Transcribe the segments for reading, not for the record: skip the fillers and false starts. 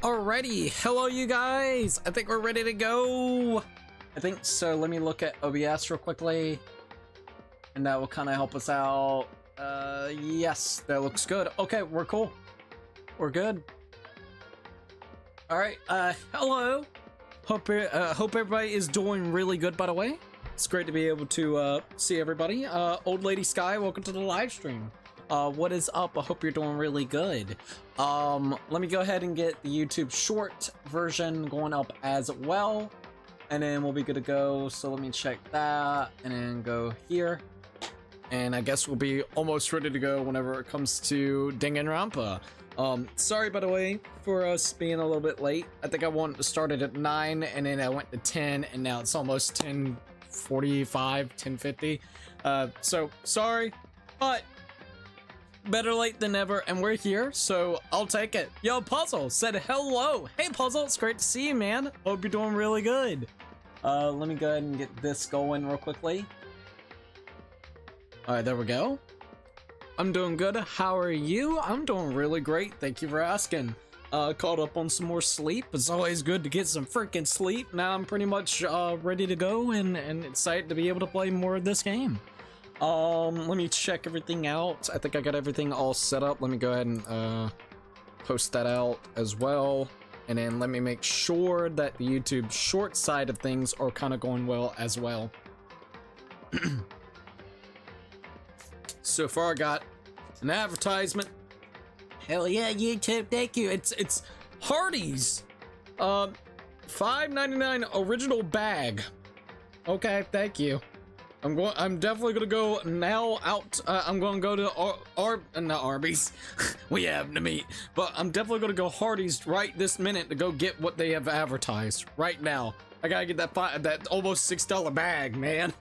Alrighty, hello you guys. I think we're ready to go. I think so. Let me look at OBS real quickly, and that will kind of help us out. Yes, that looks good. Okay, we're cool. We're good. All right. Hello. Hope everybody is doing really good. By the way, it's great to be able to see everybody. Old Lady Sky, welcome to the live stream. What is up? I hope you're doing really good. Let me go ahead and get the YouTube short version going up as well, and then we'll be good to go. So let me check that and then go here, and I guess we'll be almost ready to go whenever it comes to Danganronpa. Sorry by the way for us being a little bit late. I think I wanted to start it at 9 and then I went to 10 and now it's almost 10:45, 10:50. So sorry, but better late than never, and we're here, so I'll take it. Yo, Puzzle said hello. Hey, Puzzle, it's great to see you, man. Hope you're doing really good. Let me go ahead and get this going real quickly. All right, there we go. I'm doing good. How are you? I'm doing really great. Thank you for asking. Caught up on some more sleep. It's always good to get some freaking sleep. Now I'm pretty much ready to go and excited to be able to play more of this game. Let me check everything out. I think I got everything all set up. Let me go ahead and post that out as well. And then let me make sure that the YouTube short side of things are kind of going well as well. So far I got an advertisement. Hell yeah, YouTube, thank you. It's Hardee's. $5.99 original bag. Okay, thank you. I'm definitely gonna go now out. I'm gonna go to not Arby's. We have to meet, but I'm definitely gonna go Hardee's right this minute to go get what they have advertised right now. I gotta get that almost $6 bag, man.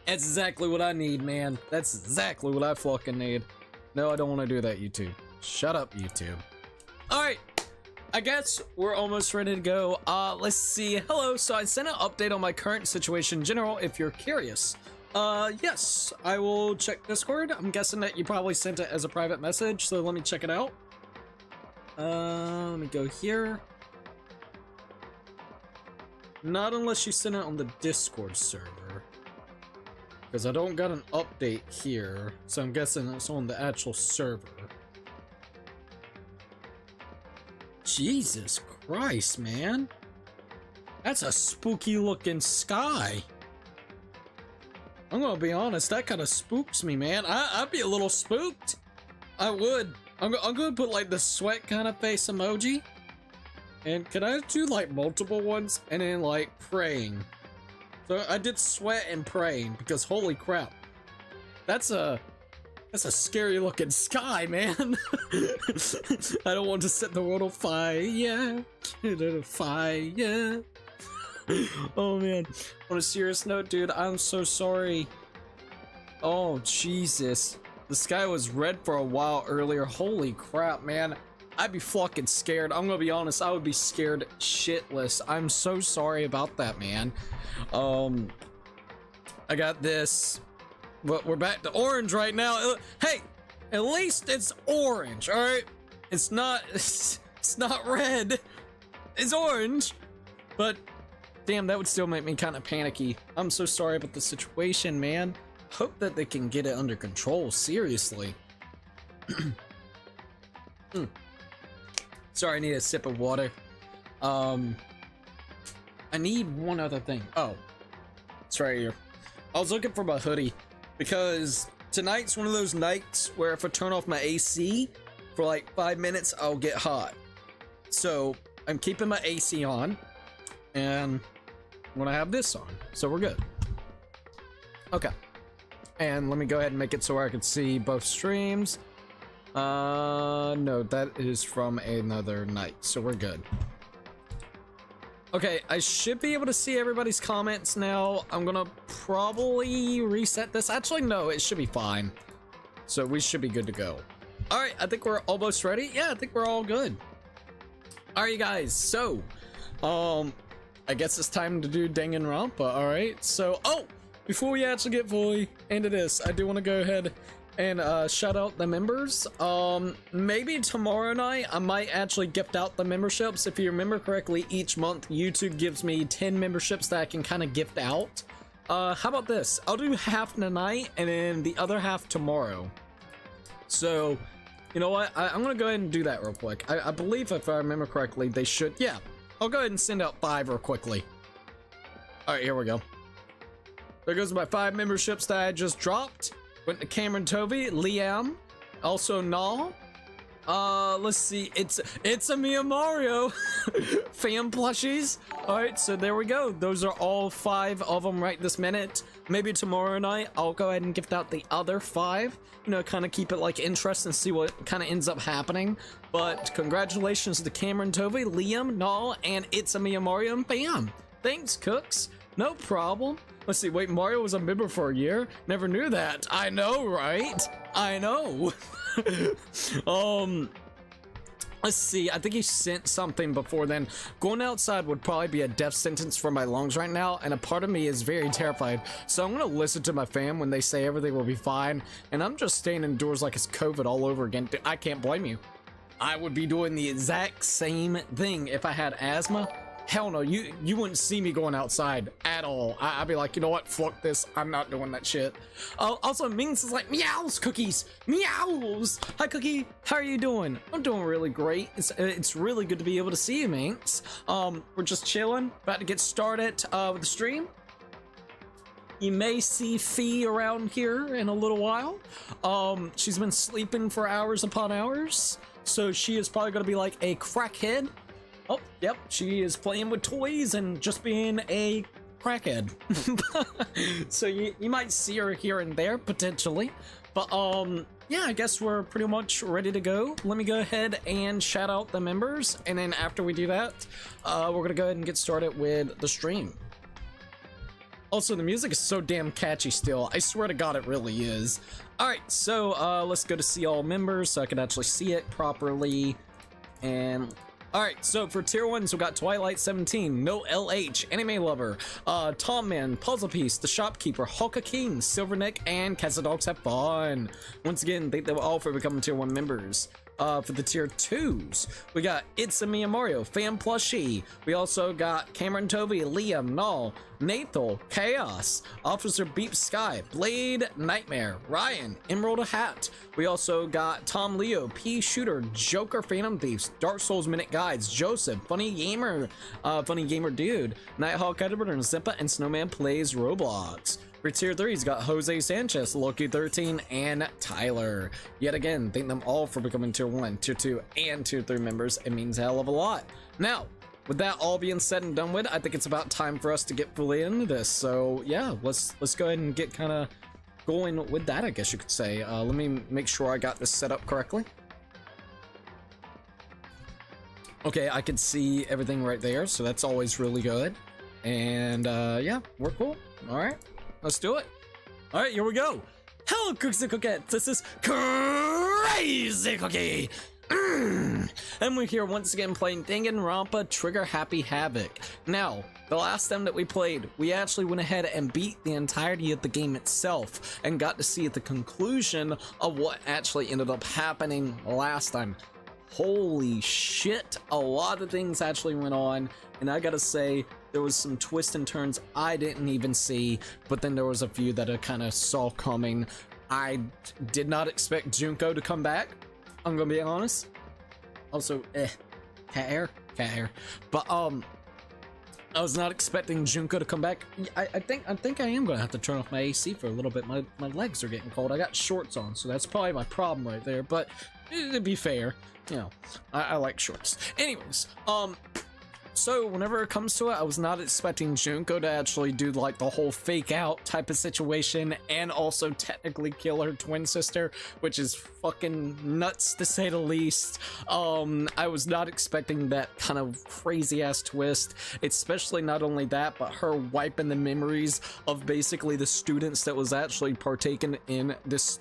That's exactly what I need, man. That's exactly what I fucking need. No, I don't want to do that, YouTube. Shut up, YouTube. All right. I guess we're almost ready to go. Let's see. Hello. So I sent an update on my current situation in general, if you're curious. Yes, I will check Discord. I'm guessing that you probably sent it as a private message, so let me check it out. Let me go here. Not unless you sent it on the Discord server. Because I don't got an update here, so I'm guessing it's on the actual server. Jesus Christ, man. That's a spooky looking sky. I'm gonna be honest, that kind of spooks me, man. I'd be a little spooked. I would. I'm gonna put like the sweat kind of face emoji. And can I do like multiple ones and then like praying? So I did sweat and praying because holy crap. That's a scary looking sky, man. I don't want to set the world on fire. Get it on fire. Oh man. On a serious note, dude, I'm so sorry. Oh Jesus. The sky was red for a while earlier. Holy crap, man. I'd be fucking scared. I'm gonna be honest, I would be scared shitless. I'm so sorry about that, man. I got this. But we're back to orange right now. Hey, at least it's orange, all right? It's not red. It's orange. But damn, that would still make me kind of panicky. I'm so sorry about the situation, man. Hope that they can get it under control. Seriously. Sorry, I need a sip of water. I need one other thing. Oh, it's right here. I was looking for my hoodie because tonight's one of those nights where if I turn off my AC for like 5 minutes, I'll get hot. So I'm keeping my AC on and I'm gonna have this on. So we're good. Okay. And let me go ahead and make it so I can see both streams. No, that is from another night, so we're good. Okay, I should be able to see everybody's comments now. I'm gonna probably reset this. Actually, no, it should be fine. So we should be good to go. All right, I think we're almost ready. Yeah, I think we're all good. All right, you guys, so, I guess it's time to do Danganronpa, all right? So, oh, before we actually get fully into this, I do want to go ahead and shout out the members. Maybe tomorrow night I might actually gift out the memberships. If you remember correctly, each month YouTube gives me 10 memberships that I can kind of gift out. How about this? I'll do half tonight and then the other half tomorrow. So, you know what? I'm gonna go ahead and do that real quick. I believe if I remember correctly, they should. Yeah, I'll go ahead and send out 5 real quickly. All right, here we go. There goes my 5 memberships that I just dropped. Went to Cameron Tovey, Liam, also Nall. Let's see. It's a Mia Mario fan plushies. All right, so there we go. Those are all 5 of them right this minute. Maybe tomorrow night I'll go ahead and gift out the other 5. You know, kind of keep it like interest and see what kind of ends up happening. But congratulations to Cameron Tovey, Liam, Nall, and It's a Mia Mario and Bam. Thanks, Cooks. No problem. Let's see. Wait, Mario was a member for a year? Never knew that. I know, right? I know. Let's see. I think he sent something before then. Going outside would probably be a death sentence for my lungs right now, and a part of me is very terrified. So I'm gonna listen to my fam when they say everything will be fine, and I'm just staying indoors like it's COVID all over again. I can't blame you. I would be doing the exact same thing if I had asthma. Hell no, you wouldn't see me going outside at all. I'd be like, you know what, fuck this, I'm not doing that shit. Also, Minx is like, meows, Cookies, meows. Hi, Cookie, how are you doing? I'm doing really great. It's really good to be able to see you, Minx. We're just chilling, about to get started with the stream. You may see Fee around here in a little while. She's been sleeping for hours upon hours, so she is probably gonna be like a crackhead. Oh, yep, she is playing with toys and just being a crackhead. So you might see her here and there, potentially. But, yeah, I guess we're pretty much ready to go. Let me go ahead and shout out the members, and then after we do that, we're gonna go ahead and get started with the stream. Also, the music is so damn catchy still. I swear to God, it really is. Alright, so, let's go to see all members so I can actually see it properly. And... alright, so for tier 1s, we got Twilight17, No LH, Anime Lover, Tom Man, Puzzle Piece, The Shopkeeper, Hulka King, Silverneck, and Cats and Dogs Have Fun. Once again, thank them all for becoming tier 1 members. For the tier 2s, we got It's a Mia Mario, Fan Plushie. We also got Cameron Tovey, Liam, Null, Nathal, Chaos, Officer Beep Sky, Blade, Nightmare, Ryan, Emerald Hat. We also got Tom Leo, P Shooter, Joker, Phantom Thieves, Dark Souls Minute Guides, Joseph, Funny Gamer Dude, Nighthawk Edward, Zippa, and Snowman Plays Roblox. For tier 3, he's got Jose Sanchez, Loki13, and Tyler. Yet again, thank them all for becoming tier 1, tier 2, and tier 3 members. It means a hell of a lot. Now, with that all being said and done with, I think it's about time for us to get fully into this. So yeah, let's go ahead and get kind of going with that, I guess you could say. Let me make sure I got this set up correctly. Okay, I can see everything right there, so that's always really good. And yeah, we're cool. All right. Let's do it. All right, here we go. Hello, Cooks and Cookettes. This is Crazy Cookie. And we're here once again playing Danganronpa Trigger Happy Havoc. Now, the last time that we played, we actually went ahead and beat the entirety of the game itself and got to see the conclusion of what actually ended up happening last time. Holy shit, a lot of things actually went on, and I gotta say, there was some twists and turns I didn't even see, but then there was a few that I kind of saw coming. I did not expect Junko to come back, I'm gonna be honest. Also, cat hair. But I was not expecting Junko to come back. I think I am gonna have to turn off my AC for a little bit. My legs are getting cold. I got shorts on, so that's probably my problem right there. But to be fair, you know, I like shorts. Anyways, so whenever it comes to it, I was not expecting Junko to actually do like the whole fake out type of situation and also technically kill her twin sister, which is fucking nuts to say the least. I was not expecting that kind of crazy ass twist, especially not only that, but her wiping the memories of basically the students that was actually partaking in this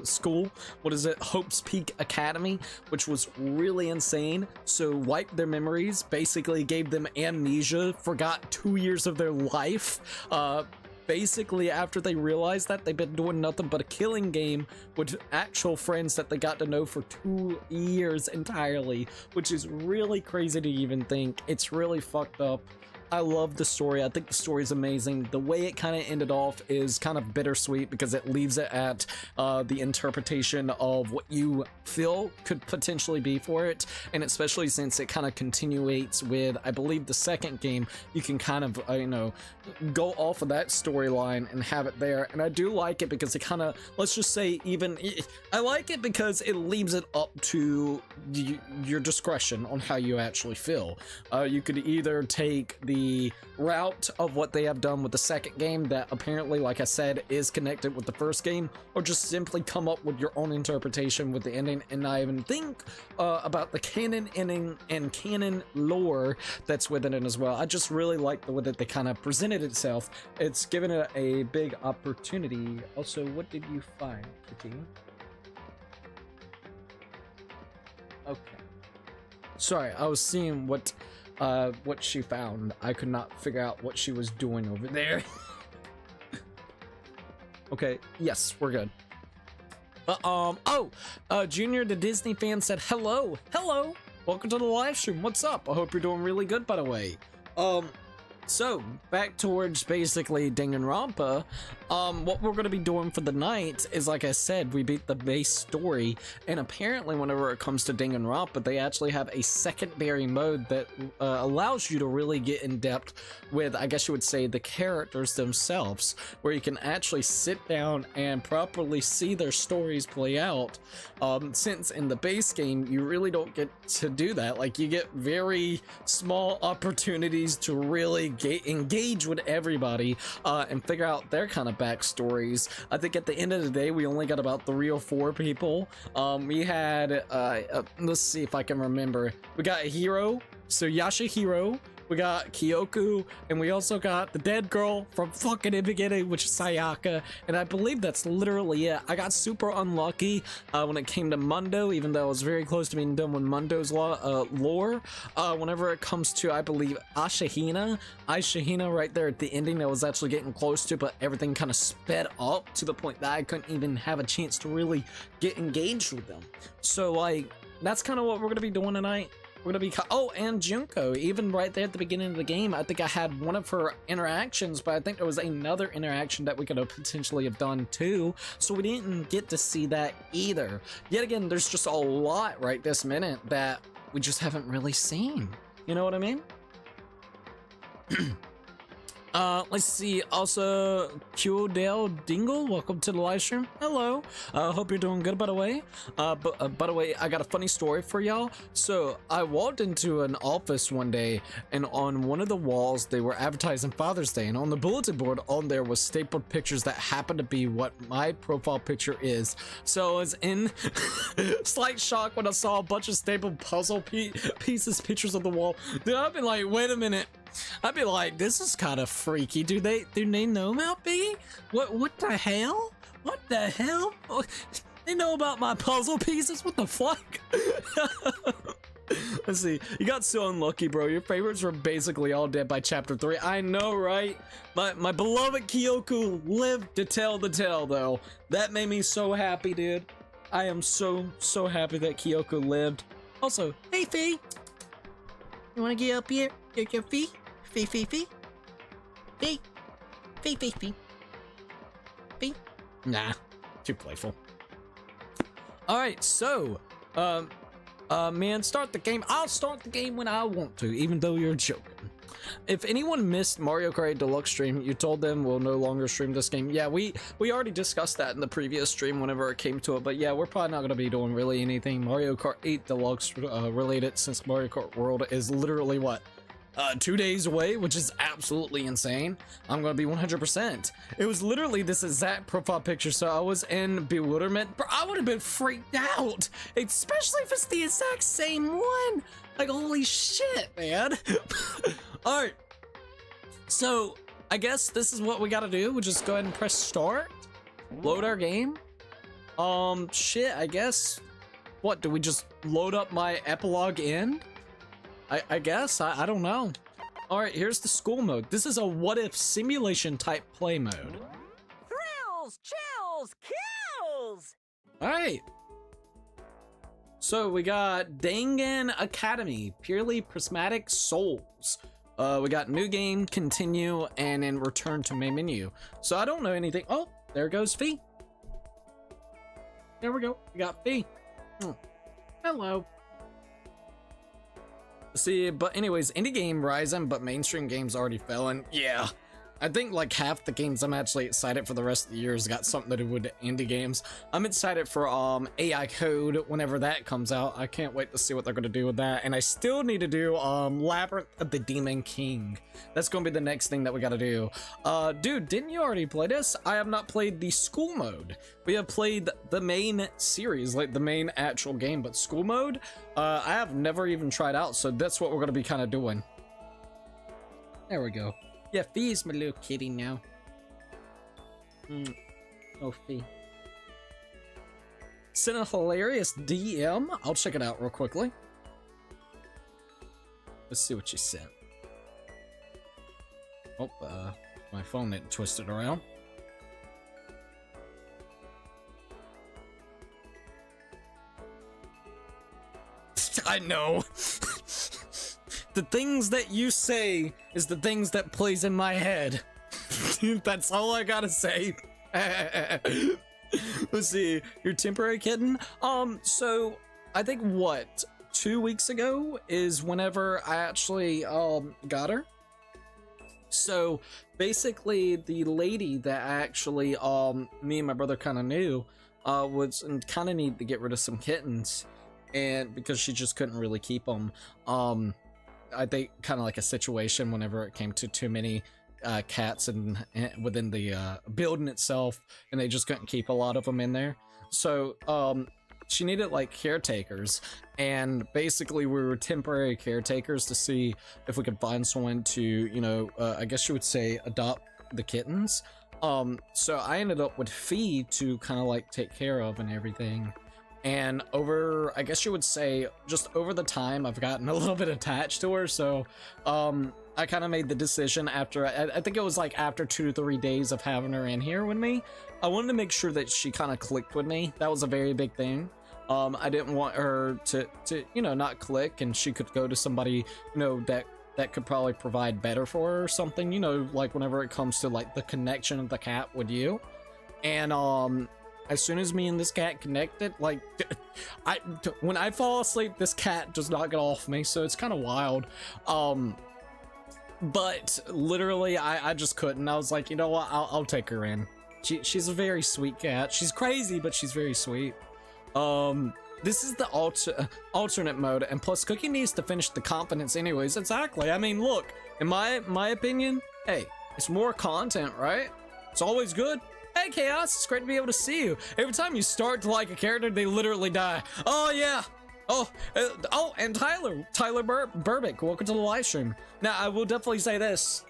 school. What is it? Hope's Peak Academy, which was really insane. So wiped their memories, basically gave them amnesia, forgot 2 years of their life, basically after they realized that they've been doing nothing but a killing game with actual friends that they got to know for 2 years entirely, which is really crazy to even think. It's really fucked up. I love the story. I think the story is amazing. The way it kind of ended off is kind of bittersweet because it leaves it at the interpretation of what you feel could potentially be for it, and especially since it kind of continuates with, I believe, the second game, you can kind of, you know, go off of that storyline and have it there. And I do like it because it kind of, let's just say, even, I like it because it leaves it up to your discretion on how you actually feel. You could either take the route of what they have done with the second game that apparently, like I said, is connected with the first game, or just simply come up with your own interpretation with the ending and not even think about the canon ending and canon lore that's within it as well. I just really like the way that they kind of presented itself. It's given it a big opportunity. Also, what did you find, Kitty? Okay. Sorry, I was seeing what she found. I could not figure out what she was doing over there. Okay, yes, we're good. Junior the Disney fan said hello. Hello, welcome to the live stream. What's up? I hope you're doing really good, by the way. So back towards basically Danganronpa. What we're going to be doing for the night is, like I said, we beat the base story, and apparently whenever it comes to Danganronpa, they actually have a secondary mode that allows you to really get in depth with, I guess you would say, the characters themselves, where you can actually sit down and properly see their stories play out. Since in the base game you really don't get to do that. Like, you get very small opportunities to really engage with everybody and figure out their kind of backstories. I think at the end of the day we only got about 3 or 4 people. We had let's see if I can remember. We got a hero, so Yashihiro. We got Kyoku, and we also got the dead girl from fucking the beginning, which is Sayaka, and I believe that's literally it. I got super unlucky when it came to Mundo, even though I was very close to being done with Mundo's lore. Whenever it comes to, I believe, Ashihina right there at the ending, I was actually getting close to, but everything kind of sped up to the point that I couldn't even have a chance to really get engaged with them. So, like, that's kind of what we're going to be doing tonight. We're gonna be and Junko, even right there at the beginning of the game, I think I had one of her interactions, but I think there was another interaction that we could have potentially have done too, so we didn't get to see that either. Yet again, there's just a lot right this minute that we just haven't really seen. You know what I mean? Let's see. Also, Kyodale Dingle, welcome to the live stream. Hello. Hope you're doing good, by the way. By the way, I got a funny story for y'all. So I walked into an office one day, and on one of the walls they were advertising Father's Day, and on the bulletin board on there was stapled pictures that happened to be what my profile picture is. So I was in slight shock when I saw a bunch of stapled puzzle pieces, pictures of the wall. Dude, I've been like, wait a minute. I'd be like, this is kind of freaky. Do they know about me? What the hell? What the hell? They know about my puzzle pieces? What the fuck? Let's see. You got so unlucky, bro. Your favorites were basically all dead by chapter 3. I know, right? My beloved Kyoku lived to tell the tale, though. That made me so happy, dude. I am so happy that Kyoku lived. Also, hey, Fee. You wanna get up here? Get your Fee? Fee. Nah, too playful. Alright, so, man, start the game. I'll start the game when I want to, even though you're joking. If anyone missed Mario Kart 8 Deluxe stream, you told them we'll no longer stream this game. Yeah, we already discussed that in the previous stream whenever it came to it, but yeah, we're probably not going to be doing really anything Mario Kart 8 Deluxe related, since Mario Kart World is literally, what, 2 days away, which is absolutely insane. I'm gonna be 100%. It was literally this exact profile picture, so I was in bewilderment. Bro, I would have been freaked out, especially if it's the exact same one. Like, holy shit, man. All right, so I guess this is what we gotta do. We'll just go ahead and press start, load our game. Shit, I guess, what, do we just load up my epilogue end? I guess, I don't know. All right, here's the school mode. This is a what-if simulation type play mode. Thrills, chills, kills! All right. So we got Dangan Academy, purely prismatic souls. We got new game, continue, and then return to main menu. So I don't know anything. Oh, there goes Fee. There we go. We got Fee. Hello. See, but anyways, indie game rising, but mainstream games already fell, and yeah. I think like half the games I'm actually excited for the rest of the year has got something to do with indie games. I'm excited for AI Code whenever that comes out. I can't wait to see what they're gonna do with that. And I still need to do Labyrinth of the Demon King. That's gonna be the next thing that we gotta do. Dude, didn't you already play this? I have not played the school mode. We have played the main series, like the main actual game, but school mode, I have never even tried out, so that's what we're gonna be kind of doing. There we go. Yeah, Fee's my little kitty now. Oh, Fee. Sent a hilarious DM. I'll check it out real quickly. Let's see what you sent. Oh, my phone didn't twist it around. I know. The things that you say is the things that plays in my head. That's all I gotta say. Let's see. Your temporary kitten? So I think what, 2 weeks ago is whenever I actually got her. So basically the lady that I actually me and my brother kind of knew was kind of need to get rid of some kittens, and because she just couldn't really keep them. I think kind of like a situation whenever it came to too many cats and within the building itself, and they just couldn't keep a lot of them in there. So she needed like caretakers, and basically we were temporary caretakers to see if we could find someone to, you know, I guess you would say adopt the kittens. So I ended up with Fee to kind of like take care of and everything. And over, I guess you would say, just over the time, I've gotten a little bit attached to her. So I kind of made the decision after, I think it was like after 2 to 3 days of having her in here with me, I wanted to make sure that she kind of clicked with me. That was a very big thing. I didn't want her to, you know, not click, and she could go to somebody, you know, that could probably provide better for her or something, you know, like whenever it comes to like the connection of the cat with you. And as soon as me and this cat connected, like, when I fall asleep, this cat does not get off me, so it's kind of wild. But literally, I just couldn't. I was like, you know what, I'll take her in. She's a very sweet cat. She's crazy, but she's very sweet. This is the alternate mode, and plus Cookie needs to finish the confidence anyways. Exactly. I mean, look, in my opinion, hey, it's more content, right? It's always good. Hey Chaos, it's great to be able to see you. Every time you start to like a character, they literally die. Oh yeah. Oh, and Tyler Burbick, welcome to the live stream. Now I will definitely say this.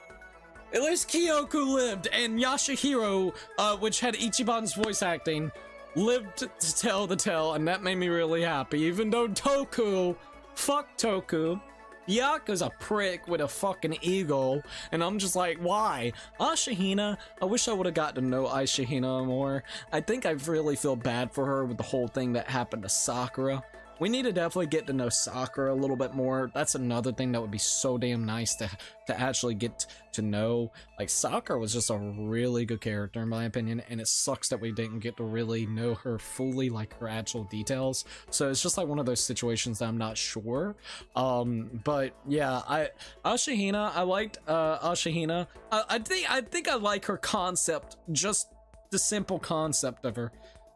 At least Kyoko lived, and Yashihiro, which had Ichiban's voice acting, lived to tell the tale, and that made me really happy. Even though Toku, fuck Toku. Yaku's a prick with a fucking ego, and I'm just like, why? Ashihina, I wish I would have got to know Ashihina more. I think I really feel bad for her with the whole thing that happened to Sakura. We need to definitely get to know Sakura a little bit more. That's another thing that would be so damn nice to actually get to know. Like, Sakura was just a really good character in my opinion, and it sucks that we didn't get to really know her fully, like her actual details. So it's just like one of those situations that I'm not sure. But yeah, Ashihina, I liked Ashihina. I think I like her concept, just the simple concept of her.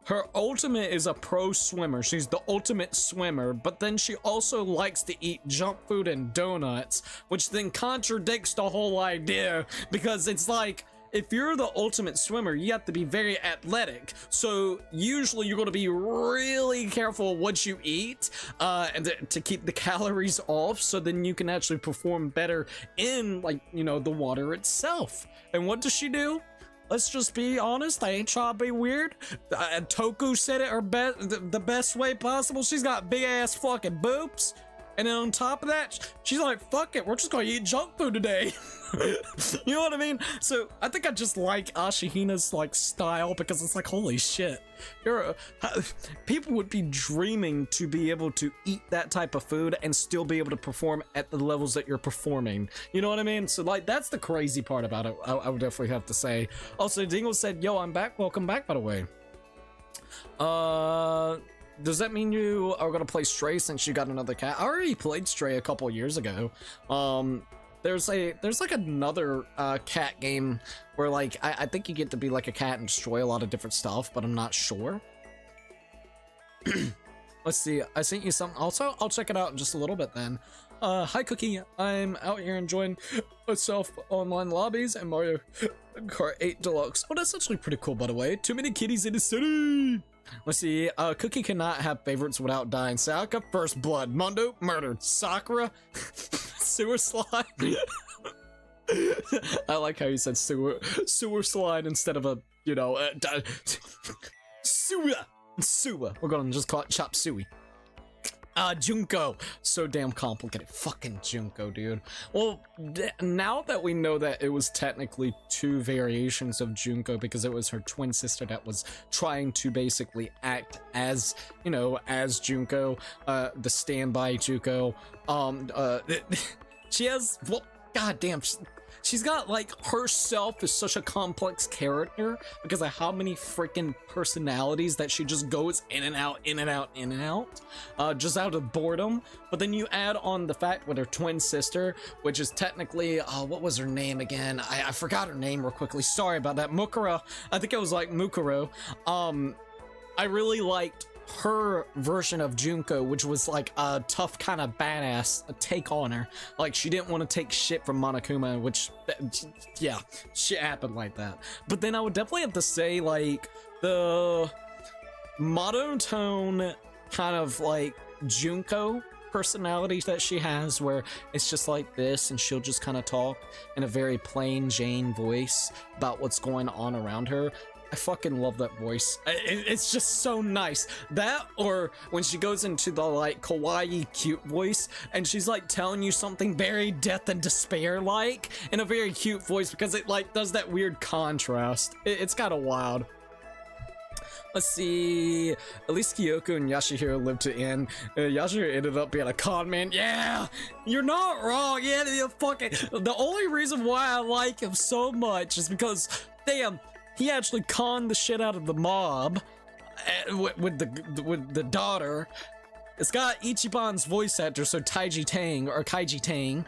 Her ultimate is a pro swimmer. She's the ultimate swimmer, but then she also likes to eat junk food and donuts, which then contradicts the whole idea, because it's like, if you're the ultimate swimmer, you have to be very athletic. So usually you're going to be really careful what you eat and to keep the calories off, so then you can actually perform better in, like, you know, the water itself. And what does she do? Let's just be honest, I ain't trying to be weird. Toku said it the best way possible. She's got big ass fucking boobs. And then on top of that, she's like, fuck it, we're just gonna eat junk food today. You know what I mean? So I think I just like Ashihina's like style, because it's like, holy shit, people would be dreaming to be able to eat that type of food and still be able to perform at the levels that you're performing. You know what I mean? So like, that's the crazy part about it, I would definitely have to say. Also, Dingle said, yo, I'm back. Welcome back, by the way. Does that mean you are gonna play Stray since you got another cat? I already played Stray a couple years ago. There's like another cat game where like I think you get to be like a cat and destroy a lot of different stuff, but I'm not sure. Let's see, I sent you something also. I'll check it out in just a little bit then. Hi Cookie, I'm out here enjoying myself online lobbies and Mario Kart 8 Deluxe. Oh, that's actually pretty cool, by the way. Too many kitties in the city. Let's see, Cookie cannot have favorites without dying. Sayaka, First Blood. Mondo, murdered. Sakura, sewer slide. I like how you said sewer slide instead of a, you know, sewer. We're gonna just call it Chop Suey. Junko. So damn complicated. Fucking Junko, dude. Well, now that we know that it was technically two variations of Junko, because it was her twin sister that was trying to basically act as, you know, as Junko, the standby Junko. She has, well, goddamn, she's got like, herself is such a complex character because of how many freaking personalities that she just goes in and out, in and out, in and out, just out of boredom. But then you add on the fact with her twin sister, which is technically, what was her name again? I forgot her name real quickly. Sorry about that. Mukuro. I think it was like Mukuro. I really liked her version of Junko, which was like a tough kind of badass take on her. Like, she didn't want to take shit from Monokuma, which, yeah, shit happened like that. But then I would definitely have to say, like, the monotone kind of like Junko personality that she has, where it's just like this and she'll just kind of talk in a very plain Jane voice about what's going on around her. I fucking love that voice. It's just so nice. That, or when she goes into the like kawaii cute voice and she's like telling you something very death and despair like in a very cute voice, because it like does that weird contrast. It's kind of wild. Let's see, at least Kyoko and Yashihiro lived to end. Yashihiro ended up being a con man. Yeah, you're not wrong. Yeah, the only reason why I like him so much is because, damn, he actually conned the shit out of the mob with the daughter. It's got Ichiban's voice actor, so Kaiji Tang.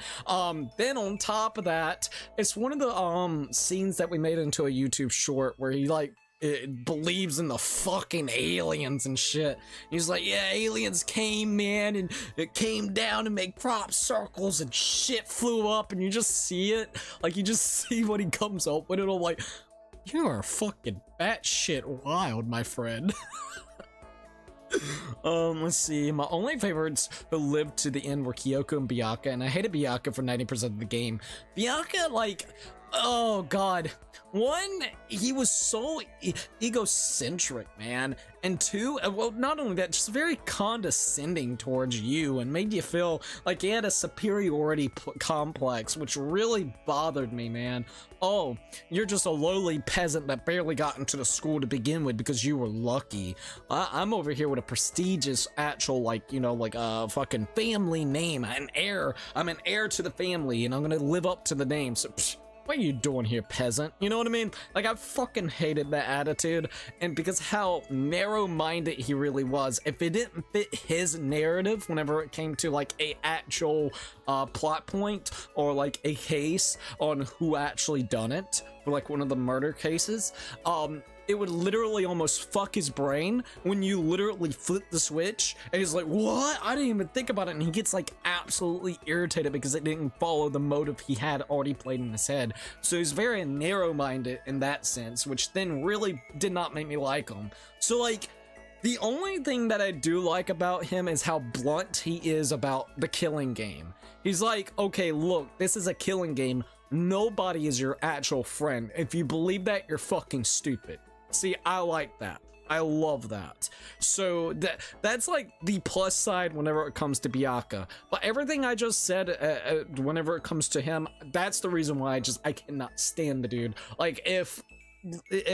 Then on top of that, it's one of the scenes that we made into a YouTube short where he like believes in the fucking aliens and shit. He's like, yeah, aliens came, man, and it came down and made crop circles and shit flew up, and you just see it. Like, you just see what he comes up with. It'll like, you are fucking batshit wild, my friend. Let's see. My only favorites who lived to the end were Kyoko and Byakuya, and I hated Byakuya for 90% of the game. Byakuya, like, oh god. One, he was so egocentric, man. And two, well, not only that, just very condescending towards you and made you feel like he had a superiority complex, which really bothered me, man. Oh, you're just a lowly peasant that barely got into the school to begin with because you were lucky. I'm over here with a prestigious actual, like, you know, like a fucking family name. I'm an heir to the family, and I'm gonna live up to the name. So, what are you doing here, peasant? You know what I mean? Like, I fucking hated that attitude, and because how narrow-minded he really was. If it didn't fit his narrative whenever it came to, like, a actual plot point, or, like, a case on who actually done it, for, like, one of the murder cases, it would literally almost fuck his brain when you literally flip the switch and he's like, what? I didn't even think about it. And he gets like absolutely irritated because it didn't follow the motive he had already played in his head. So he's very narrow-minded in that sense, which then really did not make me like him. So like, the only thing that I do like about him is how blunt he is about the killing game. He's like, okay, look, this is a killing game. Nobody is your actual friend. If you believe that, you're fucking stupid. See, I like that. I love that. So that's like the plus side whenever it comes to Byakuya. But everything I just said whenever it comes to him, that's the reason why I cannot stand the dude. Like if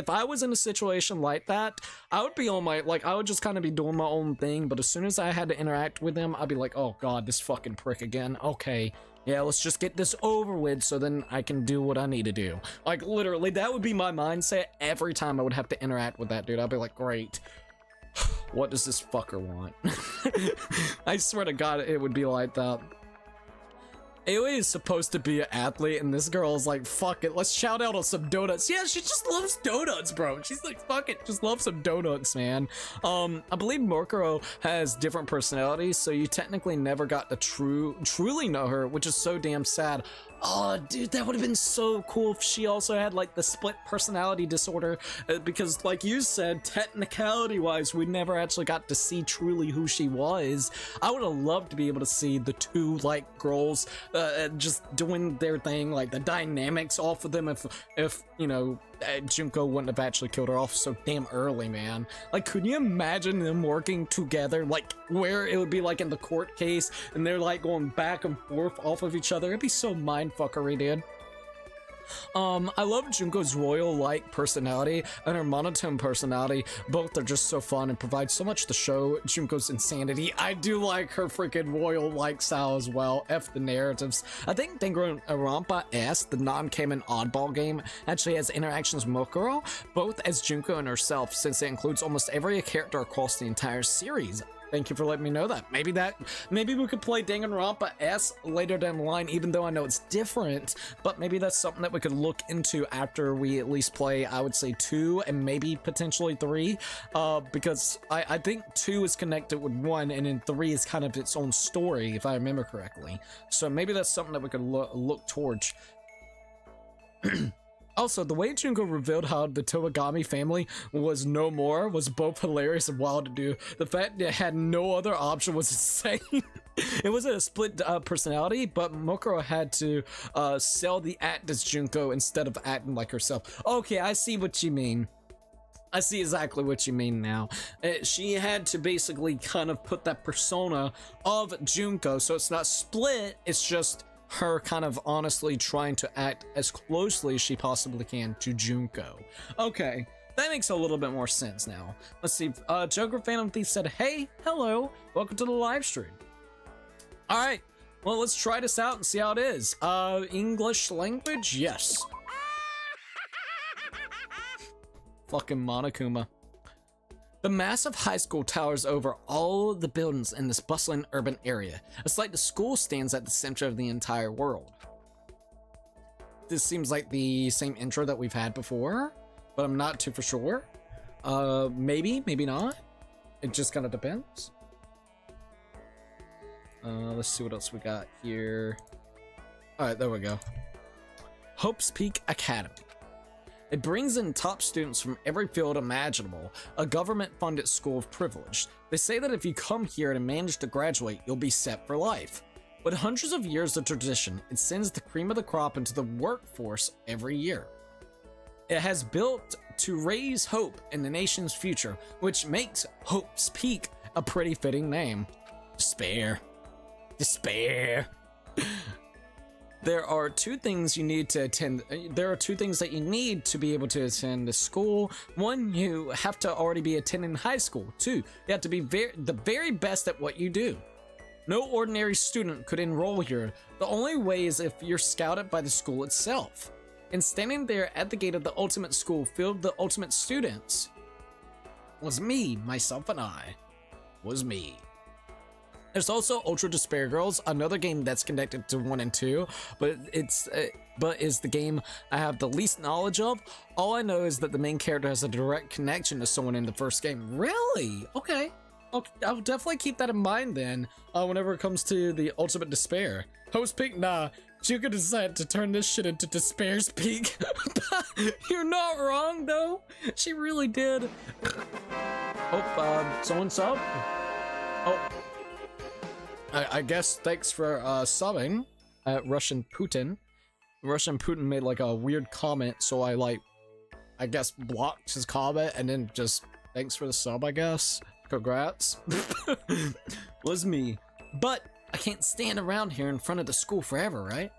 I was in a situation like that, I would be on my, like, I would just kind of be doing my own thing, but as soon as I had to interact with him, I'd be like, oh god, this fucking prick again. Okay, yeah, let's just get this over with so then I can do what I need to do. Like, literally, that would be my mindset every time I would have to interact with that dude. I'd be like, great. What does this fucker want? I swear to god, it would be like that. Aoi is supposed to be an athlete, and this girl is like, fuck it, let's shout out on some donuts. Yeah, she just loves donuts, bro. She's like, fuck it, just love some donuts, man. I believe Mokuro has different personalities, so you technically never got to truly know her, which is so damn sad. Oh, dude, that would have been so cool if she also had, like, the split personality disorder, because, like you said, technicality-wise, we never actually got to see truly who she was. I would have loved to be able to see the two, like, girls just doing their thing, like, the dynamics off of them if you know, Junko wouldn't have actually killed her off so damn early, man. Like, could you imagine them working together, like, where it would be, like, in the court case, and they're, like, going back and forth off of each other? It'd be so mindfuckery, dude. I love Junko's royal-like personality and her monotone personality. Both are just so fun and provide so much to show Junko's insanity. I do like her freaking royal-like style as well. F the narratives. I think Danganronpa S, the non-canon oddball game, actually has interactions with Mokuro, both as Junko and herself, since it includes almost every character across the entire series. Thank you for letting me know that. Maybe we could play Danganronpa S later down the line, even though I know it's different, but maybe that's something that we could look into after we at least play, I would say 2 and maybe potentially 3, because I think 2 is connected with 1, and then 3 is kind of its own story, if I remember correctly. So maybe that's something that we could look towards. Also, the way Junko revealed how the Towagami family was no more was both hilarious and wild to do. The fact that it had no other option was insane. It wasn't a split personality, but Mokuro had to sell the act as Junko instead of acting like herself. Okay, I see what you mean. I see exactly what you mean now. She had to basically kind of put that persona of Junko, so it's not split, it's just her kind of honestly trying to act as closely as she possibly can to Junko. Okay, that makes a little bit more sense now. Let's see, Joker Phantom Thief said, hey, hello, welcome to the live stream. Alright, well, let's try this out and see how it is. English language? Yes. Fucking Monokuma. The massive high school towers over all the buildings in this bustling urban area. It's like the school stands at the center of the entire world. This seems like the same intro that we've had before, but I'm not too for sure. Maybe, maybe not. It just kind of depends. Let's see what else we got here. All right, there we go. Hope's Peak Academy. It brings in top students from every field imaginable, a government-funded school of privilege. They say that if you come here and manage to graduate, you'll be set for life. With hundreds of years of tradition, it sends the cream of the crop into the workforce every year. It has built to raise hope in the nation's future, which makes Hope's Peak a pretty fitting name. Despair. Despair. There are two things you need to attend. There are two things that you need to be able to attend the school. One, you have to already be attending high school. Two, you have to be the very best at what you do. No ordinary student could enroll here. The only way is if you're scouted by the school itself. And standing there at the gate of the ultimate school filled with the ultimate students was me, myself, and I. Was me. There's also Ultra Despair Girls, another game that's connected to 1 and 2, but is the game I have the least knowledge of. All I know is that the main character has a direct connection to someone in the first game. Really? Okay. I'll definitely keep that in mind then, whenever it comes to the Ultimate Despair. Hope's Peak, nah. Juka decided to turn this shit into Despair's Peak. You're not wrong, though. She really did. Oh, someone sub? Oh. I guess thanks for subbing at Russian Putin. Russian Putin made like a weird comment, so I guess blocked his comment and then just thanks for the sub, I guess. Congrats. Was me. But I can't stand around here in front of the school forever, right?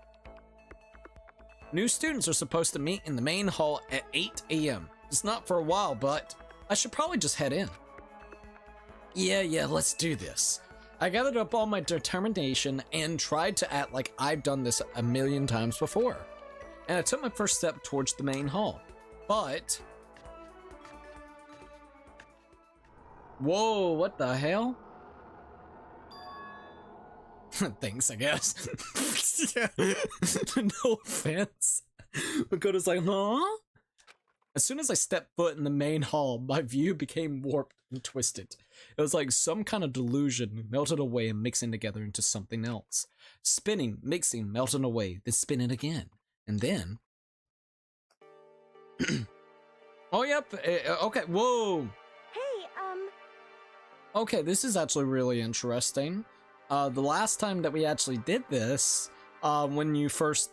New students are supposed to meet in the main hall at 8 a.m. It's not for a while, but I should probably just head in. Yeah, let's do this. I gathered up all my determination and tried to act like I've done this a million times before. And I took my first step towards the main hall. But... whoa, what the hell? Thanks, I guess. No offense. Makoto's like, huh? As soon as I stepped foot in the main hall, my view became warped and twisted. It was like some kind of delusion melted away and mixing together into something else. Spinning, mixing, melting away, then spinning again. And then... oh, yep. Okay, whoa. Hey, Okay, this is actually really interesting. The last time that we actually did this, when you first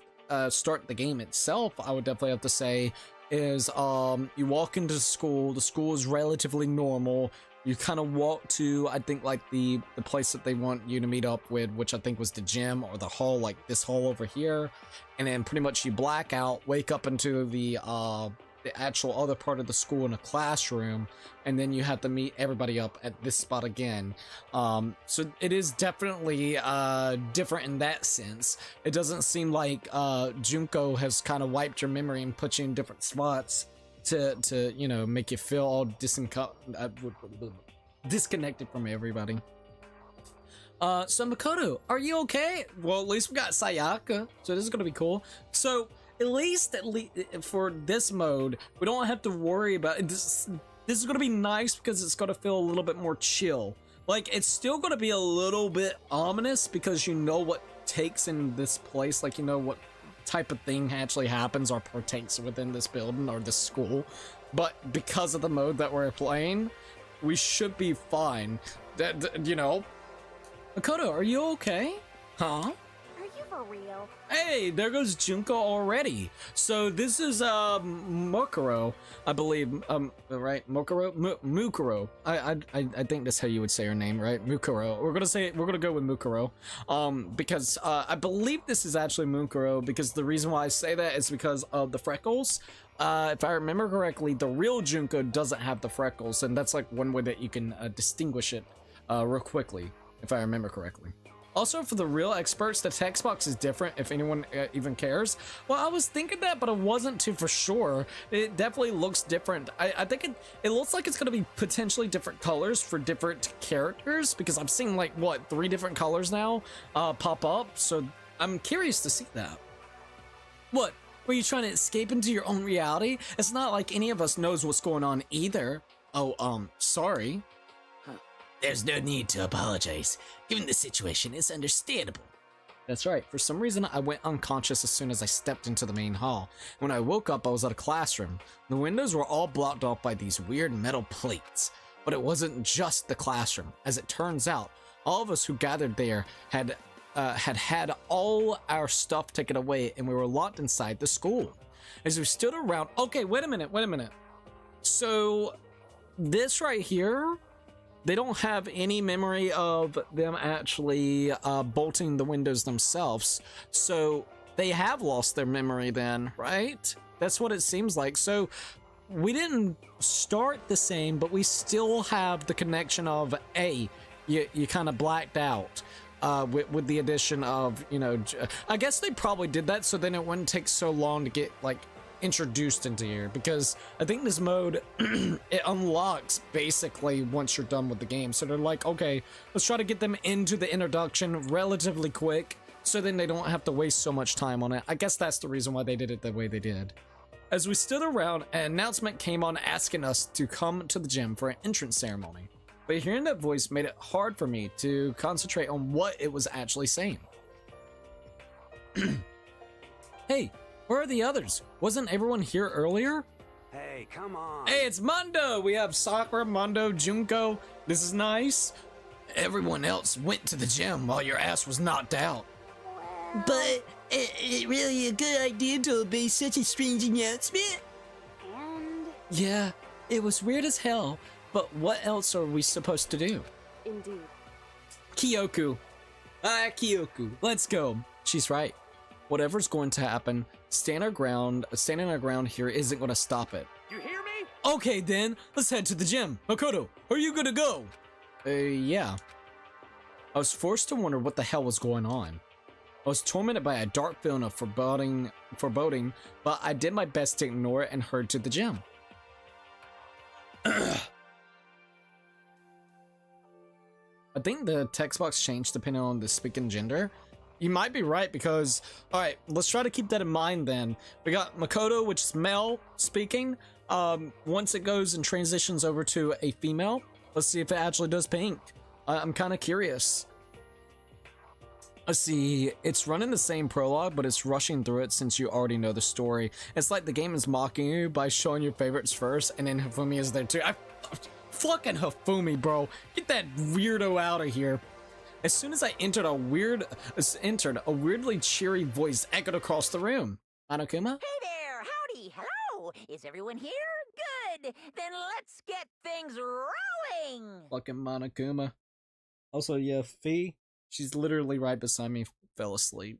start the game itself, I would definitely have to say, is you walk into the school is relatively normal. You kind of walk to, I think, like the place that they want you to meet up with, which I think was the gym or the hall, like this hall over here, and then pretty much you black out, wake up into the actual other part of the school in a classroom, and then you have to meet everybody up at this spot again. So it is definitely different in that sense. It doesn't seem like Junko has kind of wiped your memory and put you in different spots to you know, make you feel all disconnected from everybody. So Makoto, are you okay? Well, at least we got Sayaka, so this is gonna be cool. So at least for this mode, we don't have to worry about it. This is gonna be nice because it's gonna feel a little bit more chill. Like, it's still gonna be a little bit ominous because you know what takes in this place, like you know what type of thing actually happens or partakes within this building or this school. But because of the mode that we're playing, we should be fine. That, you know. Makoto, are you okay? Huh? are you for real? Hey, there goes Junko already. So this is Mukuro, I believe. Right, Mukuro. I think that's how you would say her name, right? Mukuro. We're gonna go with Mukuro. Because I believe this is actually Mukuro, because the reason why I say that is because of the freckles. If I remember correctly, the real Junko doesn't have the freckles, and that's like one way that you can distinguish it real quickly, if I remember correctly. Also, for the real experts, the text box is different, if anyone even cares. Well, I was thinking that, but I wasn't too for sure. It definitely looks different. I think it looks like it's going to be potentially different colors for different characters, because I'm seeing, like, what, 3 different colors now pop up, so I'm curious to see that. What? Were you trying to escape into your own reality? It's not like any of us knows what's going on either. Oh, sorry. There's no need to apologize. Given the situation, it's understandable. That's right. For some reason, I went unconscious as soon as I stepped into the main hall. When I woke up, I was at a classroom. The windows were all blocked off by these weird metal plates. But it wasn't just the classroom. As it turns out, all of us who gathered there had all our stuff taken away, and we were locked inside the school. As we stood around... Okay, wait a minute. So, this right here... They don't have any memory of them actually bolting the windows themselves. So they have lost their memory then, right? That's what it seems like. So we didn't start the same, but we still have the connection of, you kind of blacked out. With the addition of, you know, I guess they probably did that so then it wouldn't take so long to get, like, introduced into here, because I think this mode it unlocks basically once you're done with the game. So they're like, okay, let's try to get them into the introduction relatively quick so then they don't have to waste so much time on it. I guess that's the reason why they did it the way they did. As we stood around, an announcement came on asking us to come to the gym for an entrance ceremony, but hearing that voice made it hard for me to concentrate on what it was actually saying. Hey, where are the others? Wasn't everyone here earlier? Hey, come on. Hey, it's Mondo! We have Sakura, Mondo, Junko. This is nice. Everyone else went to the gym while your ass was knocked out. Well, But it really a good idea to obey such a strange announcement? and Yeah, it was weird as hell. But what else are we supposed to do? Indeed. Kyoku. Kyoku. Let's go. She's right. Whatever's going to happen, standing our ground here isn't going to stop it. You hear me? Okay then, let's head to the gym. Makoto, are you gonna go? Yeah. I was forced to wonder what the hell was going on. I was tormented by a dark feeling of foreboding, but I did my best to ignore it and hurried to the gym. I think the text box changed depending on the speaking gender. You might be right because, alright, let's try to keep that in mind then. We got Makoto, which is male speaking. Once it goes and transitions over to a female, let's see if it actually does pink. I'm kind of curious. Let's see, it's running the same prologue, but it's rushing through it since you already know the story. It's like the game is mocking you by showing your favorites first, and then Hifumi is there too. Fucking Hifumi, bro. Get that weirdo out of here. As soon as I entered, a weirdly cheery voice echoed across the room. Monokuma? Hey there, howdy, hello. Is everyone here? Good. Then let's get things rolling. Fucking Monokuma. Also, yeah, Fee. She's literally right beside me. Fell asleep.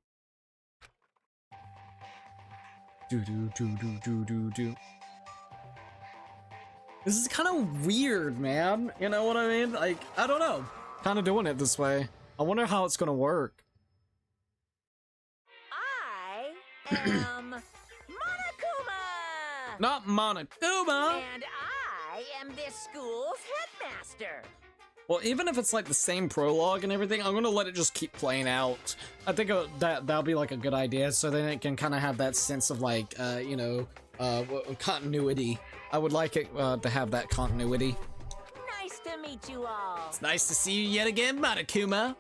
Do. This is kind of weird, man. You know what I mean? Like, I don't know. Kind of doing it this way. I wonder how it's gonna work. I am Monokuma. Not Monokuma! And I am this school's headmaster. Well, even if it's like the same prologue and everything, I'm gonna let it just keep playing out. I think that'll be like a good idea, so then it can kind of have that sense of like, you know, continuity. I would like it to have that continuity. Nice to meet you all. It's nice to see you yet again, Monokuma.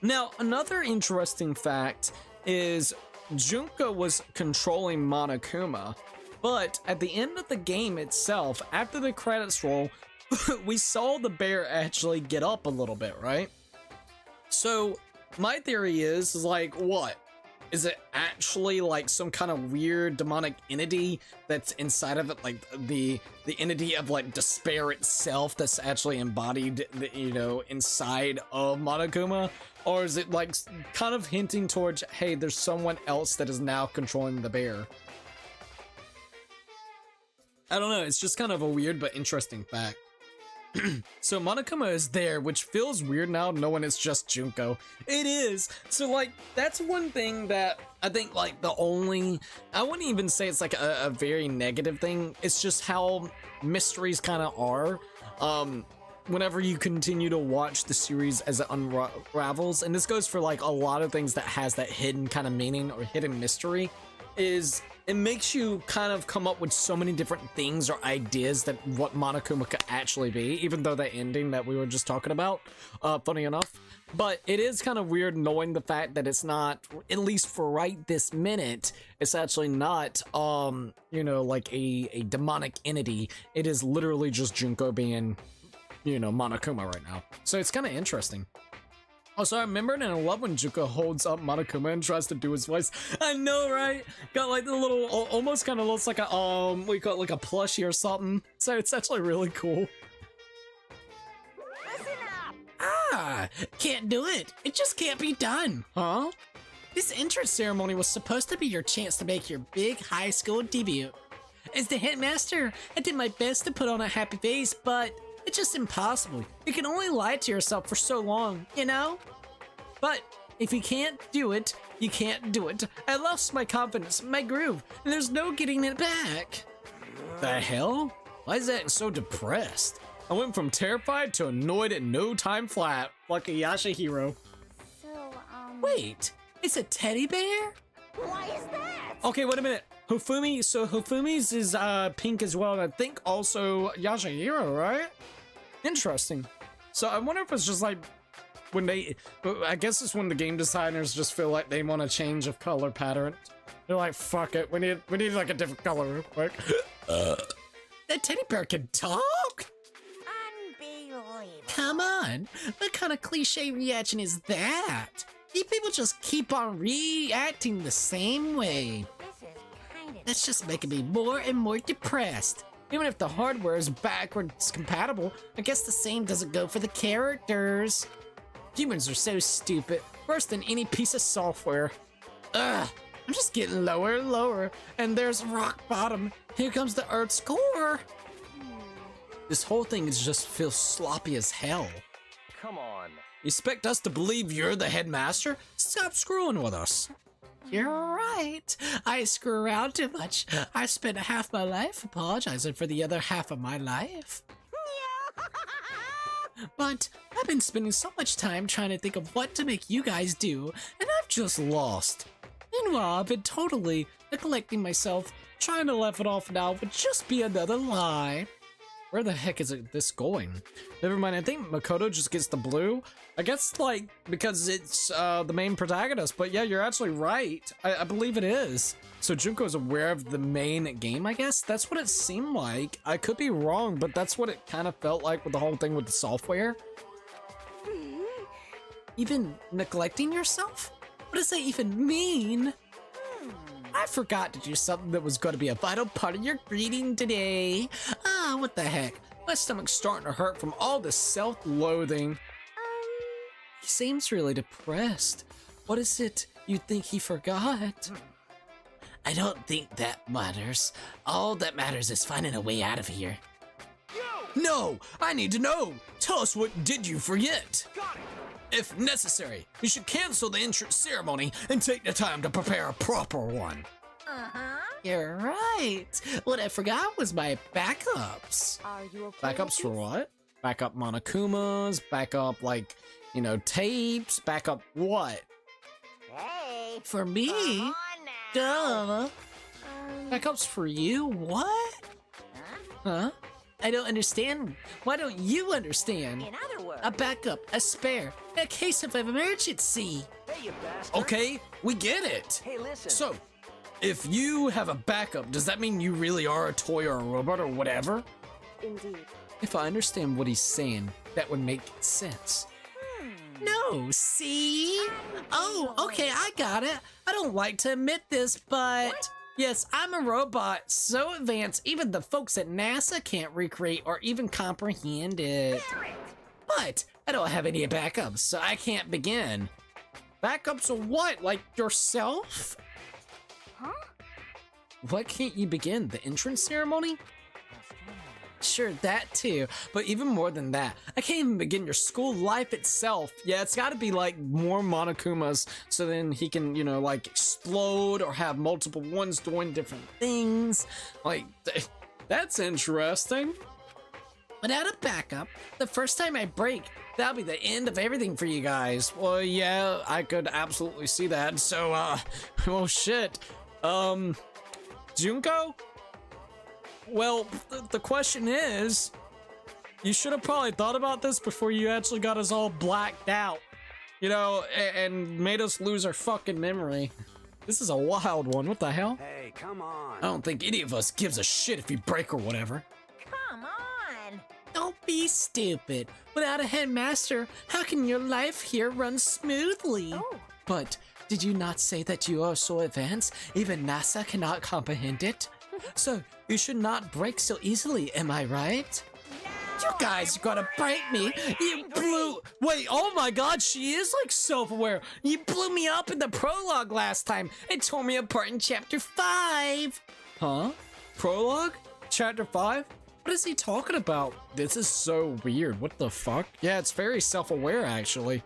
Now, another interesting fact is Junko was controlling Monokuma, but at the end of the game itself, after the credits roll, we saw the bear actually get up a little bit, right? So my theory is like, what? Is it actually like some kind of weird demonic entity that's inside of it, like the entity of like despair itself that's actually embodied, you know, inside of Monokuma? Or is it like kind of hinting towards, hey, there's someone else that is now controlling the bear? I don't know, it's just kind of a weird but interesting fact. So Monokuma is there, which feels weird now knowing it's just Junko. It is. So like, that's one thing that I think like I wouldn't even say it's like a very negative thing. It's just how mysteries kind of are. Whenever you continue to watch the series as it unravels, and this goes for like a lot of things that has that hidden kind of meaning or hidden mystery, is it makes you kind of come up with so many different things or ideas that what Monokuma could actually be, even though the ending that we were just talking about, funny enough. But it is kind of weird knowing the fact that it's not, at least for right this minute, it's actually not, you know, like a demonic entity. It is literally just Junko being, you know, Monokuma right now. So it's kind of interesting. Also, I remember and I love when Junko holds up Monokuma and tries to do his voice. I know, right? Got like the little, almost kind of looks like a, what you call it, like a plushie or something. So it's actually really cool. Listen up. Ah, can't do it. It just can't be done. Huh? This entrance ceremony was supposed to be your chance to make your big high school debut. As the headmaster, I did my best to put on a happy face, but it's just impossible. You can only lie to yourself for so long, you know? But if you can't do it, you can't do it. I lost my confidence, my groove, and there's no getting it back. The hell? Why is that so depressed? I went from terrified to annoyed in no time flat, like a Yashihiro. So, Wait, it's a teddy bear? Why is that? Okay, wait a minute. Hifumi, so Hifumi's is pink as well, and I think also Yashihiro, right? Interesting. So I wonder if it's just like when I guess it's when the game designers just feel like they want a change of color pattern. They're like, fuck it, we need like a different color real quick. That teddy bear can talk? Unbelievable. Come on, what kind of cliche reaction is that? You people just keep on reacting the same way. This is kind of That's just making me more and more depressed. Even if the hardware is backwards compatible, I guess the same doesn't go for the characters. Humans are so stupid, worse than any piece of software. Ugh, I'm just getting lower and lower, and there's rock bottom. Here comes the Earth's core. This whole thing just feels sloppy as hell. Come on. You expect us to believe you're the headmaster? Stop screwing with us. You're right. I screw around too much. I spent half my life apologizing for the other half of my life. But I've been spending so much time trying to think of what to make you guys do, and I've just lost. Meanwhile, I've been totally neglecting myself. Trying to laugh it off now would just be another lie. Where the heck is this going? Never mind, I think Makoto just gets the blue. I guess, like, because it's the main protagonist, but yeah, you're actually right. I believe it is. So Junko's aware of the main game, I guess? That's what it seemed like. I could be wrong, but that's what it kind of felt like with the whole thing with the software. Even neglecting yourself? What does that even mean? I forgot to do something that was going to be a vital part of your greeting today. Ah, what the heck? My stomach's starting to hurt from all this self-loathing. He seems really depressed. What is it you think he forgot? I don't think that matters. All that matters is finding a way out of here. No! I need to know! Tell us, what did you forget? If necessary, we should cancel the entrance ceremony and take the time to prepare a proper one. You're right. What I forgot was my backups. Are you okay? Backups for what? Backup Monokumas, backup, like, you know, tapes, backup what? Hey, For me? come on now. Duh. Backups for you? What? Huh? I don't understand. Why don't you understand? In other words, A backup, a spare, a case of emergency. Hey, you bastard. Okay, we get it. Hey, listen. So, if you have a backup, does that mean you really are a toy or a robot or whatever? Indeed. If I understand what he's saying, that would make sense. No, see? Oh, okay, I got it. I don't like to admit this, but yes, I'm a robot so advanced even the folks at NASA can't recreate or even comprehend it. But I don't have any backups, so I can't begin. Backups of what? Like yourself? Huh? What can't you begin? The entrance ceremony? Sure, that too. But even more than that, I can't even begin your school life itself. Yeah, it's gotta be like more Monokumas so then he can, you know, like explode or have multiple ones doing different things. Like, that's interesting. Without a backup, the first time I break, that'll be the end of everything for you guys. Well, yeah, I could absolutely see that. So, well, shit. Junko? Well, the question is, you should have probably thought about this before you actually got us all blacked out, you know, and made us lose our fucking memory. This is a wild one. What the hell? Hey, come on. I don't think any of us gives a shit if you break or whatever. come on. Don't be stupid. Without a headmaster, how can your life here run smoothly? Oh. But did you not say that you are so advanced, even NASA cannot comprehend it? So you should not break so easily, am I right? You guys are gonna break me. You blew. Wait, oh my god, she is like self-aware. You blew me up in the prologue last time. It tore me apart in chapter 5. Huh? Prologue? Chapter 5? What is he talking about? This is so weird. What the fuck? Yeah, it's very self-aware, actually.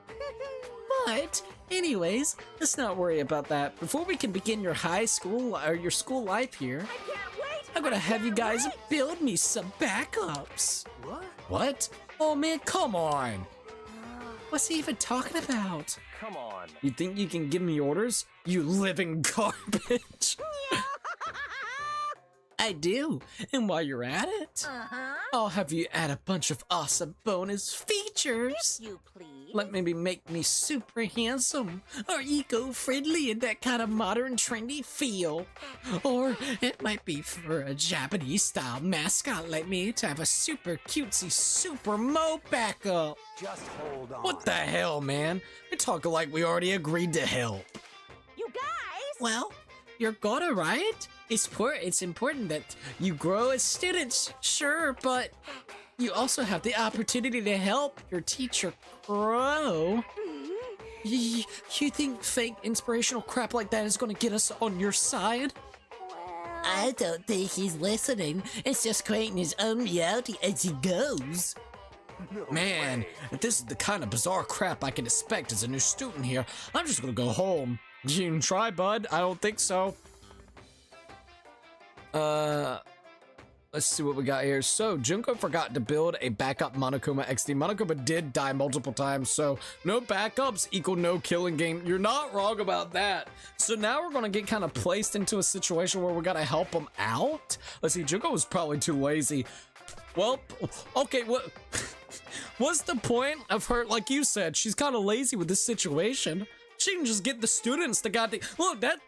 But, anyways, let's not worry about that. Before we can begin your high school or your school life here, I can't wait. I'm gonna have you guys wait. build me some backups. What? What? Oh man, come on. What's he even talking about? Come on. You think you can give me orders? You living garbage. I do. And while you're at it, I'll have you add a bunch of awesome bonus features. You please. Like maybe make me super handsome or eco-friendly in that kind of modern trendy feel. Or it might be for a Japanese style mascot like me to have a super cutesy super mo backup. Just hold on. What the hell, man? We're talking like we already agreed to help. You guys. Well, you're gonna, right? It's important that you grow as students, sure, but you also have the opportunity to help your teacher grow. You think fake inspirational crap like that is going to get us on your side? Well, I don't think he's listening. It's just creating his own reality as he goes. No Man, way. if this is the kind of bizarre crap I can expect as a new student here, I'm just gonna go home. You can try, bud. I don't think so. Let's see what we got here. So, Junko forgot to build a backup Monokuma XD. Monokuma did die multiple times, so no backups equal no killing game. You're not wrong about that. So now we're gonna get kind of placed into a situation where we gotta help him out. Let's see, Junko was probably too lazy. Well, okay, what? What's the point of her? Like you said, she's kind of lazy with this situation. She can just get the students to goddamn look that.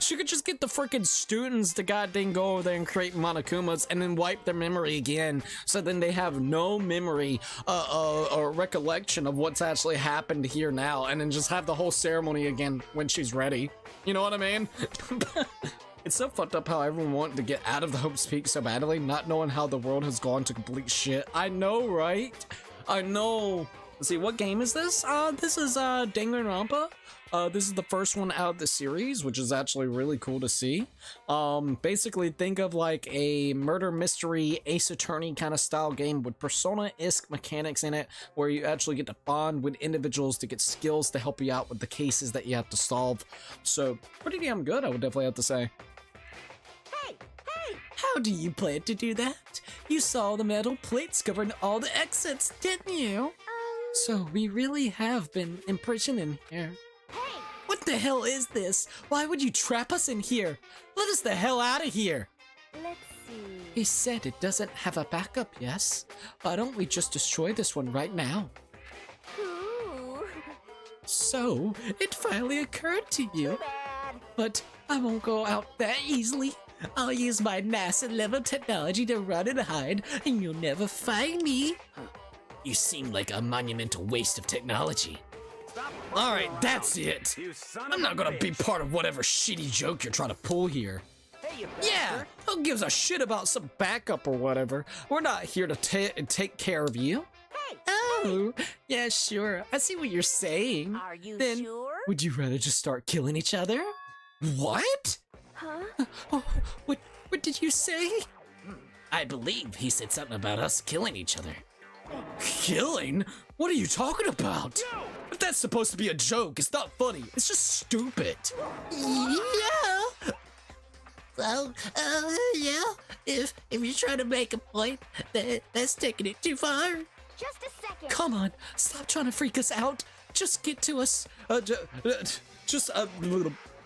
She could just get the freaking students to goddamn go over there and create Monokumas and then wipe their memory again, so then they have no memory or recollection of what's actually happened here now, and then just have the whole ceremony again when she's ready. You know what I mean? It's so fucked up how everyone wanted to get out of the Hope's Peak so badly, not knowing how the world has gone to complete shit. I know, right? I know. Let's see, what game is this? This is Danganronpa. This is the first one out of the series, which is actually really cool to see. Basically, think of like a murder mystery Ace Attorney kind of style game with Persona-esque mechanics in it, where you actually get to bond with individuals to get skills to help you out with the cases that you have to solve. So, pretty damn good, I would definitely have to say. Hey, hey! How do you plan to do that? You saw the metal plates covering all the exits, didn't you? So we really have been imprisoned in here. Hey! What the hell is this? Why would you trap us in here? Let us the hell out of here! let's see. He said it doesn't have a backup, yes? Why don't we just destroy this one right now? Ooh. So, it finally occurred to you. Bad! But I won't go out that easily. I'll use my NASA-level technology to run and hide, and you'll never find me. You seem like a monumental waste of technology. Stop Alright, fucking that's around, it. You son I'm of not a gonna be bitch. part of whatever shitty joke you're trying to pull here. Hey, you Yeah, bastard. who gives a shit about some backup or whatever? We're not here to take care of you. Hey! Oh, yeah, sure. I see what you're saying. Are you Then- sure? Would you rather just start killing each other? What? Huh? Oh, what did you say? I believe he said something about us killing each other. Killing? What are you talking about? If that's supposed to be a joke, it's not funny. It's just stupid. Yeah. Well, yeah. If you're trying to make a point, that's taking it too far. Just a second. Come on, stop trying to freak us out. Just get to us.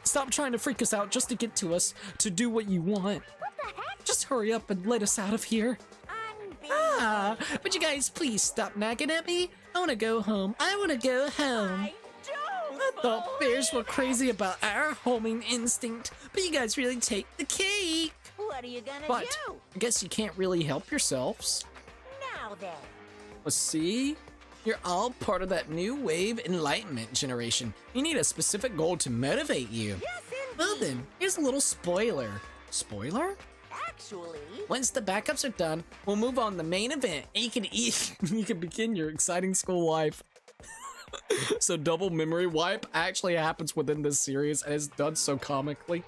Stop trying to freak us out just to get to us, to do what you want. What the heck? Just hurry up and let us out of here. I'm being... Would you guys please stop nagging at me? I want to go home. I want to go home. I don't I thought bears were crazy about our homing instinct, but you guys really take the cake. What are you gonna But do? I guess you can't really help yourselves. Now then. Let's see. You're all part of that new wave enlightenment generation. You need a specific goal to motivate you. Yes, indeed. Well then, here's a little spoiler. Spoiler? Actually... Once the backups are done, we'll move on to the main event, and you can begin your exciting school life. So double memory wipe actually happens within this series, and it's done so comically.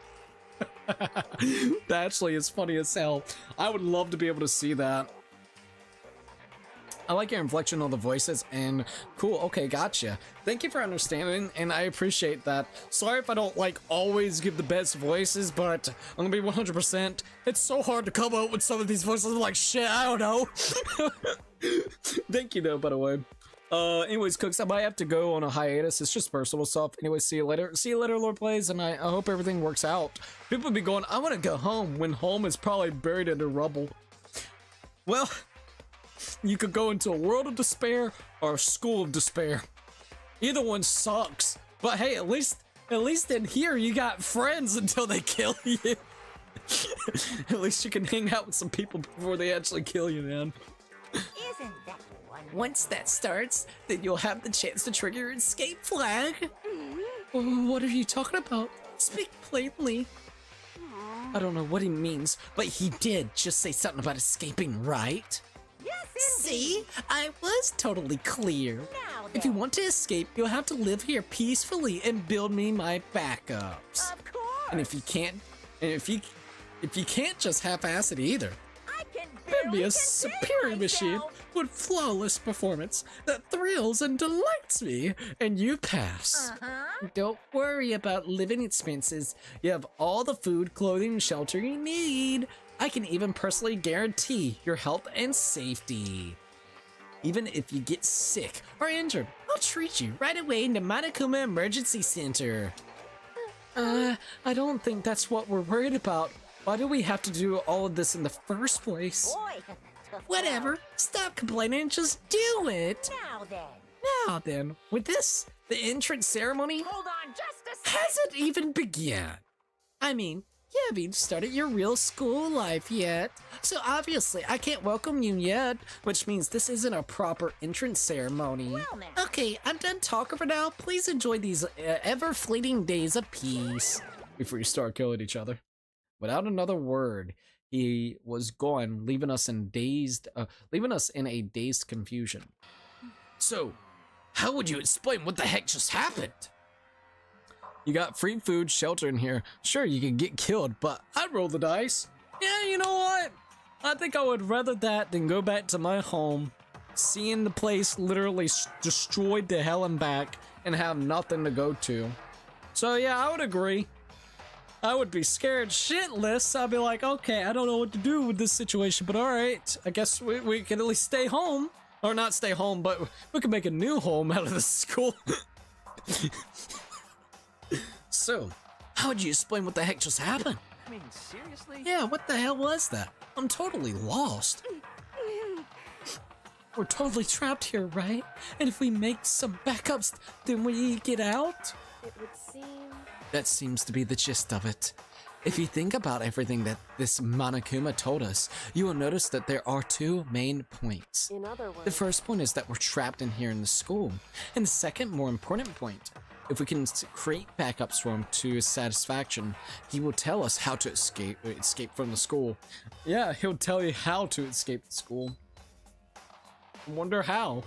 That actually is funny as hell. I would love to be able to see that. I like your inflection on the voices, and cool, okay, gotcha. Thank you for understanding, and I appreciate that. Sorry if I don't, like, always give the best voices, but I'm gonna be 100%. It's so hard to come up with some of these voices. I'm like, shit, I don't know. Thank you, though, by the way. Anyways, Cooks, I might have to go on a hiatus. It's just personal stuff. Anyways, see you later. See you later, Lord Plays, and I hope everything works out. People be going, I want to go home, when home is probably buried in the rubble. Well... You could go into a world of despair or a school of despair. Either one sucks. But hey, at least in here you got friends until they kill you. At least you can hang out with some people before they actually kill you, man. Isn't that wonderful? Once that starts, then you'll have the chance to trigger your escape flag. What are you talking about? Speak plainly. I don't know what he means, but he did just say something about escaping, right? Yes, See? I was totally clear. Now If you then. want to escape, you'll have to live here peacefully and build me my backups. Of course. And if you can't, if you can't just half-ass it either, I can there'd be barely a contain superior machine myself. with flawless performance that thrills and delights me, and you pass. Uh-huh. Don't worry about living expenses. You have all the food, clothing, and shelter you need. I can even personally guarantee your health and safety. Even if you get sick or injured, I'll treat you right away in the Monokuma Emergency Center. I don't think that's what we're worried about. Why do we have to do all of this in the first place? Boy. Whatever. Stop complaining and just do it. Now then. Now then, with this, the entrance ceremony Hold on just a second. hasn't even begun. I mean, you haven't started your real school life yet, so obviously I can't welcome you yet, which means this isn't a proper entrance ceremony. Well, now. Okay, I'm done talking for now. Please enjoy these ever-fleeting days of peace. Before you start killing each other. Without another word, he was gone, leaving us in a dazed confusion. So, how would you explain what the heck just happened? You got free food, shelter in here. Sure, you can get killed, but I'd roll the dice. Yeah, you know what? I think I would rather that than go back to my home, seeing the place literally destroyed to hell and back, and have nothing to go to. So yeah, I would agree. I would be scared shitless. I'd be like, okay, I don't know what to do with this situation, but alright, I guess we can at least stay home. Or not stay home, but we can make a new home out of this school. So, how would you explain what the heck just happened? I mean, seriously? Yeah, what the hell was that? I'm totally lost. We're totally trapped here, right? And if we make some backups, then we get out? It would seem. That seems to be the gist of it. If you think about everything that this Monokuma told us, you will notice that there are two main points. In other words. The first point is that we're trapped in here in the school. And the second, more important point, if we can create backups for him to his satisfaction, he will tell us how to escape from the school. Yeah, he'll tell you how to escape the school. I wonder how.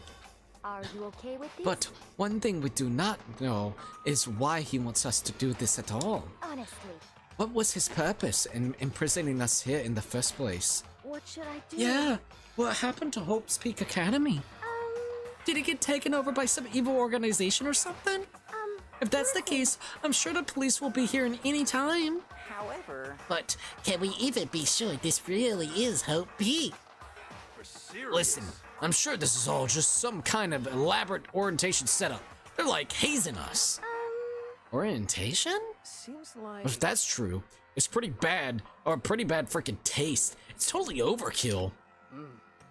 Are you okay with this? But one thing we do not know is why he wants us to do this at all. Honestly, What was his purpose in imprisoning us here in the first place? what should I do? Yeah, what happened to Hope's Peak Academy? Did it get taken over by some evil organization or something? If that's the case, I'm sure the police will be here in any time. However, But can we even be sure this really is Hope Peak? For serious? Listen, I'm sure this is all just some kind of elaborate orientation setup. They're like hazing us. Orientation? Seems like... If that's true, it's pretty bad, or pretty bad freaking taste. It's totally overkill.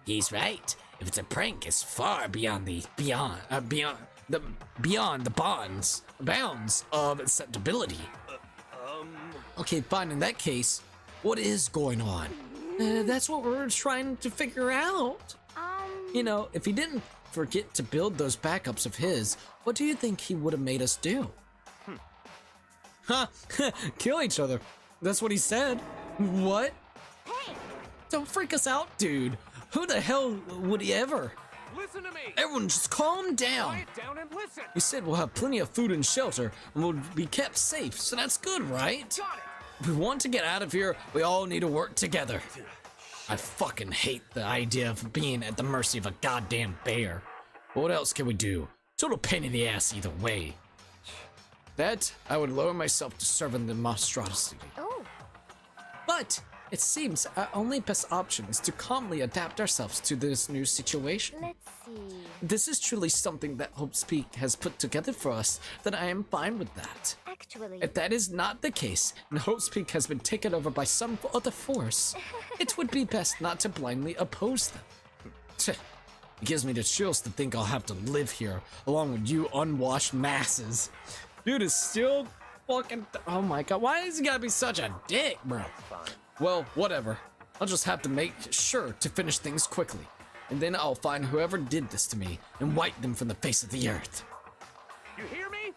He's right. If it's a prank, it's far beyond the bounds of acceptability. Okay, fine. In that case, what is going on? That's what we're trying to figure out. You know, if he didn't forget to build those backups of his, what do you think he would have made us do? Huh? Kill each other. That's what he said. What? hey, Don't freak us out, dude. Who the hell would he ever? Listen to me! Everyone just calm down. Quiet down and listen! You said we'll have plenty of food and shelter and we'll be kept safe, so that's good, right? Got it! If we want to get out of here, we all need to work together. I fucking hate the idea of being at the mercy of a goddamn bear. But what else can we do? Total pain in the ass either way. That, I would lower myself to serving the monstrosity. Oh, But it seems our only best option is to calmly adapt ourselves to this new situation. let's see. This is truly something that Hope's Peak has put together for us, then I am fine with that. Actually, If that is not the case, and Hope's Peak has been taken over by some other force, it would be best not to blindly oppose them. Tch, it gives me the chills to think I'll have to live here, along with you unwashed masses. Dude is still fucking... Oh my god, why has he gotta be such a dick, bro? Well, whatever. I'll just have to make sure to finish things quickly. And then I'll find whoever did this to me and wipe them from the face of the earth. You hear me?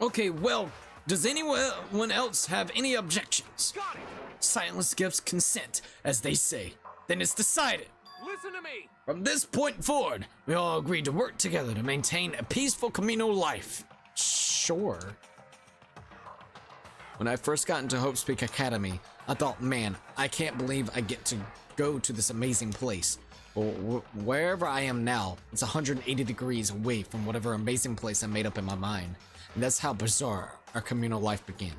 Okay, well, Does anyone else have any objections? Got it. Silence gives consent, as they say. Then it's decided. Listen to me. From this point forward, we all agreed to work together to maintain a peaceful communal life. Sure. When I first got into Hope's Peak Academy, I thought, man, I can't believe I get to go to this amazing place. Well, wherever I am now, it's 180 degrees away from whatever amazing place I made up in my mind. And that's how bizarre our communal life began.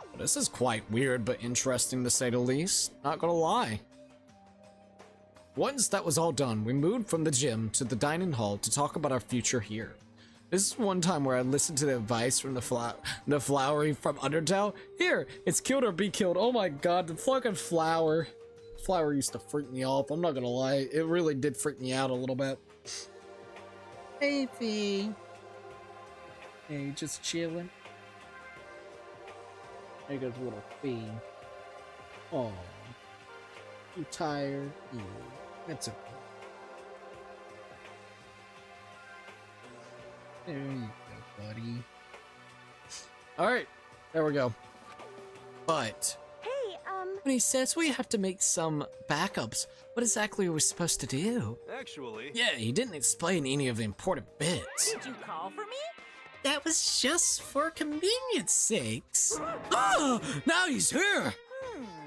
Well, this is quite weird but interesting to say the least, not gonna lie. Once that was all done, we moved from the gym to the dining hall to talk about our future here. This is one time where I listened to the advice from the flowery from Undertale. Here, it's killed or be killed. Oh my god, the fucking flower. Flower used to freak me off, I'm not gonna lie. It really did freak me out a little bit. Hey, Fee. Hey, just chilling. There goes little Fee. Aw. You tired? Yeah, that's okay. There you go, buddy. Alright, there we go. But Hey, When he says we have to make some backups, what exactly are we supposed to do? Actually, yeah, he didn't explain any of the important bits. Did you call for me? That was just for convenience sakes. Oh, now he's here!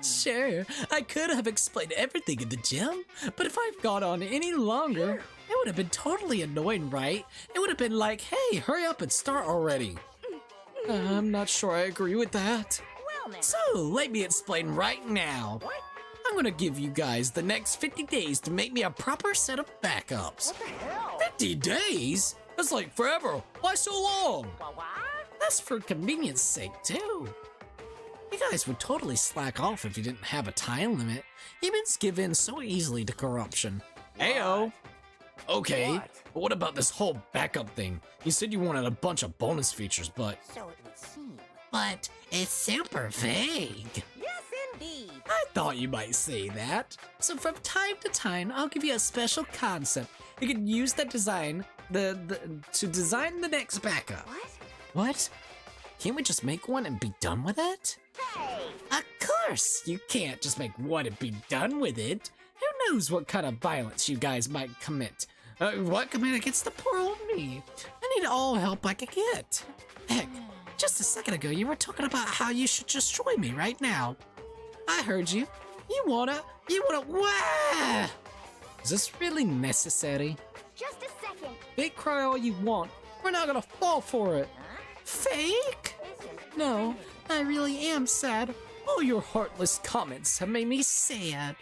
Sure, I could have explained everything in the gym, but if I've gone on any longer, it would have been totally annoying, right? It would have been like, hey, hurry up and start already. I'm not sure I agree with that. Well, then. So, let me explain right now. What? I'm gonna give you guys the next 50 days to make me a proper set of backups. What the hell? 50 days? That's like forever. Why so long? What? That's for convenience sake, too. You guys would totally slack off if you didn't have a time limit. Humans give in so easily to corruption. Ayo. Okay, What? but what about this whole backup thing? You said you wanted a bunch of bonus features, but... So it would seem. But it's super vague. Yes, indeed. I thought you might say that. So from time to time, I'll give you a special concept. You can use that design to design the next backup. what? What? Can't we just make one and be done with it? Hey! Of course, you can't just make one and be done with it. Who knows what kind of violence you guys might commit? What commit against the poor old me? I need all help I can get. Heck, just a second ago you were talking about how you should destroy me right now. I heard you. You wanna, wah! Is this really necessary? Just a second. Big cry all you want. We're not gonna fall for it. Huh? Fake? This is No, I really am sad. All your heartless comments have made me sad.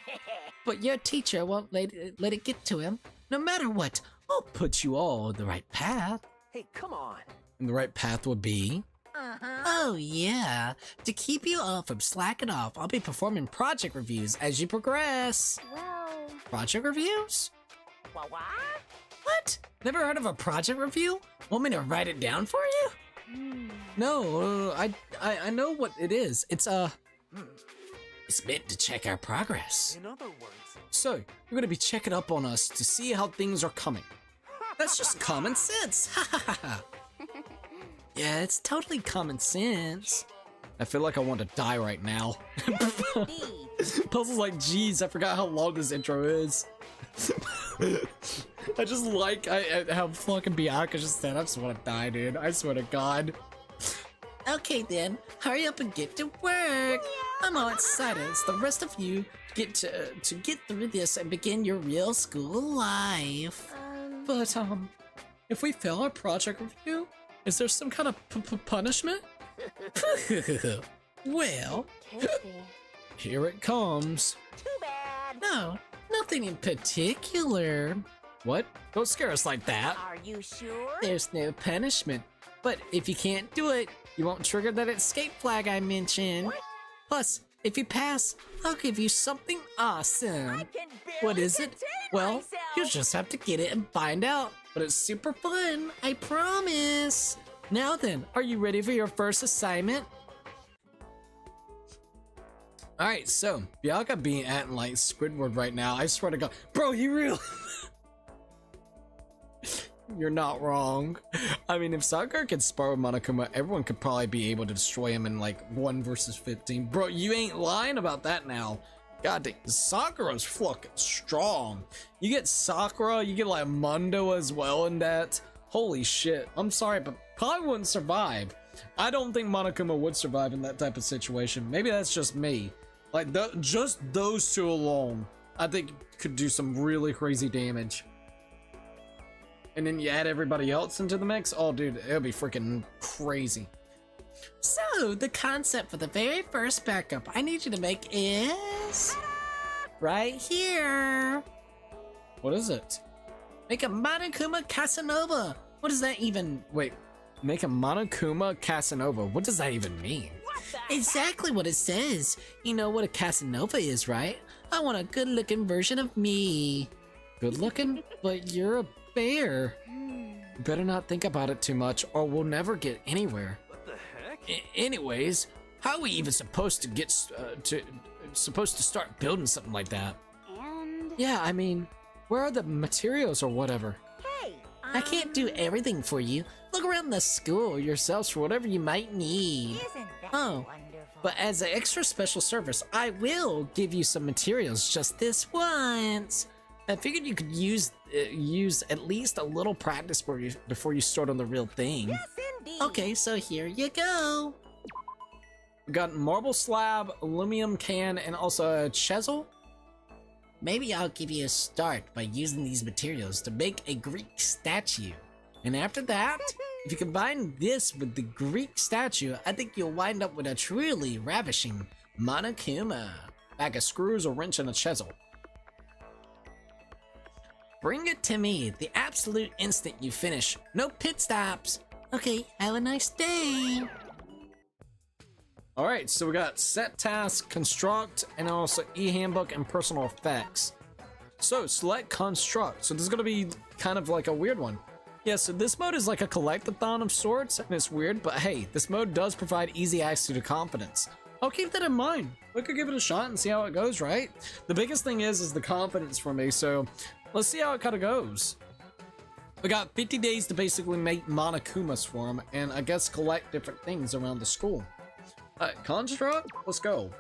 But your teacher won't let it get to him. No matter what, I'll put you all on the right path. hey, come on. And the right path would be... Uh-huh. Oh yeah, to keep you all from slacking off, I'll be performing project reviews as you progress. Well, Project reviews? What? What? Never heard of a project review? Want me to write it down for you? No, I know what it is. It's meant to check our progress. In other words, So, you're gonna be checking up on us to see how things are coming. That's just common sense. Ha ha ha ha. Yeah, it's totally common sense. I feel like I want to die right now. Indeed. Puzzle's like, geez, I forgot how long this intro is. I just like how fucking Bianca just said, I just want to die, dude. I swear to God. Okay then, hurry up and get to work. I'm all excited as the rest of you get to get through this and begin your real school life. But, if we fail our project review, is there some kind of punishment? Well, could be. Here it comes. Too bad. no, nothing in particular. What? Don't scare us like that. Are you sure? There's no punishment. But if you can't do it, you won't trigger that escape flag I mentioned. What? Plus, if you pass, I'll give you something awesome. I can barely What is it? contain Well, myself. you'll just have to get it and find out. But it's super fun, I promise. Now then, are you ready for your first assignment? Alright, so, Bianca being acting like Squidward right now, I swear to God. Bro, you real. You're not wrong. I mean, if Sakura could spar with Monokuma, everyone could probably be able to destroy him in like 1 versus 15. Bro, you ain't lying about that now. God dang, Sakura's fucking strong. You get Sakura, you get like Mundo as well in that. Holy shit. I'm sorry, but probably wouldn't survive. I don't think Monokuma would survive in that type of situation. Maybe that's just me. Like, just those two alone, I think could do some really crazy damage. And then you add everybody else into the mix. Oh, dude, it'll be freaking crazy. So, the concept for the very first backup I need you to make is... right here. What is it? Make a Monokuma Casanova. What does that even... Wait, make a Monokuma Casanova. What does that even mean? Exactly what it says. You know what a Casanova is, right? I want a good-looking version of me. Good looking? But you're a bear. You better not think about it too much or we'll never get anywhere. What the heck? Anyways, how are we even supposed to get supposed to start building something like that? And Yeah, I mean, where are the materials or whatever? Hey, I can't do everything for you. Look around the school yourselves for whatever you might need. Isn't that Oh, wonderful? But as an extra special service, I will give you some materials just this once. I figured you could use at least a little practice before you start on the real thing. Yes, indeed. Okay, so here you go. We got marble slab, aluminum can, and also a chisel. Maybe I'll give you a start by using these materials to make a Greek statue. And after that, if you combine this with the Greek statue, I think you'll wind up with a truly ravishing Monokuma. Bag of screws, a wrench, and a chisel. Bring it to me the absolute instant you finish. No pit stops. Okay, have a nice day. Alright, so we got set task, construct, and also e-handbook and personal effects. So select construct. So this is gonna be kind of like a weird one. Yeah, so this mode is like a collectathon of sorts, and it's weird, but hey, this mode does provide easy access to confidence. I'll keep that in mind. We could give it a shot and see how it goes, right? The biggest thing is the confidence for me, so let's see how it kind of goes. We got 50 days to basically make Monokumas for him, and I guess collect different things around the school. Alright, construct, let's go.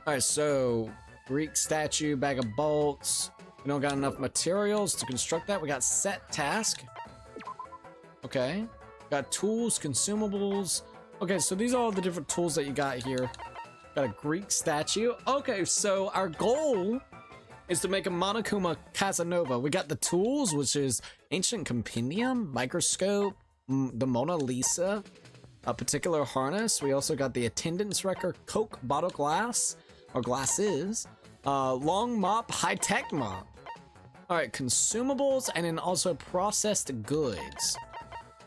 Alright, so Greek statue, bag of bolts. We don't got enough materials to construct that. We got set task. Okay. Got tools, consumables. Okay, so these are all the different tools that you got here. Got a Greek statue. Okay, so our goal is to make a Monokuma Casanova. We got the tools, which is Ancient Compendium, Microscope, the Mona Lisa, a particular harness. We also got the attendance record, Coke bottle glass, or glasses, long mop, high-tech mop. Alright, consumables, and then also processed goods.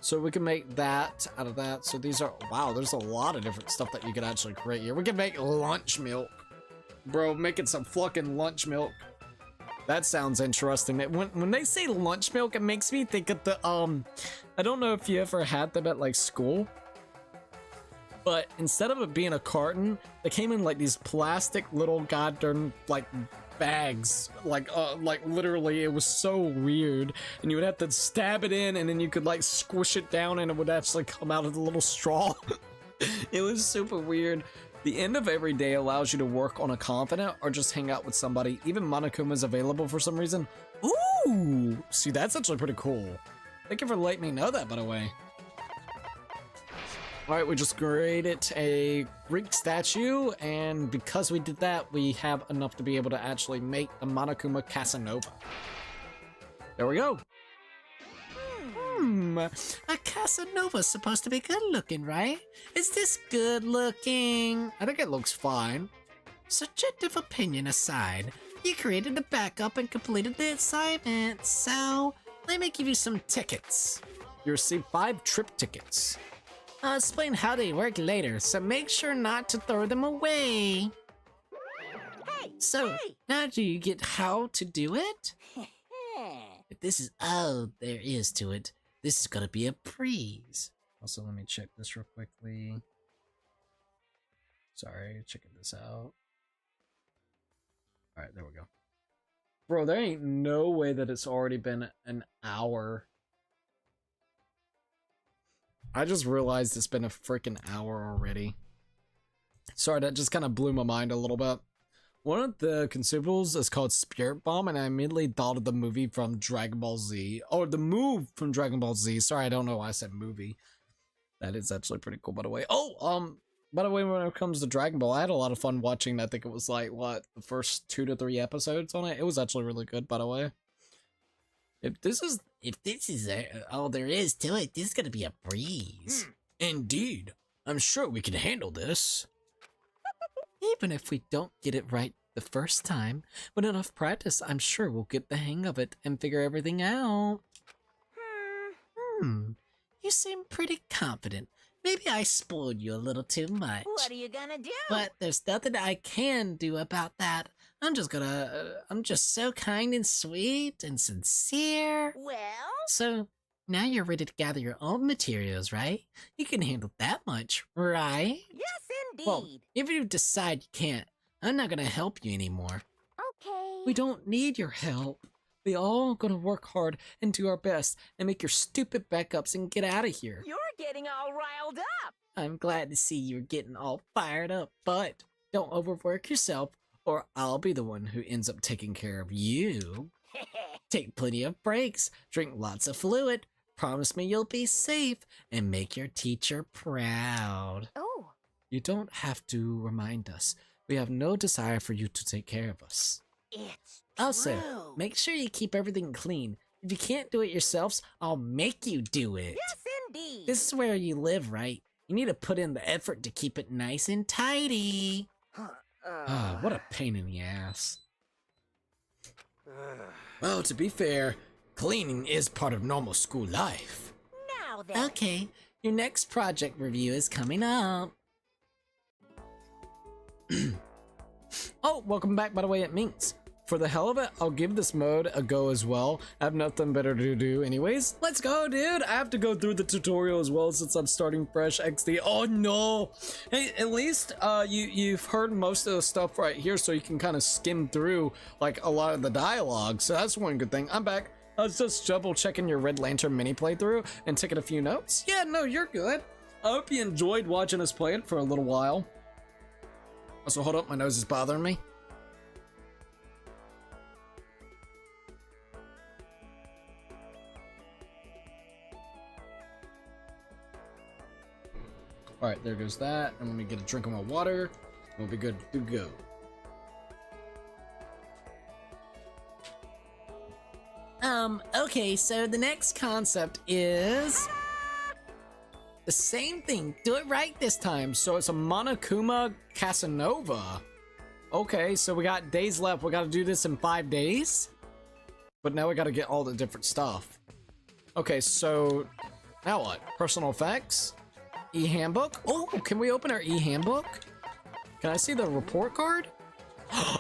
So we can make that out of that. So these are, wow, there's a lot of different stuff that you could actually create here. We can make lunch milk. Bro, making some fucking lunch milk. That sounds interesting. When they say lunch milk, it makes me think of the, I don't know if you ever had them at like school, but instead of it being a carton, they came in like these plastic little goddamn like bags, like literally it was so weird, and you would have to stab it in and then you could like squish it down and it would actually come out of the little straw. It was super weird. The end of every day allows you to work on a confidant or just hang out with somebody. Even Monokuma is available for some reason. Ooh, see, that's actually pretty cool. Thank you for letting me know that, by the way. Alright, we just created a Greek statue, and because we did that, we have enough to be able to actually make a Monokuma Casanova. There we go. A Casanova's supposed to be good looking, right? Is this good looking? I think it looks fine. Subjective opinion aside, you created the backup and completed the assignment, so let me give you some tickets. You receive 5 trip tickets. I'll explain how they work later, so make sure not to throw them away. Hey, So, hey. now do you get how to do it? If this is all there is to it, this is gonna be a breeze. Also, let me check this real quickly. Sorry, checking this out. Alright, there we go. Bro, there ain't no way that it's already been an hour. I just realized it's been a freaking hour already. Sorry, that just kind of blew my mind a little bit. One of the consumables is called Spirit Bomb, and I immediately thought of the movie from Dragon Ball Z. Or the move from Dragon Ball Z. Sorry, I don't know why I said movie. That is actually pretty cool, by the way. Oh, by the way, when it comes to Dragon Ball, I had a lot of fun watching. I think it was like, what, the first 2 to 3 episodes on it? It was actually really good, by the way. If this is all there is to it, this is gonna be a breeze. Indeed. I'm sure we can handle this. Even if we don't get it right the first time, with enough practice, I'm sure we'll get the hang of it and figure everything out. You seem pretty confident. Maybe I spoiled you a little too much. What are you gonna do? But there's nothing I can do about that. I'm just so kind and sweet and sincere. Well, So, now you're ready to gather your own materials, right? You can handle that much, right? yes, indeed. Well, if you decide you can't, I'm not gonna help you anymore. Okay. We don't need your help. We all gonna work hard and do our best and make your stupid backups and get out of here. You're getting all riled up. I'm glad to see you're getting all fired up, but don't overwork yourself or I'll be the one who ends up taking care of you. Take plenty of breaks, drink lots of fluid, promise me you'll be safe, and make your teacher proud. Oh, You don't have to remind us. We have no desire for you to take care of us. It's Also, true. make sure you keep everything clean. If you can't do it yourselves, I'll make you do it. Yes, indeed. This is where you live, right? You need to put in the effort to keep it nice and tidy. What a pain in the ass. Well, to be fair, cleaning is part of normal school life. Now then. Okay, your next project review is coming up. Oh, welcome back, by the way, it Minx. For the hell of it, I'll give this mode a go as well. I have nothing better to do anyways. Let's go, dude! I have to go through the tutorial as well since I'm starting fresh XD. Oh no! Hey, at least you've heard most of the stuff right here, so you can kind of skim through like a lot of the dialogue. So that's one good thing. I'm back. I was just double checking your Red Lantern mini playthrough and taking a few notes. Yeah, no, you're good. I hope you enjoyed watching us play it for a little while. Also, hold up, my nose is bothering me. Alright, there goes that. And let me get a drink of my water. We'll be good to go. Okay, so the next concept is the same thing. Do it right this time. So it's a Monokuma Casanova. Okay, so we got days left. We gotta do this in 5 days. But now we gotta get all the different stuff. Okay, so now what? Personal effects? E-handbook? Oh, can we open our e-handbook? Can I see the report card?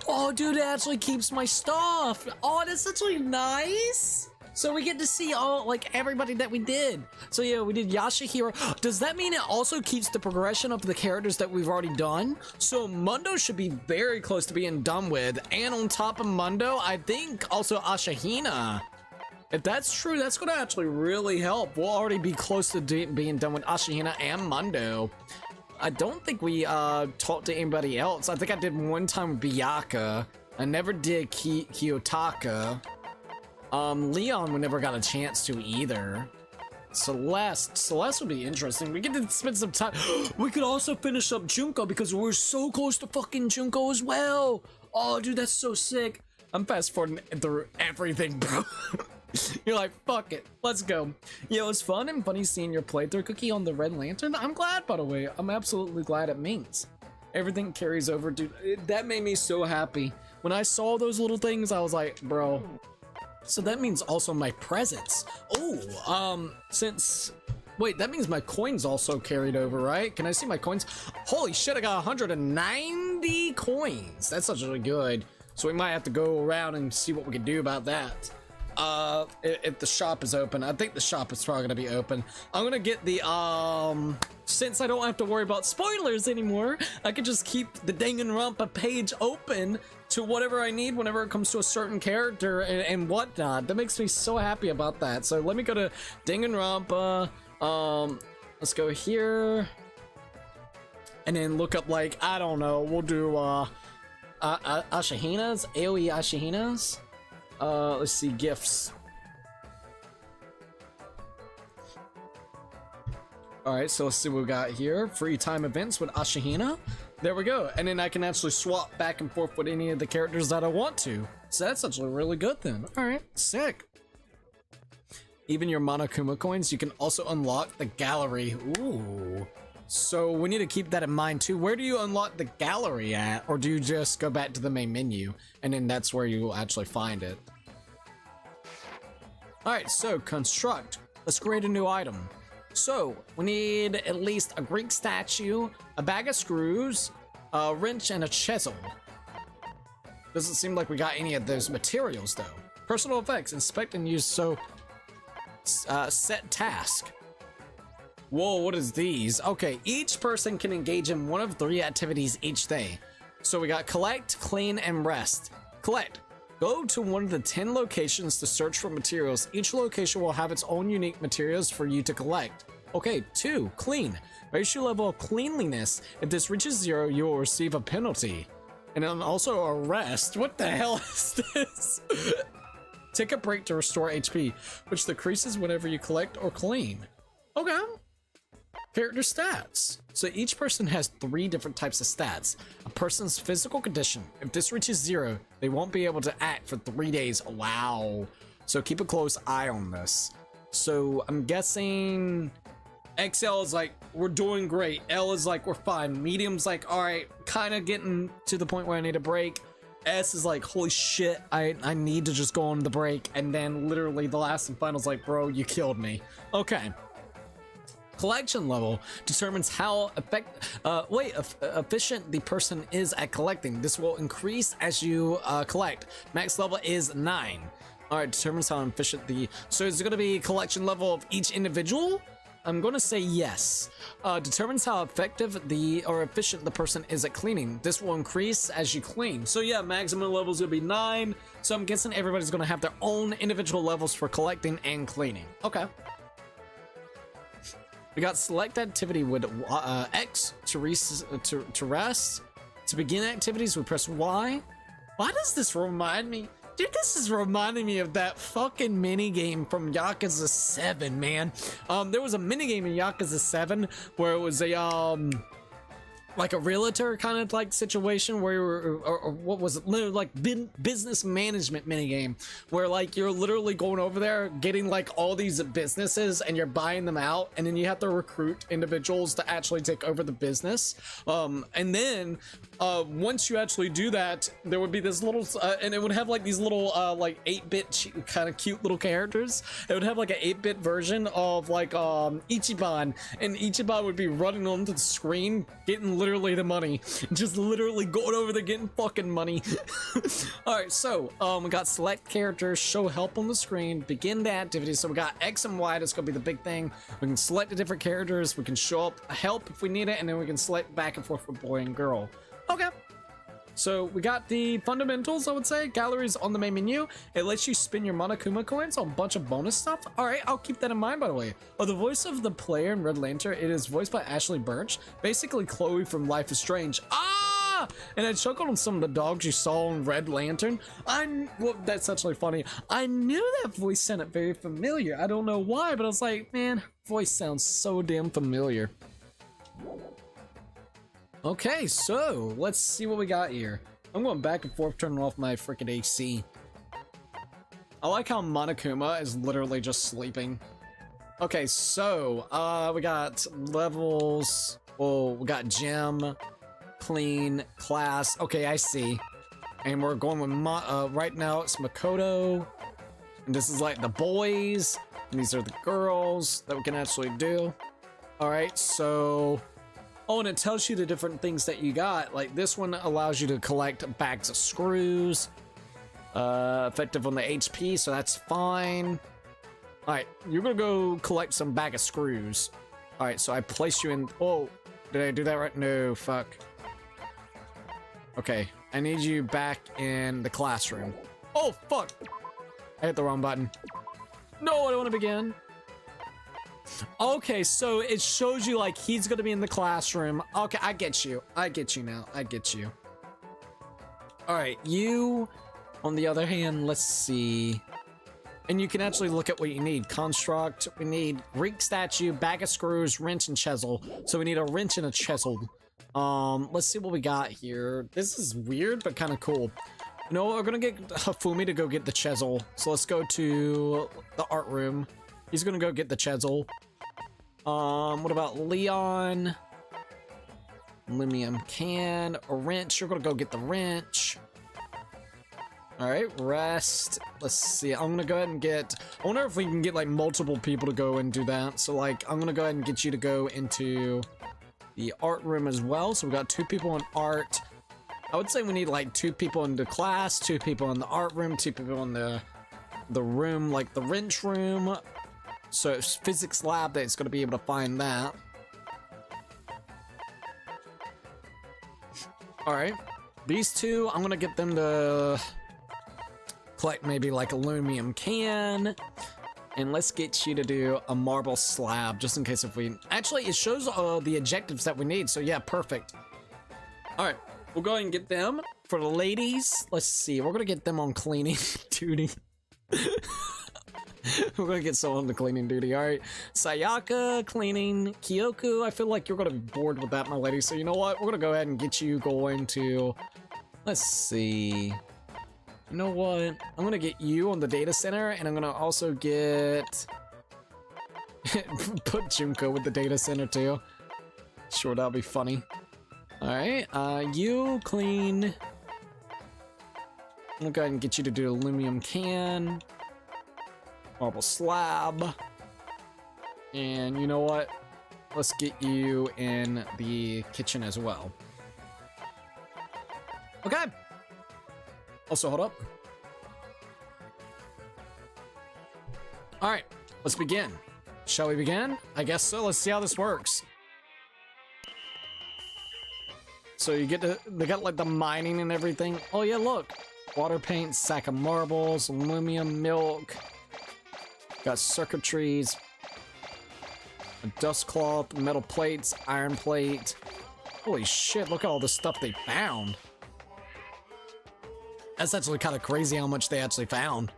Oh, dude, it actually keeps my stuff. Oh, that's actually nice. So we get to see all, like, everybody that we did. So yeah, we did Yashihiro. Does that mean it also keeps the progression of the characters that we've already done? So Mundo should be very close to being done with. And on top of Mundo, I think also Ashihina. If that's true, that's gonna actually really help. We'll already be close to being done with Ashihina and Mundo. I don't think we talked to anybody else. I think I did one time with Byakuya. I never did Kiyotaka. Leon, we never got a chance to either. Celeste would be interesting. We get to spend some time. We could also finish up Junko because we're so close to fucking Junko as well. Oh, dude, that's so sick. I'm fast forwarding through everything, bro. You're like, fuck it, let's go. Yeah, it was fun and funny seeing your playthrough, Cookie, on the Red Lantern. I'm glad, by the way. I'm absolutely glad it means. Everything carries over, dude. That made me so happy. When I saw those little things, I was like, bro. So that means also my presents. Oh, wait, that means my coins also carried over, right? Can I see my coins? Holy shit, I got 190 coins. That's actually good. So we might have to go around and see what we can do about that. If the shop is open. I think the shop is probably gonna be open. I'm gonna get the, since I don't have to worry about spoilers anymore, I can just keep the Danganronpa page open to whatever I need whenever it comes to a certain character and whatnot. That makes me so happy about that. So let me go to Danganronpa, let's go here. And then look up, like, I don't know, we'll do, Ashihinas? AoE Ashihinas? Let's see, gifts. Alright, so let's see what we got here. Free time events with Ashihina. There we go. And then I can actually swap back and forth with any of the characters that I want to. So that's actually really good then. Alright, sick. Even your Monokuma coins, you can also unlock the gallery. Ooh. So we need to keep that in mind too. Where do you unlock the gallery at? Or do you just go back to the main menu and then that's where you will actually find it? Alright, so construct. Let's create a new item. So we need at least a Greek statue, a bag of screws, a wrench, and a chisel. Doesn't seem like we got any of those materials though. Personal effects, inspect and use, so set task. Whoa, what is these? Okay, each person can engage in one of 3 activities each day. So we got collect, clean, and rest. Collect. Go to one of the 10 locations to search for materials. Each location will have its own unique materials for you to collect. Okay, 2, clean. Raise your level of cleanliness. If this reaches 0, you will receive a penalty. And then also a rest. What the hell is this? Take a break to restore HP, which decreases whenever you collect or clean. Okay. Character stats. So each person has 3 different types of stats. A person's physical condition. If this reaches 0, they won't be able to act for 3 days. Wow. So keep a close eye on this. So I'm guessing XL is like, we're doing great. L is like, we're fine. Medium's like, all right, kind of getting to the point where I need a break. S is like, holy shit, I need to just go on the break. And then literally the last and final is like, bro, you killed me. Okay. Collection level determines how efficient the person is at collecting. This will increase as you collect. Max level is 9. All right, determines how efficient so is it going to be collection level of each individual? I'm going to say yes. Determines how effective or efficient the person is at cleaning. This will increase as you clean. So yeah, maximum level is going to be 9. So I'm guessing everybody's going to have their own individual levels for collecting and cleaning. Okay. We got select activity with X to rest. To begin activities, we press Y. Why does this remind me? Dude, this is reminding me of that fucking minigame from Yakuza 7, man. There was a minigame in Yakuza 7 where it was a, like a realtor kind of like situation where you were, or what was it, literally like business management minigame where like you're literally going over there getting like all these businesses and you're buying them out, and then you have to recruit individuals to actually take over the business. And then once you actually do that, there would be this little and it would have like these little like 8-bit kind of cute little characters. It would have like an 8-bit version of like Ichiban, and Ichiban would be running onto the screen getting literally the money, just literally going over there getting fucking money. All right, so we got select characters, show help on the screen, begin the activity. So we got X and Y, that's gonna be the big thing. We can select the different characters, we can show up help if we need it, and then we can select back and forth with boy and girl. Okay. So we got the fundamentals, I would say. Galleries on the main menu. It lets you spin your Monokuma coins on a bunch of bonus stuff. All right, I'll keep that in mind, by the way. Oh, the voice of the player in Red Lantern, it is voiced by Ashley Birch. Basically Chloe from Life is Strange. Ah! And I chuckled on some of the dogs you saw in Red Lantern. Well, that's actually funny. I knew that voice sounded very familiar. I don't know why, but I was like, man, voice sounds so damn familiar. Okay, so let's see what we got here. I'm going back and forth turning off my freaking AC. I like how Monokuma is literally just sleeping. Okay, so we got levels. Oh, we got gym, clean, class. Okay, I see. And we're going with right now it's Makoto. And this is like the boys. And these are the girls that we can actually do. All right, so. Oh, and it tells you the different things that you got. Like this one allows you to collect bags of screws. Effective on the HP, so that's fine. All right, you're gonna go collect some bag of screws. All right, so I place you in. Oh, did I do that right? No, fuck. Okay, I need you back in the classroom. Oh, fuck. I hit the wrong button. No, I don't want to begin. Okay, so it shows you like he's gonna be in the classroom. Okay, I get you. I get you now. I get you. All right, you, on the other hand, let's see. And you can actually look at what you need. Construct, we need Greek statue, bag of screws, wrench, and chisel. So we need a wrench and a chisel. Let's see what we got here. This is weird, but kind of cool. You know what? We're gonna get Hafumi to go get the chisel. So let's go to the art room. He's gonna go get the chisel. What about Leon? Aluminum can, a wrench. You're gonna go get the wrench. All right, rest. Let's see. I'm gonna go ahead and get. I wonder if we can get like multiple people to go and do that. So like, I'm gonna go ahead and get you to go into the art room as well. So we got 2 people in art. I would say we need like 2 people in the class, 2 people in the art room, 2 people in the room, like the wrench room. So it's physics lab that's gonna be able to find that. All right, these 2, I'm gonna get them to collect maybe like aluminum can, and let's get you to do a marble slab just in case if we actually it shows the objectives that we need. So yeah, perfect. All right, we'll go ahead and get them. For the ladies, let's see, we're gonna get them on cleaning duty. We're gonna get someone on the cleaning duty. All right, Sayaka cleaning, Kyoku, I feel like you're gonna be bored with that, my lady, so you know what, we're gonna go ahead and get you going to, let's see, you know what, I'm gonna get you on the data center, and I'm gonna also get put Junko with the data center too. Sure, that'll be funny. All right, you clean. I'm gonna go ahead and get you to do aluminum can, marble slab, and you know what? Let's get you in the kitchen as well. Okay. Also, hold up. All right, let's begin. Shall we begin? I guess so. Let's see how this works. So you get to, they got like the mining and everything. Oh yeah, look. Water paint, sack of marbles, aluminum, milk. Got circuitries, a dust cloth, metal plates, iron plate. Holy shit, look at all the stuff they found. That's actually kind of crazy how much they actually found.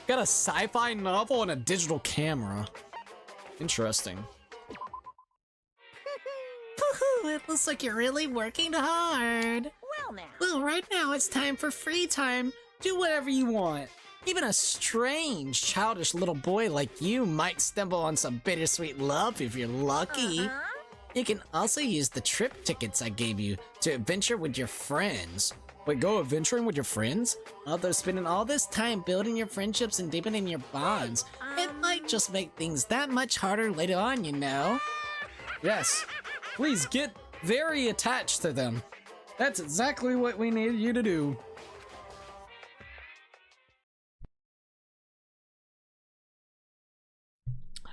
Got a sci-fi novel and a digital camera. Interesting. Woohoo, it looks like you're really working hard. Well, now. Well, right now it's time for free time. Do whatever you want. Even a strange, childish little boy like you might stumble on some bittersweet love if you're lucky. You can also use the trip tickets I gave you to adventure with your friends. Wait, go adventuring with your friends? Although spending all this time building your friendships and deepening your bonds, it might just make things that much harder later on, you know? Yes, please get very attached to them. That's exactly what we need you to do.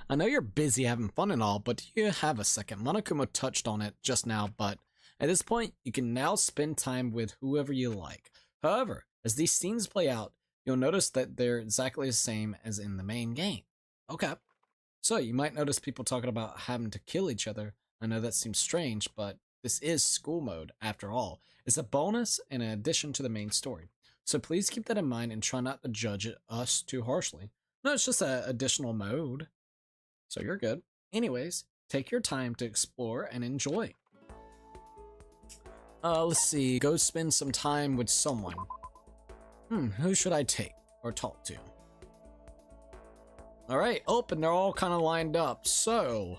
I know you're busy having fun and all, but do you have a second? Monokuma touched on it just now, but at this point, you can now spend time with whoever you like. However, as these scenes play out, you'll notice that they're exactly the same as in the main game. Okay. So you might notice people talking about having to kill each other. I know that seems strange, but this is school mode after all. It's a bonus and an addition to the main story. So please keep that in mind and try not to judge us too harshly. No, it's just an additional mode. So you're good. Anyways, take your time to explore and enjoy. Let's see. Go spend some time with someone. Who should I take or talk to? Alright, and they're all kind of lined up. So,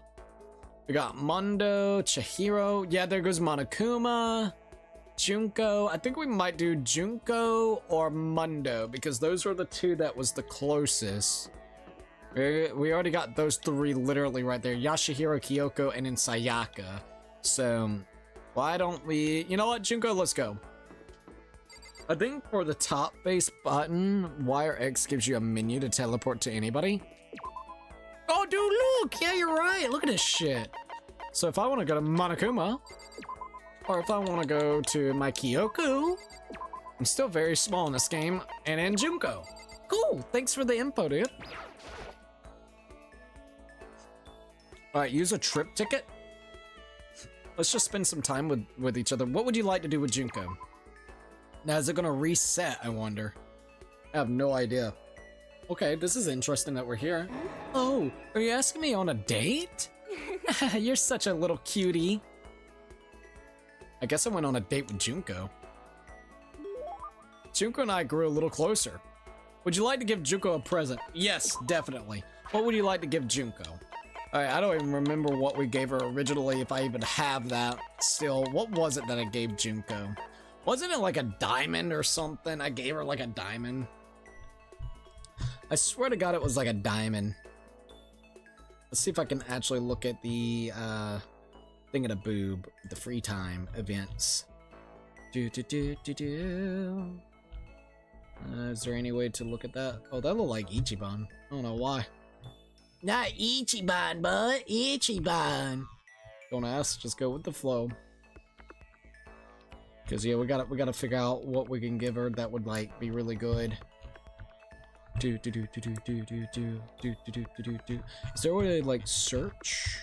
we got Mondo, Chihiro. Yeah, there goes Monokuma. Junko. I think we might do Junko or Mondo because those were the 2 that was the closest. We already got those 3 literally right there. Yashihiro, Kyoko, and then Sayaka. So, why don't we... You know what, Junko, let's go. I think for the top base button, Y or X gives you a menu to teleport to anybody. Oh, dude, look! Yeah, you're right. Look at this shit. So if I want to go to Monokuma, or if I want to go to my Kyoko, I'm still very small in this game, and then Junko. Cool, thanks for the info, dude. Alright, use a trip ticket. Let's just spend some time with each other. What would you like to do with Junko? Now, is it gonna reset, I wonder? I have no idea. Okay, this is interesting that we're here. Oh, are you asking me on a date? You're such a little cutie. I guess I went on a date with Junko. Junko and I grew a little closer. Would you like to give Junko a present? Yes, definitely. What would you like to give Junko? Alright, I don't even remember what we gave her originally, if I even have that still. What was it that I gave Junko? Wasn't it like a diamond or something? I gave her like a diamond. I swear to God it was like a diamond. Let's see if I can actually look at the thing of the boob, the free time events. Is there any way to look at that? Oh, that looked like Ichiban. I don't know why. Not Ichiban, but Ichiban. Don't ask, just go with the flow. Cause yeah, we gotta figure out what we can give her that would like be really good. Is there a way to like search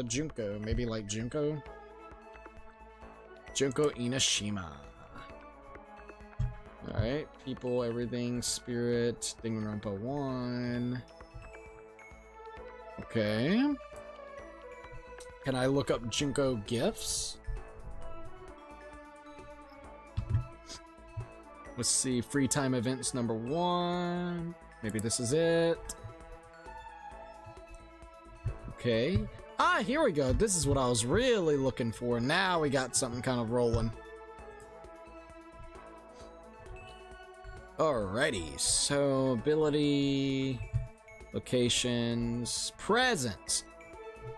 Junko? Maybe like Junko Inashima. Alright, people, everything, spirit, Danganronpa 1. Okay. Can I look up Junko gifts? Let's see, free time events number 1. Maybe this is it. Okay. Ah, here we go. This is what I was really looking for. Now we got something kind of rolling. Alrighty, so ability, locations, presents.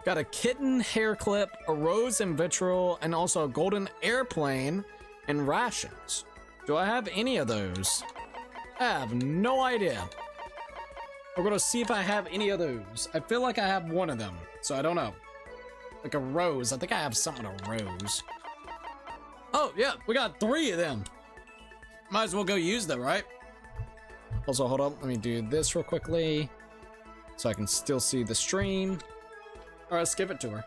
Got a kitten hair clip, a rose and vitriol, and also a golden airplane and rations. Do I have any of those? I have no idea. We're gonna see if I have any of those. I feel like I have one of them, so I don't know. Like a rose. I think I have something a rose. Oh, yeah, we got 3 of them. Might as well go use them, right? Also, hold up. Let me do this real quickly so I can still see the stream. All right, let's give it to her.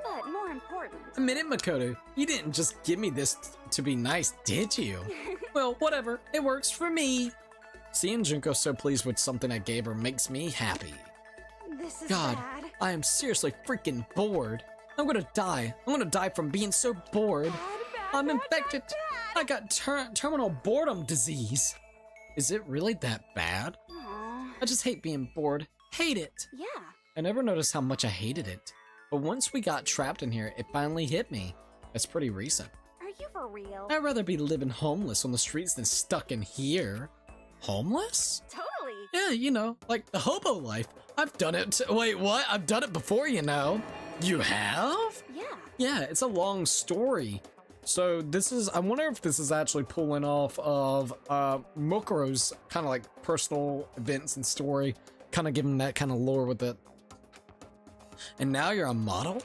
But more important. A minute, Makoto. You didn't just give me this to be nice, did you? Well, whatever. It works for me. Seeing Junko so pleased with something I gave her makes me happy. This is God, bad. I am seriously freaking bored. I'm gonna die. I'm gonna die from being so bored. I'm infected. I got terminal boredom disease. Is it really that bad? Aw. I just hate being bored. Hate it. Yeah. I never noticed how much I hated it. But once we got trapped in here, it finally hit me. That's pretty recent. Are you for real? I'd rather be living homeless on the streets than stuck in here. Homeless? Totally. Yeah, you know, like the hobo life. I've done it. Wait, what? I've done it before, you know. You have? Yeah. Yeah, it's a long story. So this is, I wonder if this is actually pulling off of Mokuro's kind of like personal events and story, kind of giving that kind of lore with it. And now you're a model?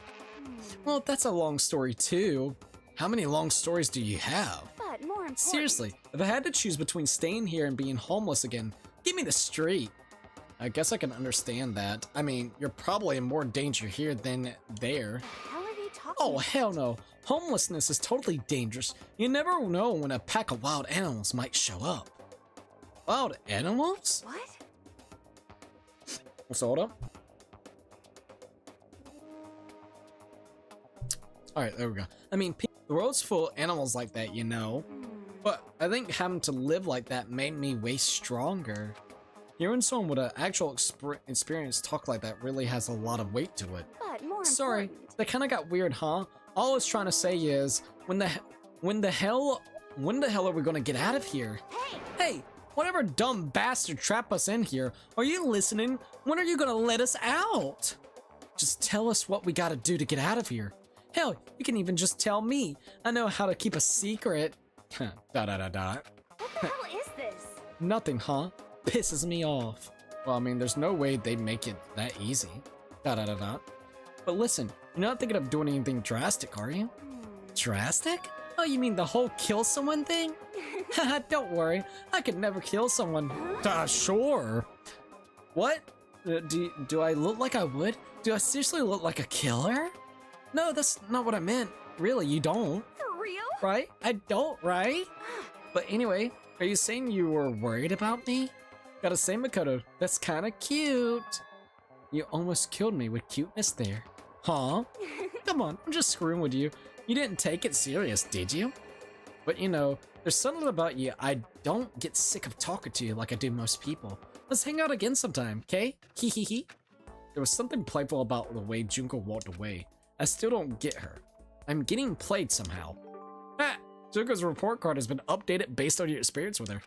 Well, that's a long story too. How many long stories do you have? But more important. Seriously, if I had to choose between staying here and being homeless again, give me the street. I guess I can understand that. I mean, you're probably in more danger here than there. How are they talking? Oh, hell no. Homelessness is totally dangerous. You never know when a pack of wild animals might show up. Wild animals? What? So hold up. Alright, there we go. I mean, the world's full of animals like that, you know. But I think having to live like that made me way stronger. Hearing someone with an actual experience talk like that really has a lot of weight to it. But more Sorry, important. that kind of got weird, huh? All I was trying to say is, when the hell are we gonna get out of here? Hey! Hey, whatever dumb bastard trapped us in here, are you listening? When are you gonna let us out? Just tell us what we gotta do to get out of here. Hell, you can even just tell me. I know how to keep a secret. Dot dot dot dot. What the hell is this? Nothing, huh? Pisses me off. Well, I mean, there's no way they'd make it that easy. Dot dot dot dot. But listen, you're not thinking of doing anything drastic, are you? Drastic? Oh, you mean the whole kill someone thing? Haha, don't worry. I could never kill someone. Sure. What? Do I look like I would? Do I seriously look like a killer? No, that's not what I meant. Really, you don't, For real? right? I don't, right? But anyway, are you saying you were worried about me? Gotta say, Makoto, that's kinda cute. You almost killed me with cuteness there. Huh? Come on, I'm just screwing with you. You didn't take it serious, did you? But you know, there's something about you I don't get sick of talking to you like I do most people. Let's hang out again sometime, okay? Hee hee hee. There was something playful about the way Junko walked away. I still don't get her. I'm getting played somehow. Ah! Junko's report card has been updated based on your experience with her.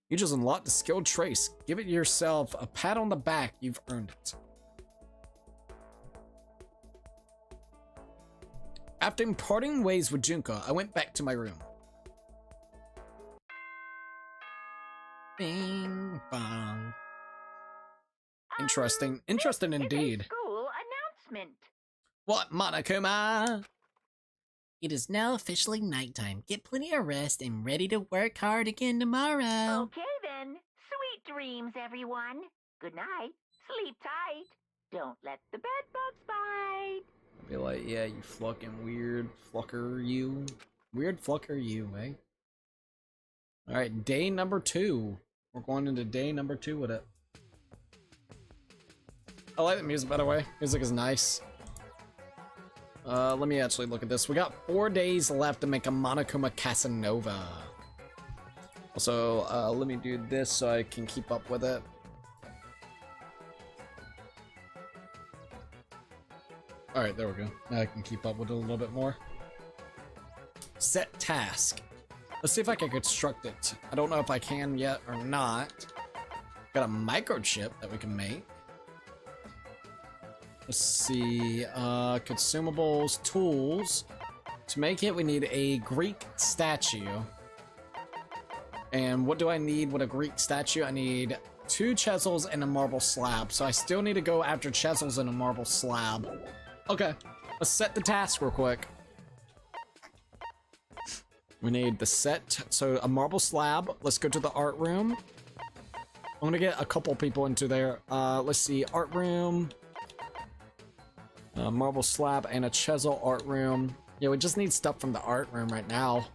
You just unlocked a skilled trace. Give it yourself a pat on the back. You've earned it. After parting ways with Junko, I went back to my room. Bing bong. Interesting. Interesting This is a indeed. school announcement. What, Monokuma? It is now officially nighttime. Get plenty of rest and ready to work hard again tomorrow. Okay then. Sweet dreams, everyone. Good night. Sleep tight. Don't let the bed bugs bite. Be like, yeah, you fucking weird flucker, you. Weird flucker, you, eh? Alright, day number 2. We're going into day number 2 with it. I like the music, by the way. Music is nice. Let me actually look at this. We got 4 days left to make a Monokuma Casanova. Also, let me do this so I can keep up with it. Alright, there we go. Now I can keep up with it a little bit more. Set task. Let's see if I can construct it. I don't know if I can yet or not. Got a microchip that we can make. Let's see, consumables, tools. To make it, we need a Greek statue. And what do I need with a Greek statue? I need 2 chisels and a marble slab. So I still need to go after chisels and a marble slab. Okay, let's set the task real quick. We need the set, so a marble slab. Let's go to the art room. I'm gonna get a couple people into there. Let's see, art room. Marble slab and a chisel art room. Yeah, we just need stuff from the art room right now.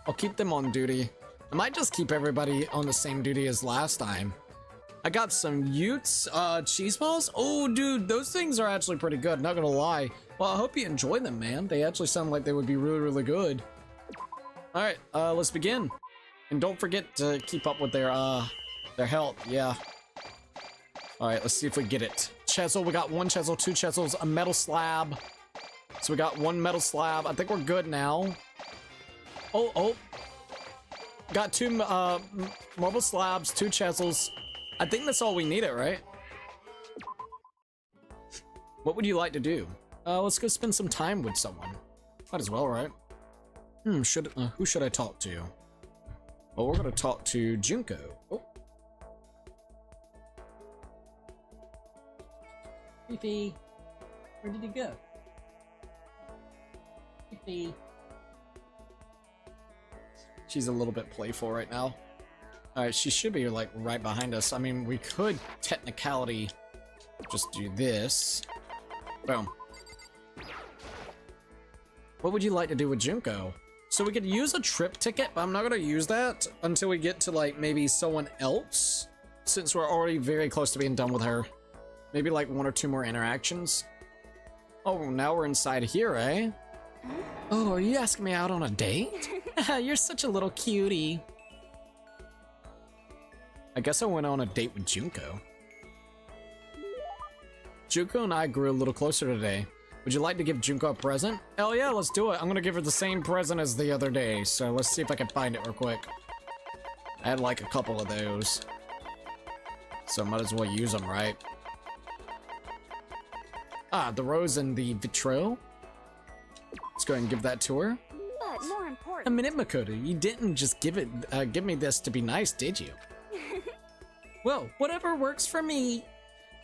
I'll keep them on duty. I might just keep everybody on the same duty as last time. I got some Utes, cheese balls. Oh, dude, those things are actually pretty good, not gonna lie. Well, I hope you enjoy them, man. They actually sound like they would be really, really good. Alright, let's begin. And don't forget to keep up with their health, yeah. Alright, let's see if we get it. Chisel, we got 1 chisel, 2 chisels, a metal slab. So we got 1 metal slab. I think we're good now. Oh. Got 2 marble slabs, 2 chisels. I think that's all we needed, right? What would you like to do? Let's go spend some time with someone. Might as well, right? Who should I talk to? Well, we're gonna talk to Junko. Oh. Fifi, where did he go? Fifi. She's a little bit playful right now. Alright, she should be like right behind us. I mean, we could technicality just do this. Boom. What would you like to do with Junko? So we could use a trip ticket, but I'm not gonna use that until we get to like maybe someone else, since we're already very close to being done with her. Maybe like 1 or 2 more interactions. Oh, now we're inside here, eh? Oh, are you asking me out on a date? You're such a little cutie. I guess I went on a date with Junko. Junko and I grew a little closer today. Would you like to give Junko a present? Hell yeah, let's do it. I'm gonna give her the same present as the other day, so let's see if I can find it real quick. I had like a couple of those. So I might as well use them, right? Ah, the rose and the vitrol. Let's go ahead and give that to her. But more A important, minute, Makoto, you didn't just give me this to be nice, did you? Well, whatever works for me.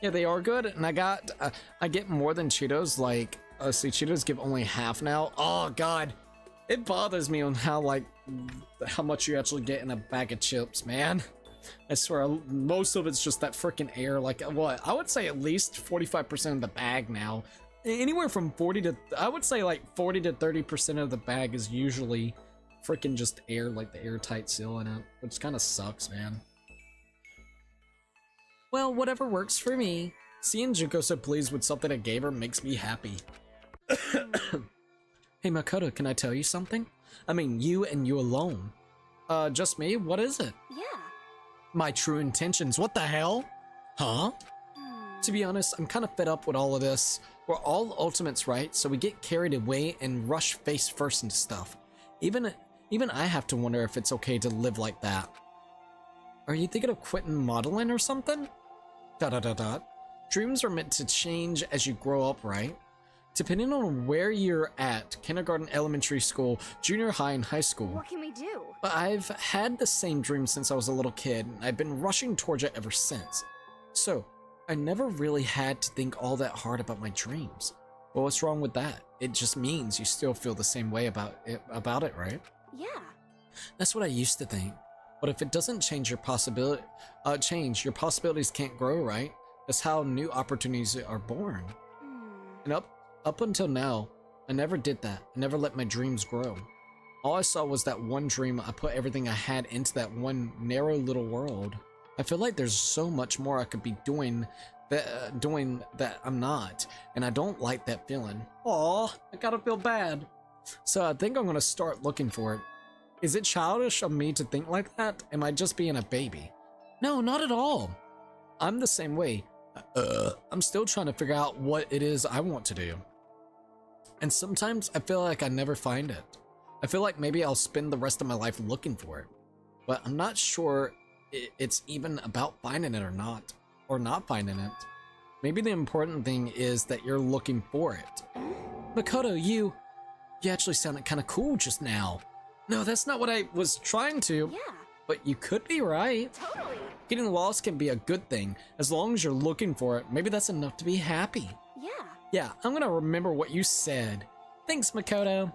Yeah, they are good, and I get more than Cheetos. Like, see, Cheetos give only half now. Oh God, it bothers me on how much you actually get in a bag of chips, man. I swear, most of it's just that freaking air. Like, what? I would say at least 45% of the bag now. Anywhere from 40 to, I would say like 40 to 30% of the bag is usually freaking just air, like the airtight seal in it, which kind of sucks, man. Well, whatever works for me. Seeing Junko so pleased with something I gave her makes me happy. Hey Makoto, can I tell you something? I mean, you and you alone. Just me? What is it? Yeah. My true intentions. What the hell? Huh? To be honest, I'm kind of fed up with all of this. We're all ultimates, right? So we get carried away and rush face first into stuff. Even I have to wonder if it's okay to live like that. Are you thinking of quitting modeling or something? ... Dreams are meant to change as you grow up, right? Depending on where you're at, kindergarten, elementary school, junior high, and high school. What can we do? But I've had the same dream since I was a little kid, and I've been rushing towards it ever since. So, I never really had to think all that hard about my dreams. Well, what's wrong with that? It just means you still feel the same way about it, right? Yeah. That's what I used to think. But if it doesn't change your possibilities can't grow, right? That's how new opportunities are born. And up until now, I never did that. I never let my dreams grow. All I saw was that one dream. I put everything I had into that one narrow little world. I feel like there's so much more I could be doing that I'm not, and I don't like that feeling. Aw, I gotta feel bad. So I think I'm gonna start looking for it. Is it childish of me to think like that? Am I just being a baby? No, not at all. I'm the same way. I'm still trying to figure out what it is I want to do. And sometimes I feel like I never find it. I feel like maybe I'll spend the rest of my life looking for it. But I'm not sure it's even about finding it or not finding it. Maybe the important thing is that you're looking for it. Makoto, you actually sounded kind of cool just now. No, that's not what I was trying to. Yeah. But you could be right. Totally. Getting lost can be a good thing, as long as you're looking for it. Maybe that's enough to be happy. Yeah. Yeah, I'm gonna remember what you said. Thanks, Makoto.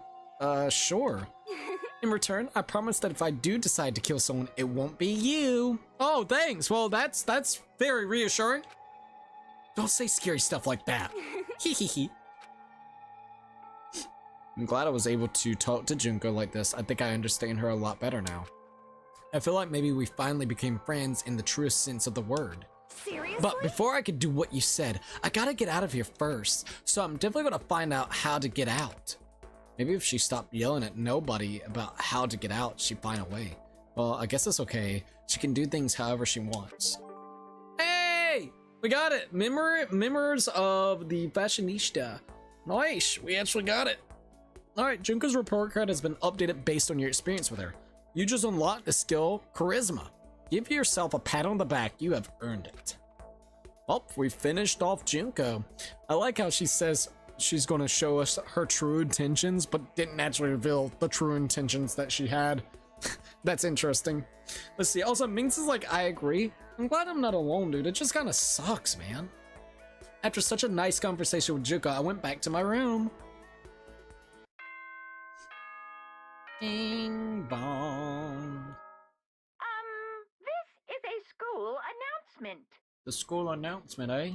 Sure. In return, I promise that if I do decide to kill someone, it won't be you. Oh, thanks. Well, that's very reassuring. Don't say scary stuff like that. Hee. I'm glad I was able to talk to Junko like this. I think I understand her a lot better now. I feel like maybe we finally became friends in the truest sense of the word. Seriously? But before I could do what you said, I gotta get out of here first. So I'm definitely gonna find out how to get out. Maybe if she stopped yelling at nobody about how to get out, she'd find a way. Well, I guess it's okay. She can do things however she wants. Hey! We got it! Members of the Fashionista. Nice! We actually got it. Alright, Junko's report card has been updated based on your experience with her. You just unlocked the skill Charisma. Give yourself a pat on the back. You have earned it. Oh, we finished off Junko. I like how she says she's going to show us her true intentions, but didn't actually reveal the true intentions that she had. That's interesting. Let's see. Also, Minx is like, I agree. I'm glad I'm not alone, dude. It just kind of sucks, man. After such a nice conversation with Junko, I went back to my room. Ding bong. This is a school announcement. The school announcement, eh?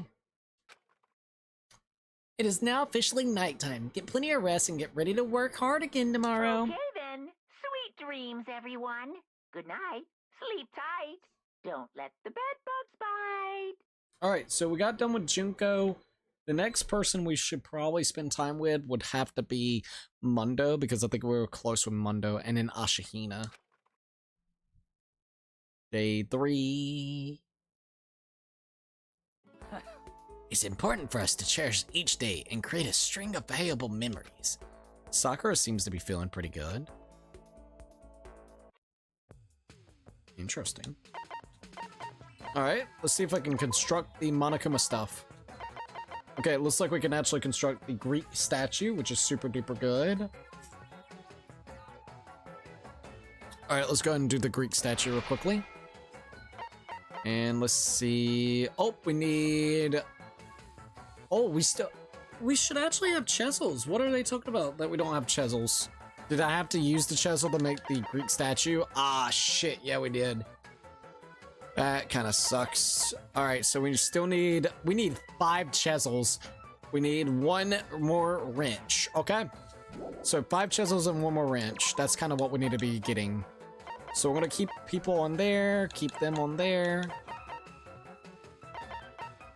It is now officially nighttime. Get plenty of rest and get ready to work hard again tomorrow. Okay then. Sweet dreams, everyone. Good night. Sleep tight. Don't let the bed bugs bite. Alright, so we got done with Junko. The next person we should probably spend time with would have to be Mundo, because I think we were close with Mundo, and then Ashihina. Day 3. It's important for us to cherish each day and create a string of valuable memories. Sakura seems to be feeling pretty good. Interesting. Alright, let's see if I can construct the Monokuma stuff. Okay, it looks like we can actually construct the Greek statue, which is super duper good. Alright, let's go ahead and do the Greek statue real quickly. And let's see. Oh, we need... Oh, we should actually have chisels. What are they talking about that we don't have chisels? Did I have to use the chisel to make the Greek statue? Ah, shit. Yeah, we did. That kind of sucks. All right, so we need 5 chisels. We need 1 more wrench. Okay, so 5 chisels and 1 more wrench. That's kind of what we need to be getting. So we're gonna keep people on there, keep them on there.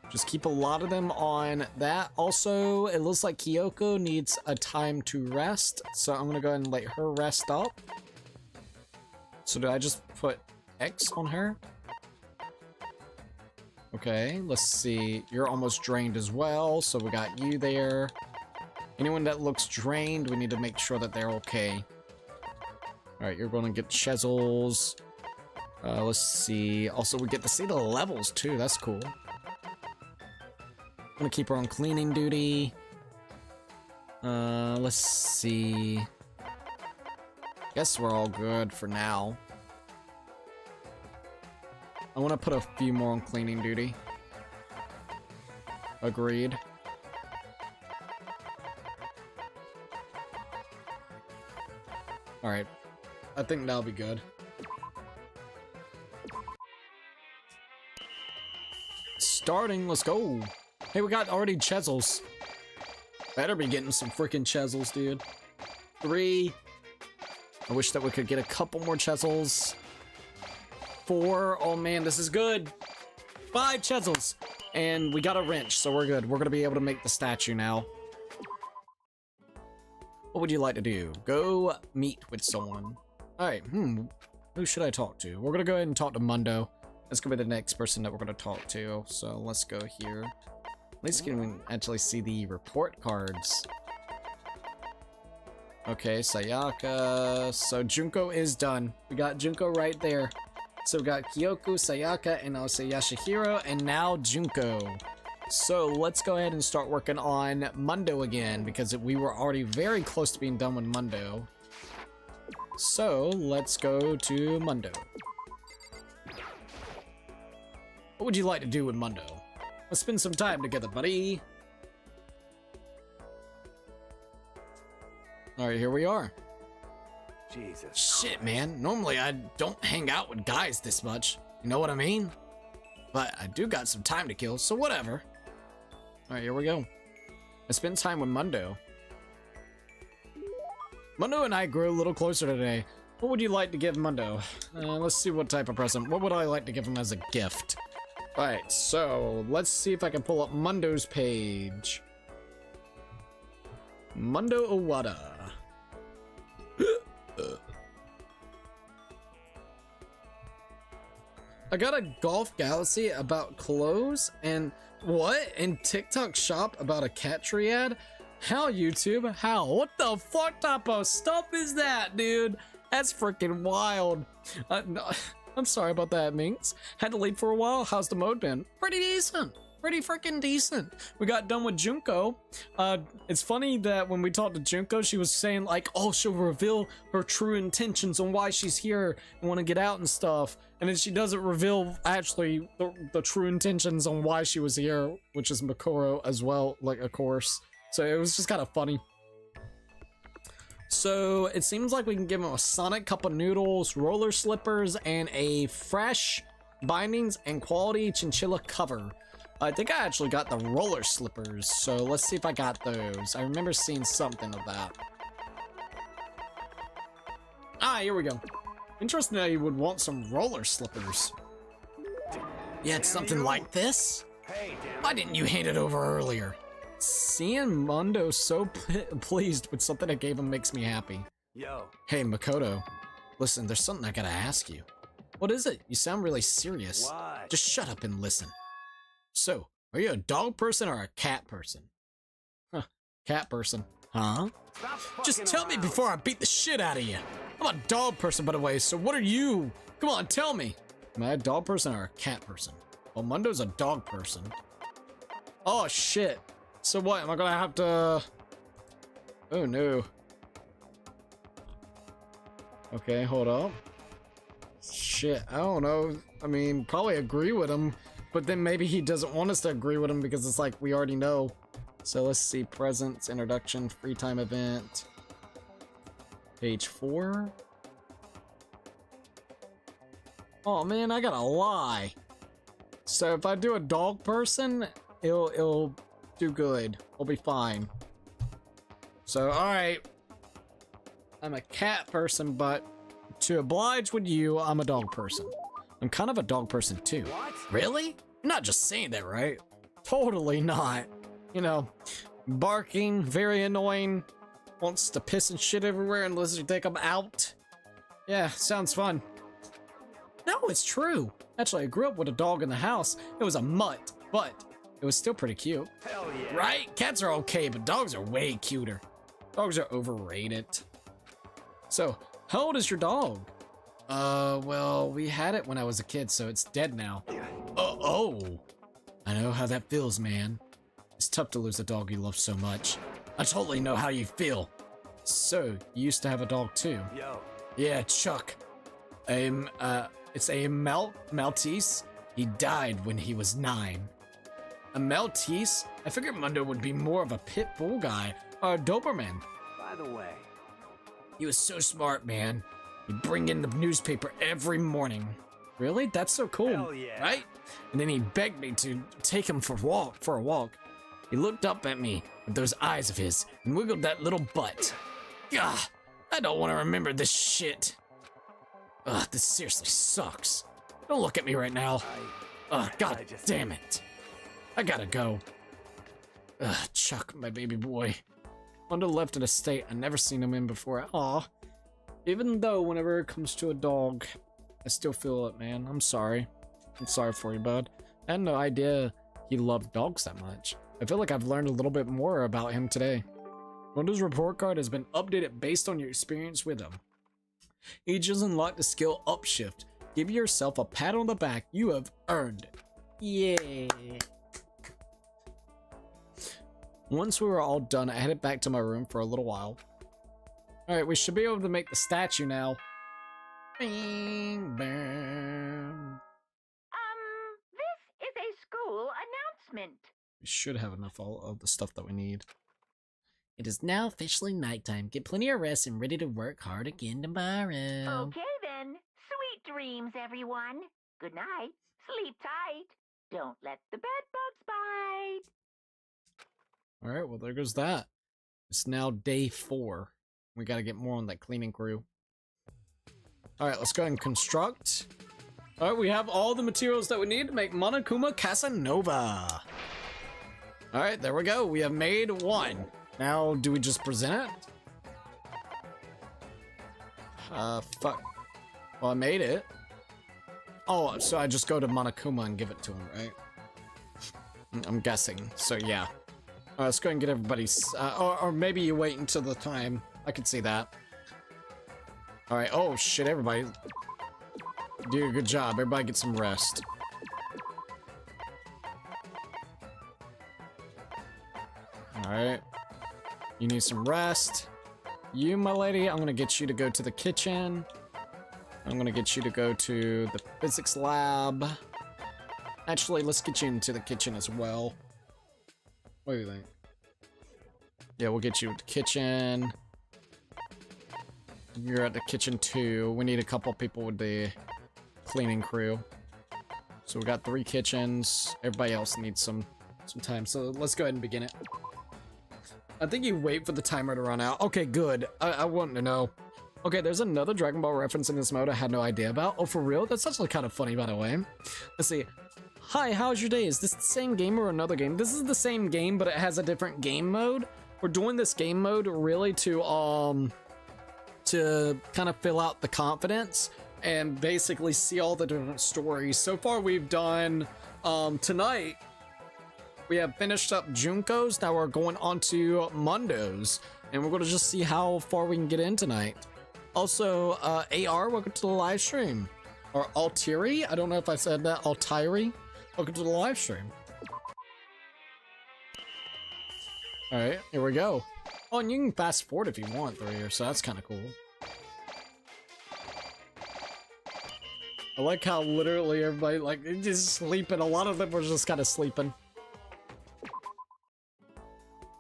Just keep a lot of them on that. Also, it looks like Kyoko needs a time to rest, so I'm gonna go ahead and let her rest up. So do I just put X on her? Okay, let's see. You're almost drained as well, so we got you there. Anyone that looks drained, we need to make sure that they're okay. Alright, you're gonna get chisels. Let's see. Also, we get to see the levels too. That's cool. I'm gonna keep her on cleaning duty. Let's see. Guess we're all good for now. I want to put a few more on cleaning duty. Agreed. Alright. I think that'll be good. Starting, let's go. Hey, we got already chisels. Better be getting some freaking chisels, dude. 3. I wish that we could get a couple more chisels. 4. Oh man, this is good. 5 chisels. And we got a wrench, so we're good. We're gonna be able to make the statue now. What would you like to do? Go meet with someone. Alright, who should I talk to? We're gonna go ahead and talk to Mundo. That's gonna be the next person that we're gonna talk to. So let's go here. At least we can actually see the report cards. Okay, Sayaka. So Junko is done. We got Junko right there. So we got Kyoko, Sayaka, and also Yashihiro, and now Junko. So let's go ahead and start working on Mundo again, because we were already very close to being done with Mundo. So let's go to Mundo. What would you like to do with Mundo? Let's spend some time together, buddy. Alright, here we are. Jesus. Shit, man. Normally I don't hang out with guys this much. You know what I mean? But I do got some time to kill, so whatever. Alright, here we go. I spent time with Mundo. Mundo and I grew a little closer today. What would you like to give Mundo? Let's see what type of present. What would I like to give him as a gift? Alright, so let's see if I can pull up Mundo's page. Mundo Owada. I got a Golf Galaxy about clothes and what? And TikTok shop about a cat tree ad? How, YouTube? How? What the fuck type of stuff is that, dude? That's freaking wild. No, I'm sorry about that, Minx. Had to leave for a while. How's the mode been? Pretty decent. Pretty freaking decent. We got done with Junko. It's funny that when we talked to Junko, she was saying like, oh, she'll reveal her true intentions on why she's here and want to get out and stuff. And then she doesn't reveal actually the true intentions on why she was here, which is Makoro as well, like, of course. So it was just kind of funny. So it seems like we can give him a Sonic Cup of Noodles, roller slippers, and a fresh bindings and quality chinchilla cover. I think I actually got the roller slippers, so let's see if I got those. I remember seeing something of that. Ah, here we go. Interesting that you would want some roller slippers. Yeah, it's something like this? Hey, damn. Why didn't you hand it over earlier? Seeing Mundo so pleased with something I gave him makes me happy. Yo. Hey, Makoto. Listen, there's something I gotta ask you. What is it? You sound really serious. What? Just shut up and listen. So, are you a dog person or a cat person? Huh, cat person. Huh? Stop Just fucking tell me around. before I beat the shit out of you. I'm a dog person, by the way, so what are you? Come on, tell me. Am I a dog person or a cat person? Well, Mundo's a dog person. Oh, shit. So what, am I gonna have to... Oh, no. Okay, hold up. Shit, I don't know. I mean, probably agree with him, but then maybe he doesn't want us to agree with him because it's like we already know. So let's see, presents, introduction, free time event. Page 4. Oh man, I gotta lie. So if I do a dog person, it'll do good. I'll be fine. So alright. I'm a cat person, but to oblige with you, I'm a dog person. I'm kind of a dog person too. What? Really? You're not just saying that, right? Totally not. You know, barking, very annoying, wants to piss and shit everywhere unless you take him out. Yeah, sounds fun. No, it's true. Actually, I grew up with a dog in the house. It was a mutt, but it was still pretty cute. Hell yeah. Right? Cats are okay, but dogs are way cuter. Dogs are overrated. So, how old is your dog? Well, we had it when I was a kid, so it's dead now. Oh. I know how that feels, man. It's tough to lose a dog you love so much. I totally know how you feel. So, you used to have a dog too? Yo. Yeah, Chuck. It's a Maltese. He died when he was 9. A Maltese? I figured Mundo would be more of a pit bull guy, or a Doberman. By the way. He was so smart, man. He'd bring in the newspaper every morning. Really? That's so cool, Hell yeah. right? And then he begged me to take him for a walk. He looked up at me with those eyes of his and wiggled that little butt. Gah! I don't want to remember this shit. Ugh, this seriously sucks. Don't look at me right now. Ugh, god damn it. I gotta go. Ugh, Chuck, my baby boy. Mundo left in a state I've never seen him in before. Aw. Even though whenever it comes to a dog, I still feel it, man. I'm sorry. I'm sorry for you, bud. I had no idea he loved dogs that much. I feel like I've learned a little bit more about him today. Mundo's report card has been updated based on your experience with him. Each has unlocked the skill Upshift. Give yourself a pat on the back. You have earned it. Yeah. Once we were all done, I headed back to my room for a little while. Alright, we should be able to make the statue now. Bing, bang. This is a school announcement. We should have enough of the stuff that we need. It is now officially nighttime. Get plenty of rest and ready to work hard again tomorrow. Okay then. Sweet dreams, everyone. Good night. Sleep tight. Don't let the bed bugs bite. Alright, well there goes that. It's now day 4. We gotta get more on that cleaning crew. Alright, let's go ahead and construct. Alright, we have all the materials that we need to make Monokuma Casanova. Alright, there we go. We have made one. Now, do we just present it? Fuck. Well, I made it. Oh, so I just go to Monokuma and give it to him, right? I'm guessing. So, yeah. Let's go ahead and get everybody's... or maybe you wait until the time. I could see that. Alright, oh shit, everybody. Do a good job. Everybody get some rest. Alright. You need some rest. You, my lady, I'm gonna get you to go to the kitchen. I'm gonna get you to go to the physics lab. Actually, let's get you into the kitchen as well. What do you think? Yeah, we'll get you to the kitchen. You're at the kitchen too. We need a couple people with the cleaning crew. So we got 3 kitchens. Everybody else needs some time. So let's go ahead and begin it. I think you wait for the timer to run out. Okay, good. I wanted to know. Okay, there's another Dragon Ball reference in this mode I had no idea about. Oh, for real? That's actually kind of funny, by the way. Let's see. Hi, how's your day? Is this the same game or another game? This is the same game, but it has a different game mode. We're doing this game mode really to kind of fill out the confidence and basically see all the different stories. So far, we've done, tonight, we have finished up Junko's. Now we're going on to Mundo's, and we're going to just see how far we can get in tonight. Also, AR, welcome to the live stream. Or Altiri, I don't know if I said that, Altiri, welcome to the live stream. Alright, here we go. Oh, and you can fast forward if you want through here, so that's kind of cool. I like how literally everybody, like, just sleeping. A lot of them were just kind of sleeping.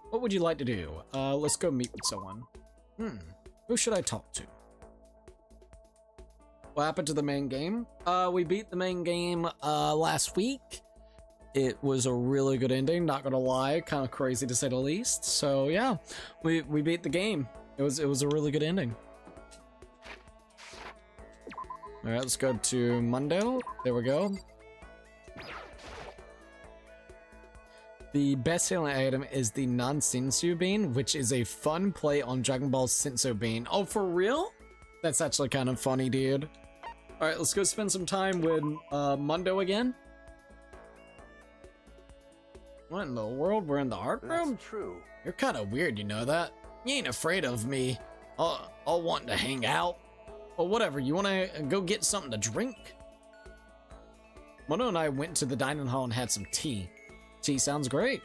What would you like to do? Let's go meet with someone. Who should I talk to? What happened to the main game? We beat the main game last week. It was a really good ending, not gonna lie, kind of crazy to say the least. So yeah, we beat the game. It was a really good ending. All right, let's go to Mundo. There we go. The best healing item is the non-Sensu Bean, which is a fun play on Dragon Ball Sensu Bean. Oh, for real? That's actually kind of funny, dude. All right, let's go spend some time with Mundo again. What in the world? We're in the art room? That's true. You're kind of weird, you know that? You ain't afraid of me. I'll want to hang out. Well, whatever. You want to go get something to drink? Mundo and I went to the dining hall and had some tea. Tea sounds great.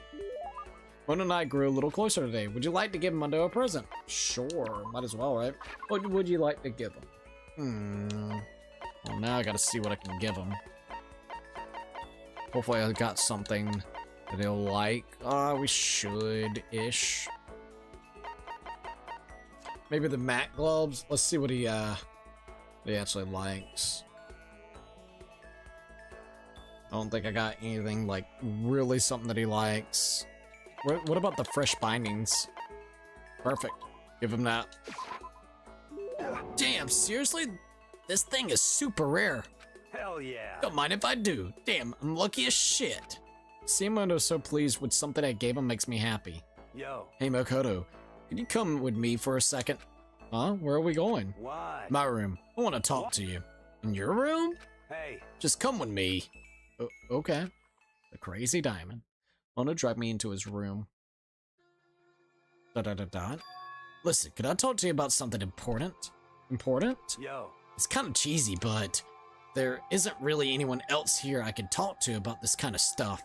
Mundo and I grew a little closer today. Would you like to give Mundo a present? Sure, might as well, right? What would you like to give him? Well, now I gotta see what I can give him. Hopefully I got something that he'll like. We should-ish. Maybe the matte gloves. Let's see what he actually likes. I don't think I got anything like really something that he likes. What about the fresh bindings? Perfect. Give him that. Damn, seriously? This thing is super rare. Hell yeah. Don't mind if I do. Damn, I'm lucky as shit. Seeing Mundo's so pleased with something I gave him makes me happy. Yo. Hey Makoto, could you come with me for a second? Huh? Where are we going? Why? My room. I want to talk to you. In your room? Hey. Just come with me. Okay. The crazy diamond. Mono dragged me into his room. Listen, could I talk to you about something important? Important? Yo. It's kind of cheesy, but there isn't really anyone else here I can talk to about this kind of stuff.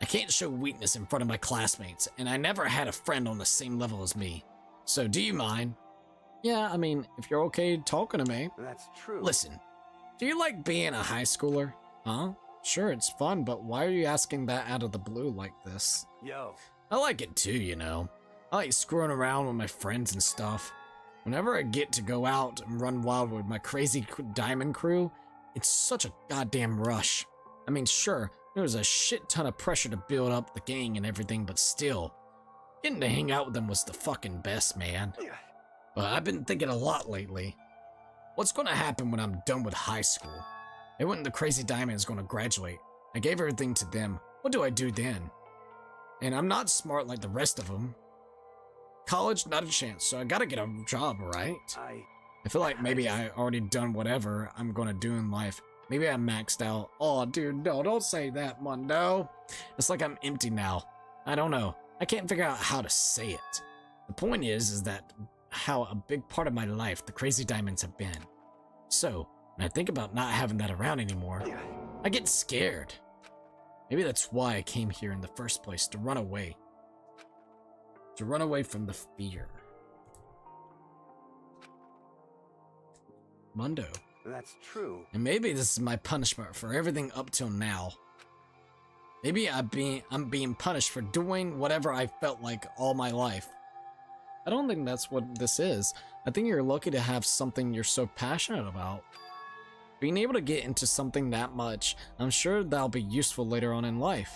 I can't show weakness in front of my classmates, and I never had a friend on the same level as me. So do you mind? Yeah, I mean, if you're okay talking to me. That's true. Listen, do you like being a high schooler? Huh? Sure, it's fun, but why are you asking that out of the blue like this? Yo. I like it too, you know. I like screwing around with my friends and stuff. Whenever I get to go out and run wild with my crazy diamond crew, it's such a goddamn rush. I mean, sure, there was a shit ton of pressure to build up the gang and everything, but still, getting to hang out with them was the fucking best, man. But I've been thinking a lot lately. What's gonna happen when I'm done with high school? And when the crazy diamond is gonna graduate, I gave everything to them. What do I do then? And I'm not smart like the rest of them. College, not a chance, so I gotta get a job, right? I feel like maybe I already done whatever I'm gonna do in life. Maybe I'm maxed out. Oh, dude, no, don't say that, Mundo. It's like I'm empty now. I don't know. I can't figure out how to say it. The point is that how a big part of my life the crazy diamonds have been. So, when I think about not having that around anymore, I get scared. Maybe that's why I came here in the first place, to run away. To run away from the fear. Mundo. That's true. And maybe this is my punishment for everything up till now. Maybe I'm being punished for doing whatever I felt like all my life. I don't think that's what this is. I think you're lucky to have something you're so passionate about. Being able to get into something that much, I'm sure that'll be useful later on in life.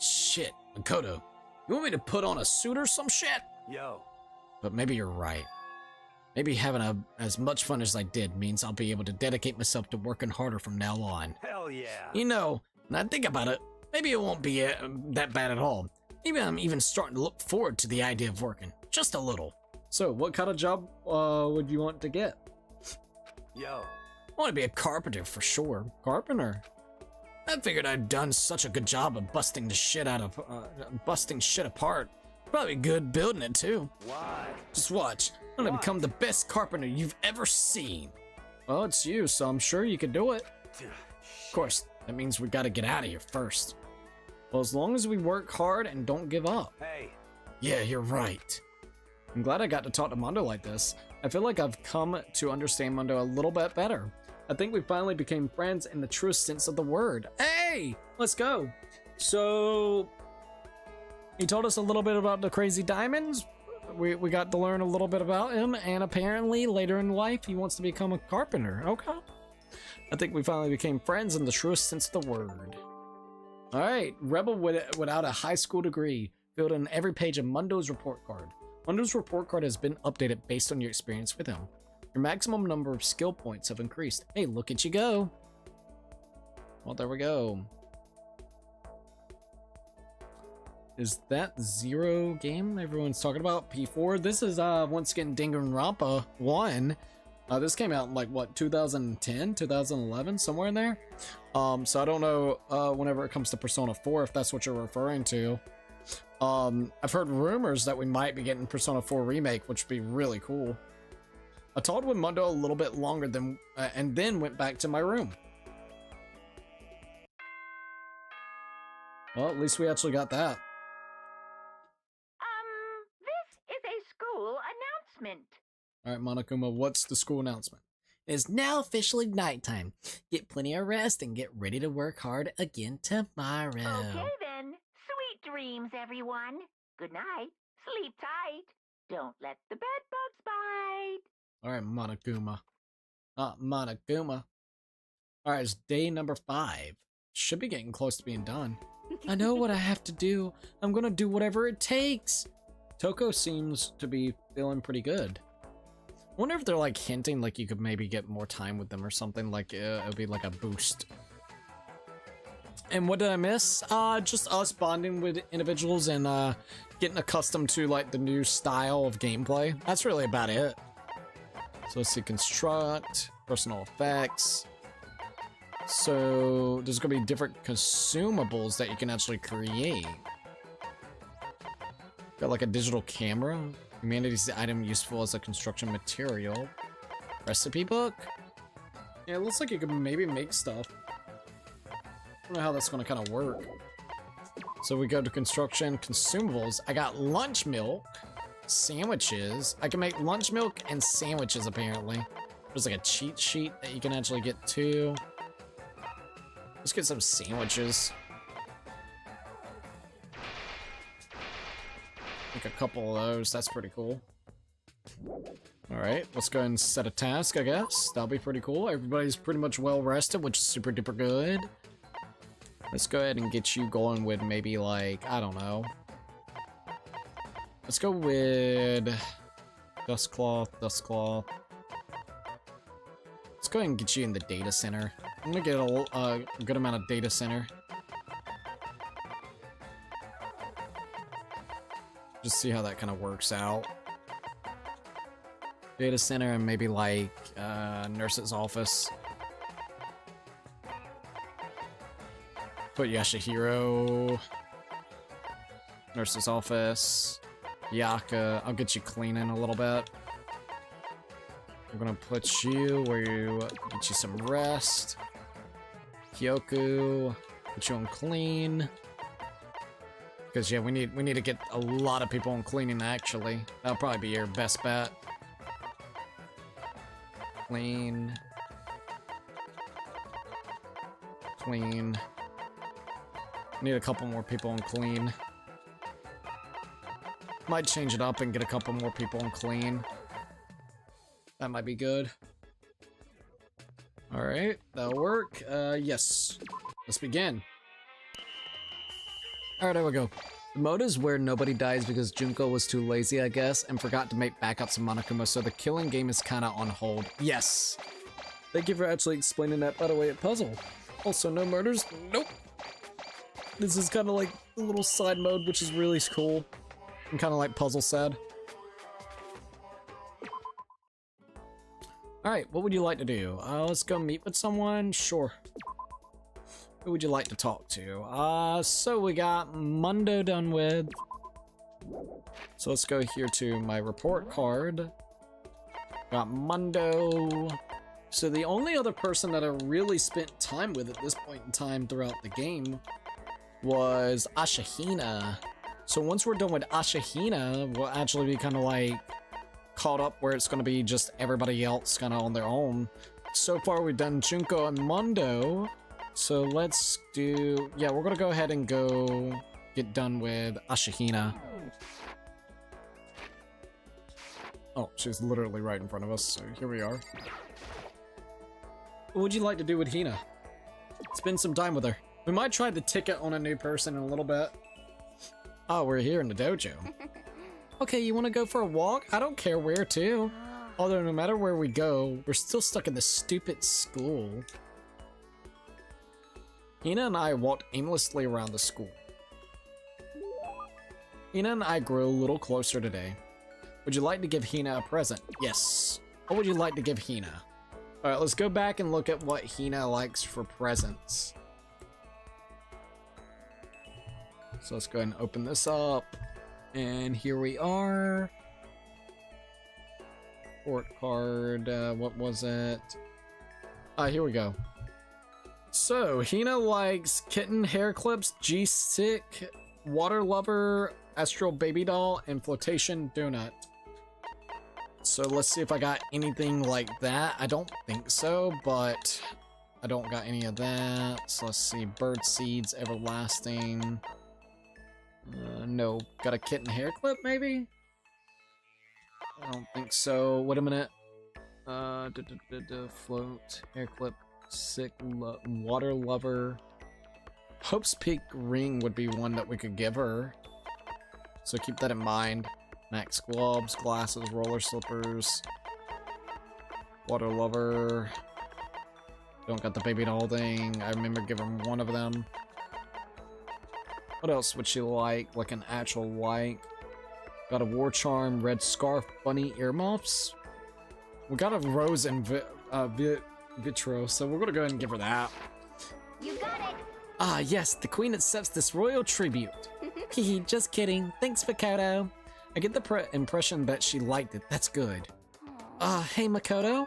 Shit, Makoto. You want me to put on a suit or some shit? Yo. But maybe you're right. Maybe having as much fun as I did means I'll be able to dedicate myself to working harder from now on. Hell yeah. You know, when I think about it, maybe it won't be that bad at all. Maybe I'm even starting to look forward to the idea of working. Just a little. So, what kind of job would you want to get? Yo. I want to be a carpenter for sure. Carpenter? I figured I'd done such a good job of busting shit apart. Probably good building it too. Why? Just watch. I'm gonna become the best carpenter you've ever seen. Well, it's you, so I'm sure you can do it. Of course, that means we gotta get out of here first. Well, as long as we work hard and don't give up. Hey. Yeah, you're right. I'm glad I got to talk to Mundo like this. I feel like I've come to understand Mundo a little bit better. I think we finally became friends in the truest sense of the word. Hey, let's go. So, he told us a little bit about the crazy diamonds. we got to learn a little bit about him, and apparently later in life he wants to become a carpenter. Okay. I think we finally became friends in the truest sense of the word. Alright, Rebel without a high school degree, filled in every page of Mundo's report card. Mundo's report card has been updated based on your experience with him. Your maximum number of skill points have increased. Hey, look at you go. Well, there we go. Is that Zero game everyone's talking about? P4? This is, once again, Danganronpa 1. This came out in, like, what, 2010? 2011? Somewhere in there? So I don't know, whenever it comes to Persona 4, if that's what you're referring to. I've heard rumors that we might be getting Persona 4 Remake, which would be really cool. I talked with Mundo a little bit longer than, and then went back to my room. Well, at least we actually got that. This is a school announcement. Alright, Monokuma, what's the school announcement? It is now officially nighttime. Get plenty of rest and get ready to work hard again tomorrow. Okay then. Sweet dreams, everyone. Good night. Sleep tight. Don't let the bed bugs bite. Alright, Monokuma. Monokuma. Alright, it's day number 5. Should be getting close to being done. I know what I have to do. I'm gonna do whatever it takes. Toko seems to be feeling pretty good. I wonder if they're like hinting like you could maybe get more time with them or something, like it'll be like a boost. And what did I miss? Just us bonding with individuals and getting accustomed to like the new style of gameplay. That's really about it. So let's see, construct, personal effects. So there's gonna be different consumables that you can actually create. Got like a digital camera. Humanity's item useful as a construction material. Recipe book? Yeah, it looks like you could maybe make stuff. I don't know how that's gonna kind of work. So we go to construction consumables. I got lunch milk, sandwiches. I can make lunch milk and sandwiches apparently. There's like a cheat sheet that you can actually get too. Let's get some sandwiches. Make a couple of those, that's pretty cool. Alright, let's go ahead and set a task, I guess. That'll be pretty cool. Everybody's pretty much well rested, which is super duper good. Let's go ahead and get you going with maybe like, I don't know. Let's go with dust cloth, dust cloth. Let's go ahead and get you in the data center. I'm gonna get a good amount of data center. Just see how that kind of works out. Data center and maybe like nurse's office. Put Yashihiro. Nurse's office. Yaka. I'll get you cleaning a little bit. I'm gonna put you where you get you some rest. Kyoku. Put you on clean. Because yeah, we need to get a lot of people on cleaning actually. That'll probably be your best bet. Clean. Clean. Need a couple more people on clean. Might change it up and get a couple more people on clean. That might be good. Alright, that'll work. Yes. Let's begin. Alright, there we go. The mode is where nobody dies because Junko was too lazy, I guess, and forgot to make backups of Monokuma, so the killing game is kinda on hold. Yes! Thank you for actually explaining that, by the way, at puzzle. Also, no murders? Nope! This is kinda like a little side mode, which is really cool. And kinda like puzzle sad. Alright, what would you like to do? Let's go meet with someone? Sure. Who would you like to talk to? So we got Mundo done with. So let's go here to my report card. Got Mundo. So the only other person that I really spent time with at this point in time throughout the game was Ashihina. So once we're done with Ashihina, we'll actually be kind of like caught up where it's going to be just everybody else kind of on their own. So far we've done Junko and Mundo. So let's do, yeah, we're gonna go ahead and go get done with Ashihina. Oh, she's literally right in front of us, so here we are. What would you like to do with Hina? Spend some time with her. We might try the ticket on a new person in a little bit. Oh, we're here in the dojo. Okay, you want to go for a walk? I don't care where to. Although no matter where we go, we're still stuck in this stupid school. Hina and I walked aimlessly around the school. Hina and I grew a little closer today. Would you like to give Hina a present? Yes. What would you like to give Hina? Alright, let's go back and look at what Hina likes for presents. So let's go ahead and open this up. And here we are. Port card, what was it? Here we go. So, Hina likes kitten hair clips, G-stick, water lover, astral baby doll, and flotation donut. So let's see if I got anything like that. I don't think so, but I don't got any of that. So let's see, bird seeds, everlasting. No, got a kitten hair clip maybe? I don't think so. Wait a minute. Float, hair clip, sick, water lover. Hope's Peak ring would be one that we could give her. So keep that in mind. Max gloves, glasses, roller slippers. Water lover. Don't got the baby doll thing. I remember giving one of them. What else would she like? Like an actual like? Got a war charm, red scarf, bunny earmuffs. We got a rose and vitro, so we're gonna go ahead and give her that. You got it. Ah, yes, the queen accepts this royal tribute. Hehe, just kidding. Thanks, Makoto. I get the impression that she liked it. That's good. Hey, Makoto.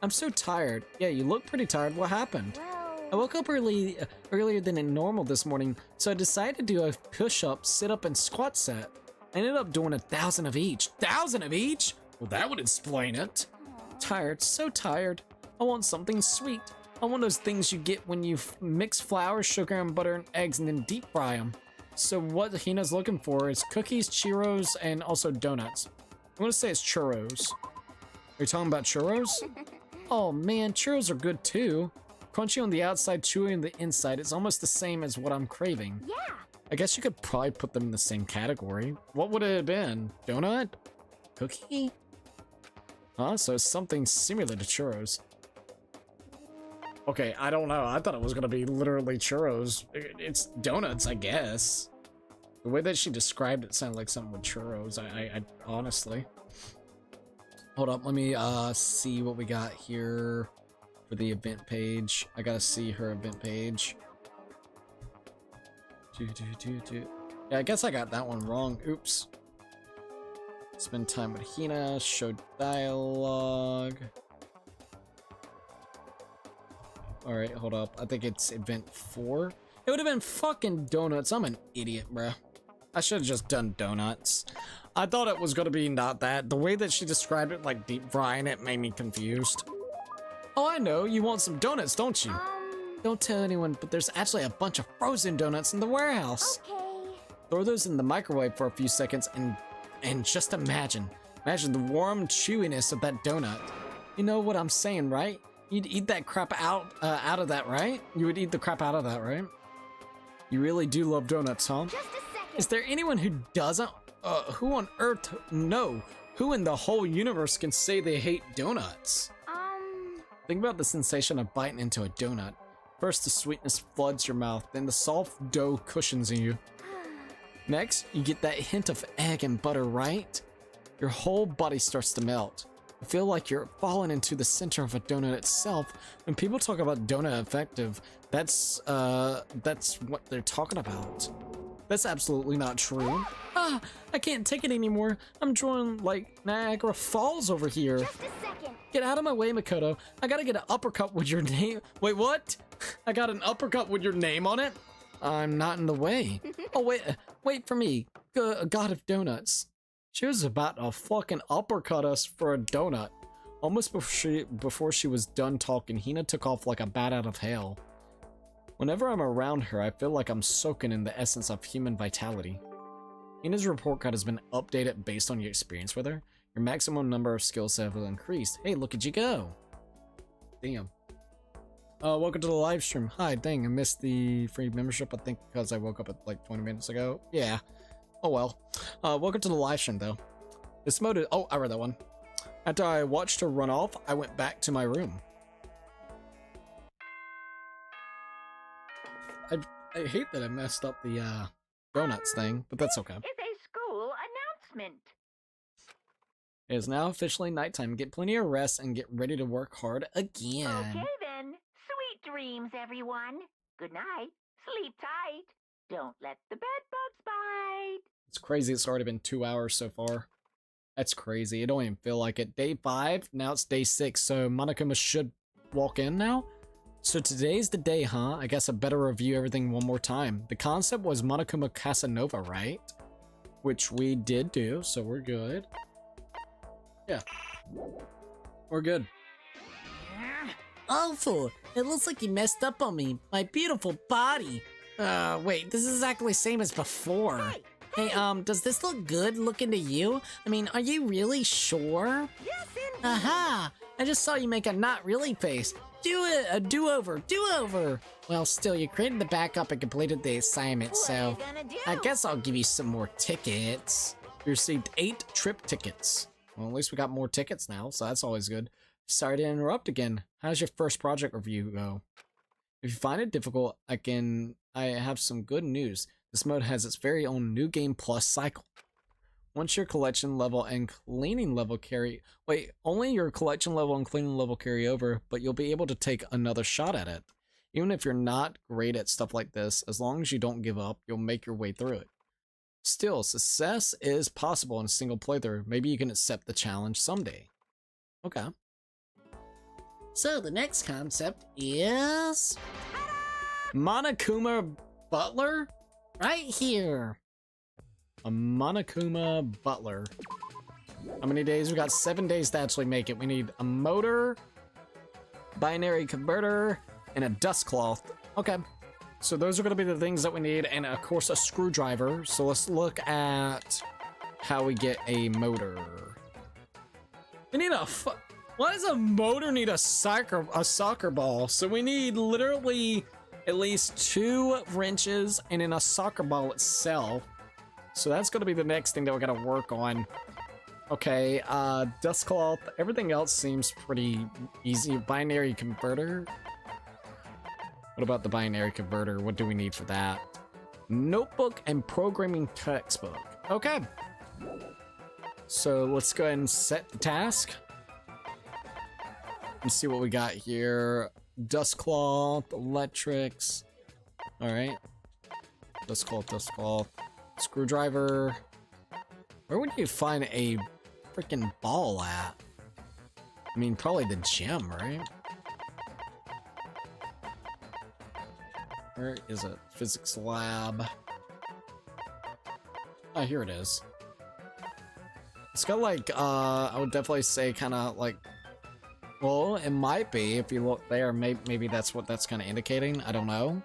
I'm so tired. Yeah, you look pretty tired. What happened? Well, I woke up earlier than normal this morning, so I decided to do a push-up, sit-up, and squat set. I ended up doing 1,000 of each. 1,000 of each? Well, that would explain it. Tired, so tired. I want something sweet. I want those things you get when you mix flour, sugar, and butter and eggs and then deep fry them. So what Hina's looking for is cookies, churros, and also donuts. I'm gonna say it's churros. Are you talking about churros? Oh man, churros are good too. Crunchy on the outside, chewy on the inside. It's almost the same as what I'm craving. yeah. I guess you could probably put them in the same category. What would it have been? Donut? Cookie? Huh? So it's something similar to churros. Okay, I don't know. I thought it was gonna be literally churros. It's donuts, I guess. The way that she described it sounded like something with churros. I honestly. Hold up, let me see what we got here for the event page. I gotta see her event page. Yeah, I guess I got that one wrong. Oops. Spend time with Hina, show dialogue. Alright, hold up. I think it's event 4. It would have been fucking donuts. I'm an idiot, bruh. I should have just done donuts. I thought it was gonna be not that. The way that she described it, like deep frying it, made me confused. Oh, I know. You want some donuts, don't you? Don't tell anyone, but there's actually a bunch of frozen donuts in the warehouse. Okay. Throw those in the microwave for a few seconds and just imagine the warm chewiness of that donut. You know what I'm saying, right? You'd eat that crap out of that, right? You would eat the crap out of that, right? You really do love donuts, huh? Just a second. Is there anyone who doesn't? Who on earth? No. Who in the whole universe can say they hate donuts? Think about the sensation of biting into a donut. First, the sweetness floods your mouth, then the soft dough cushions you. Next, you get that hint of egg and butter, right? Your whole body starts to melt. You feel like you're falling into the center of a donut itself. When people talk about donut effective, that's what they're talking about. That's absolutely not true. Ah, I can't take it anymore. I'm drawing like Niagara Falls over here. Just a second. Get out of my way, Makoto. I gotta get an uppercut with your name. Wait, what? I got an uppercut with your name on it? I'm not in the way. Oh, wait for me. God of Donuts. She was about to fucking uppercut us for a donut. Almost before she was done talking, Hina took off like a bat out of hell. Whenever I'm around her, I feel like I'm soaking in the essence of human vitality. Hina's report card has been updated based on your experience with her. Your maximum number of skills have increased. Hey, look at you go. Damn. Welcome to the live stream. Hi, dang, I missed the free membership, I think because I woke up at like 20 minutes ago. Yeah. Oh well. Welcome to the live stream though. This mode is, oh, I read that one. After I watched her run off, I went back to my room. I hate that I messed up the donuts thing, but that's okay. Is a school announcement. It is now officially nighttime. Get plenty of rest and get ready to work hard again. Okay then. Sweet dreams, everyone. Good night. Sleep tight. Don't let the bed bugs bite. It's crazy. It's already been 2 hours so far. That's crazy. It don't even feel like it. Day 5. Now it's day 6. So Monokuma should walk in now. So today's the day, huh? I guess I better review everything one more time. The concept was Monokuma Casanova, right? Which we did do, so we're good. Yeah. We're good. Awful. It looks like you messed up on me. My beautiful body. Wait, this is exactly the same as before. Hey, does this look good looking to you? I mean, are you really sure? Yes, indeed. Aha! I just saw you make a not really face. Do it! A do-over! Do-over! Well, still, you created the backup and completed the assignment, What so are you gonna do? I guess I'll give you some more tickets. We received 8 trip tickets. Well, at least we got more tickets now, so that's always good. Sorry to interrupt again. How's your first project review go? If you find it difficult, I have some good news. This mode has its very own New Game Plus cycle. Once your collection level and cleaning level only your collection level and cleaning level carry over, but you'll be able to take another shot at it. Even if you're not great at stuff like this, as long as you don't give up, you'll make your way through it. Still, success is possible in a single playthrough. Maybe you can accept the challenge someday. Okay. So the next concept is Monokuma Butler? right here. A Monokuma Butler. How many days? We got 7 days to actually make it. We need a motor, binary converter, and a dust cloth. Okay. So those are going to be the things that we need, and of course a screwdriver. So let's look at how we get a motor. We need why does a motor need a soccer ball? So we need literally at least 2 wrenches and then a soccer ball itself. So that's going to be the next thing that we're going to work on. Okay, dust cloth. Everything else seems pretty easy. Binary converter. What about the binary converter? What do we need for that? Notebook and programming textbook. Okay. So let's go ahead and set the task. Let's see what we got here. Dust cloth, electrics. All right. Dust cloth. Screwdriver. Where would you find a freaking ball at? I mean, probably the gym, right? Where is it? Physics lab. Oh, here it is. It's got like, I would definitely say kind of like, well, it might be if you look there. Maybe that's what that's kind of indicating. I don't know.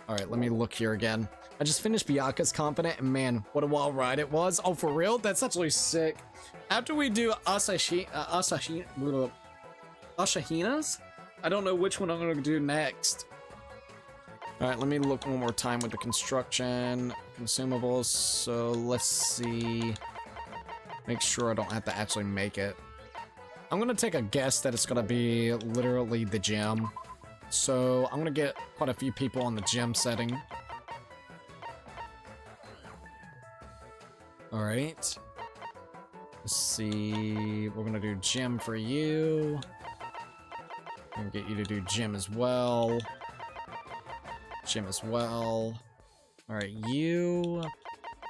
All right, let me look here again. I just finished Byakuya's Confident, and man, what a wild ride it was. Oh, for real? That's actually sick. After we do Asahina's, I don't know which one I'm going to do next. All right, let me look one more time with the construction consumables. So let's see. Make sure I don't have to actually make it. I'm going to take a guess that it's going to be literally the gym. So I'm going to get quite a few people on the gym setting. All right. Let's see. We're going to do gym for you. I'm going to get you to do gym as well. Gym as well. All right, you.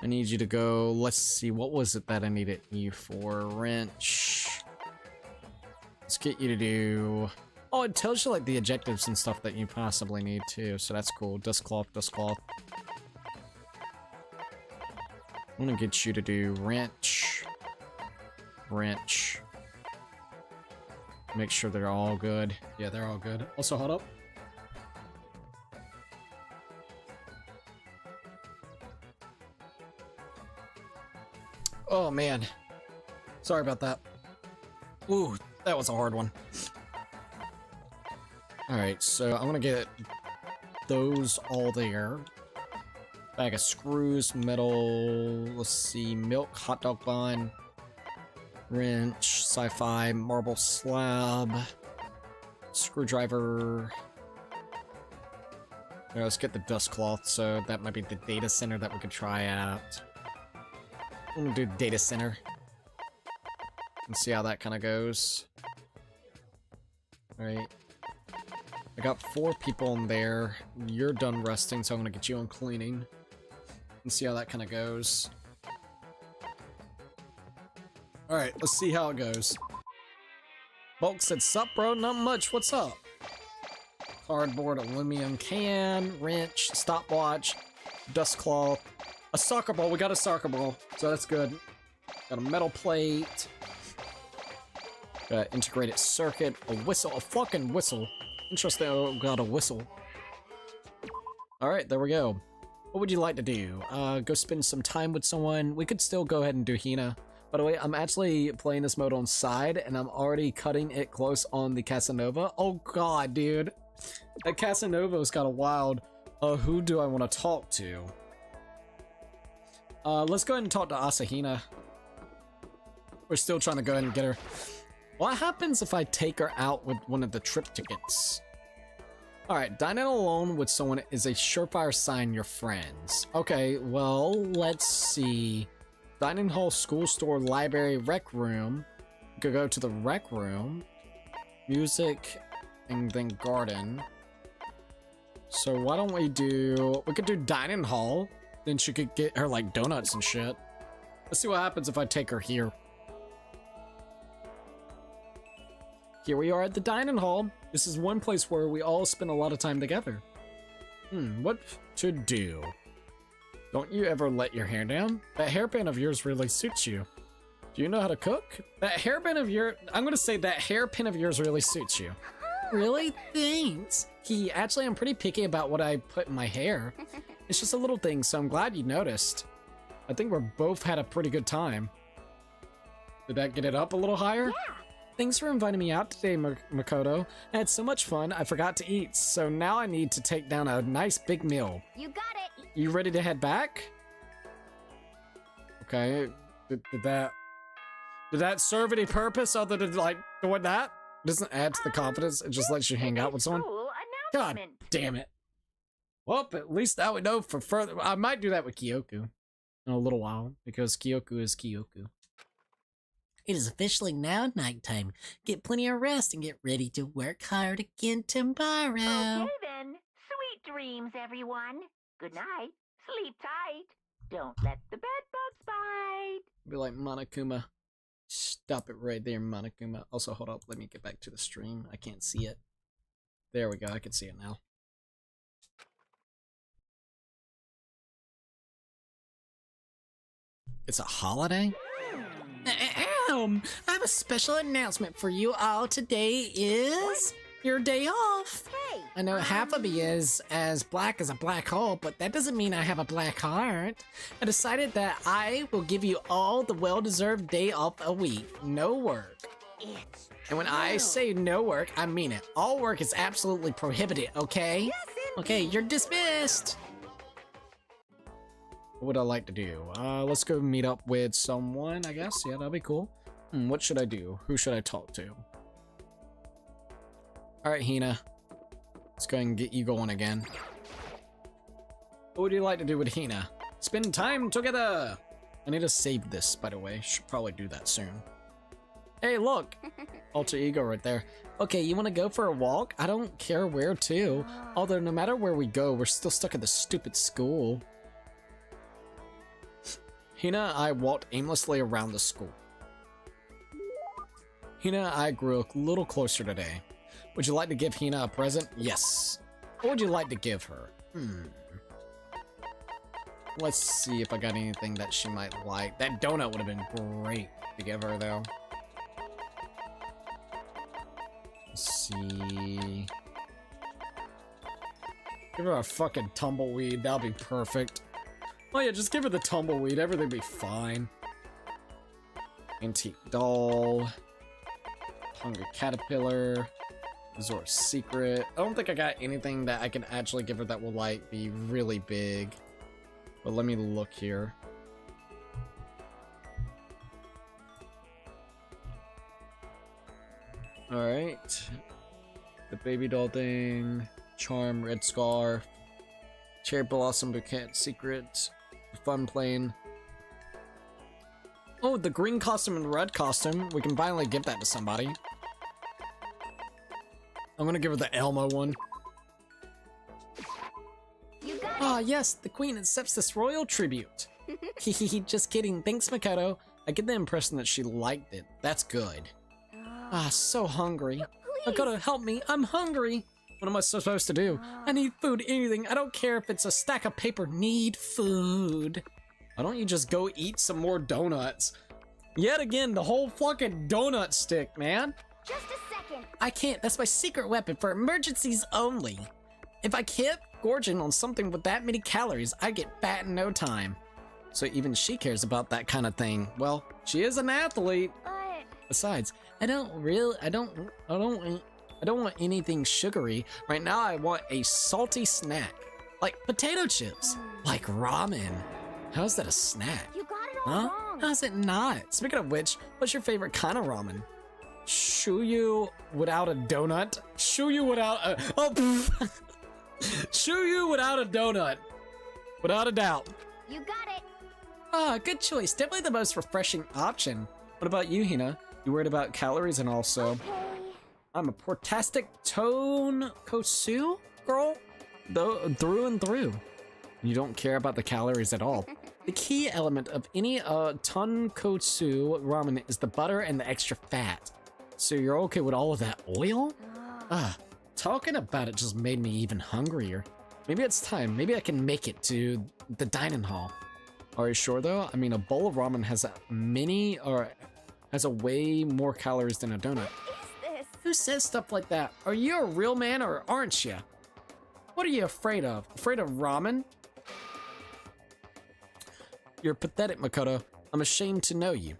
I need you to go. Let's see. What was it that I needed you for? Wrench. Let's get you to do... Oh, it tells you like the objectives and stuff that you possibly need too, so that's cool. Dust cloth. I'm gonna get you to do wrench. Make sure they're all good. Yeah, they're all good. Also, hold up. Oh man. Sorry about that. Ooh, that was a hard one. Alright, so I'm gonna get those all there. Bag of screws, metal, let's see, milk, hot dog bun, wrench, sci-fi, marble slab, screwdriver. Yeah, let's get the dust cloth, so that might be the data center that we could try out. I'm gonna do data center. And see how that kind of goes. Alright. I got 4 people in there. You're done resting, so I'm gonna get you on cleaning. And see how that kind of goes. Alright, let's see how it goes. Bulk said, sup bro? Not much, what's up? Cardboard, aluminum can, wrench, stopwatch, dust cloth, a soccer ball. We got a soccer ball, so that's good. Got a metal plate. Got integrated circuit, a whistle, a fucking whistle. Interesting, oh, got a whistle. Alright, there we go. What would you like to do? Go spend some time with someone? We could still go ahead and do Hina. By the way, I'm actually playing this mode on side, and I'm already cutting it close on the Casanova. Oh god, dude. That Casanova's kind of wild. Who do I want to talk to? Let's go ahead and talk to Asahina. We're still trying to go ahead and get her. What happens if I take her out with one of the trip tickets? Alright, dining alone with someone is a surefire sign you're friends. Okay, well, let's see. Dining hall, school, store, library, rec room. We could go to the rec room. Music, and then garden. So why don't we could do dining hall. Then she could get her like donuts and shit. Let's see what happens if I take her here. Here we are at the dining hall. This is one place where we all spend a lot of time together. What to do? Don't you ever let your hair down? That hairband of yours really suits you. Do you know how to cook? That hairband of yours, I'm gonna say that hairpin of yours really suits you. Really? Thanks. Actually, I'm pretty picky about what I put in my hair. It's just a little thing, so I'm glad you noticed. I think we're both had a pretty good time. Did that get it up a little higher? Yeah. Thanks for inviting me out today, Makoto. I had so much fun, I forgot to eat, so now I need to take down a nice big meal. You got it. You ready to head back? Okay, did that serve any purpose other than, like, doing that? It doesn't add to the confidence, it just lets you hang out with someone? Cool God announcement. damn it. Well, at least now we know for further. I might do that with Kyoku in a little while, because Kyoku is Kyoku. It is officially now nighttime. Get plenty of rest and get ready to work hard again tomorrow. Okay then. Sweet dreams, everyone. Good night. Sleep tight. Don't let the bed bugs bite. Be like Monokuma. Stop it right there, Monokuma. Also, hold up. Let me get back to the stream. I can't see it. There we go. I can see it now. It's a holiday? I have a special announcement for you all. Today is your day off. Hey. I know half of me is as black as a black hole, but that doesn't mean I have a black heart. I decided that I will give you all the well-deserved day off a week. No work. It's And when I say no work, I mean it. All work is absolutely prohibited, okay? yes, Okay, you're dismissed. What would I like to do? Let's go meet up with someone, I guess. Yeah, that'd be cool. What should I do? Who should I talk to? Alright, Hina. Let's go ahead and get you going again. What would you like to do with Hina? Spend time together! I need to save this, by the way. Should probably do that soon. Hey, look! Alter ego right there. Okay, you want to go for a walk? I don't care where to. Although, no matter where we go, we're still stuck at this stupid school. Hina and I walked aimlessly around the school. Hina and I grew a little closer today. Would you like to give Hina a present? Yes. What would you like to give her? Let's see if I got anything that she might like. That donut would have been great to give her, though. Let's see. Give her a fucking tumbleweed. That'll be perfect. Oh yeah, just give her the tumbleweed. Everything will be fine. Antique doll. Hungry caterpillar. Azor's secret. I don't think I got anything that I can actually give her that will like be really big. But let me look here. Alright. The baby doll thing. Charm, red scarf. Cherry blossom bouquet, secret. Fun plane. Oh, the green costume and red costume. We can finally give that to somebody. I'm gonna give her the Elmo one. Ah, yes, the queen accepts this royal tribute. Hehehe, just kidding. Thanks, Makoto. I get the impression that she liked it. That's good. Ah, so hungry. Makoto, help me. I'm hungry. What am I supposed to do? I need food, anything. I don't care if it's a stack of paper. Need food. Why don't you just go eat some more donuts? Yet again, the whole fucking donut stick, man. Just a second. I can't. That's my secret weapon for emergencies only. If I kept gorging on something with that many calories, I'd get fat in no time. So even she cares about that kind of thing. Well, she is an athlete. But Besides, I don't want anything sugary. Right now I want a salty snack. Like potato chips. Like ramen. How's that a snack? you got it all Huh? wrong. How's it not? Speaking of which, what's your favorite kind of ramen? Shuyu without a donut? Shuyu without a... Oh, pff. Shuyu without a donut. Without a doubt. You got it. Ah, good choice. Definitely the most refreshing option. What about you, Hina? You worried about calories and also... Okay. I'm a portastic tone kosu girl, though through and through. You don't care about the calories at all. The key element of any tonkotsu ramen is the butter and the extra fat. So you're okay with all of that oil? Talking about it just made me even hungrier. Maybe it's time. Maybe I can make it to the dining hall. Are you sure though? I mean, a bowl of ramen has a way more calories than a donut. What is this? Who says stuff like that? Are you a real man or aren't you? What are you afraid of? Afraid of ramen? You're pathetic, Makoto. I'm ashamed to know you.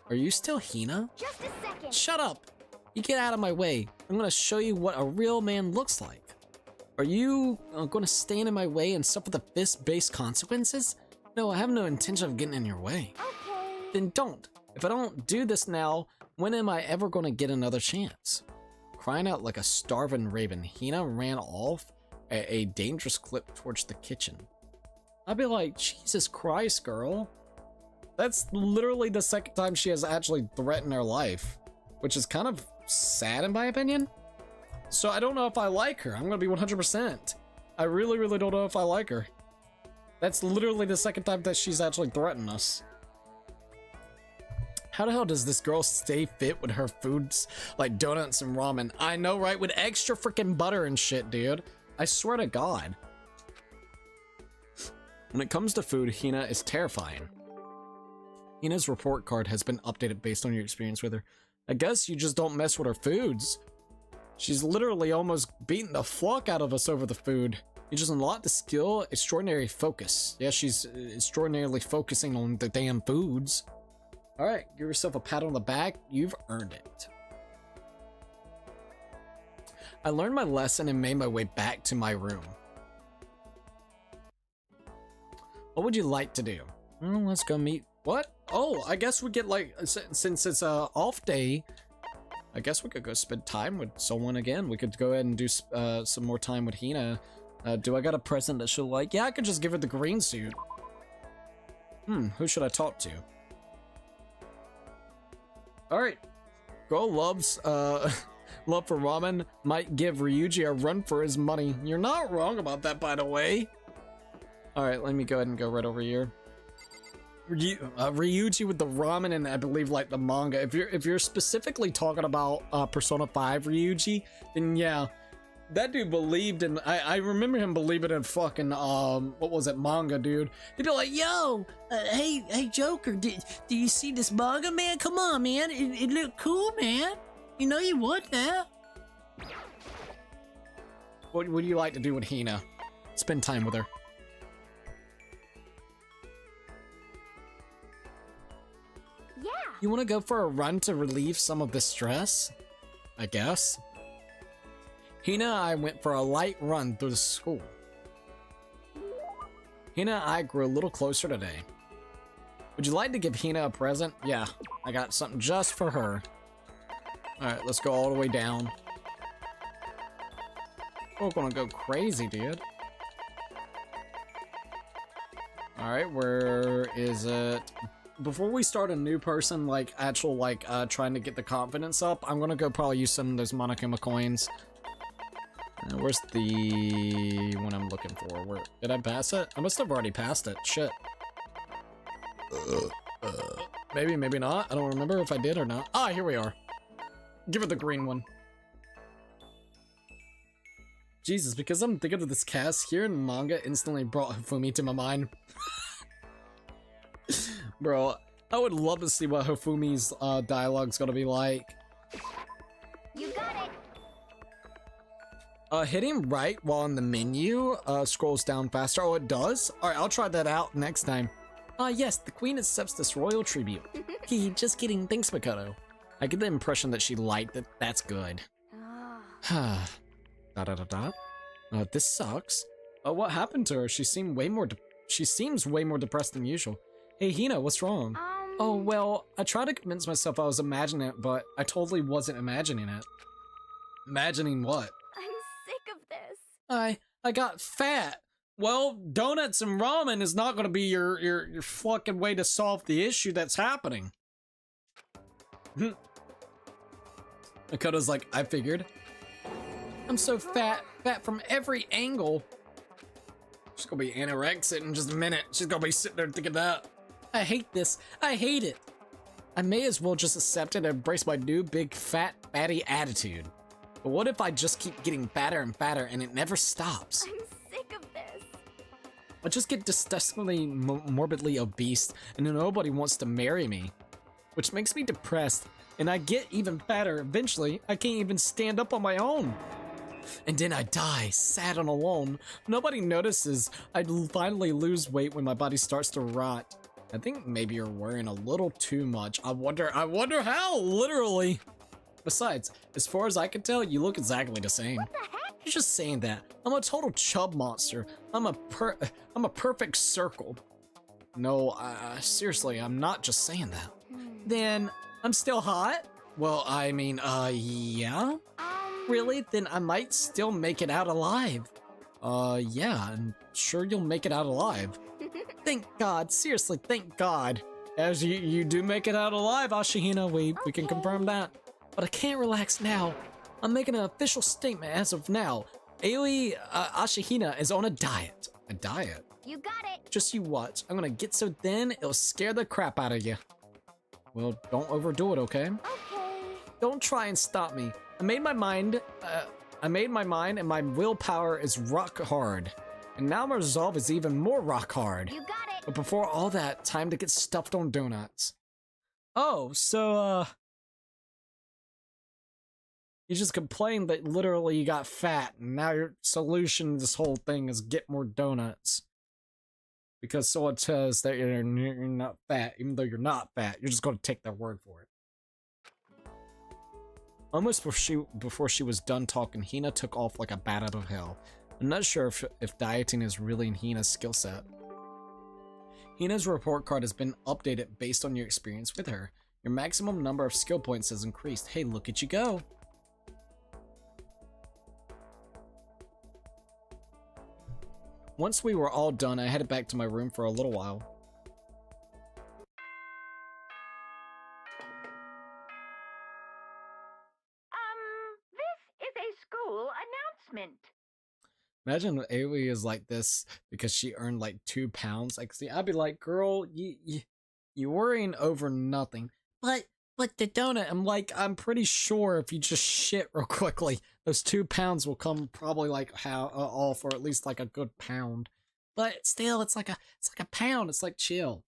Are you still Hina? Just a second. Shut up! You get out of my way. I'm gonna show you what a real man looks like. Are you gonna stand in my way and suffer the fist-based consequences? No, I have no intention of getting in your way. Okay. Then don't. If I don't do this now, when am I ever gonna get another chance? Crying out like a starving raven, Hina ran off at a dangerous clip towards the kitchen. I'd be like, Jesus Christ, girl. That's literally the second time she has actually threatened her life, which is kind of sad in my opinion. So I don't know if I like her. I'm gonna be 100%. I really, really don't know if I like her. That's literally the second time that she's actually threatened us. How the hell does this girl stay fit with her foods like donuts and ramen? I know, right? With extra freaking butter and shit, dude. I swear to God. When it comes to food, Hina is terrifying. Hina's report card has been updated based on your experience with her. I guess you just don't mess with her foods. She's literally almost beating the fuck out of us over the food. You just unlock the skill, extraordinary focus. Yeah, she's extraordinarily focusing on the damn foods. Alright, give yourself a pat on the back. You've earned it. I learned my lesson and made my way back to my room. What would you like to do? Well, let's go meet... What? Oh, I guess we get like... Since it's a off day, I guess we could go spend time with someone again. We could go ahead and do some more time with Hina. Do I got a present that she'll like? Yeah, I could just give her the green suit. Who should I talk to? Alright. Girl loves, love for ramen. Might give Ryuji a run for his money. You're not wrong about that, by the way. Alright, let me go ahead and go right over here. Ryuji with the ramen and I believe like the manga. If you're specifically talking about Persona 5 Ryuji, then yeah. That dude believed in, I remember him believing in fucking, what was it, manga, dude. He'd be like, yo, hey Joker, do you see this manga, man? Come on, man, it look cool, man. You know you would that. What would you like to do with Hina? Spend time with her. Yeah. You want to go for a run to relieve some of the stress? I guess. Hina and I went for a light run through the school. Hina and I grew a little closer today. Would you like to give Hina a present? Yeah, I got something just for her. Alright, let's go all the way down. We're gonna go crazy, dude. Alright, where is it? Before we start a new person, like, actual, like, trying to get the confidence up, I'm gonna go probably use some of those Monokuma coins. Where's the one I'm looking for? Where did I pass it? I must have already passed it. Shit. Maybe, maybe not. I don't remember if I did or not. Ah, here we are. Give her the green one. Jesus, because I'm thinking of this cast, here in manga instantly brought Hifumi to my mind. Bro, I would love to see what Hifumi's dialogue's gonna be like. You got it. Hitting right while on the menu scrolls down faster. Oh, it does? Alright, I'll try that out next time. Yes, the queen accepts this royal tribute. Just kidding, thanks, Makoto. I get the impression that she liked it. That's good. This sucks. What happened to her? She seems way more depressed than usual. Hey, Hina, what's wrong? Oh, well, I tried to convince myself I was imagining it, but I totally wasn't imagining it. Imagining what? I'm sick of this. I got fat. Well, donuts and ramen is not going to be your fucking way to solve the issue that's happening. Makoto's like, I figured. I'm so fat from every angle. She's gonna be anorexic in just a minute. She's gonna be sitting there thinking that. I hate this. I hate it. I may as well just accept it and embrace my new big fat fatty attitude. But what if I just keep getting fatter and fatter and it never stops? I'm sick of this. I just get disgustingly morbidly obese and nobody wants to marry me. Which makes me depressed, and I get even fatter eventually. I can't even stand up on my own. And then I die, sad and alone. Nobody notices. I finally lose weight when my body starts to rot. I think maybe you're wearing a little too much. I wonder how, literally. Besides, as far as I can tell, you look exactly the same. What the heck? You're just saying that. I'm a total chub monster. I'm a perfect circle. No, seriously, I'm not just saying that. Then I'm still hot? Well, I mean, yeah? Really? Then I might still make it out alive. Yeah, I'm sure you'll make it out alive. Thank God, seriously, thank God. As you do make it out alive, Ashihina, we can confirm that. But I can't relax now. I'm making an official statement as of now. Aoi Ashihina is on a diet. A diet? You got it. Just you watch. I'm gonna get so thin, it'll scare the crap out of you. Well, don't overdo it, okay? Okay. Don't try and stop me. I made my mind and my willpower is rock hard. And now my resolve is even more rock hard. You got it. But before all that, time to get stuffed on donuts. Oh, so, you just complained that literally you got fat, and now your solution to this whole thing is get more donuts. Because someone says that you're not fat, even though you're not fat, you're just going to take their word for it. Almost before she was done talking, Hina took off like a bat out of hell. I'm not sure if dieting is really in Hina's skill set. Hina's report card has been updated based on your experience with her. Your maximum number of skill points has increased. Hey, look at you go! Once we were all done, I headed back to my room for a little while. This is a school announcement. Imagine Aoi is like this because she earned like 2 pounds. Like, see, I'd be like, girl, you worrying over nothing. But the donut, I'm like, I'm pretty sure if you just shit real quickly, those 2 pounds will come probably like all for at least like a good pound. But still, it's like a pound. It's like chill.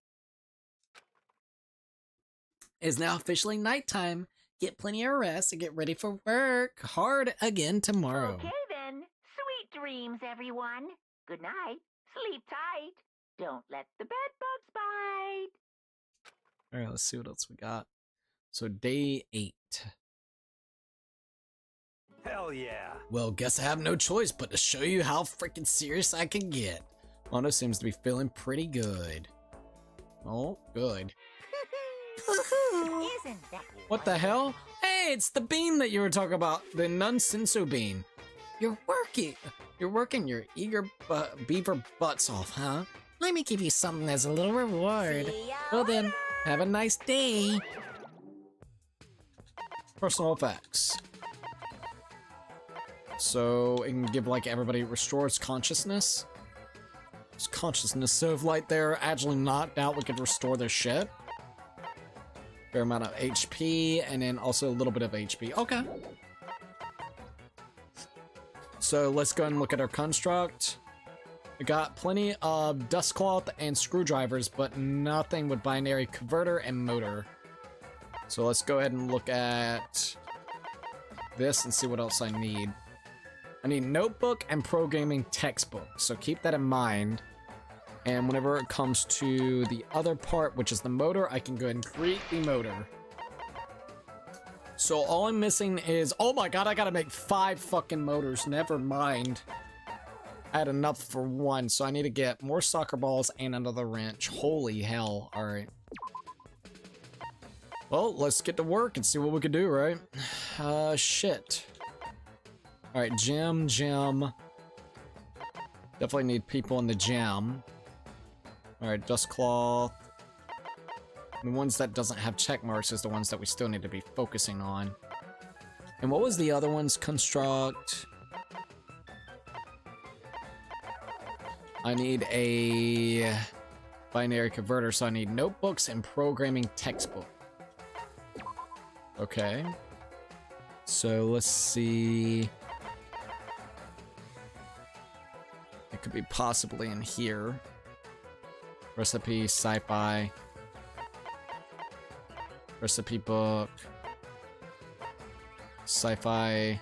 It's now officially nighttime. Get plenty of rest and get ready for work hard again tomorrow. Okay then. Sweet dreams, everyone. Good night. Sleep tight. Don't let the bed bugs bite. Alright, let's see what else we got. So day 8. Hell yeah. Well, guess I have no choice but to show you how freaking serious I can get. Mondo seems to be feeling pretty good. Oh, good. Isn't that What the hell? Hey, it's the bean that you were talking about, the nunsenso bean. You're working your eager beaver butts off, huh? Let me give you something as a little reward. See ya Well then, later. have a nice day. Personal effects. So it can give like everybody restores consciousness. It's consciousness, so if like they're actually knocked out, we could restore their shit. Fair amount of HP, and then also a little bit of HP. Okay. So let's go and look at our construct. We got plenty of dust cloth and screwdrivers, but nothing with binary converter and motor. So let's go ahead and look at this and see what else I need. I need notebook and programming textbook, so keep that in mind. And whenever it comes to the other part, which is the motor, I can go ahead and create the motor. So all I'm missing is, oh my god, I gotta make 5 fucking motors, never mind. I had enough for 1, so I need to get more soccer balls and another wrench. Holy hell, alright. Well, let's get to work and see what we can do, right? Shit. Alright, gym. Definitely need people in the gym. Alright, dust cloth. The ones that doesn't have check marks is the ones that we still need to be focusing on. And what was the other ones? Construct. I need a binary converter, so I need notebooks and programming textbook. Okay. So let's see. It could be possibly in here. Recipe, sci-fi. Recipe book. Sci-fi.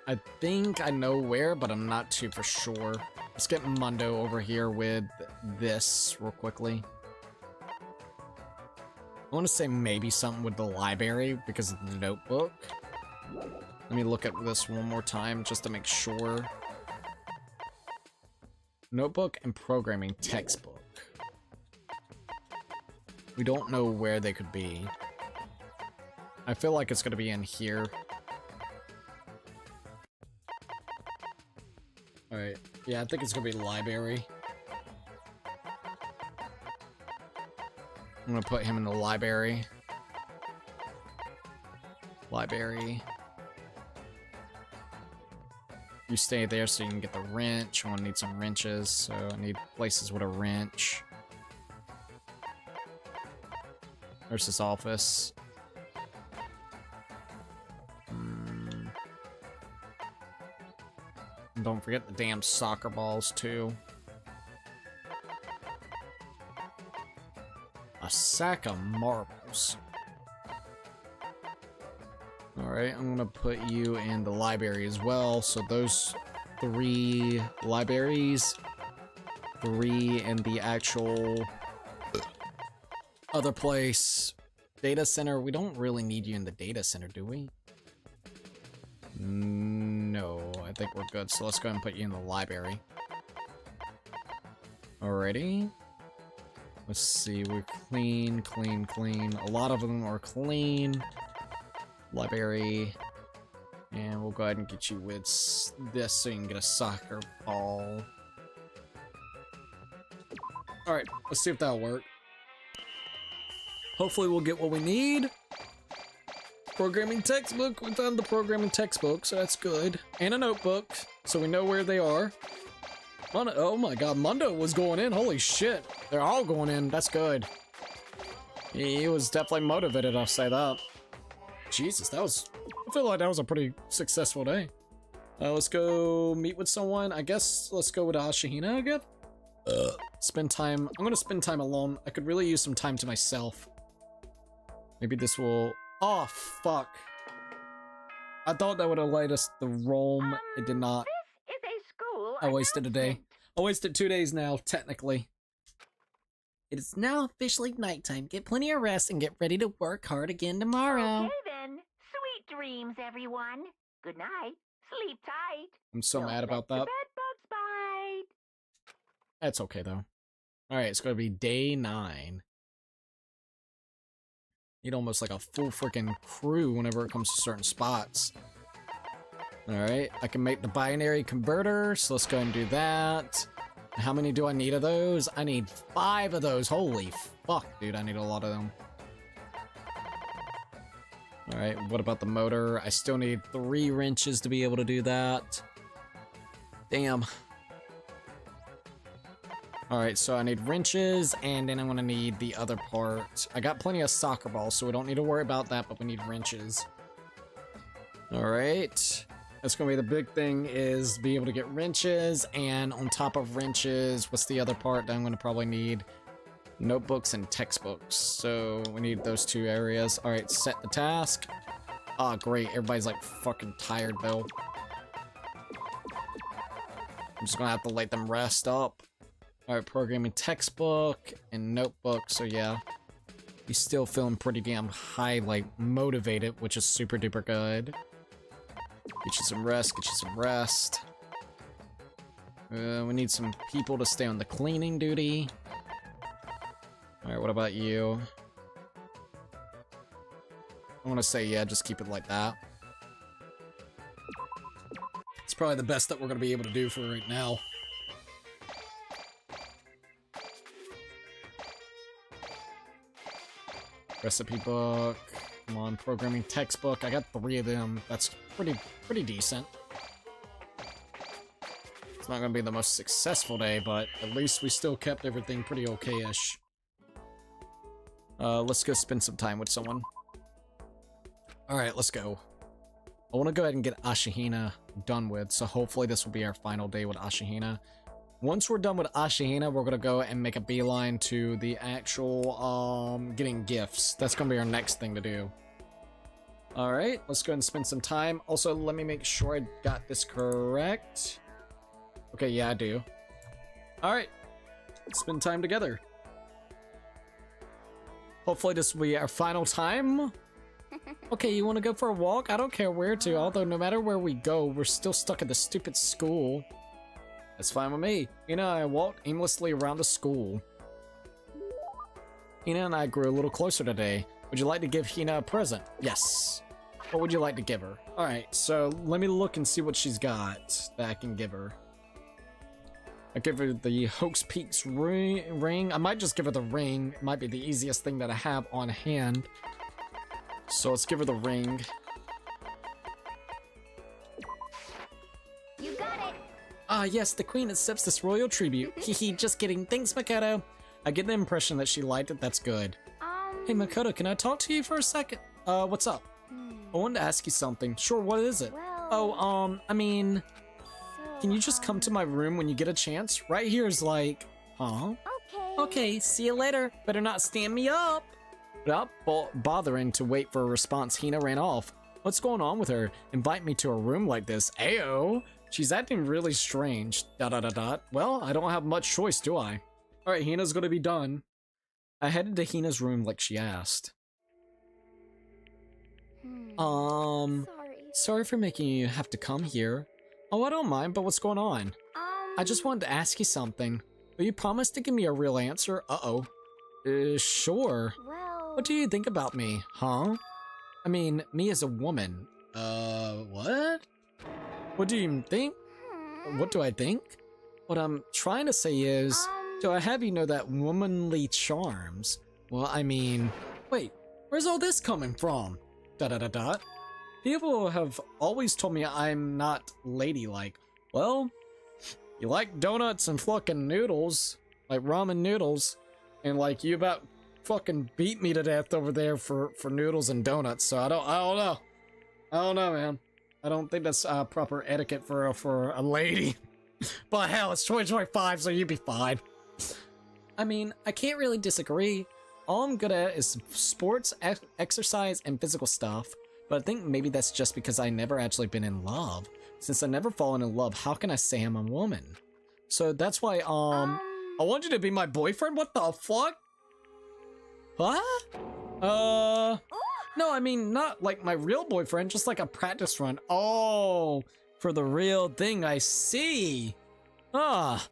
I think I know where, but I'm not too for sure. Let's get Mundo over here with this real quickly. I want to say maybe something with the library because of the notebook. Let me look at this one more time just to make sure. Notebook and programming textbook. We don't know where they could be. I feel like it's going to be in here. Alright, yeah, I think it's going to be library. I'm going to put him in the library. Library. You stay there so you can get the wrench. I'm gonna need some wrenches, so I need places with a wrench. There's his office. And don't forget the damn soccer balls, too. A sack of marbles. Alright, I'm gonna put you in the library as well. So those 3 libraries, 3 in the actual other place. Data center, we don't really need you in the data center, do we? No, I think we're good. So let's go ahead and put you in the library. Alrighty. Let's see, we're clean. A lot of them are clean. Library, and we'll go ahead and get you with this so you can get a soccer ball. Alright, let's see if that'll work. Hopefully we'll get what we need. Programming textbook, we found the programming textbook, so that's good. And a notebook, so we know where they are. Oh my god, Mundo was going in, holy shit. They're all going in, that's good. He was definitely motivated, I'll say that. Jesus, I feel like that was a pretty successful day. Let's go meet with someone. I guess let's go with Ashihina again. Spend time. I'm gonna spend time alone. I could really use some time to myself. Maybe this will... Oh, fuck. I thought that would have let us the roam. It did not. This is a school. I wasted a day. I wasted 2 days now, technically. It is now officially nighttime. Get plenty of rest and get ready to work hard again tomorrow. Okay then. Sweet dreams, everyone. Good night. Sleep tight. I'm so Don't mad about let the that. bed bugs bite. That's okay, though. Alright, it's gonna be day 9. Need almost like a full freaking crew whenever it comes to certain spots. Alright, I can make the binary converter, so let's go ahead and do that. How many do I need of those? I need 5 of those. Holy fuck, dude, I need a lot of them. Alright, what about the motor? I still need 3 wrenches to be able to do that. Damn. Alright, so I need wrenches, and then I'm gonna need the other part. I got plenty of soccer balls, so we don't need to worry about that, but we need wrenches. Alright. That's gonna be the big thing, is be able to get wrenches, and on top of wrenches, what's the other part that I'm gonna probably need? Notebooks and textbooks. So we need those 2 areas. Alright, set the task. Ah, great. Everybody's like fucking tired, though. I'm just gonna have to let them rest up. Alright, programming textbook and notebook, so yeah. He's still feeling pretty damn high, like, motivated, which is super duper good. Get you some rest, get you some rest. We need some people to stay on the cleaning duty. Alright, what about you? I want to say, yeah, just keep it like that. It's probably the best that we're going to be able to do for right now. Recipe book. Come on, programming textbook. I got 3 of them. That's pretty decent. It's not going to be the most successful day, but at least we still kept everything pretty okay-ish. Let's go spend some time with someone. Alright, let's go. I want to go ahead and get Ashihina done with, so hopefully this will be our final day with Ashihina. Once we're done with Ashihina, we're gonna go and make a beeline to the actual, getting gifts. That's gonna be our next thing to do. Alright, let's go ahead and spend some time. Also, let me make sure I got this correct. Okay, yeah, I do. Alright, let's spend time together. Hopefully this will be our final time. Okay, you wanna go for a walk? I don't care where to, although no matter where we go, we're still stuck at the stupid school. That's fine with me. Hina and I walked aimlessly around the school. Hina and I grew a little closer today. Would you like to give Hina a present? Yes. What would you like to give her? Alright, so let me look and see what she's got that I can give her. I give her the Hoax Peaks ring. I might just give her the ring. It might be the easiest thing that I have on hand. So let's give her the ring. You got it. Ah, yes, the queen accepts this royal tribute. Hehe, just kidding. Thanks, Makoto. I get the impression that she liked it. That's good. Hey, Makoto, can I talk to you for a second? What's up? I wanted to ask you something. Sure, what is it? Well, I mean, so, can you just come to my room when you get a chance? Right here is like, huh? Okay. Okay, see you later. Better not stand me up. Without bothering to wait for a response, Hina ran off. What's going on with her? Invite me to a room like this? Ayo! She's acting really strange. ... Well, I don't have much choice, do I? Alright, Hina's gonna be done. I headed to Hina's room like she asked. Sorry for making you have to come here. Oh, I don't mind, but what's going on? I just wanted to ask you something. Will you promise to give me a real answer? Uh-oh. Sure. Well, What do you think about me, huh? I mean, me as a woman. What? What do you think? What do I think? What I'm trying to say is, do I have you know that womanly charms? Well, I mean, wait, where's all this coming from? ... People have always told me I'm not ladylike. Well, you like donuts and fucking noodles, like ramen noodles, and like you about fucking beat me to death over there for noodles and donuts. So I don't know, man. I don't think that's proper etiquette for a lady. But hell, it's 2025, so you'd be fine. I mean, I can't really disagree. All I'm good at is sports, exercise, and physical stuff. But I think maybe that's just because I never actually been in love. Since I've never fallen in love, how can I say I'm a woman? So that's why, I want you to be my boyfriend? What the fuck? What? No, I mean, not like my real boyfriend, just like a practice run. Oh, for the real thing, I see. Ah.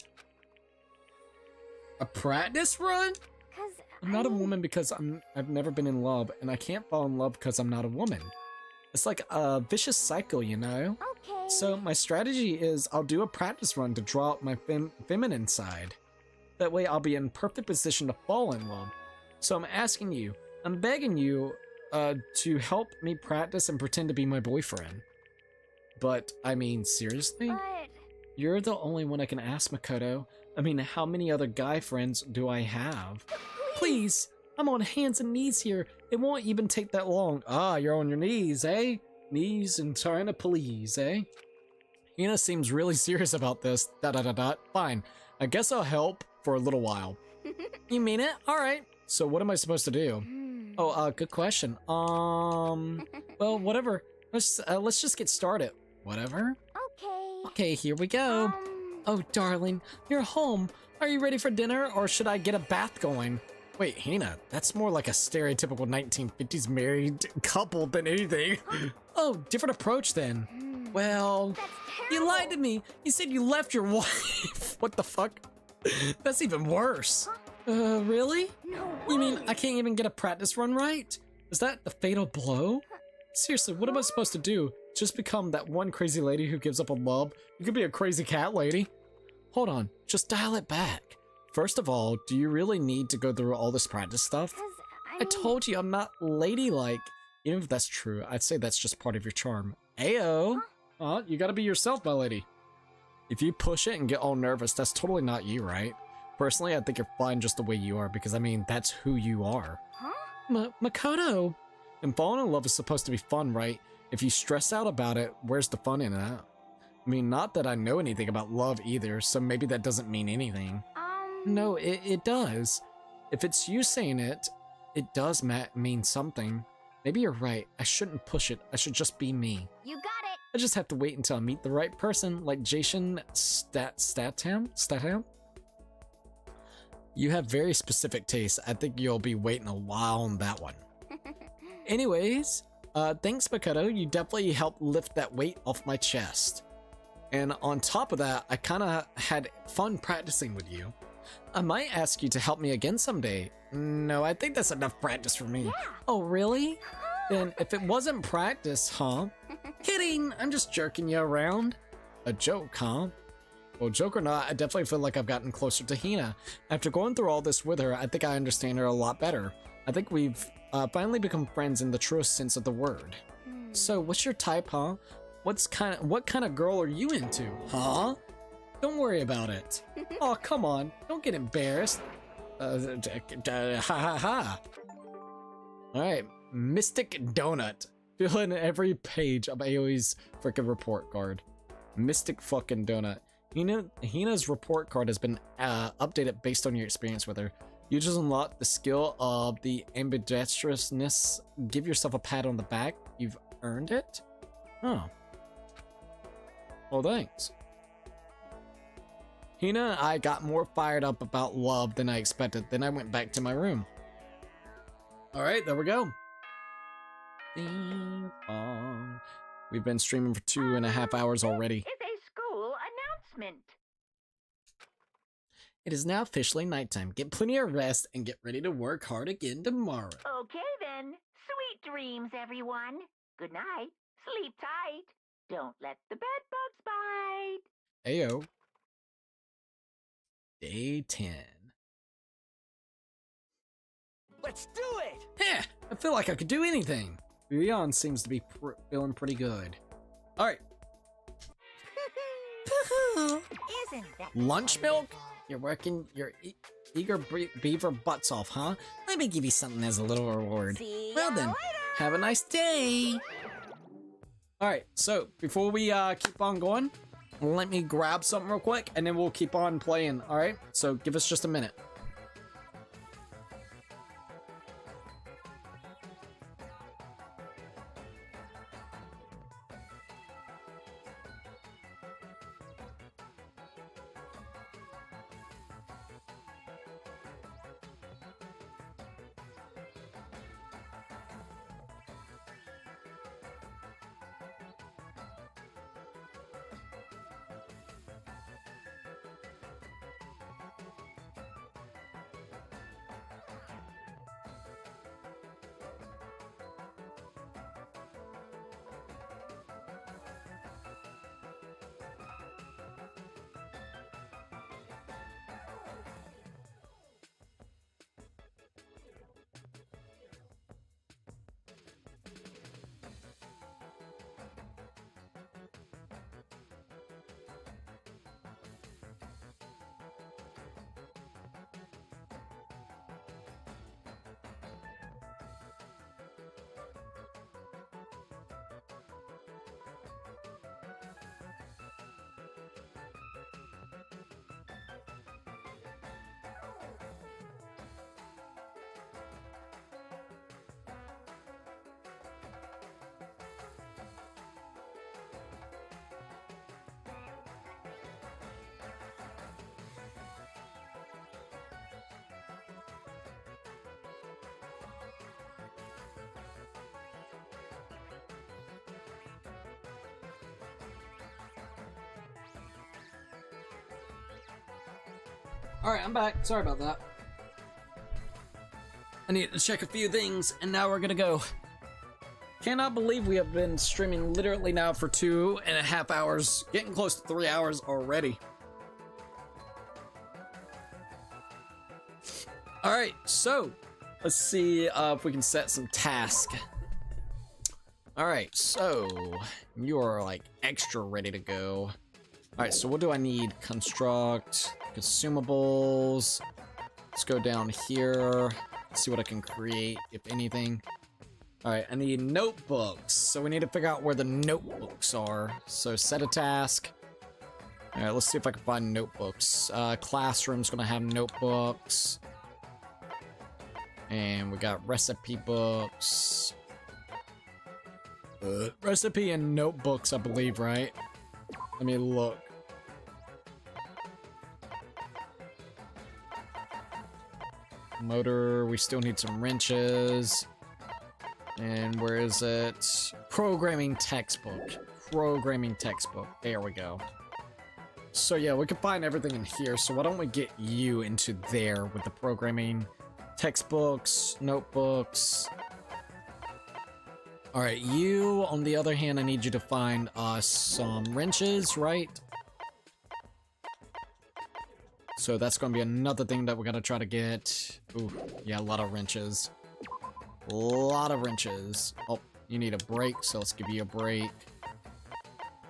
A practice run? 'Cause I'm not a woman because I've never been in love, and I can't fall in love because I'm not a woman. It's like a vicious cycle, you know? Okay. So my strategy is I'll do a practice run to draw out my feminine side. That way I'll be in perfect position to fall in love. So I'm asking you, I'm begging you, to help me practice and pretend to be my boyfriend. But, I mean, seriously? But You're the only one I can ask, Makoto. I mean, how many other guy friends do I have? Please, I'm on hands and knees here. It won't even take that long. Ah, you're on your knees, eh? Knees and trying to please, eh? Hina seems really serious about this. Fine. I guess I'll help for a little while. You mean it? Alright. So what am I supposed to do? Oh, good question. Well, whatever. Let's just get started. Whatever? okay. Okay, here we go. Oh, darling, you're home. Are you ready for dinner, or should I get a bath going? Wait, Hina, that's more like a stereotypical 1950s married couple than anything. Oh, different approach then. Well, That's you terrible. lied to me. You said you left your wife. What the fuck? That's even worse. Really? No You mean way. I can't even get a practice run right? Is that the fatal blow? Seriously, what am I supposed to do? Just become that one crazy lady who gives up on love? You could be a crazy cat lady. Hold on, just dial it back. First of all, do you really need to go through all this practice stuff? 'Cause I told you I'm not ladylike. Even if that's true, I'd say that's just part of your charm. Ayo! You gotta be yourself, my lady. If you push it and get all nervous, that's totally not you, right? Personally, I think you're fine just the way you are, because I mean, that's who you are. Huh? Makoto! And falling in love is supposed to be fun, right? If you stress out about it, where's the fun in that? I mean, not that I know anything about love either, so maybe that doesn't mean anything. No, it does. If it's you saying it, it does mean something. Maybe you're right. I shouldn't push it. I should just be me. You got it. I just have to wait until I meet the right person, like Jason Statham? You have very specific tastes. I think you'll be waiting a while on that one. Anyways, thanks, Makoto. You definitely helped lift that weight off my chest. And on top of that, I kind of had fun practicing with you. I might ask you to help me again someday. No, I think that's enough practice for me. Yeah. Oh, really? Then if it wasn't practice, huh? Kidding, I'm just jerking you around. A joke, huh? Well, joke or not, I definitely feel like I've gotten closer to Hina. After going through all this with her, I think I understand her a lot better. I think we've finally become friends in the truest sense of the word. So, what's your type, huh? What kind of girl are you into, huh? Don't worry about it. Oh, come on, don't get embarrassed. Ha ha ha. All right, Mystic Donut. Fill in every page of Aoi's freaking report card. Mystic fucking Donut. Hina's report card has been updated based on your experience with her. You just unlock the skill of the ambidextrousness. Give yourself a pat on the back. You've earned it? Oh. Well, thanks. Hina and I got more fired up about love than I expected. Then I went back to my room. Alright, there we go. Ding dong. We've been streaming for 2.5 hours already. Is a school announcement. It is now officially nighttime. Get plenty of rest and get ready to work hard again tomorrow. Okay then. Sweet dreams, everyone. Good night. Sleep tight. Don't let the bed bugs bite. Ayo. Day 10. Let's do it! Heh, I feel like I could do anything. Leon seems to be feeling pretty good. Alright. Isn't that Lunch milk? You're working your eager beaver butts off, huh? Let me give you something as a little reward. See Well ya then, later. have a nice day. Alright, so before we keep on going, let me grab something real quick and then we'll keep on playing, alright? So give us just a minute. Alright, I'm back. Sorry about that. I need to check a few things, and now we're gonna go. Cannot believe we have been streaming literally now for 2.5 hours, getting close to 3 hours already. Alright, so let's see if we can set some tasks. Alright, so you are like extra ready to go. Alright, so what do I need? Construct, consumables. Let's go down here. See what I can create, if anything. Alright, I need notebooks. So we need to figure out where the notebooks are. So set a task. Alright, let's see if I can find notebooks. Classroom's gonna have notebooks. And we got recipe books. Recipe and notebooks, I believe, right? Let me look. Motor, we still need some wrenches. And where is it? Programming textbook. Programming textbook. There we go. So yeah, we can find everything in here. So why don't we get you into there with the programming textbooks, notebooks. Alright, you, on the other hand, I need you to find us some wrenches, right? So that's going to be another thing that we're going to try to get. Ooh, yeah, a lot of wrenches. A lot of wrenches. Oh, you need a break, so let's give you a break.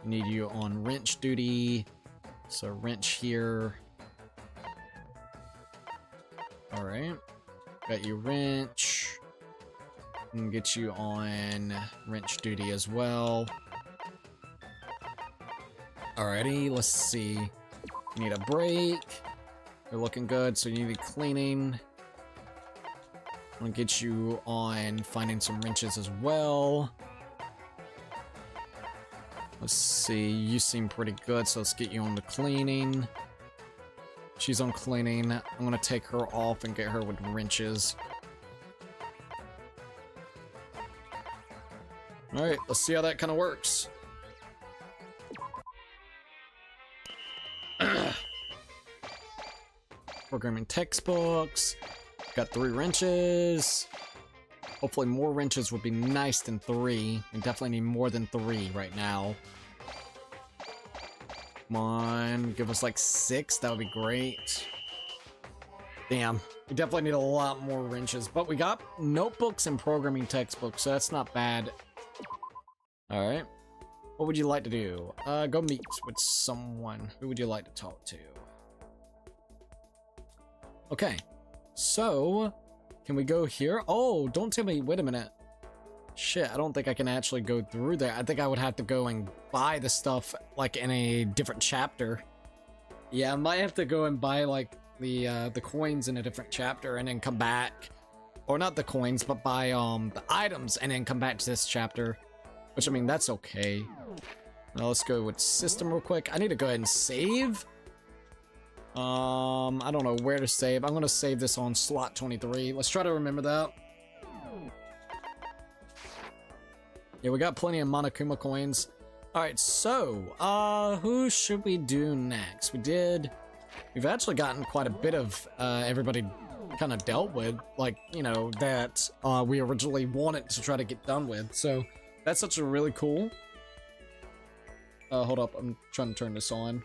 Need you on wrench duty. So wrench here. Alright. Got you wrench. And get you on wrench duty as well. Alrighty, let's see. You need a break. You're looking good, so you need cleaning. I'm gonna get you on finding some wrenches as well. Let's see, you seem pretty good, so let's get you on the cleaning. She's on cleaning. I'm gonna take her off and get her with wrenches. Alright, let's see how that kind of works. Programming textbooks. Got 3 wrenches. Hopefully more wrenches would be nice than 3. We definitely need more than 3 right now. Come on, give us like 6, that would be great. Damn, we definitely need a lot more wrenches, but we got notebooks and programming textbooks, so that's not bad. Alright, what would you like to do? Go meet with someone. Who would you like to talk to? Okay, so, can we go here? Oh, don't tell me, wait a minute. Shit, I don't think I can actually go through there. I think I would have to go and buy the stuff, like, in a different chapter. Yeah, I might have to go and buy, like, the coins in a different chapter and then come back. Or not the coins, but buy, the items and then come back to this chapter. Which, I mean, that's okay. Now, let's go with system real quick. I need to go ahead and save. I don't know where to save. I'm gonna save this on slot 23. Let's try to remember that. Yeah, we got plenty of Monokuma coins. Alright, so, who should we do next? We've actually gotten quite a bit of, everybody kind of dealt with, like, you know, that, we originally wanted to try to get done with, so that's such a really cool. Hold up, I'm trying to turn this on.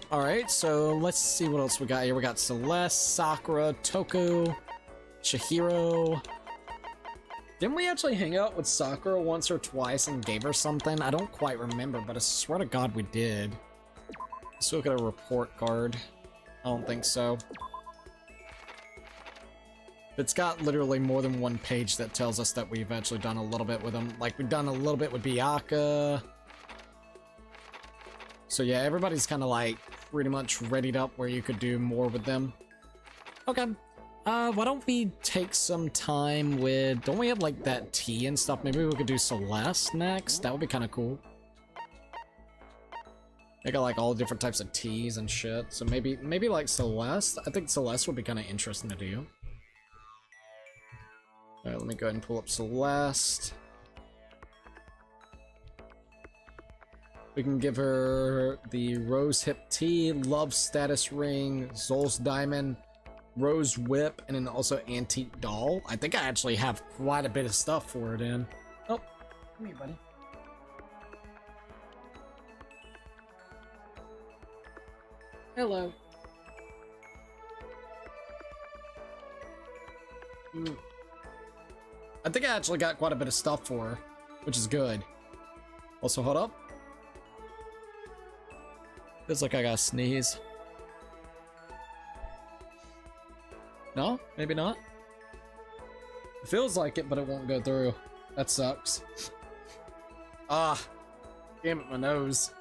Alright, so let's see what else we got here. We got Celeste, Sakura, Toku, Chihiro. Didn't we actually hang out with Sakura once or twice and gave her something? I don't quite remember, but I swear to God we did. Let's look at a report card. I don't think so. It's got literally more than one page that tells us that we've actually done a little bit with them. Like, we've done a little bit with Byakuya. So yeah, everybody's kind of like pretty much readied up where you could do more with them. Okay. Why don't we take some time with... Don't we have like that tea and stuff? Maybe we could do Celeste next? That would be kind of cool. They got like all different types of teas and shit. So maybe like Celeste? I think Celeste would be kind of interesting to do. Alright, let me go ahead and pull up Celeste. We can give her the Rose Hip Tea, Love Status Ring, Zol's Diamond, Rose Whip, and then also Antique Doll. I think I actually have quite a bit of stuff for it in. Oh, come here, buddy. Hello. I think I actually got quite a bit of stuff for her, which is good. Also, hold up. Feels like I gotta sneeze. No? Maybe not? It feels like it, but it won't go through. That sucks. Ah. Damn it, my nose.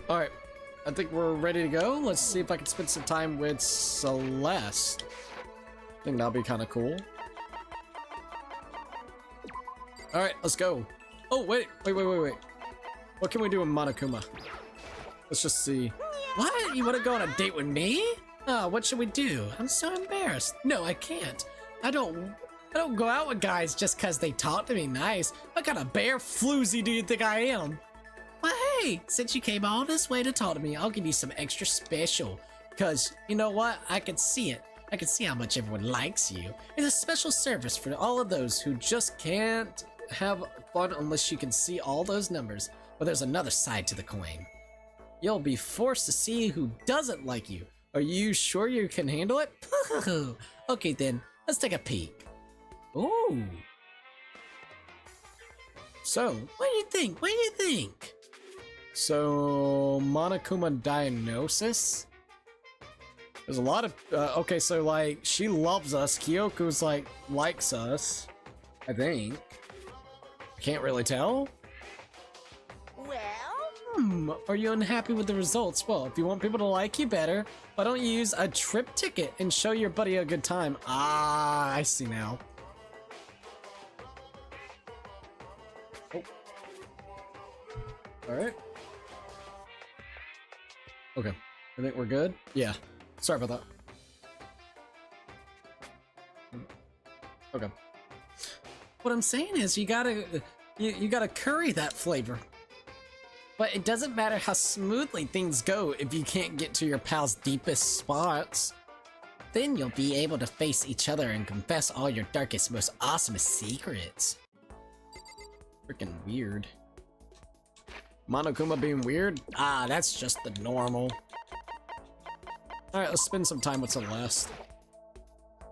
Alright, I think we're ready to go. Let's see if I can spend some time with Celeste. I think that'll be kind of cool. Alright, let's go. Oh, wait. What can we do with Monokuma? Let's just see. What? You want to go on a date with me? Oh, what should we do? I'm so embarrassed. No, I can't. I don't go out with guys just because they talk to me nice. What kind of bear floozy do you think I am? Well, hey, since you came all this way to talk to me, I'll give you some extra special. Because, you know what? I can see it. I can see how much everyone likes you. It's a special service for all of those who just can't have fun unless you can see all those numbers. But there's another side to the coin. You'll be forced to see who doesn't like you. Are you sure you can handle it? Okay then, let's take a peek. Ooh. So, what do you think? What do you think? So, Monokuma diagnosis? There's a lot of, okay, so like, she loves us. Kyoko's like, likes us, I think. I can't really tell. Well, Are you unhappy with the results? Well, if you want people to like you better, why don't you use a trip ticket and show your buddy a good time? Ah, I see now. Oh. Alright. Okay, I think we're good. Yeah, sorry about that. Okay. What I'm saying is you gotta curry that flavor. But it doesn't matter how smoothly things go if you can't get to your pal's deepest spots. Then you'll be able to face each other and confess all your darkest, most awesomest secrets. Freaking weird. Monokuma being weird? Ah, that's just the normal. Alright, let's spend some time with Celeste.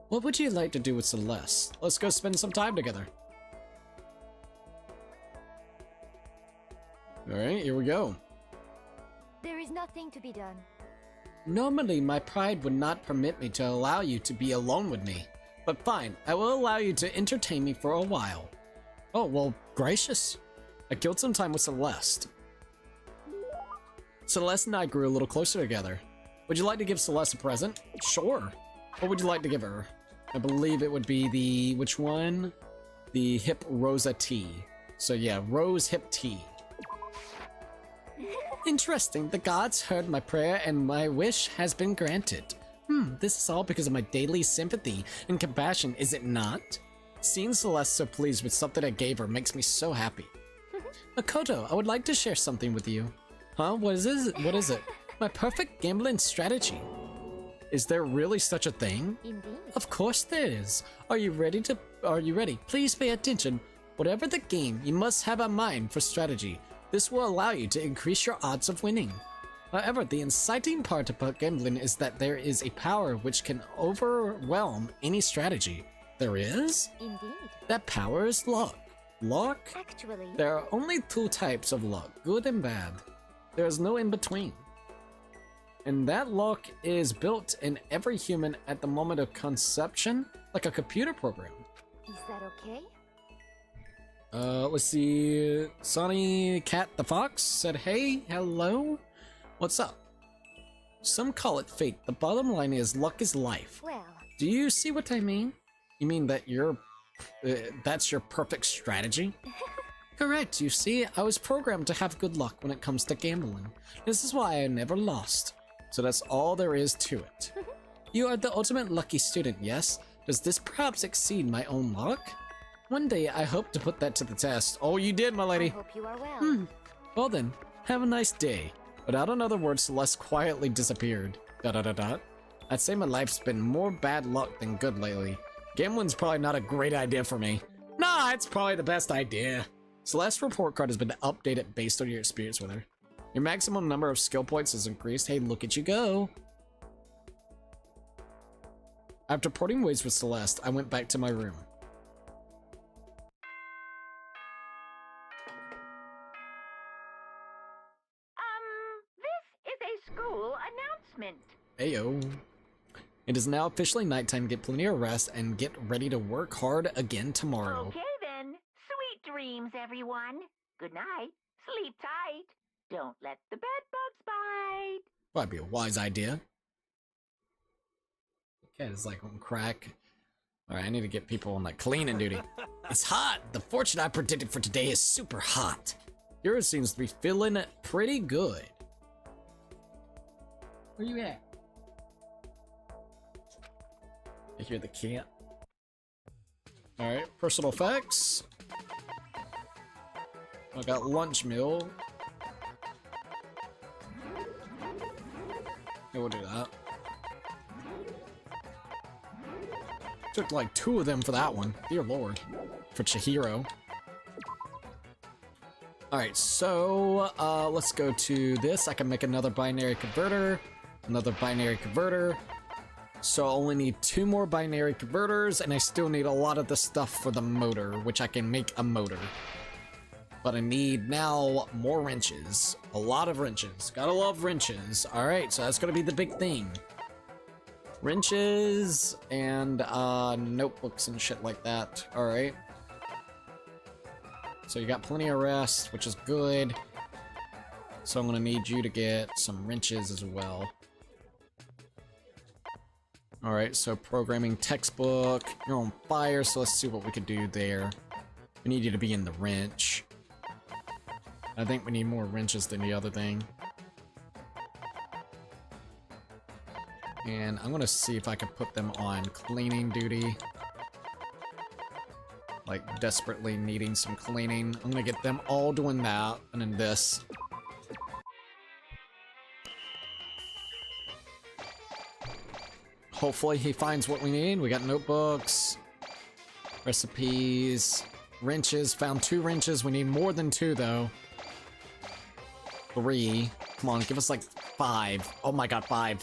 What would you like to do with Celeste? Let's go spend some time together. Alright, here we go. there is nothing to be done. Normally, my pride would not permit me to allow you to be alone with me. But fine, I will allow you to entertain me for a while. Oh, well, gracious. I killed some time with Celeste. Celeste and I grew a little closer together. Would you like to give Celeste a present? Sure. What would you like to give her? I believe it would be the... which one? The Hip Rosa Tea. So yeah, Rose Hip Tea. Interesting. The gods heard my prayer and my wish has been granted. This is all because of my daily sympathy and compassion, is it not? Seeing Celeste so pleased with something I gave her makes me so happy. Makoto, I would like to share something with you. Huh? What is it? What is it? My perfect gambling strategy. Is there really such a thing? Indeed. Of course there is. Are you ready? Please pay attention. Whatever the game, you must have a mind for strategy. This will allow you to increase your odds of winning. However, the inciting part about gambling is that there is a power which can overwhelm any strategy. There is? Indeed. That power is luck. Luck? Actually, There are only two types of luck, good and bad. There is no in between. And that luck is built in every human at the moment of conception, like a computer program. is that okay? Let's see. Sonny Cat the Fox said, hey, hello. What's up? Some call it fate. The bottom line is luck is life. Well, Do you see what I mean? You mean that that's your perfect strategy? Correct, you see, I was programmed to have good luck when it comes to gambling. This is why I never lost. So that's all there is to it. You are the ultimate lucky student, yes? Does this perhaps exceed my own luck? One day I hope to put that to the test. Oh, you did, my I lady. hope you are well. Well then, have a nice day. Without another word, Celeste quietly disappeared. I'd say my life's been more bad luck than good lately. Gambling's probably not a great idea for me. Nah, it's probably the best idea. Celeste's report card has been updated based on your experience with her. Your maximum number of skill points has increased. Hey, look at you go. After parting ways with Celeste, I went back to my room. This is a school announcement. Ayo. It is now officially nighttime. Get plenty of rest and get ready to work hard again tomorrow. Okay then. Sweet dreams, everyone. Good night. Sleep tight. Don't let the bed bugs bite. Probably be a wise idea. Cat is like on crack. Alright, I need to get people on like cleaning duty. It's hot! The fortune I predicted for today is super hot. Yours seems to be feeling pretty good. Where you at? I hear the cat. Alright, personal effects. I got lunch meal. Yeah, we'll do that. Took like 2 of them for that one. Dear lord. For Chihiro. Alright, so let's go to this. I can make another binary converter. Another binary converter. So I only need 2 more binary converters, and I still need a lot of the stuff for the motor, which I can make a motor. But I need now more wrenches. A lot of wrenches. Gotta love wrenches. Alright, so that's gonna be the big thing. Wrenches and notebooks and shit like that. Alright. So you got plenty of rest, which is good. So I'm gonna need you to get some wrenches as well. Alright, so programming textbook. You're on fire, so let's see what we can do there. We need you to be in the wrench. I think we need more wrenches than the other thing. And I'm gonna see if I can put them on cleaning duty. Like, desperately needing some cleaning. I'm gonna get them all doing that, and then this. Hopefully he finds what we need. We got notebooks, recipes, wrenches. Found 2 wrenches. We need more than 2, though. 3. Come on, give us like 5. Oh my god, 5.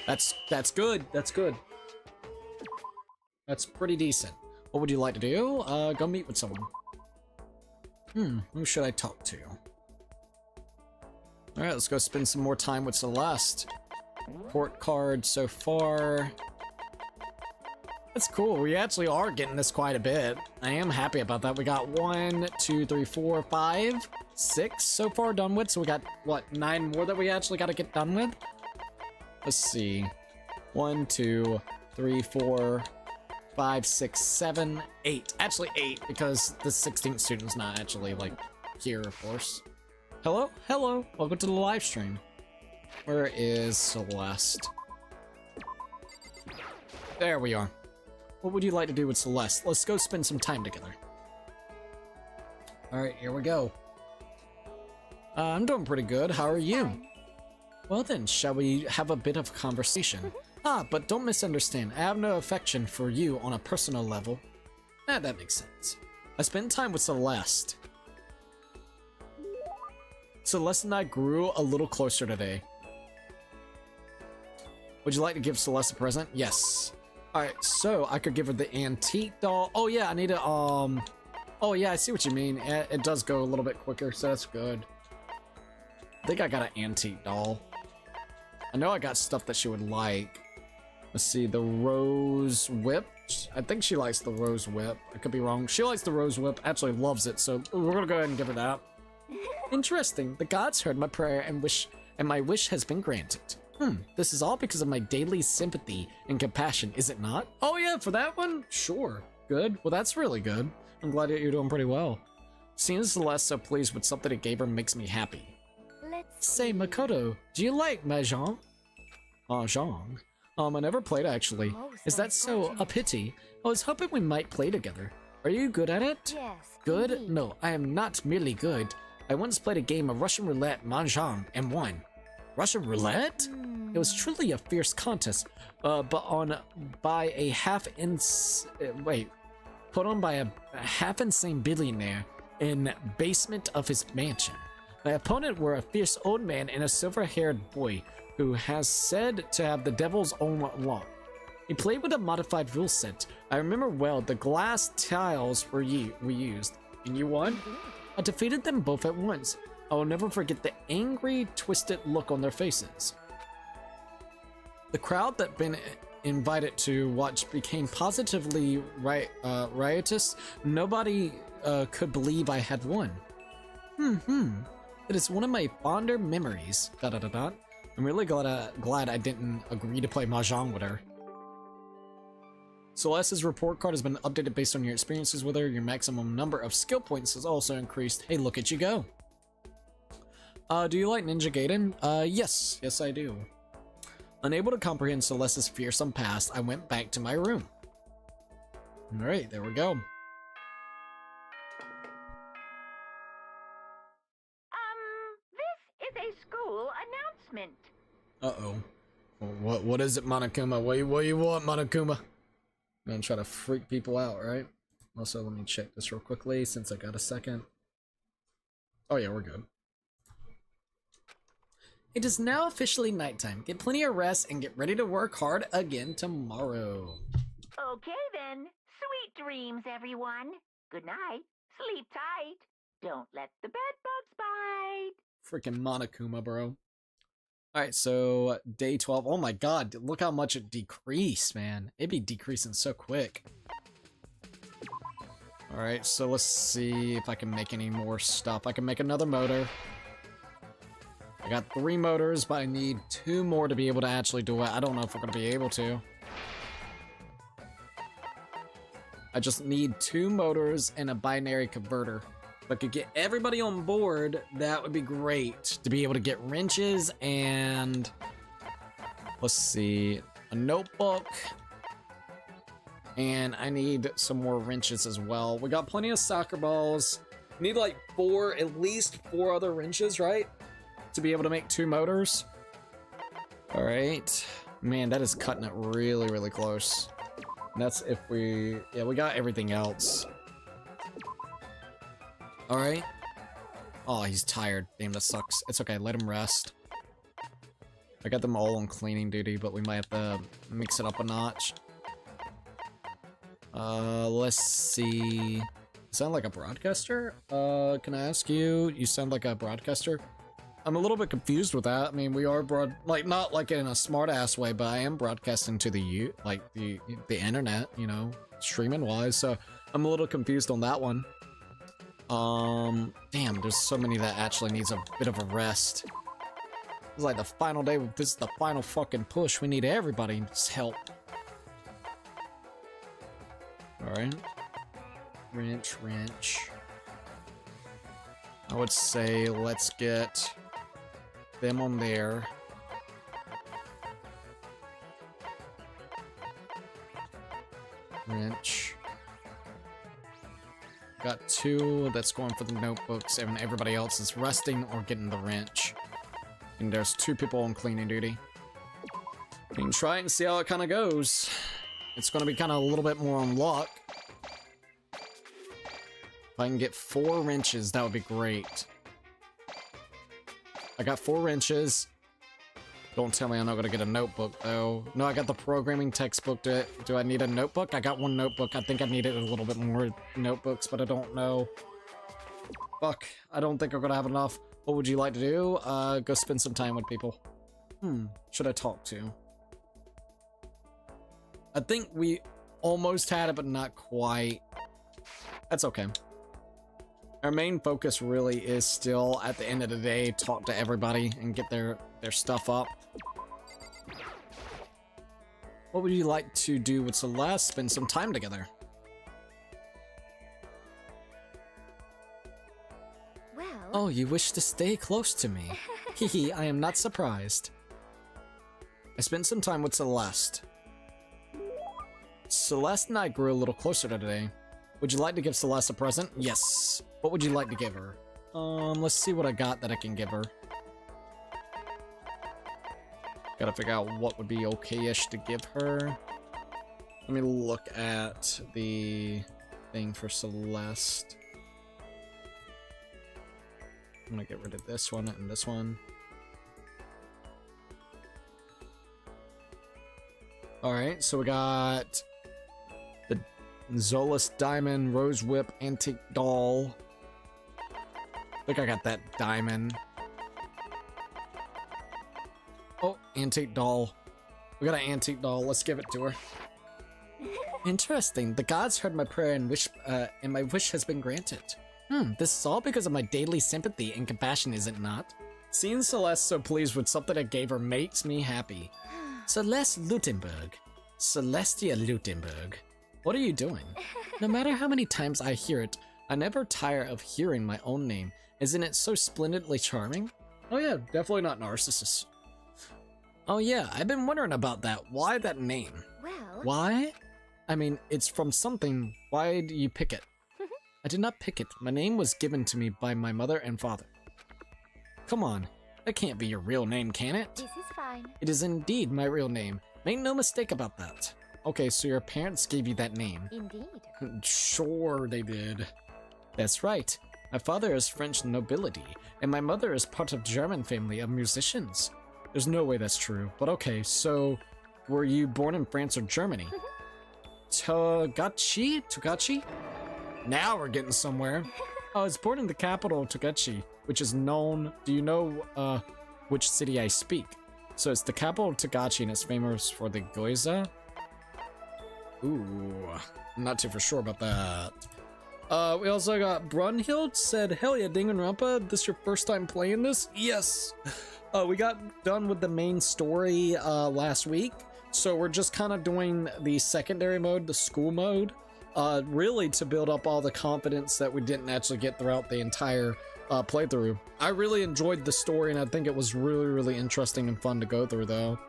That's good. That's good. That's pretty decent. What would you like to do? Go meet with someone. Who should I talk to? Alright, let's go spend some more time with Celeste. Port card so far. That's cool. We actually are getting this quite a bit. I am happy about that. We got 1, 2, 3, 4, 5, 6 so far done with. So we got, what, 9 more that we actually got to get done with? Let's see. 1, 2, 3, 4, 5, 6, 7, 8. Actually 8, because the 16th student's not actually, like, here, of course. Hello? Hello. Welcome to the live stream. Where is Celeste? There we are. What would you like to do with Celeste? Let's go spend some time together. Alright, here we go. I'm doing pretty good. How are you? Well then, shall we have a bit of conversation? But don't misunderstand. I have no affection for you on a personal level. That makes sense. I spent time with Celeste. Celeste and I grew a little closer today. Would you like to give Celeste a present? Yes. Alright, so I could give her the antique doll. Oh yeah, I need to, oh yeah, I see what you mean. It does go a little bit quicker, so that's good. I think I got an antique doll. I know I got stuff that she would like. Let's see, the rose whip. I think she likes the rose whip. I could be wrong. She likes the rose whip, actually loves it, so we're gonna go ahead and give her that. Interesting. The gods heard my prayer and my wish has been granted. This is all because of my daily sympathy and compassion, is it not? Oh yeah, for that one? Sure. Good. Well, that's really good. I'm glad that you're doing pretty well. Seeing Celeste so pleased with something I gave her makes me happy. Let's Say, Makoto, do you like Mahjong? Mahjong? I never played actually. Most Is that so a unfortunate. pity? I was hoping we might play together. Are you good at it? Yes. Good? indeed. No, I am not merely good. I once played a game of Russian roulette Mahjong and won. Russian roulette? It was truly a fierce contest, but put on by a half insane billionaire in basement of his mansion. My opponent were a fierce old man and a silver-haired boy who has said to have the devil's own luck. He played with a modified rule set. I remember well the glass tiles we used. And you won? I defeated them both at once. I will never forget the angry, twisted look on their faces. The crowd that been invited to watch became positively riotous. Nobody could believe I had won. It is one of my fonder memories. I'm really glad I didn't agree to play Mahjong with her. Celeste's report card has been updated based on your experiences with her. Your maximum number of skill points has also increased. Hey, look at you go. Do you like Ninja Gaiden? Yes. Yes, I do. Unable to comprehend Celeste's fearsome past, I went back to my room. Alright, there we go. This is a school announcement. Uh-oh. What is it, Monokuma? What you want, Monokuma? I'm gonna try to freak people out, right? Also, let me check this real quickly since I got a second. Oh yeah, we're good. It is now officially nighttime. Get plenty of rest and get ready to work hard again tomorrow. Okay then. Sweet dreams, everyone. Good night. Sleep tight. Don't let the bed bugs bite. Freaking Monokuma, bro. Alright, so day 12. Oh my god, look how much it decreased, man. It'd be decreasing so quick. Alright, so let's see if I can make any more stuff. I can make another motor. I got 3 motors, but I need 2 more to be able to actually do it. I don't know if we're going to be able to. I just need 2 motors and a binary converter. If I could get everybody on board, that would be great. To be able to get wrenches and... let's see... a notebook. And I need some more wrenches as well. We got plenty of soccer balls. Need like at least 4 other wrenches, right? To be able to make 2 motors. Alright. Man, that is cutting it really, really close. And that's if we... yeah, we got everything else. Alright. Oh, he's tired. Damn, that sucks. It's okay, let him rest. I got them all on cleaning duty, but we might have to mix it up a notch. Let's see... you sound like a broadcaster? Can I ask you? You sound like a broadcaster? I'm a little bit confused with that. I mean, we are not like in a smart-ass way, but I am broadcasting to the internet, you know, streaming-wise, so I'm a little confused on that one. Damn, there's so many that actually needs a bit of a rest. It's like the final day, this is the final fucking push. We need everybody's help. Alright. Wrench. I would say let's get them on there. Wrench. Got 2 that's going for the notebooks, and everybody else is resting or getting the wrench. And there's 2 people on cleaning duty. We can try and see how it kind of goes. It's going to be kind of a little bit more on luck. If I can get 4 wrenches, that would be great. I got 4 wrenches. Don't tell me I'm not going to get a notebook, though. No, I got the programming textbook. Do I need a notebook? I got 1 notebook. I think I needed a little bit more notebooks, but I don't know. Fuck. I don't think I'm going to have enough. What would you like to do? Go spend some time with people. Should I talk to? I think we almost had it, but not quite. That's okay. Our main focus really is still, at the end of the day, talk to everybody and get their stuff up. What would you like to do with Celeste? Spend some time together. Oh, you wish to stay close to me. Hehe, I am not surprised. I spent some time with Celeste. Celeste and I grew a little closer today. Would you like to give Celeste a present? Yes. What would you like to give her? Let's see what I got that I can give her. Gotta figure out what would be okay-ish to give her. Let me look at the thing for Celeste. I'm gonna get rid of this one and this one. Alright, so we got the Zolas Diamond Rose Whip Antique Doll. I think I got that diamond. Oh, antique doll. We got an antique doll. Let's give it to her. Interesting. The gods heard my prayer and my wish has been granted. This is all because of my daily sympathy and compassion, is it not? Seeing Celeste so pleased with something I gave her makes me happy. Celeste Lutenberg. Celestia Lutenberg. What are you doing? No matter how many times I hear it, I never tire of hearing my own name. Isn't it so splendidly charming? Oh yeah, definitely not narcissist. Oh yeah, I've been wondering about that. Why that name? Well... Why? I mean, it's from something. Why do you pick it? I did not pick it. My name was given to me by my mother and father. Come on, that can't be your real name, can it? This is fine. It is indeed my real name. Make no mistake about that. Okay, so your parents gave you that name. Indeed. Sure they did. That's right. My father is French nobility, and my mother is part of German family of musicians. There's no way that's true, but okay, so were you born in France or Germany? Togachi? Now we're getting somewhere. I was born in the capital of Togachi, which is known... Do you know, which city I speak? So it's the capital of Togachi, and it's famous for the gyoza. Ooh, I'm not too for sure about that. We also got Brunhild said, hell yeah, Danganronpa, this your first time playing this? Yes! We got done with the main story last week, so we're just kind of doing the secondary mode, the school mode, really to build up all the confidence that we didn't actually get throughout the entire playthrough. I really enjoyed the story, and I think it was really, really interesting and fun to go through, though.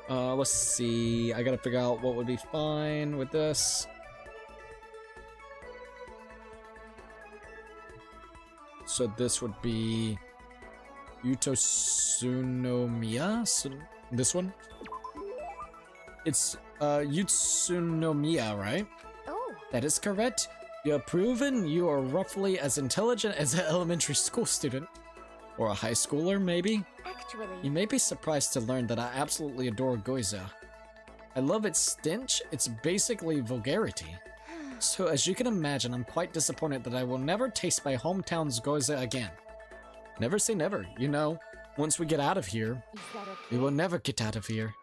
Let's see, I gotta figure out what would be fine with this. So this would be Utsunomiya? This one? It's Utsunomiya, right? Oh. That is correct. You have proven you are roughly as intelligent as an elementary school student. Or a high schooler, maybe? Actually... You may be surprised to learn that I absolutely adore gyoza. I love its stench. It's basically vulgarity. So as you can imagine, I'm quite disappointed that I will never taste my hometown's gyoza again. Never say never, you know. Once we get out of here, Is that okay? we will never get out of here.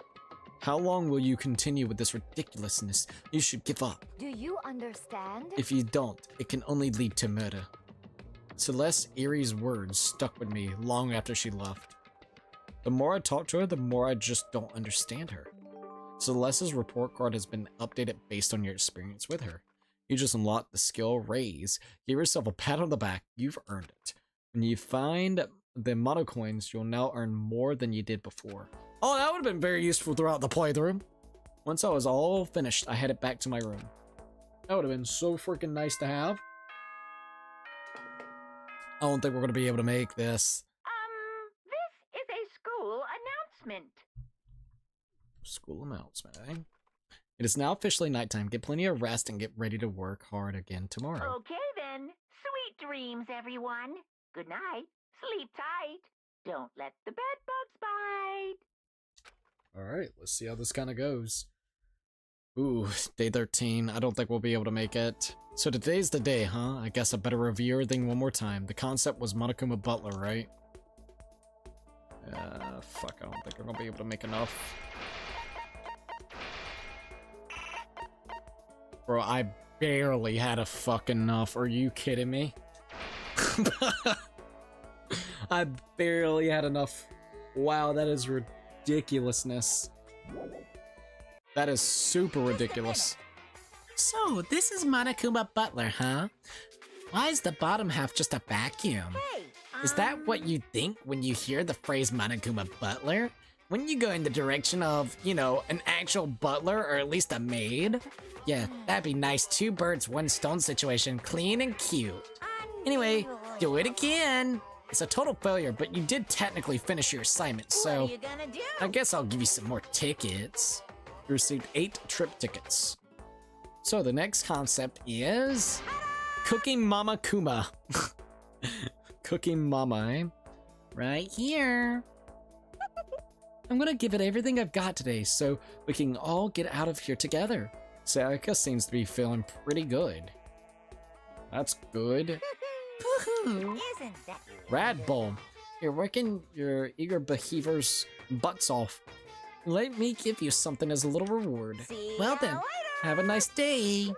How long will you continue with this ridiculousness? You should give up. Do you understand? If you don't, it can only lead to murder. Celeste Erie's words stuck with me long after she left. The more I talk to her, the more I just don't understand her. Celeste's report card has been updated based on your experience with her. You just unlocked the skill Raise. Give yourself a pat on the back. You've earned it. When you find the mono coins, you'll now earn more than you did before. Oh, that would have been very useful throughout the playthrough. Once I was all finished, I headed back to my room. That would have been so freaking nice to have. I don't think we're going to be able to make this. This is a school announcement. School announcement, eh? It is now officially nighttime. Get plenty of rest and get ready to work hard again tomorrow. Okay then. Sweet dreams, everyone. Good night. Sleep tight. Don't let the bed bugs bite. Alright, let's see how this kind of goes. Ooh, day 13. I don't think we'll be able to make it. So today's the day, huh? I guess I better review everything one more time. The concept was Monokuma Butler, right? Fuck, I don't think we're gonna be able to make enough. Bro, I barely had a fucking enough. Are you kidding me? I barely had enough. Wow, that is ridiculousness. That is super ridiculous. So, this is Monokuma Butler, huh? Why is the bottom half just a vacuum? Hey, Is that what you think when you hear the phrase Monokuma butler? Wouldn't you go in the direction of, you know, an actual butler or at least a maid? Yeah, that'd be nice. 2 birds, 1 stone situation, clean and cute. Anyway, do it again. It's a total failure, but you did technically finish your assignment, what so are you gonna do? I guess I'll give you some more tickets. You received 8 trip tickets. So the next concept is Cooking Mama Kuma. Cooking Mama, eh? Right here. I'm gonna give it everything I've got today so we can all get out of here together. Sayaka seems to be feeling pretty good. That's good. Isn't that Rad Bull, you're working your eager behaviors butts off. Let me give you something as a little reward. See Well ya then, later. have a nice day.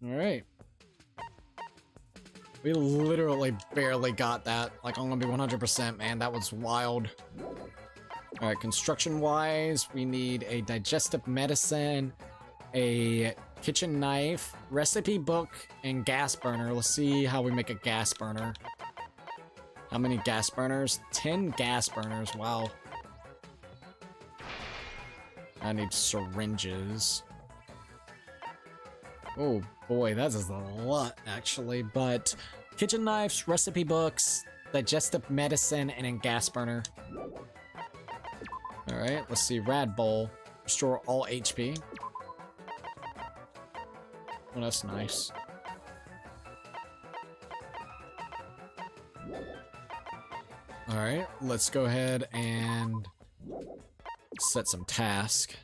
Alright. We literally barely got that. Like, I'm gonna be 100%, man. That was wild. Alright, construction-wise, we need a digestive medicine, a kitchen knife, recipe book, and gas burner. Let's see how we make a gas burner. How many gas burners? 10 gas burners. Wow. I need syringes. Oh boy, that is a lot, actually. But kitchen knives, recipe books, digestive medicine, and a gas burner. Alright, let's see. Rad Bowl. Restore all HP. Oh, that's nice. Alright, let's go ahead and set some task.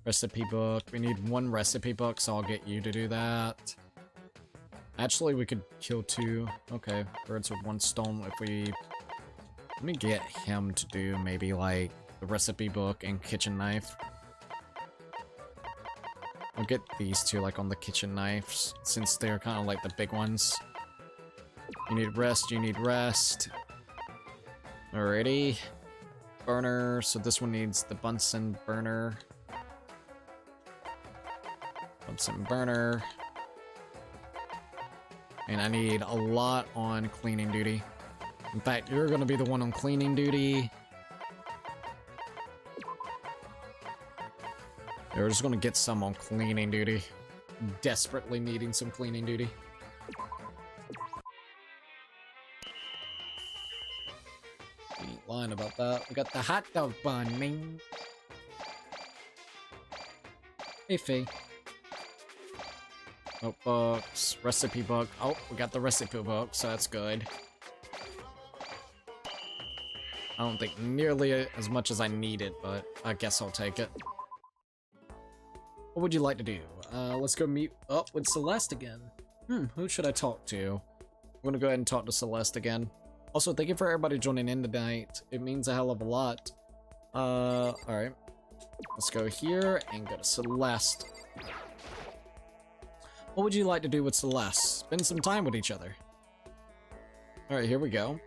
Recipe book. We need 1 recipe book, so I'll get you to do that. Actually, we could kill 2. Okay, birds with 1 stone if we... Let me get him to do maybe, like, the recipe book and kitchen knife. I'll get these 2, like, on the kitchen knives, since they're kind of like the big ones. You need rest, you need rest. Alrighty. Burner, so this one needs the Bunsen burner. Bunsen burner. And I need a lot on cleaning duty. In fact, you're gonna be the one on cleaning duty. We're just gonna get some on cleaning duty. Desperately needing some cleaning duty. Ain't lying about that. We got the hot dog bun, man. Hey, Faye. Notebooks, recipe book. Oh, we got the recipe book, so that's good. I don't think nearly as much as I need it, but I guess I'll take it. What would you like to do? Let's go meet up with Celeste again. Who should I talk to? I'm gonna go ahead and talk to Celeste again. Also, thank you for everybody joining in tonight. It means a hell of a lot. Alright. Let's go here and go to Celeste. What would you like to do with Celeste? Spend some time with each other. Alright, here we go.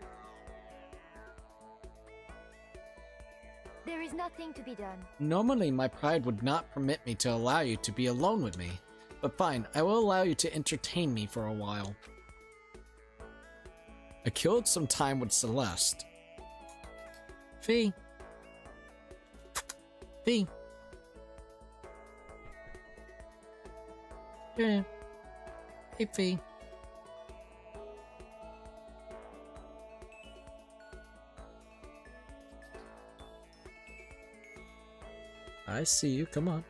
There is nothing to be done. Normally, my pride would not permit me to allow you to be alone with me. But fine, I will allow you to entertain me for a while. I killed some time with Celeste. Fee. Fee. Yeah. Hey, Fee. I see you, come on.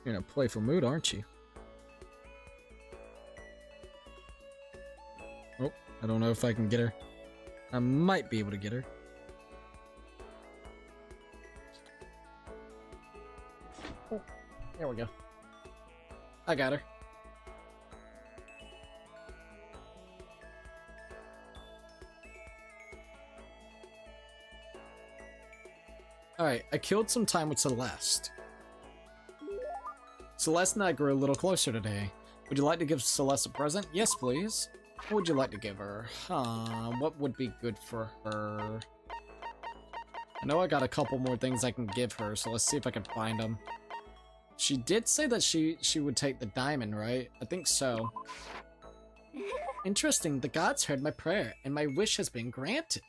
You're in a playful mood, aren't you? Oh, I don't know if I can get her. I might be able to get her. Oh, there we go. I got her. Alright, I killed some time with Celeste. Celeste and I grew a little closer today. Would you like to give Celeste a present? Yes, please. What would you like to give her? What would be good for her? I know I got a couple more things I can give her, so let's see if I can find them. She did say that she would take the diamond, right? I think so. Interesting, the gods heard my prayer, and my wish has been granted.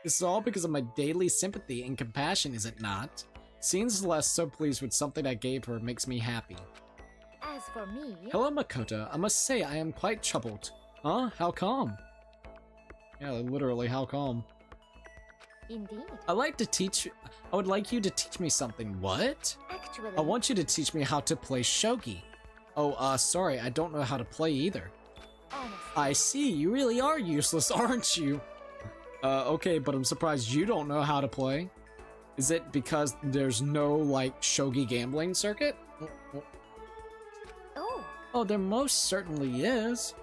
This is all because of my daily sympathy and compassion, is it not? Seeing Celeste so pleased with something I gave her makes me happy. As for me... Hello, Makoto. I must say I am quite troubled. Huh? How come? Yeah, literally, how come? Indeed. I would like you to teach me something. What? Actually... I want you to teach me how to play shogi. Oh, sorry, I don't know how to play either. Honestly. I see, you really are useless, aren't you? Okay, but I'm surprised you don't know how to play. Is it because there's no, like, shogi gambling circuit? Oh. Oh, there most certainly is.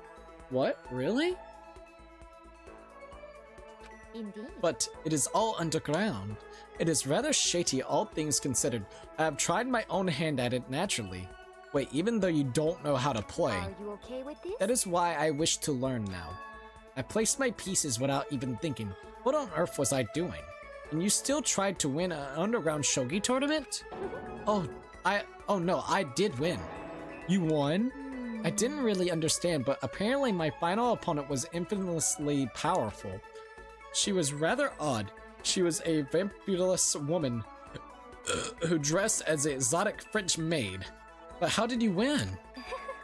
What? Really? Indeed. But it is all underground. It is rather shady, all things considered. I have tried my own hand at it naturally. Wait, even though you don't know how to play. Are you okay with this? That is why I wish to learn now. I placed my pieces without even thinking. What on earth was I doing? And you still tried to win an underground shogi tournament? Oh no, I did win. You won? I didn't really understand, but apparently my final opponent was infamously powerful. She was rather odd. She was a vampireless woman who dressed as an exotic French maid. But how did you win?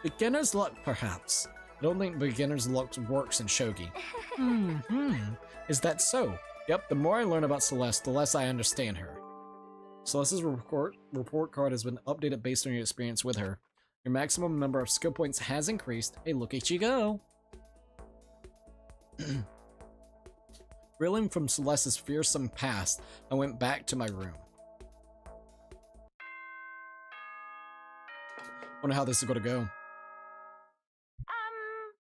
Beginner's luck, perhaps. I don't think beginner's luck works in shogi. Is that so? Yep, the more I learn about Celeste, the less I understand her. Celeste's report card has been updated based on your experience with her. Your maximum number of skill points has increased. Hey, look at you go! Reeling from Celeste's fearsome past, I went back to my room. Wonder how this is gonna go.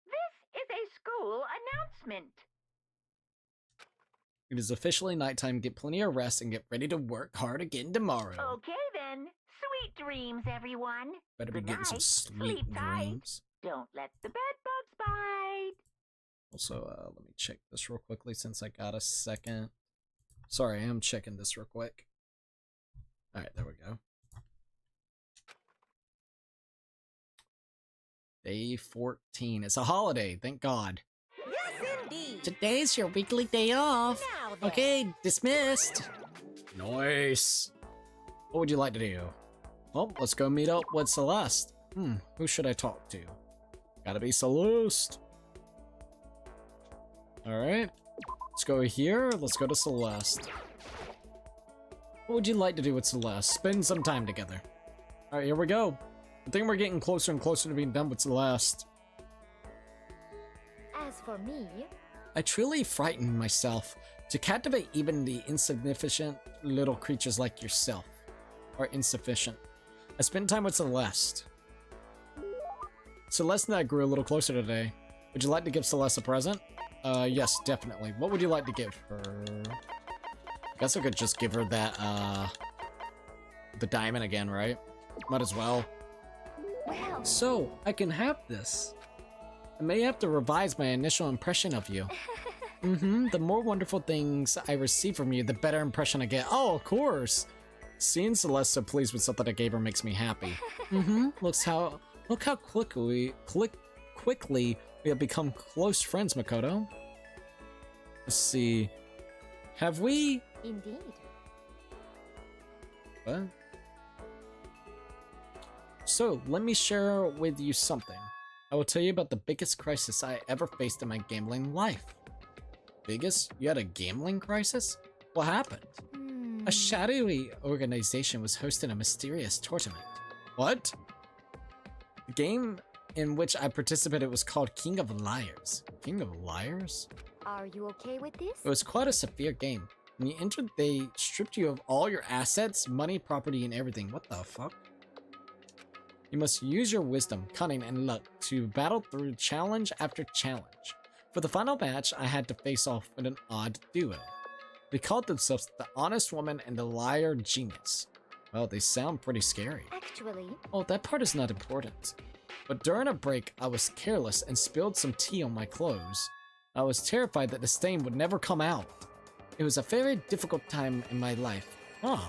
This is a school announcement. It is officially nighttime. Get plenty of rest and get ready to work hard again tomorrow. Okay then. Sweet dreams, everyone. Better be Good getting some night. sleep Sleep tight. dreams. Don't let the bed bugs bite. Also, let me check this real quickly since I got a second. Sorry, I am checking this real quick. Alright, there we go. Day 14. It's a holiday, thank God. Yes, indeed. Today's your weekly day off. Now then. Okay, dismissed. Nice. What would you like to do? Well, let's go meet up with Celeste. Who should I talk to? Gotta be Celeste. Alright. Let's go here. Let's go to Celeste. What would you like to do with Celeste? Spend some time together. Alright, here we go. I think we're getting closer and closer to being done with Celeste. As for me... I truly frighten myself to captivate even the insignificant little creatures like yourself. Are insufficient. I spent time with Celeste. Celeste and I grew a little closer today. Would you like to give Celeste a present? Yes, definitely. What would you like to give her? I guess I could just give her that, the diamond again, right? Might as well. Well... So, I can have this. I may have to revise my initial impression of you. The more wonderful things I receive from you, the better impression I get. Oh, of course! Seeing Celeste so pleased with something I gave her makes me happy. Look how quickly we have become close friends, Makoto. Let's see. Have we... Indeed. What? So, let me share with you something. I will tell you about the biggest crisis I ever faced in my gambling life. Biggest? You had a gambling crisis? What happened? A shadowy organization was hosting a mysterious tournament. What? The game in which I participated was called King of Liars. King of Liars? Are you okay with this? It was quite a severe game. When you entered, they stripped you of all your assets, money, property, and everything. What the fuck? You must use your wisdom, cunning, and luck to battle through challenge after challenge. For the final match, I had to face off with an odd duo. They called themselves the Honest Woman and the Liar Genius. Well, they sound pretty scary. Actually... Oh, that part is not important. But during a break, I was careless and spilled some tea on my clothes. I was terrified that the stain would never come out. It was a very difficult time in my life. Honestly...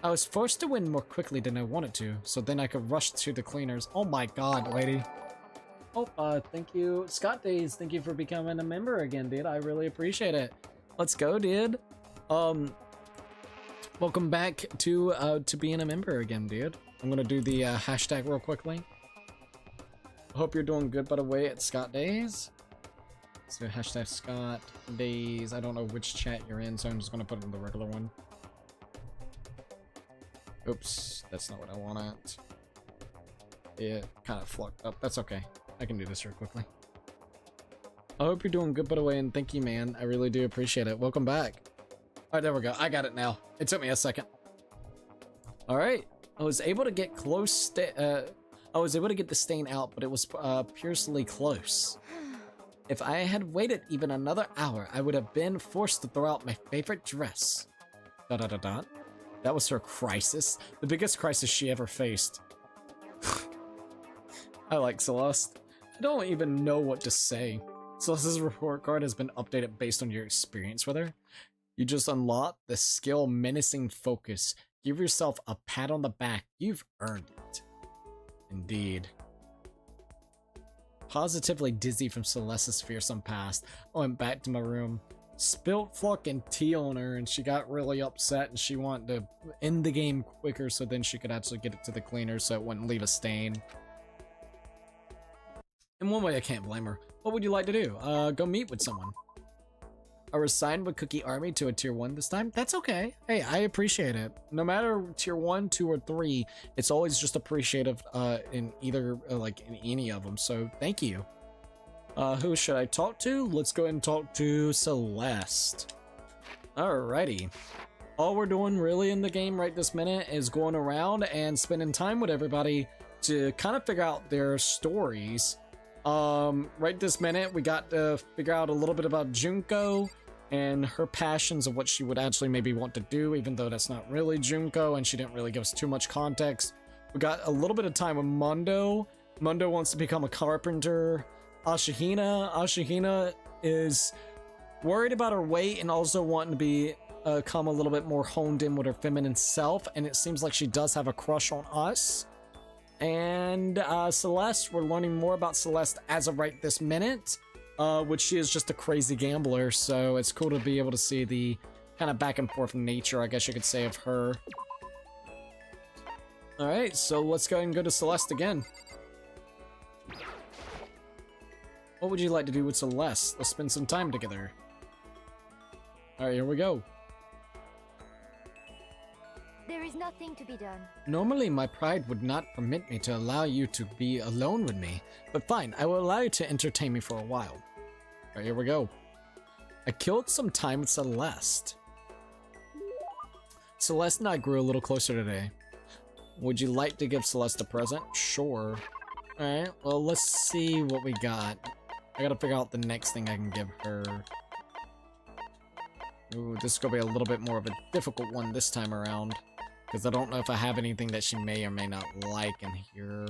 I was forced to win more quickly than I wanted to, so then I could rush to the cleaners. Oh my god, lady. Oh, thank you. Scott Days, thank you for becoming a member again, dude. I really appreciate it. Let's go, dude. Welcome back to being a member again, dude. I'm gonna do the hashtag real quickly. Hope you're doing good, by the way, at Scott Days. So hashtag Scott Days. I don't know which chat you're in, so I'm just gonna put it in the regular one. Oops, that's not what I wanted. It kind of flucked up. That's okay. I can do this real quickly. I hope you're doing good, by the way, and thank you, man. I really do appreciate it. Welcome back. Alright, there we go. I got it now. It took me a second. Alright. I was able to get close. I was able to get the stain out, but it was piercingly close. If I had waited even another hour, I would have been forced to throw out my favorite dress. ... That was her crisis. The biggest crisis she ever faced. I like Celeste. I don't even know what to say. Celeste's report card has been updated based on your experience with her. You just unlocked the skill Menacing Focus. Give yourself a pat on the back. You've earned it. Indeed. Positively dizzy from Celeste's fearsome past, I went back to my room. Spilt fucking tea on her and she got really upset and she wanted to end the game quicker so then she could actually get it to the cleaner so it wouldn't leave a stain. In one way I can't blame her. What would you like to do? Go meet with someone. I was signed with Cookie Army to a tier 1 this time. That's okay. Hey, I appreciate it. No matter tier 1, 2, or 3, it's always just appreciative in either, like in any of them. So thank you. Who should I talk to? Let's go ahead and talk to Celeste. Alrighty. All we're doing really in the game right this minute is going around and spending time with everybody to kind of figure out their stories. Right this minute, we got to figure out a little bit about Junko and her passions of what she would actually maybe want to do, even though that's not really Junko and she didn't really give us too much context. We got a little bit of time with Mundo. Mundo wants to become a carpenter. Ashihina is worried about her weight and also wanting to become a little bit more honed in with her feminine self, and it seems like she does have a crush on us. And Celeste, we're learning more about Celeste as of right this minute, which she is just a crazy gambler, so it's cool to be able to see the kind of back and forth nature, I guess you could say, of her. Alright, so let's go ahead and go to Celeste again. What would you like to do with Celeste? Let's spend some time together. Alright, here we go. There is nothing to be done. Normally, my pride would not permit me to allow you to be alone with me, but fine, I will allow you to entertain me for a while. Alright, here we go. I killed some time with Celeste. Celeste and I grew a little closer today. Would you like to give Celeste a present? Sure. Alright, well, let's see what we got. I gotta figure out the next thing I can give her. Ooh, this is gonna be a little bit more of a difficult one this time around. Because I don't know if I have anything that she may or may not like in here.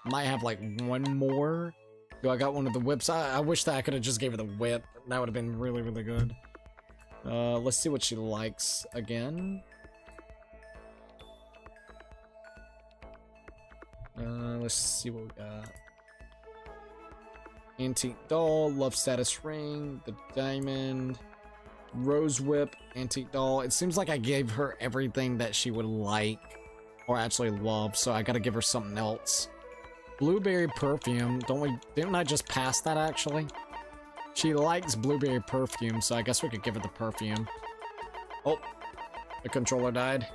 Might have like one more. Do I got one of the whips? I wish that I could have just gave her the whip. That would have been really, really good. Let's see what she likes again. Let's see what we got. Antique doll, love status ring, the diamond, rose whip, antique doll. It seems like I gave her everything that she would like or actually love, so I gotta give her something else. Blueberry perfume. Didn't I just pass that actually? She likes blueberry perfume, so I guess we could give her the perfume. Oh, the controller died.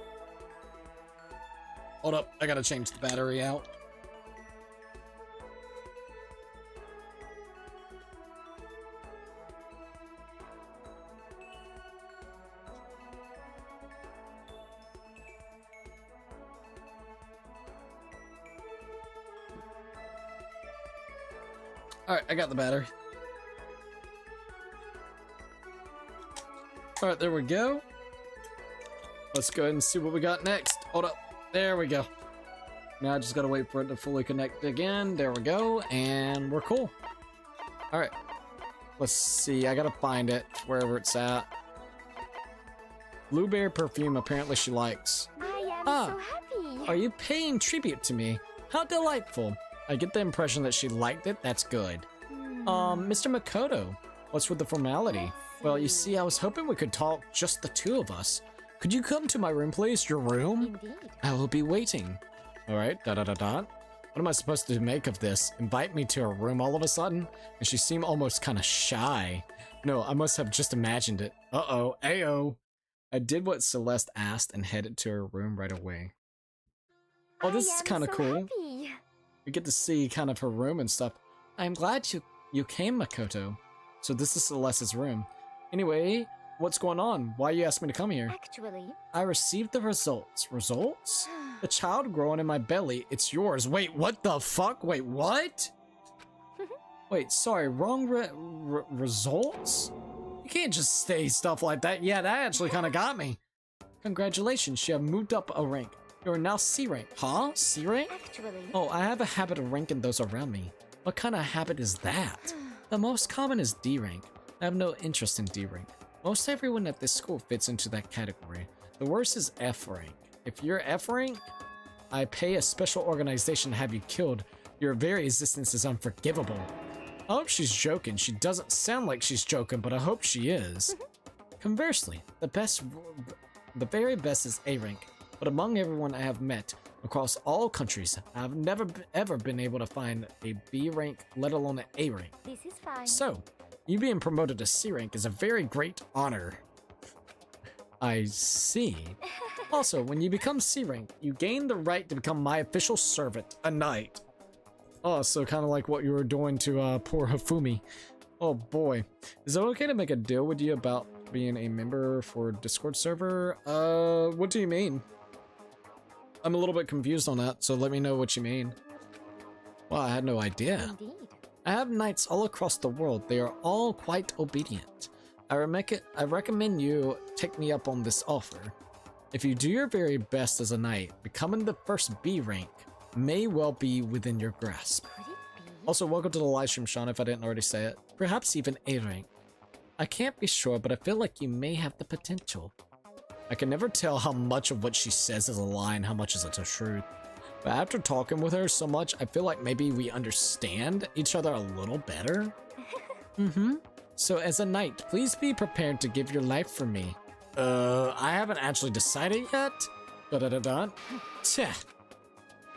Hold up, I gotta change the battery out. Alright, I got the battery. Alright, there we go. Let's go ahead and see what we got next. Hold up. There we go. Now I just gotta wait for it to fully connect again. There we go. And we're cool. Alright. Let's see. I gotta find it wherever it's at. Blueberry perfume apparently she likes. I I'm so happy. Are you paying tribute to me? How delightful. I get the impression that she liked it. That's good. Mr. Makoto, what's with the formality? Well, you see, I was hoping we could talk, just the two of us. Could you come to my room, please? Your room? Indeed. I will be waiting. All right, What am I supposed to make of this? Invite me to her room all of a sudden? And she seemed almost kind of shy. No, I must have just imagined it. Uh-oh, ayo. I did what Celeste asked and headed to her room right away. Oh, this is kind of cool. Happy. We get to see kind of her room and stuff. I'm glad you came, Makoto. So this is Celeste's room. Anyway, what's going on? Why you asked me to come here? Actually, I received the results. Results? The child growing in my belly. It's yours. Wait, what the fuck? Wait, what? Wait, sorry, wrong results? You can't just say stuff like that. Yeah, that actually kind of got me. Congratulations, you have moved up a rank. You are now C rank. Huh? C rank? actually. Oh, I have a habit of ranking those around me. What kind of habit is that? The most common is D rank. I have no interest in D rank. Most everyone at this school fits into that category. The worst is F rank. If you're F rank, I pay a special organization to have you killed. Your very existence is unforgivable. I hope she's joking. She doesn't sound like she's joking, but I hope she is. Conversely, the very best is A rank. But among everyone I have met across all countries, I have never ever been able to find a B rank, let alone an A rank. This is fine. So, you being promoted to C rank is a very great honor. I see. Also, when you become C rank, you gain the right to become my official servant, a knight. Oh, so kind of like what you were doing to poor Hifumi. Oh boy. Is it okay to make a deal with you about being a member for Discord server? What do you mean? I'm a little bit confused on that, so let me know what you mean. Well, I had no idea. Indeed. I have knights all across the world. They are all quite obedient. I recommend you take me up on this offer. If you do your very best as a knight, becoming the first B rank may well be within your grasp. Could it be? Also, welcome to the livestream, Sean, if I didn't already say it. Perhaps even A rank. I can't be sure, but I feel like you may have the potential. I can never tell how much of what she says is a lie and how much is the truth. But after talking with her so much, I feel like maybe we understand each other a little better. So as a knight, please be prepared to give your life for me. I haven't actually decided yet. Tch.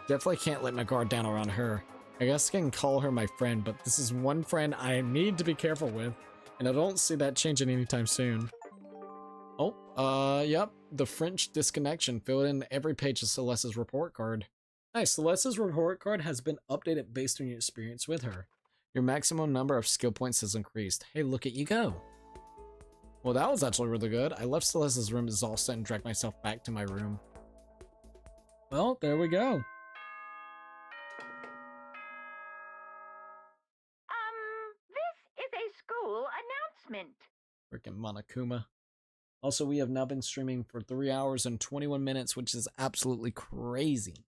Definitely can't let my guard down around her. I guess I can call her my friend, but this is one friend I need to be careful with, and I don't see that changing anytime soon. Oh, yep, the French disconnection filled in every page of Celeste's report card. Nice, Celeste's report card has been updated based on your experience with her. Your maximum number of skill points has increased. Hey, look at you go. Well, that was actually really good. I left Celeste's room exhausted and dragged myself back to my room. Well, there we go. This is a school announcement. Freaking Monokuma. Also, we have now been streaming for 3 hours and 21 minutes, which is absolutely crazy.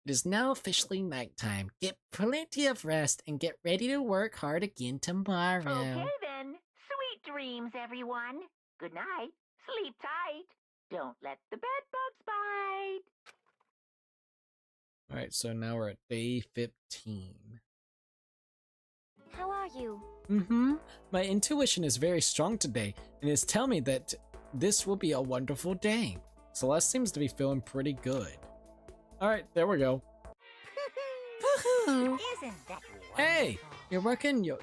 It is now officially nighttime. Get plenty of rest and get ready to work hard again tomorrow. Okay then. Sweet dreams, everyone. Good night. Sleep tight. Don't let the bed bugs bite. Alright, so now we're at day 15. How are you? My intuition is very strong today, and it's telling me that this will be a wonderful day. Celeste seems to be feeling pretty good. Alright, there we go. Isn't that Hey, you're working your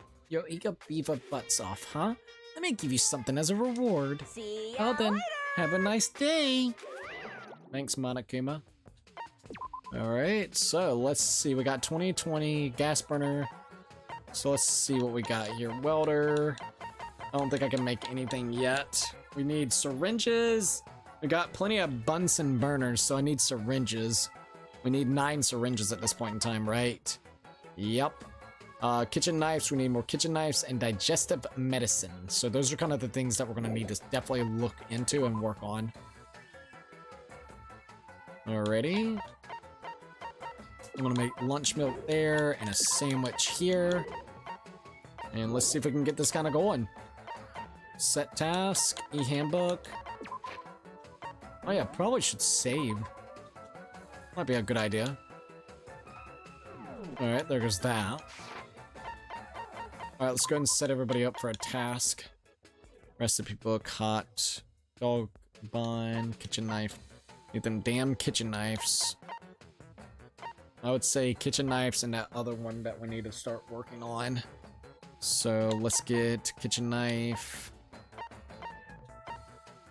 eager beaver butts off, huh? Let me give you something as a reward. See Well then, have a nice day. Thanks, Monokuma. Alright, so let's see. We got 2020 gas burner. So let's see what we got here. Welder. I don't think I can make anything yet. We need syringes. We got plenty of Bunsen burners, so I need syringes. We need 9 syringes at this point in time, right? Yep. Kitchen knives, we need more kitchen knives, and digestive medicine. So those are kind of the things that we're going to need to definitely look into and work on. Alrighty. I'm going to make lunch milk there, and a sandwich here. And let's see if we can get this kind of going. Set task, e-handbook. Oh yeah, probably should save. Might be a good idea. Alright, there goes that. Alright, let's go ahead and set everybody up for a task. Recipe book, hot, dog bun, kitchen knife. Need them damn kitchen knives. I would say kitchen knives and that other one that we need to start working on. So let's get kitchen knife.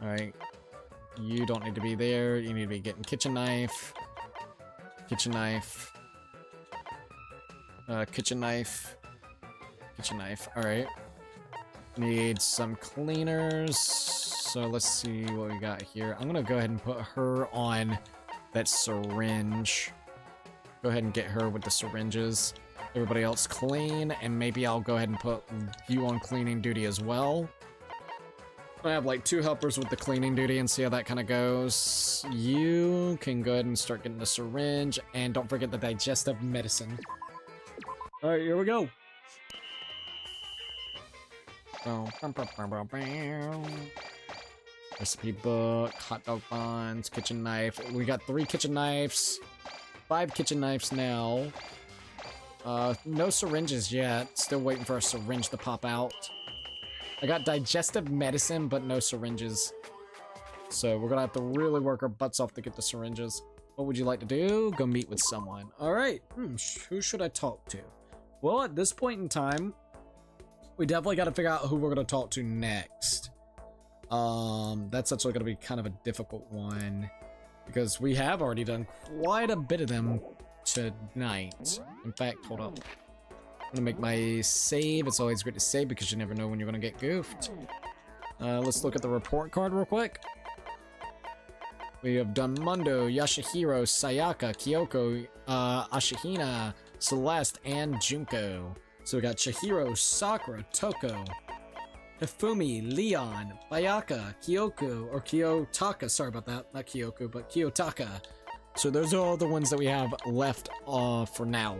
Alright. You don't need to be there. You need to be getting kitchen knife. Kitchen knife. Kitchen knife. Kitchen knife. Alright. Need some cleaners. So let's see what we got here. I'm gonna go ahead and put her on that syringe. Go ahead and get her with the syringes. Everybody else clean, and maybe I'll go ahead and put you on cleaning duty as well. I have like 2 helpers with the cleaning duty and see how that kind of goes. You can go ahead and start getting the syringe, and don't forget the digestive medicine. Alright, here we go. Recipe book, hot dog buns, kitchen knife. We got 3 kitchen knives, 5 kitchen knives now. No syringes yet. Still waiting for a syringe to pop out. I got digestive medicine, but no syringes. So we're gonna have to really work our butts off to get the syringes. What would you like to do? Go meet with someone. Alright, who should I talk to? Well, at this point in time, we definitely gotta figure out who we're gonna talk to next. That's actually gonna be kind of a difficult one, because we have already done quite a bit of them tonight. In fact, hold up. I'm gonna make my save. It's always great to save because you never know when you're gonna get goofed. Let's look at the report card real quick. We have done Mundo, Yashihiro, Sayaka, Kyoko, Ashihina, Celeste, and Junko. So we got Chihiro, Sakura, Toko, Hifumi, Leon, Bayaka, Kyoko, or Kiyotaka, sorry about that, not Kyoko, but Kiyotaka. So those are all the ones that we have left for now.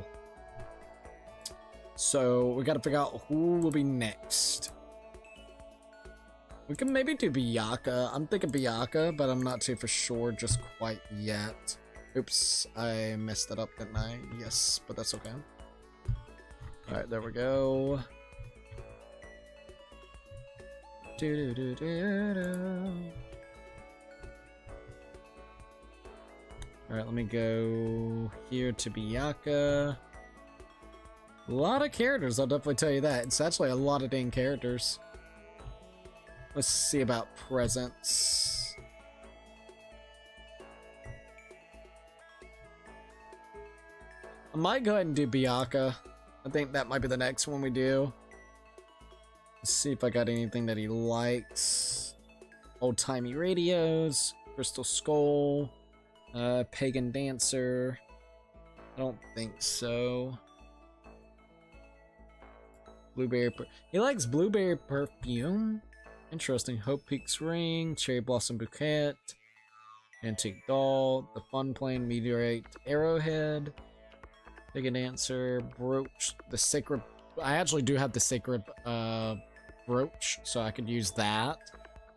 So we gotta figure out who will be next. We can maybe do Biyaka. I'm thinking Biyaka, but I'm not too for sure just quite yet. Oops, I messed that up, didn't I? Yes, but that's okay. Alright, there we go. Alright, let me go here to Biyaka. A lot of characters, I'll definitely tell you that. It's actually a lot of dang characters. Let's see about presents. I might go ahead and do Biyaka. I think that might be the next one we do. Let's see if I got anything that he likes. Old-timey radios, Crystal Skull, Pagan Dancer. I don't think so. Blueberry. He likes blueberry perfume. Interesting. Hope Peaks Ring, Cherry Blossom Bouquet, Antique Doll, the Fun Plane Meteorite Arrowhead, Pagan Dancer, Brooch, the Sacred. I actually do have the Sacred brooch, so I could use that.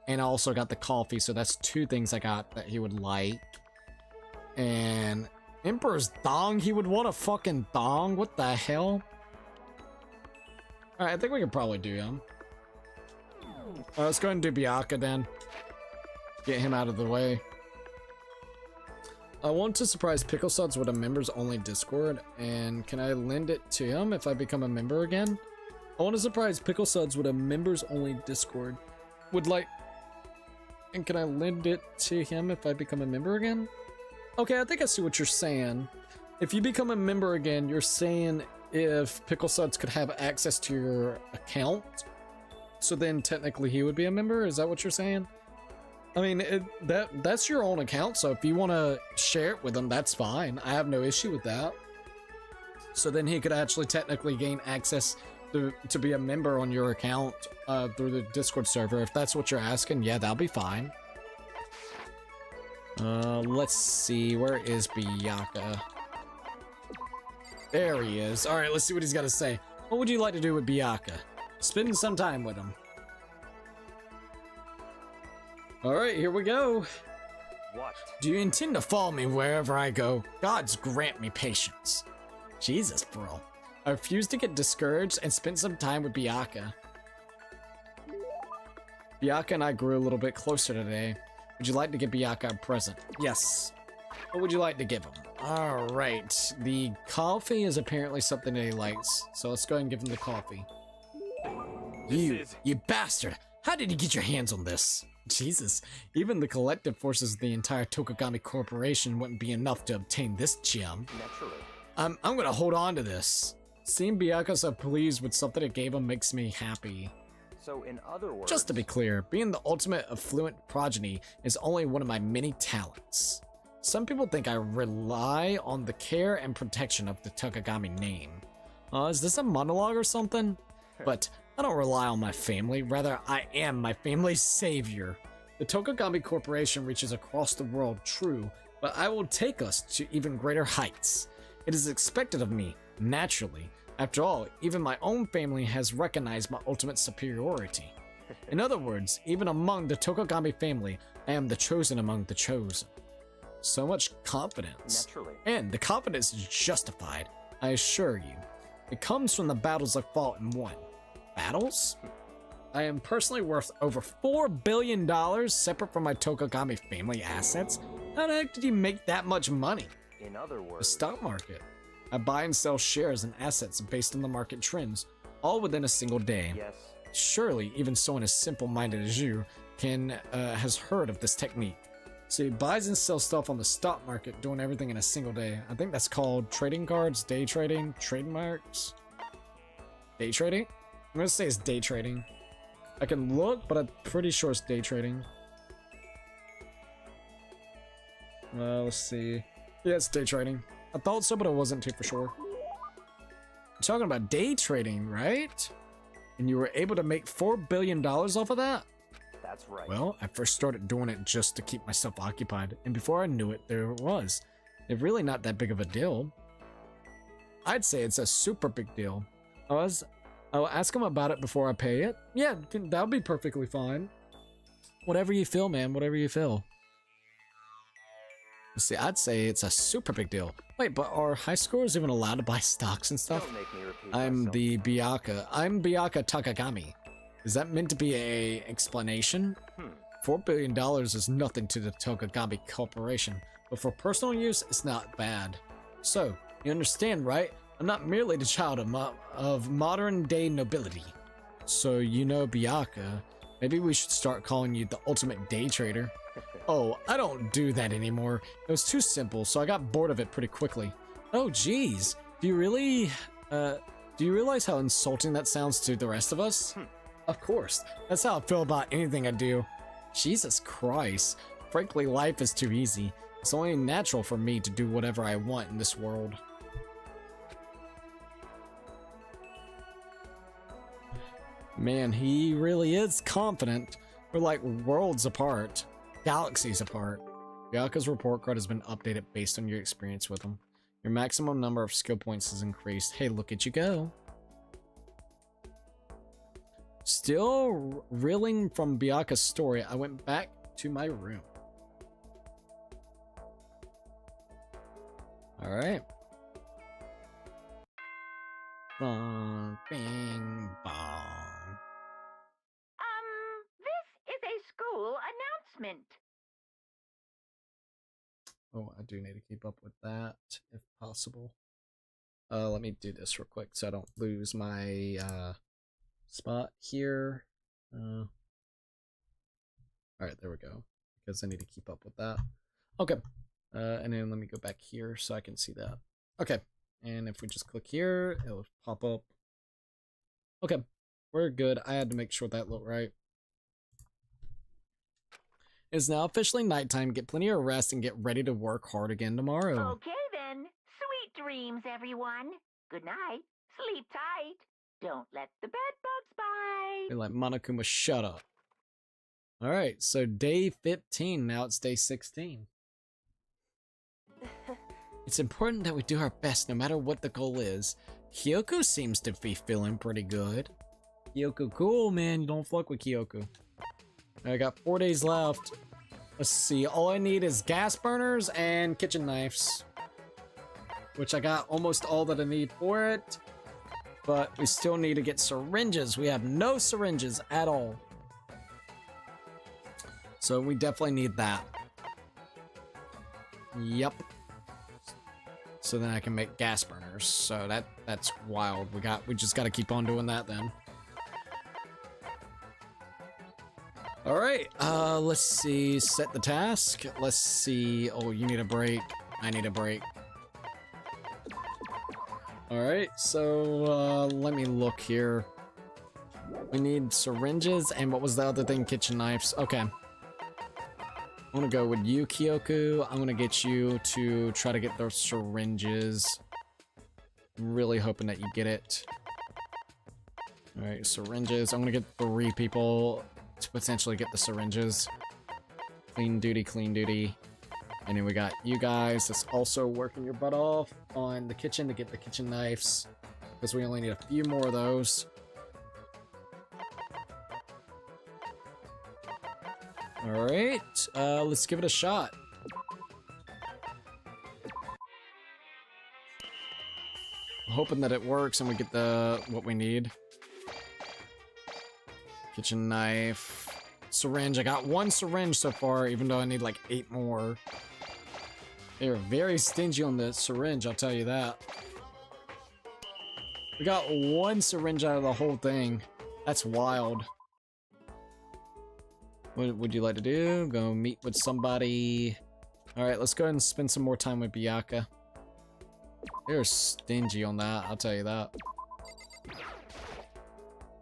And I also got the coffee, so that's 2 things I got that he would like. And Emperor's Thong, he would want a fucking thong? What the hell? Alright, I think we can probably do him. Let's go ahead and do Biyaka then. Get him out of the way. I want to surprise Pickle Suds with a members only Discord, and can I lend it to him if I become a member again? I want to surprise Pickle Suds with a members only Discord. And can I lend it to him if I become a member again? Okay, I think I see what you're saying. If you become a member again, you're saying if Pickle Suds could have access to your account, so then technically he would be a member? Is that what you're saying? I mean, that's your own account, so if you want to share it with him, that's fine. I have no issue with that. So then he could actually technically gain access to be a member on your account through the Discord server. If that's what you're asking, yeah, that'll be fine. Let's see, where is Biyaka? There he is. Alright, let's see what he's got to say. What would you like to do with Biyaka? Spend some time with him. Alright, here we go. What? Do you intend to follow me wherever I go? Gods grant me patience. Jesus, bro. I refused to get discouraged and spent some time with Biaka. Biaka and I grew a little bit closer today. Would you like to give Biaka a present? Yes. What would you like to give him? Alright. The coffee is apparently something that he likes. So let's go ahead and give him the coffee. You bastard! How did you get your hands on this? Jesus, even the collective forces of the entire Tokugami Corporation wouldn't be enough to obtain this gem. Naturally. I'm gonna hold on to this. Seeing Biaka so pleased with something it gave him makes me happy. So in other words... Just to be clear, being the ultimate affluent progeny is only one of my many talents. Some people think I rely on the care and protection of the Tokugami name. Is this a monologue or something? But I don't rely on my family, rather I am my family's savior. The Tokugami Corporation reaches across the world, true, but I will take us to even greater heights. It is expected of me, naturally. After all, even my own family has recognized my ultimate superiority. In other words, even among the Tokugami family, I am the chosen among the chosen. So much confidence. Naturally. And the confidence is justified, I assure you. It comes from the battles I fought and won. Battles? I am personally worth over $4 billion separate from my Tokugami family assets. How the heck did you make that much money? In other The words... stock market. I buy and sell shares and assets based on the market trends, all within a single day. Yes. Surely, even someone as simple-minded as you has heard of this technique. So he buys and sells stuff on the stock market, doing everything in a single day. I think that's called trading cards, day trading, trademarks. Day trading? I'm gonna say it's day trading. I can look, but I'm pretty sure it's day trading. Let's see. Yeah, it's day trading. I thought so, but I wasn't too for sure. I'm talking about day trading, right? And you were able to make $4 billion off of that? That's right. Well, I first started doing it just to keep myself occupied, and before I knew it, there it was. It's really not that big of a deal. I'd say it's a super big deal. I'll ask him about it before I pay it. Yeah, that'll be perfectly fine. Whatever you feel, man, whatever you feel. See, I'd say it's a super big deal. Wait, but are high scores even allowed to buy stocks and stuff? Don't make me repeat I'm myself. the Biaka. I'm Biaka Takagami. Is that meant to be a explanation? $4 billion is nothing to the Tokugami Corporation, but for personal use, it's not bad. So, you understand, right? I'm not merely the child of modern-day nobility. So, you know, Biaka, maybe we should start calling you the ultimate day trader. Oh, I don't do that anymore. It was too simple, so I got bored of it pretty quickly. Oh, geez. Do you realize how insulting that sounds to the rest of us? Of course. That's how I feel about anything I do. Jesus Christ. Frankly, life is too easy. It's only natural for me to do whatever I want in this world. Man, he really is confident. We're like worlds apart. Galaxies apart. Biaka's report card has been updated based on your experience with him. Your maximum number of skill points has increased. Hey, look at you go. Still reeling from Biaka's story, I went back to my room. Alright. Bing, bong. This is a school announcement. Oh, I do need to keep up with that, if possible. Let me do this real quick so I don't lose my, spot here. Alright, there we go. Because I need to keep up with that. Okay. And then let me go back here so I can see that. Okay. And if we just click here, it'll pop up. Okay. We're good. I had to make sure that looked right. It's now officially nighttime. Get plenty of rest and get ready to work hard again tomorrow. Okay then. Sweet dreams, everyone. Good night. Sleep tight. Don't let the bed bugs bite. You're like, Monokuma, shut up. Alright, so day 15. Now it's day 16. It's important that we do our best no matter what the goal is. Kyoko seems to be feeling pretty good. Kyoko, cool, man. You don't fuck with Kyoko. I got 4 days left. Let's see, all I need is gas burners and kitchen knives. Which I got almost all that I need for it. But we still need to get syringes. We have no syringes at all. So we definitely need that. Yep. So then I can make gas burners. So that's wild. We just gotta keep on doing that then. Alright, let's see. Set the task. Let's see. Oh, you need a break. I need a break. Alright, so let me look here. We need syringes, and what was the other thing? Kitchen knives. Okay. I'm gonna go with you, Kyoku. I'm gonna get you to try to get those syringes. I'm really hoping that you get it. Alright, syringes. I'm gonna get 3 people to potentially get the syringes. Clean duty, clean duty. And then we got you guys that's also working your butt off on the kitchen to get the kitchen knives. Because we only need a few more of those. Alright, let's give it a shot. I'm hoping that it works and we get what we need. Kitchen knife. Syringe. I got 1 syringe so far, even though I need like 8 more. They're very stingy on the syringe, I'll tell you that. We got 1 syringe out of the whole thing. That's wild. What would you like to do? Go meet with somebody. Alright, let's go ahead and spend some more time with Byakuya. They're stingy on that, I'll tell you that.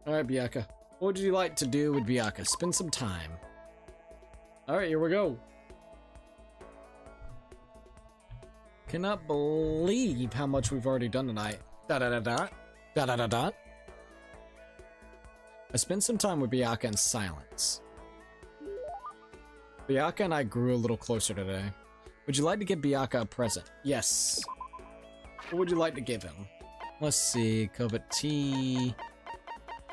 Alright, Byakuya. What would you like to do with Byakuya? Spend some time. Alright, here we go. Cannot believe how much we've already done tonight. Da-da-da-da. Da-da-da-da. I spent some time with Byakuya in silence. Byakuya and I grew a little closer today. Would you like to give Byakuya a present? Yes. What would you like to give him? Let's see. Cup of tea.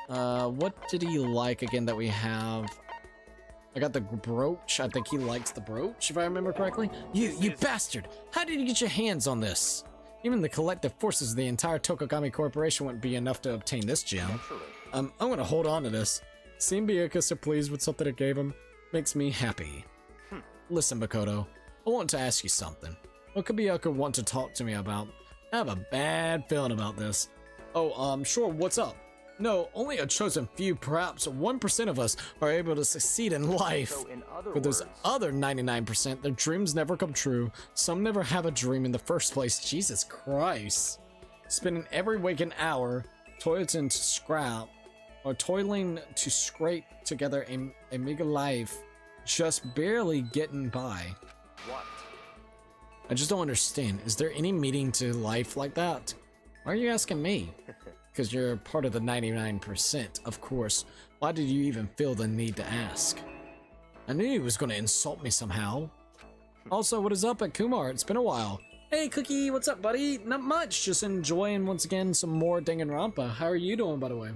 What did he like again that we have? I got the brooch. I think he likes the brooch, if I remember correctly. You bastard! How did you get your hands on this? Even the collective forces of the entire Tokugami Corporation wouldn't be enough to obtain this gem. I'm gonna hold on to this. Seeing Byakuya so pleased with something I gave him makes me happy. Listen, Makoto, I want to ask you something. What could Byakuya want to talk to me about? I have a bad feeling about this. Oh, sure, what's up? No, only a chosen few, perhaps 1% of us, are able to succeed in life. So in other For those words, other 99%, their dreams never come true. Some never have a dream in the first place. Jesus Christ. Spending every waking hour toiling to scrape together a meager life, just barely getting by. what? I just don't understand. Is there any meaning to life like that? Why are you asking me? Because you're part of the 99%, of course. Why did you even feel the need to ask? I knew he was going to insult me somehow. Also, what is up at Kumar? It's been a while. Hey, Cookie, what's up, buddy? Not much, just enjoying once again some more Danganronpa. How are you doing, by the way?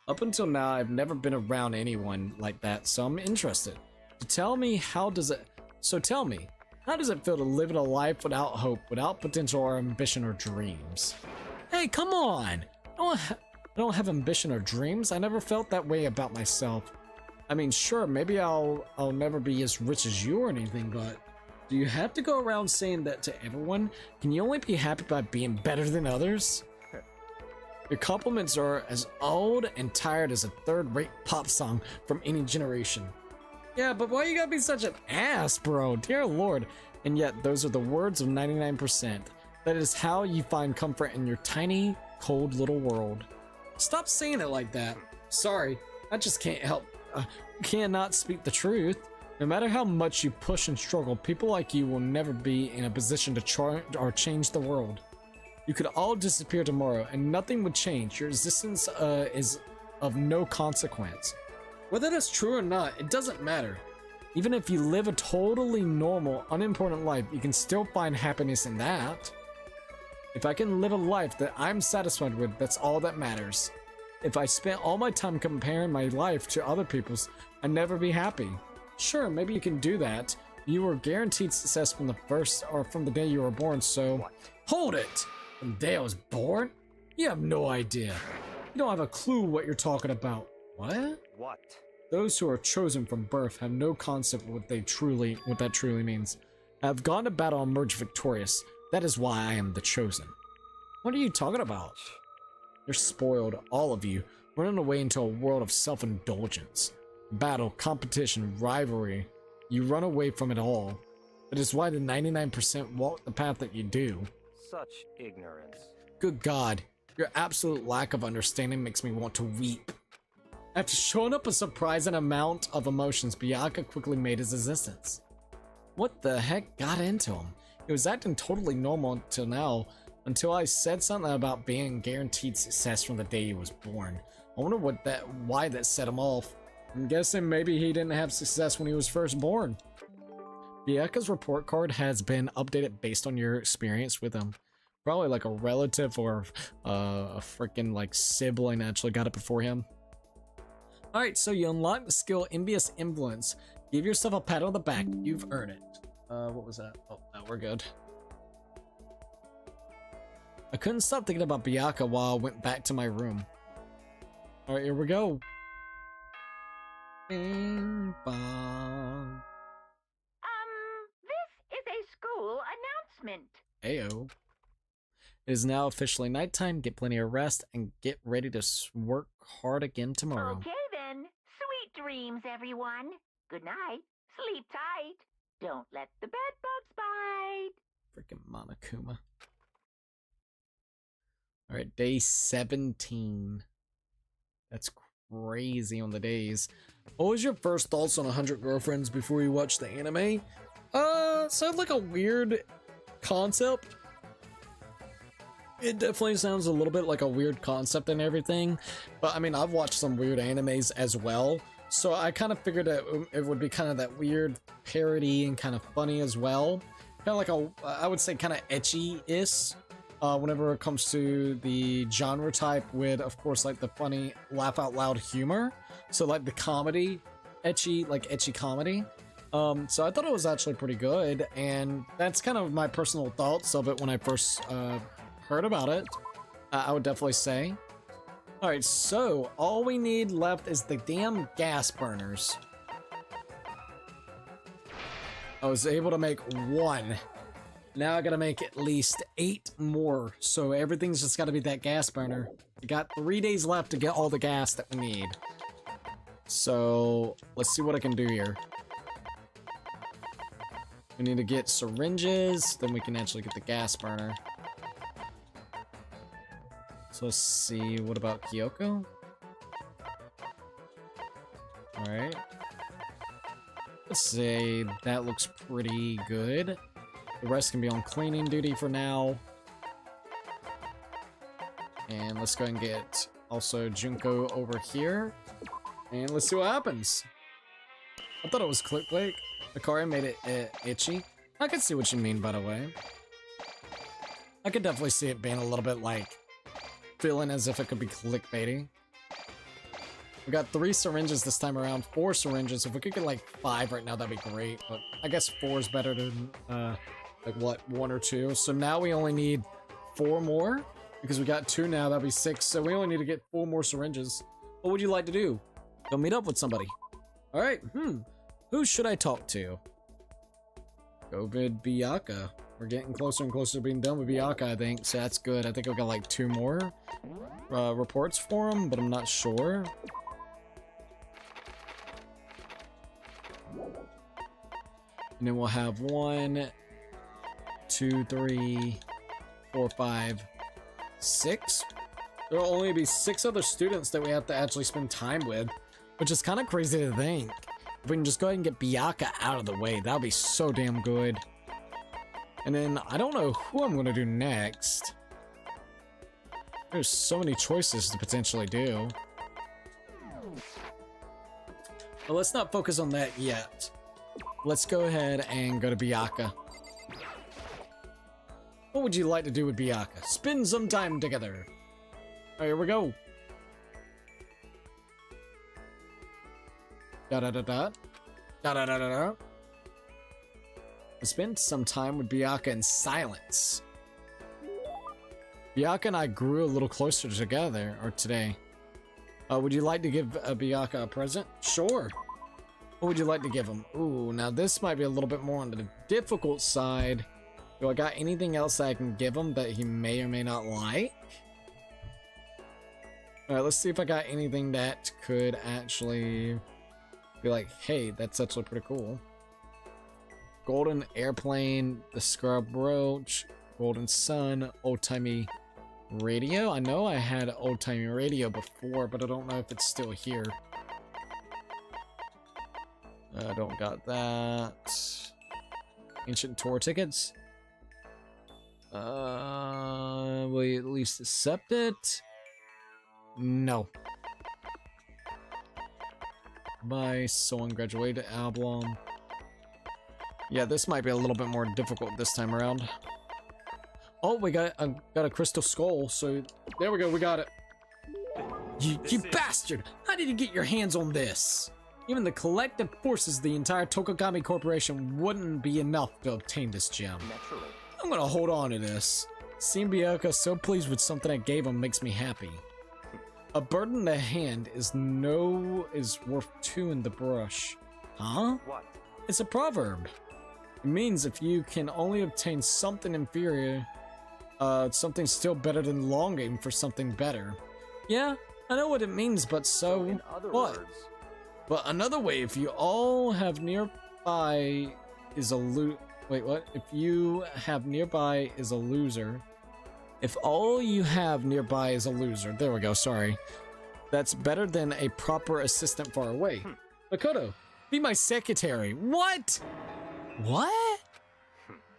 Up until now, I've never been around anyone like that, so I'm interested. Tell me, how does it feel to live in a life without hope, without potential or ambition or dreams? Hey, come on! I don't have ambition or dreams. I never felt that way about myself. I mean, sure, maybe I'll never be as rich as you or anything, but do you have to go around saying that to everyone? Can you only be happy by being better than others? Your compliments are as old and tired as a third-rate pop song from any generation. Yeah, but why you gotta be such an ass, bro? Dear Lord. And yet, those are the words of 99%. That is how you find comfort in your tiny, cold little world. Stop saying it like that. Sorry, I just can't help. Cannot speak the truth. No matter how much you push and struggle, people like you will never be in a position to change the world. You could all disappear tomorrow and nothing would change. Your existence is of no consequence. Whether that's true or not, it doesn't matter. Even if you live a totally normal, unimportant life, you can still find happiness in that. If I can live a life that I'm satisfied with, that's all that matters. If I spent all my time comparing my life to other people's, I'd never be happy. Sure, maybe you can do that. You were guaranteed success from the day you were born, so... What? Hold it! From the day I was born? You have no idea. You don't have a clue what you're talking about. What? What? Those who are chosen from birth have no concept of what that truly means. I have gone to battle and emerged victorious. That is why I am the chosen. What are you talking about? You're spoiled, all of you, running away into a world of self-indulgence. Battle, competition, rivalry. You run away from it all. That is why the 99% walk the path that you do. Such ignorance. Good God, your absolute lack of understanding makes me want to weep. After showing up a surprising amount of emotions, Byakuya quickly made his existence. What the heck got into him? He was acting totally normal until now, until I said something about being guaranteed success from the day he was born. I wonder why that set him off. I'm guessing maybe he didn't have success when he was first born. Byakuya's report card has been updated based on your experience with him. Probably like a relative or a freaking like sibling actually got it before him. Alright, so you unlock the skill Envious Influence. Give yourself a pat on the back. You've earned it. What was that? Oh, no, we're good. I couldn't stop thinking about Byakuya while I went back to my room. Alright, here we go. Bing bong. This is a school announcement. Ayo. It is now officially nighttime. Get plenty of rest and get ready to work hard again tomorrow. Okay then. Sweet dreams, everyone. Good night. Sleep tight. Don't let the bed bugs bite. Freaking Monokuma. Alright, day 17. That's crazy on the days. What was your first thoughts on 100 Girlfriends before you watched the anime? Sounds like a weird concept. It definitely sounds a little bit like a weird concept and everything, but I mean, I've watched some weird animes as well, so I kind of figured that it would be kind of that weird parody and kind of funny as well. Kind of like I would say kind of ecchi-ish, whenever it comes to the genre type with, of course, like the funny laugh out loud humor. So like the comedy, ecchi comedy. So I thought it was actually pretty good, and that's kind of my personal thoughts of it when I first, heard about it, I would definitely say. Alright, so all we need left is the damn gas burners. I was able to make one. Now I gotta make at least 8 more, so everything's just gotta be that gas burner. We got 3 days left to get all the gas that we need. So let's see what I can do here. We need to get syringes, then we can actually get the gas burner. So let's see, what about Kyoko? Alright. Let's say that looks pretty good. The rest can be on cleaning duty for now. And let's go ahead and get also Junko over here. And let's see what happens. I thought it was clickbait. Akari made it itchy. I can see what you mean, by the way. I could definitely see it being a little bit like feeling as if it could be clickbaity. We got 3 syringes this time around, 4 syringes. If we could get like 5 right now, that'd be great. But I guess 4 is better than like what, 1 or 2. So now we only need 4 more because we got 2 now. That'd be 6. So we only need to get 4 more syringes. What would you like to do? Go meet up with somebody. All right. Who should I talk to? Go with Byakuya. We're getting closer and closer to being done with Byakuya, I think. So that's good. I think I've got like 2 more reports for him, but I'm not sure. And then we'll have 1, 2, 3, 4, 5, 6. There'll only be 6 other students that we have to actually spend time with, which is kind of crazy to think. If we can just go ahead and get Byakuya out of the way, that would be so damn good. And then I don't know who I'm going to do next. There's so many choices to potentially do. But let's not focus on that yet. Let's go ahead and go to Byakuya. What would you like to do with Byakuya? Spend some time together. Alright, here we go. I spent some time with Bianca in silence. Bianca and I grew a little closer together, or today. Would you like to give Bianca a present? Sure. What would you like to give him? Ooh, now this might be a little bit more on the difficult side. Do I got anything else that I can give him that he may or may not like? Alright, let's see if I got anything that could actually be like, hey, that's actually pretty cool. Golden airplane, the scrub brooch, golden sun, old-timey radio. I know I had old-timey radio before, but I don't know if it's still here. I don't got that. Ancient tour tickets. Will you at least accept it? No. By Someone Graduated album. Yeah, this might be a little bit more difficult this time around. Oh, we got a crystal skull, so there we go, we got it. You bastard! How did you get your hands on this? Even the collective forces of the entire Tokugami Corporation wouldn't be enough to obtain this gem. Naturally. I'm gonna hold on to this. Seeing Bianca so pleased with something I gave him makes me happy. A bird in the hand is worth two in the brush. Huh? What? It's a proverb. It means if you can only obtain something inferior, something's still better than longing for something better. Yeah, I know what it means, but so in other what? words, But another way, if you all have nearby is a wait, what? If you have nearby is a loser. If all you have nearby is a loser. There we go, sorry. That's better than a proper assistant far away. Makoto, be my secretary. What? What?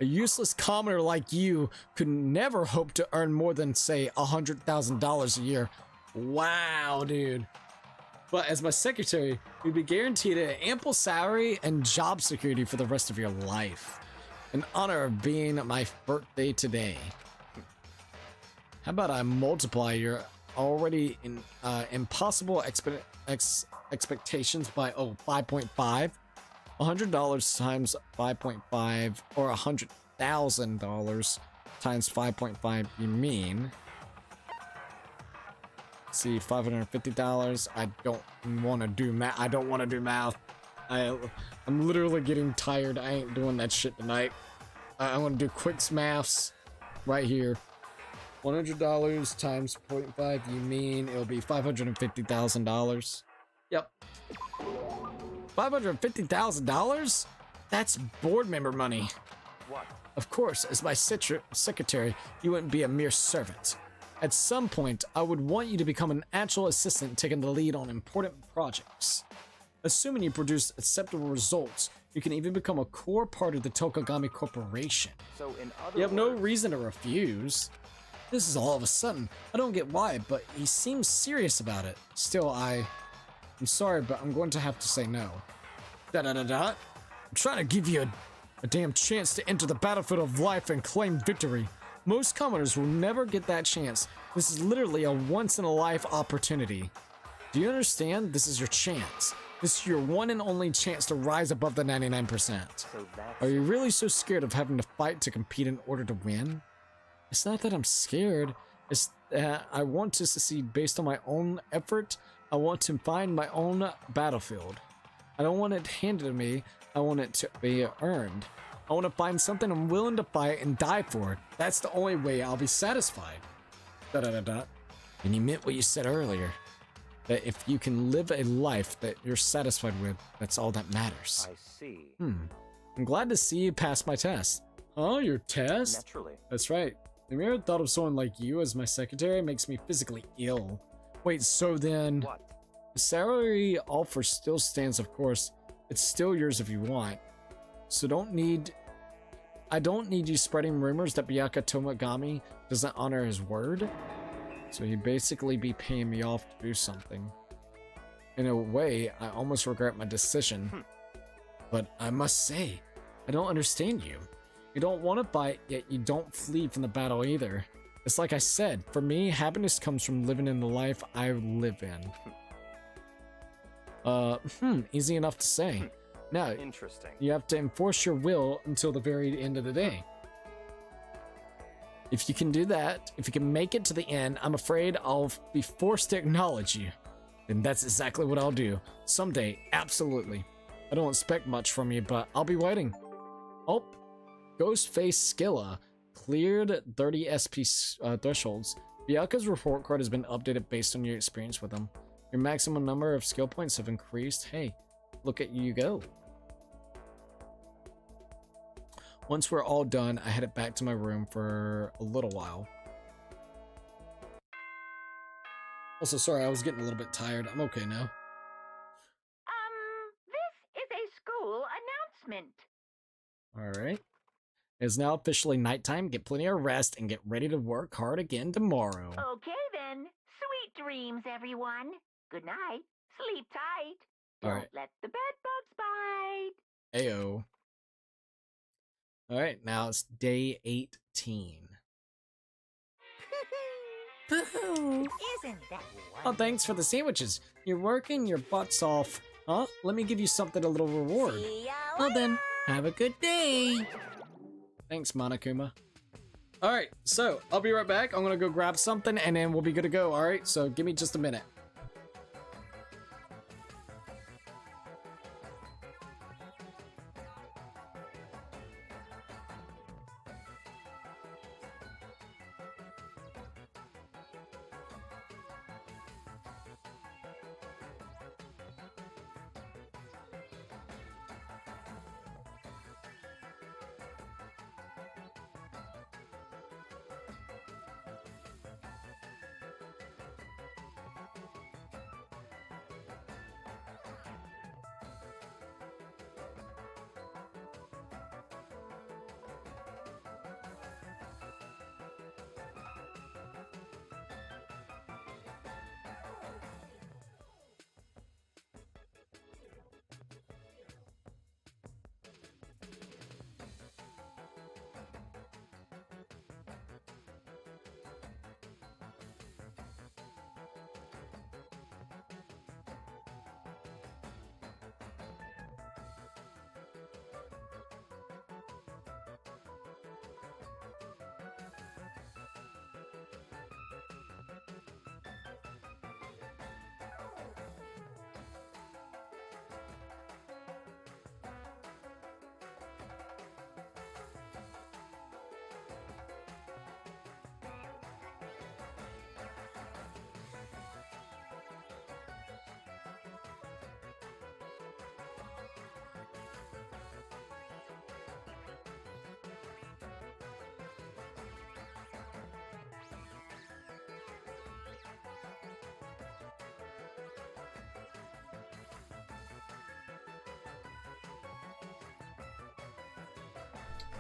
A useless commoner like you could never hope to earn more than, say, $100,000 a year. Wow, dude. But as my secretary, you'd be guaranteed an ample salary and job security for the rest of your life. In honor of being my birthday today. How about I multiply your already impossible expectations by 5.5? $100 times 5.5, or $100,000 times 5.5, you mean? See, $550. I don't want to do math. I don't want to do math. I'm literally getting tired. I ain't doing that shit tonight. I want to do quick maths right here. $100 times 0.5, you mean it'll be $550,000? Yep. $550,000? That's board member money. what? Of course, as my secretary, you wouldn't be a mere servant. At some point, I would want you to become an actual assistant taking the lead on important projects. Assuming you produce acceptable results, you can even become a core part of the Tokugami Corporation. So in other You have no words, reason to refuse. This is all of a sudden. I don't get why, but he seems serious about it. Still, I'm sorry, but I'm going to have to say no. I'm trying to give you a damn chance to enter the battlefield of life and claim victory. Most commoners will never get that chance. This is literally a once-in-a-life opportunity. Do you understand? This is your chance. This is your one and only chance to rise above the 99%. so that's Are you really so scared of having to fight to compete in order to win? It's not that I'm scared. It's that I want to succeed based on my own effort. I want to find my own battlefield. I don't want it handed to me. I want it to be earned. I want to find something I'm willing to fight and die for. That's the only way I'll be satisfied. And you meant what you said earlier. That if you can live a life that you're satisfied with, that's all that matters. I see. I'm glad to see you pass my test. Oh, your test? Naturally. That's right. The mere thought of someone like you as my secretary makes me physically ill. Wait, so then... What? The salary offer still stands, of course. It's still yours if you want. So I don't need you spreading rumors that Byakuya Tomagami doesn't honor his word. So he'd basically be paying me off to do something. In a way, I almost regret my decision. But I must say, I don't understand you. You don't want to fight, yet you don't flee from the battle either. It's like I said, for me, happiness comes from living in the life I live in. Easy enough to say. No, Interesting. you have to enforce your will until the very end of the day. If you can do that, if you can make it to the end, I'm afraid I'll be forced to acknowledge you. And that's exactly what I'll do. Someday, absolutely. I don't expect much from you, but I'll be waiting. Oh, Ghostface Skilla cleared 30 SP thresholds. Bianca's report card has been updated based on your experience with them. Your maximum number of skill points have increased. Hey, look at you go. Once we're all done, I headed back to my room for a little while. Also, sorry, I was getting a little bit tired. I'm okay now. This is a school announcement. Alright. It's now officially nighttime. Get plenty of rest and get ready to work hard again tomorrow. Okay then. Sweet dreams, everyone. Good night. Sleep tight. Don't Alright. let the bed bugs bite. Ayo. Alright, now it's day 18. Boo-hoo. Isn't that Oh, thanks for the sandwiches. You're working your butts off. Huh? Let me give you something, a little reward. See ya Well then, later. have a good day. Thanks, Monokuma. Alright, so I'll be right back. I'm gonna go grab something and then we'll be good to go. Alright, so give me just a minute.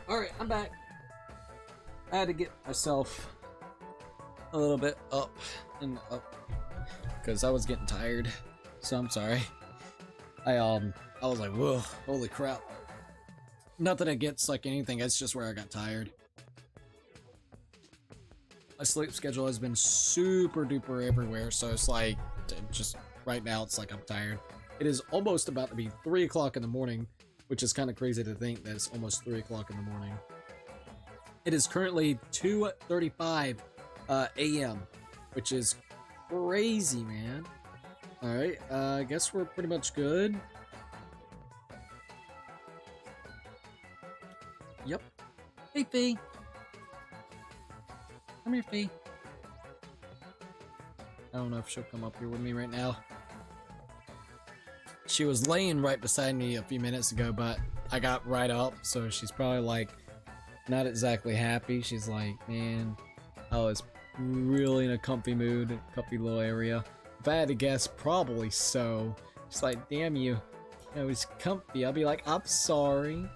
Alright, I'm back. I had to get myself a little bit up and up because I was getting tired. So I'm sorry. I was like, whoa, holy crap. Nothing against like anything, it's just where I got tired. My sleep schedule has been super duper everywhere, so it's like just right now it's like I'm tired. It is almost about to be 3 o'clock in the morning, which is kind of crazy to think that it's almost 3 o'clock in the morning. It is currently 2:35 a.m., which is crazy, man. Alright, I guess we're pretty much good. Yep. Hey, Fee. Come here, Fee. I don't know if she'll come up here with me right now. She was laying right beside me a few minutes ago, but I got right up, so she's probably like not exactly happy. She's like, man, I was really in a comfy mood, comfy little area. If I had to guess, probably so. She's like, damn you, I was comfy. I'll be like, I'm sorry.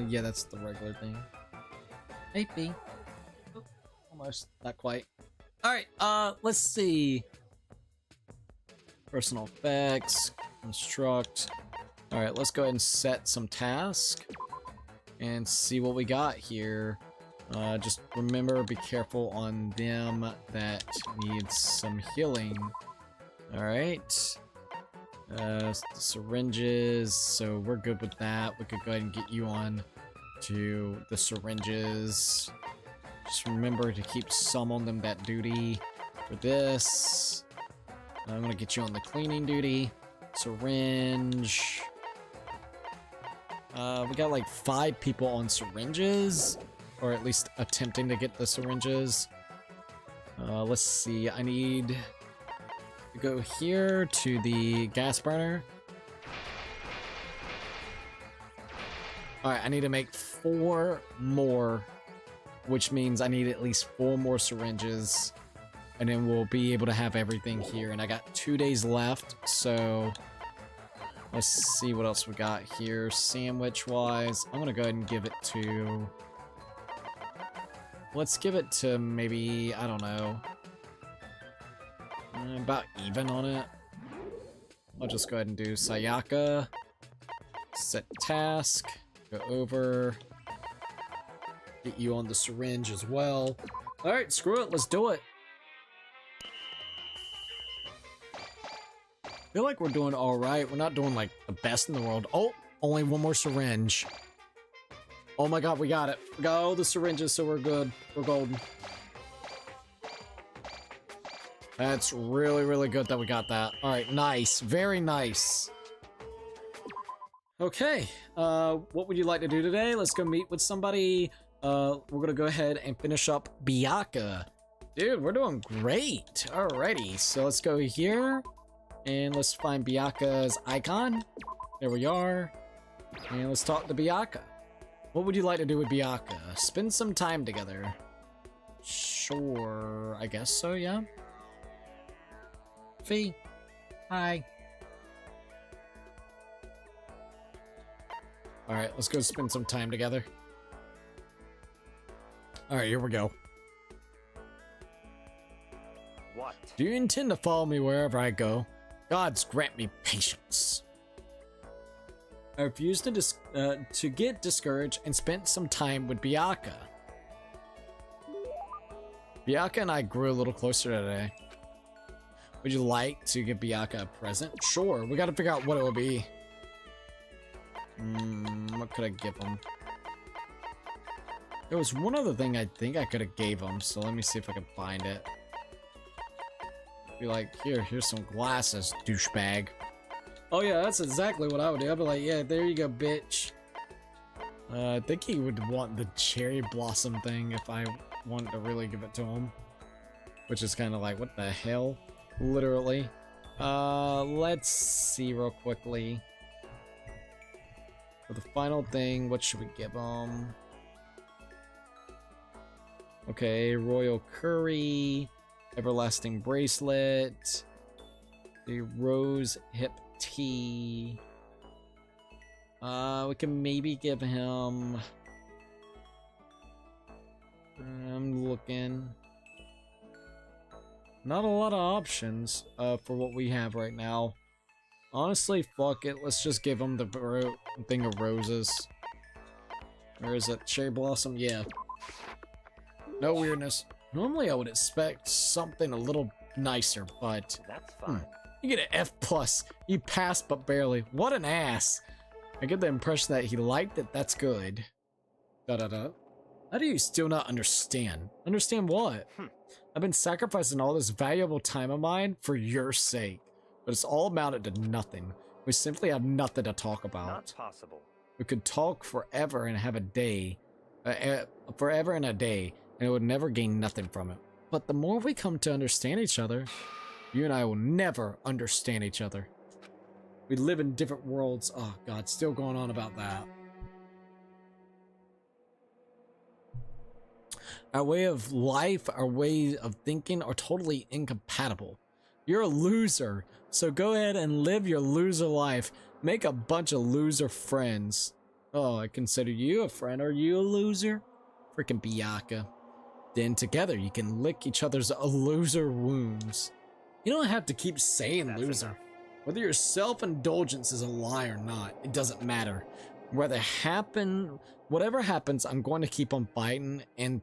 Yeah, that's the regular thing. Hey, P. Oh, almost, not quite. Alright, let's see. Personal effects, construct. Alright, let's go ahead and set some tasks and see what we got here. Just remember, be careful on them that need some healing. Alright. Syringes, so we're good with that. We could go ahead and get you on to the syringes. Just remember to keep some on them that duty for this. I'm gonna get you on the cleaning duty. Syringe. We got like 5 people on syringes, or at least attempting to get the syringes. Let's see, I need to go here to the gas burner. Alright, I need to make 4 more, which means I need at least 4 more syringes, and then we'll be able to have everything here. And I got 2 days left, so let's see what else we got here. Sandwich wise, I'm gonna go ahead and give it to, let's give it to maybe, I don't know, about even on it. I'll just go ahead and do Sayaka, set task, go over, get you on the syringe as well. Alright, screw it, let's do it. I feel like we're doing alright. We're not doing like the best in the world. Oh, only 1 more syringe. Oh my god, we got it. We got all the syringes, so we're good. We're golden. That's really, really good that we got that. Alright, nice. Very nice. Okay, what would you like to do today? Let's go meet with somebody. We're gonna go ahead and finish up Byakuya. Dude, we're doing great. Alrighty, so let's go here. And let's find Byakuya's icon. There we are. And let's talk to Byakuya. What would you like to do with Byakuya? Spend some time together. Sure, I guess so, yeah. Fee. Hi. Alright, let's go spend some time together. Alright, here we go. What? Do you intend to follow me wherever I go? Gods grant me patience. I refused to get discouraged and spent some time with Byakuya. Byakuya and I grew a little closer today. Would you like to give Byakuya a present? Sure, we gotta figure out what it would be. What could I give him? There was one other thing I think I could have gave him, so let me see if I can find it. Be like, here's some glasses, douchebag. Oh yeah, that's exactly what I would do. I'd be like, yeah, there you go, bitch. I think he would want the cherry blossom thing if I wanted to really give it to him. Which is kind of like, what the hell? Literally. Let's see real quickly. For the final thing, what should we give him? Okay, royal curry. Everlasting bracelet, the rose hip tea. We can maybe give him. I'm looking. Not a lot of options for what we have right now. Honestly, fuck it. Let's just give him the thing of roses. Or is it cherry blossom? Yeah. No weirdness. Normally I would expect something a little nicer, but That's fine. You get an F+. You passed but barely. What an ass. I get the impression that he liked it. That's good. Da-da-da. How do you still not understand? Understand what? I've been sacrificing all this valuable time of mine for your sake, but it's all amounted to nothing. We simply have nothing to talk about. Not possible. We could talk forever and have a day, forever and a day, and it would never gain nothing from it. But the more we come to understand each other, you and I will never understand each other. We live in different worlds. Oh god, still going on about that. Our way of life, our way of thinking are totally incompatible. You're a loser, so go ahead and live your loser life. Make a bunch of loser friends. Oh, I consider you a friend. Are you a loser? Freaking Byakuya. Then together you can lick each other's loser wounds. You don't have to keep saying That's loser. enough. Whether your self-indulgence is a lie or not, it doesn't matter. Whatever happens, I'm going to keep on fighting and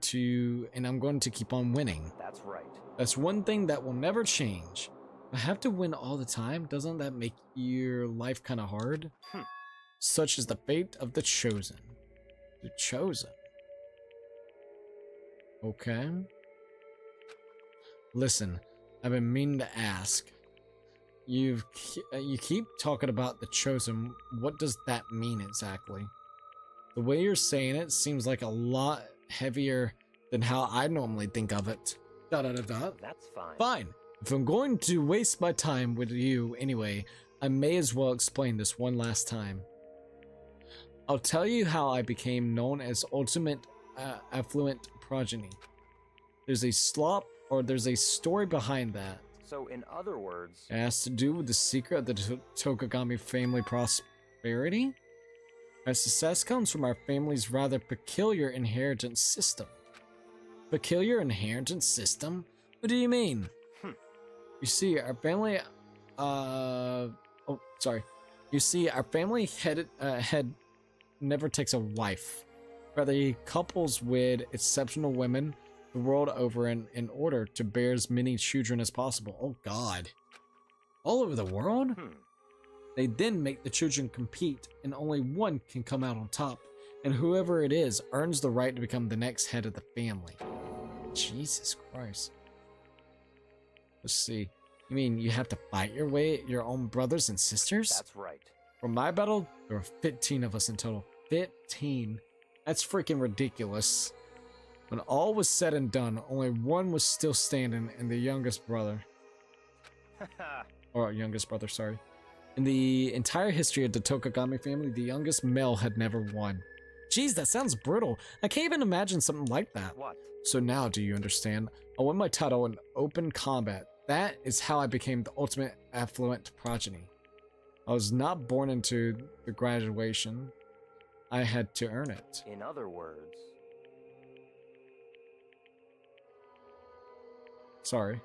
I'm going to keep on winning. That's right. That's one thing that will never change. I have to win all the time? Doesn't that make your life kind of hard? Hmm. Such is the fate of the chosen. The chosen. Okay. Listen, I've been meaning to ask. You keep talking about the chosen. What does that mean exactly? The way you're saying it seems like a lot heavier than how I normally think of it. That's fine. Fine. If I'm going to waste my time with you anyway, I may as well explain this one last time. I'll tell you how I became known as ultimate affluent progeny. There's a story behind that. So, in other words, It has to do with the secret of the Tokagami family prosperity. Our success comes from our family's rather peculiar inheritance system. Peculiar inheritance system? What do you mean? You see, our family, You see, our family head never takes a wife. Rather, he couples with exceptional women the world over in order to bear as many children as possible. Oh God. All over the world? They then make the children compete, and only one can come out on top. And whoever it is earns the right to become the next head of the family. Jesus Christ. Let's see. You mean you have to fight your way, your own brothers and sisters? that's right. From my battle, there were 15 of us in total. 15. That's freaking ridiculous. When all was said and done, only one was still standing, and the youngest brother. Or youngest brother, sorry. In the entire history of the Tokagami family, the youngest male had never won. Jeez, that sounds brutal. I can't even imagine something like that. What? So now, do you understand? I won my title in open combat. That is how I became the ultimate affluent progeny. I was not born into the graduation. I had to earn it. In other words, Sorry.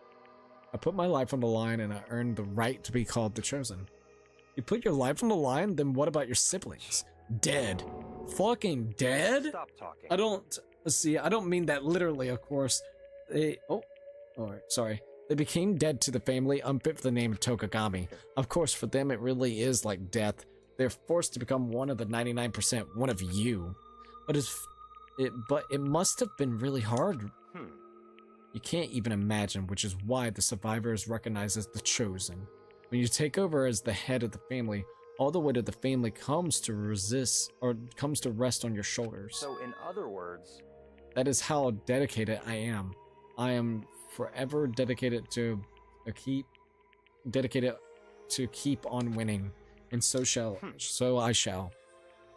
I put my life on the line and I earned the right to be called the chosen. You put your life on the line, then what about your siblings? Dead. Fucking dead? stop talking. I don't mean that literally, of course. Sorry. They became dead to the family, unfit for the name of Tokagami. Of course, for them, it really is like death. They're forced to become one of the 99%, one of you. But it must have been really hard. You can't even imagine, which is why the survivor is recognized as the chosen. When you take over as the head of the family, all the weight of the family comes to rest on your shoulders. So, in other words, That is how dedicated I am. I am forever dedicated to keep on winning, and so I shall.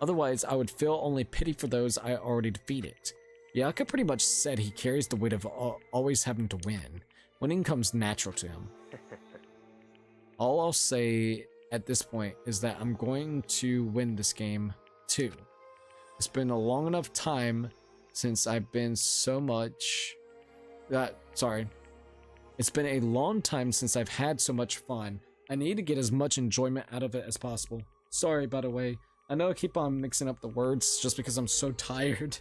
Otherwise, I would feel only pity for those I already defeated. Yaka pretty much said he carries the weight of always having to win. Winning comes natural to him. All I'll say at this point is that I'm going to win this game too. It's been a long enough time since I've been so much... It's been a long time since I've had so much fun. I need to get as much enjoyment out of it as possible. Sorry, by the way. I know I keep on mixing up the words just because I'm so tired.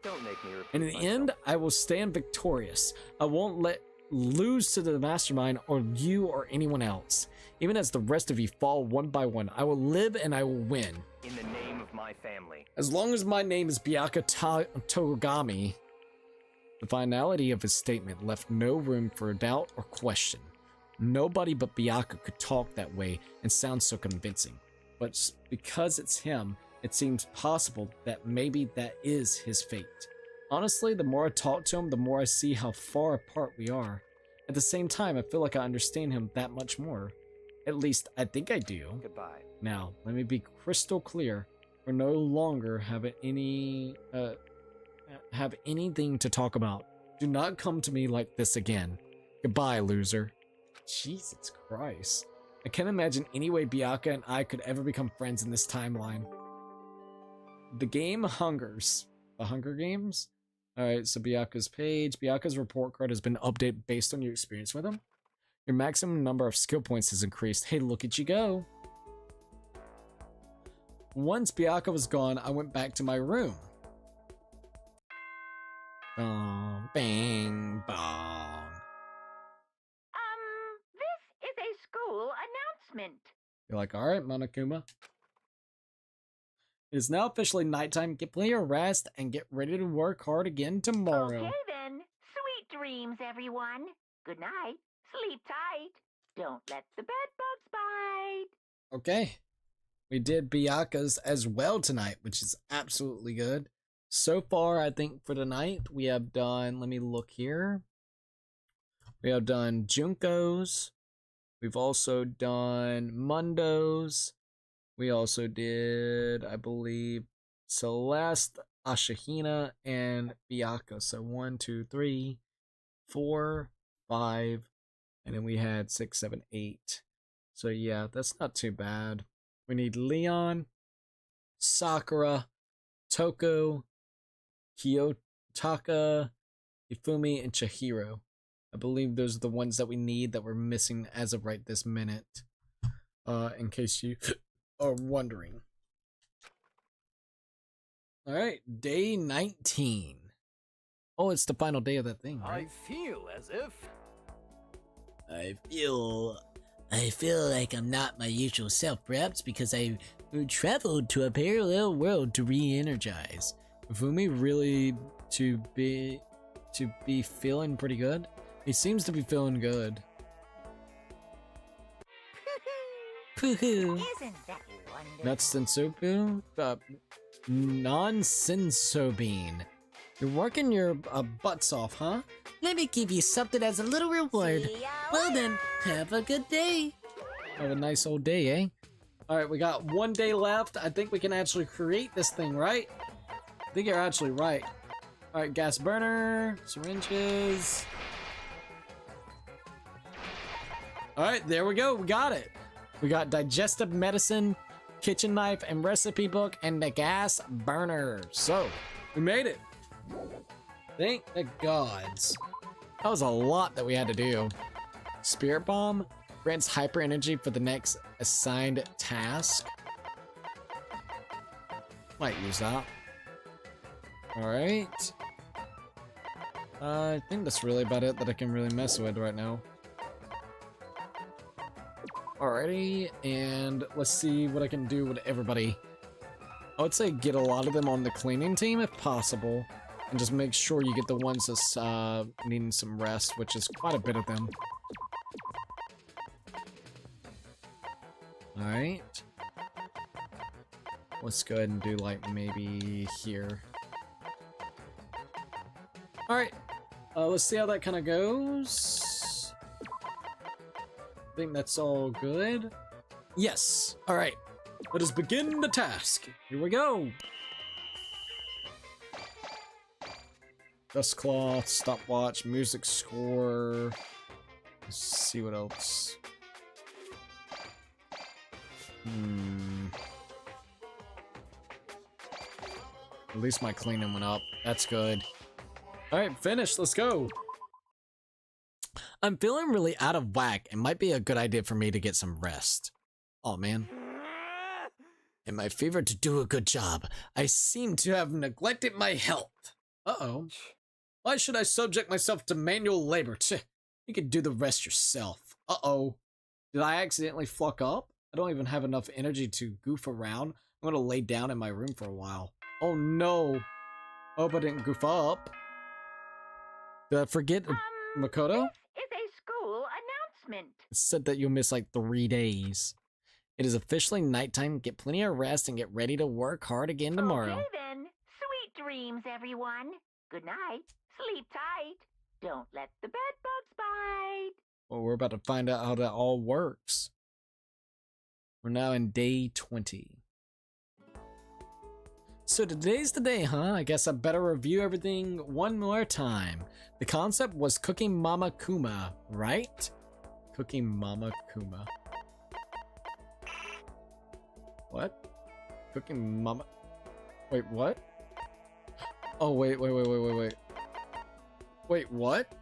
don't make me repeat In the myself. end, I will stand victorious. I won't let lose to the mastermind or you or anyone else. Even as the rest of you fall one by one, I will live and I will win. In the name of my family. As long as my name is Byakuya Togami. The finality of his statement left no room for doubt or question. Nobody but Byakuya could talk that way and sound so convincing. But because it's him, it seems possible that maybe that is his fate. Honestly, the more I talk to him, the more I see how far apart we are. At the same time, I feel like I understand him that much more. At least, I think I do. Goodbye. Now, let me be crystal clear. We're no longer have anything to talk about. Do not come to me like this again. Goodbye, loser. Jesus Christ. I can't imagine any way Byakuya and I could ever become friends in this timeline. The game hungers. The Hunger Games? Alright, so Byakuya's page. Byakuya's report card has been updated based on your experience with him. Your maximum number of skill points has increased. Hey, look at you go. Once Byakuya was gone, I went back to my room. Bong, bang, bong. This a school announcement. You're like, all right, Monokuma. It is now officially nighttime. Get plenty of rest and get ready to work hard again tomorrow. Okay then. Sweet dreams, everyone. Good night. Sleep tight. Don't let the bed bugs bite. Okay. We did Byaku's as well tonight, which is absolutely good. So far, I think for tonight, we have done, let me look here. We have done Junko's. We've also done Mundo's. We also did, I believe, Celeste, Ashihina, and Byaku. So 1, 2, 3, 4, 5, and then we had 6, 7, 8. So yeah, that's not too bad. We need Leon, Sakura, Toko, Kiyotaka, Ifumi, and Chihiro. I believe those are the ones that we need that we're missing as of right this minute. In case you are wondering. Alright, day 19. Oh, it's the final day of that thing, right? I feel as if I feel like I'm not my usual self, perhaps because I traveled to a parallel world to re-energize. Ifumi really to be feeling pretty good? He seems to be feeling good. Woohoo! Isn't that wonderful? That's Sensobu? Non-Sensobine. You're working your butts off, huh? Let me give you something as a little reward. See ya Well then, have a good day. Have a nice old day, eh? Alright, we got 1 day left. I think we can actually create this thing, right? I think you're actually right. Alright, gas burner, syringes. Alright, there we go. We got it. We got digestive medicine, kitchen knife, and recipe book, and the gas burner. So, we made it. Thank the gods. That was a lot that we had to do. Spirit Bomb grants hyper energy for the next assigned task. Might use that. Alright. I think that's really about it that I can really mess with right now. Alrighty, and let's see what I can do with everybody. I would say get a lot of them on the cleaning team if possible. And just make sure you get the ones that's needing some rest, which is quite a bit of them. Alright. Let's go ahead and do like maybe here. Alright. Let's see how that kind of goes. I think that's all good. Yes. Alright. Let us begin the task. Here we go. Dust cloth, stopwatch, music score. Let's see what else. At least my cleaning went up. That's good. Alright, finished. Let's go. I'm feeling really out of whack. It might be a good idea for me to get some rest. Oh man. In my fever to do a good job, I seem to have neglected my health. Uh-oh. Why should I subject myself to manual labor? You can do the rest yourself. Uh-oh. Did I accidentally fuck up? I don't even have enough energy to goof around. I'm gonna lay down in my room for a while. Oh no. Hope I didn't goof up. Did I forget Makoto? This is a school announcement. It said that you'll miss like 3 days. It is officially nighttime. Get plenty of rest and get ready to work hard again tomorrow. Okay then. Sweet dreams, everyone. Good night. Sleep tight. Don't let the bed bugs bite. Well, we're about to find out how that all works. We're now in day 20. So today's the day, huh? I guess I better review everything one more time. The concept was Cooking Mama Kuma, right? Cooking Mama Kuma. What? Cooking Mama... Wait, what? Oh, wait. Wait, what?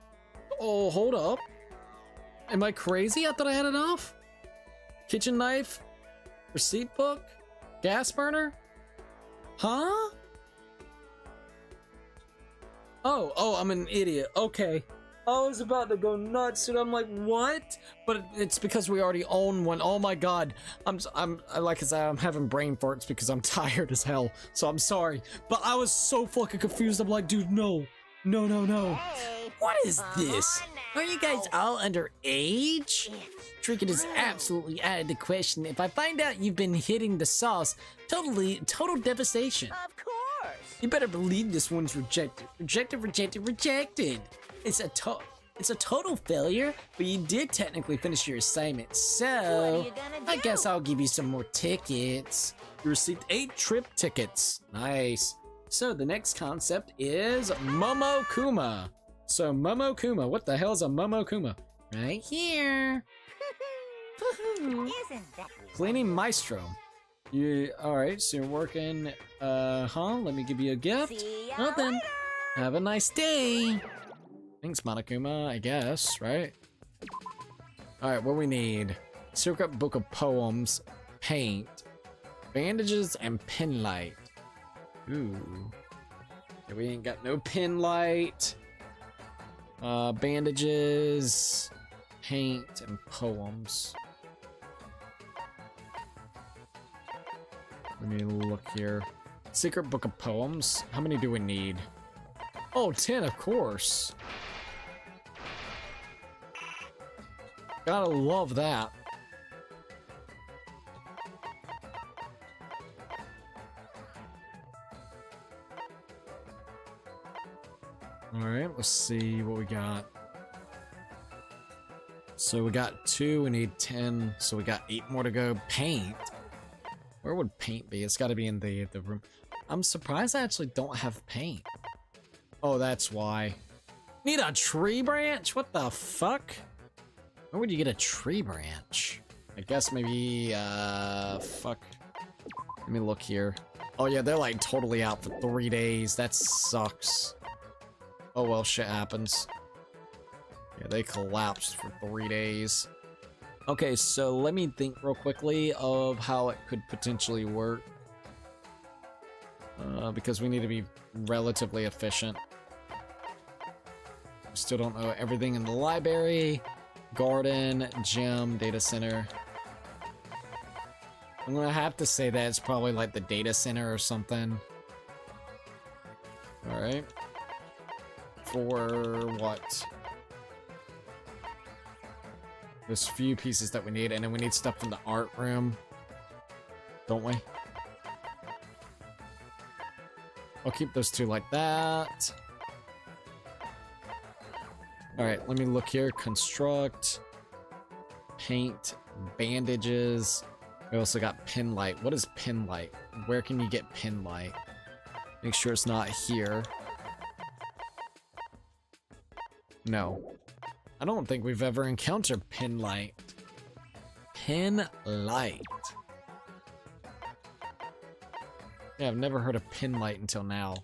Oh, hold up. Am I crazy? I thought I had it off. Kitchen knife? Receipt book? Gas burner? Huh? Oh, I'm an idiot. Okay. I was about to go nuts, and I'm like, what? But it's because we already own one. Oh my god. Like I said, I'm having brain farts because I'm tired as hell. So I'm sorry. But I was so fucking confused. I'm like, dude, no. No, no, no. What is this? Are you guys all underage? Drinking is absolutely out of the question. If I find out you've been hitting the sauce, total devastation. Of course. You better believe this one's rejected. Rejected, rejected, rejected. It's a total failure, but you did technically finish your assignment, so I guess I'll give you some more tickets. You received 8 trip tickets. Nice. So the next concept is Momokuma. So Momokuma, what the hell is a Momokuma? Right here. Isn't that Cleaning Maestro. Alright, so you're working, let me give you a gift. See ya Well then, later. have a nice day. Thanks, Monokuma, I guess, right? Alright, what we need? Secret book of poems, paint, bandages, and pin light. Ooh. Okay, we ain't got no pin light. Bandages, paint, and poems. Let me look here. Secret book of poems. How many do we need? Oh, 10, of course. Gotta love that. Alright, let's see what we got. So we got 2, we need 10, so we got 8 more to go. Paint? Where would paint be? It's gotta be in the room. I'm surprised I actually don't have paint. Oh, that's why. Need a tree branch? What the fuck? Where would you get a tree branch? I guess maybe, fuck. Let me look here. Oh yeah, they're like totally out for 3 days. That sucks. Oh well, shit happens. Yeah, they collapsed for 3 days. Okay, so let me think real quickly of how it could potentially work. Because we need to be relatively efficient. We still don't know everything in the library. Garden, gym, data center. I'm gonna have to say that it's probably like the data center or something. Alright. For what? There's few pieces that we need, and then we need stuff from the art room. Don't we? I'll keep those 2 like that. Alright, let me look here. Construct. Paint. Bandages. We also got pin light. What is pin light? Where can you get pin light? Make sure it's not here. No. I don't think we've ever encountered pin light. Pin light. Yeah, I've never heard of pin light until now.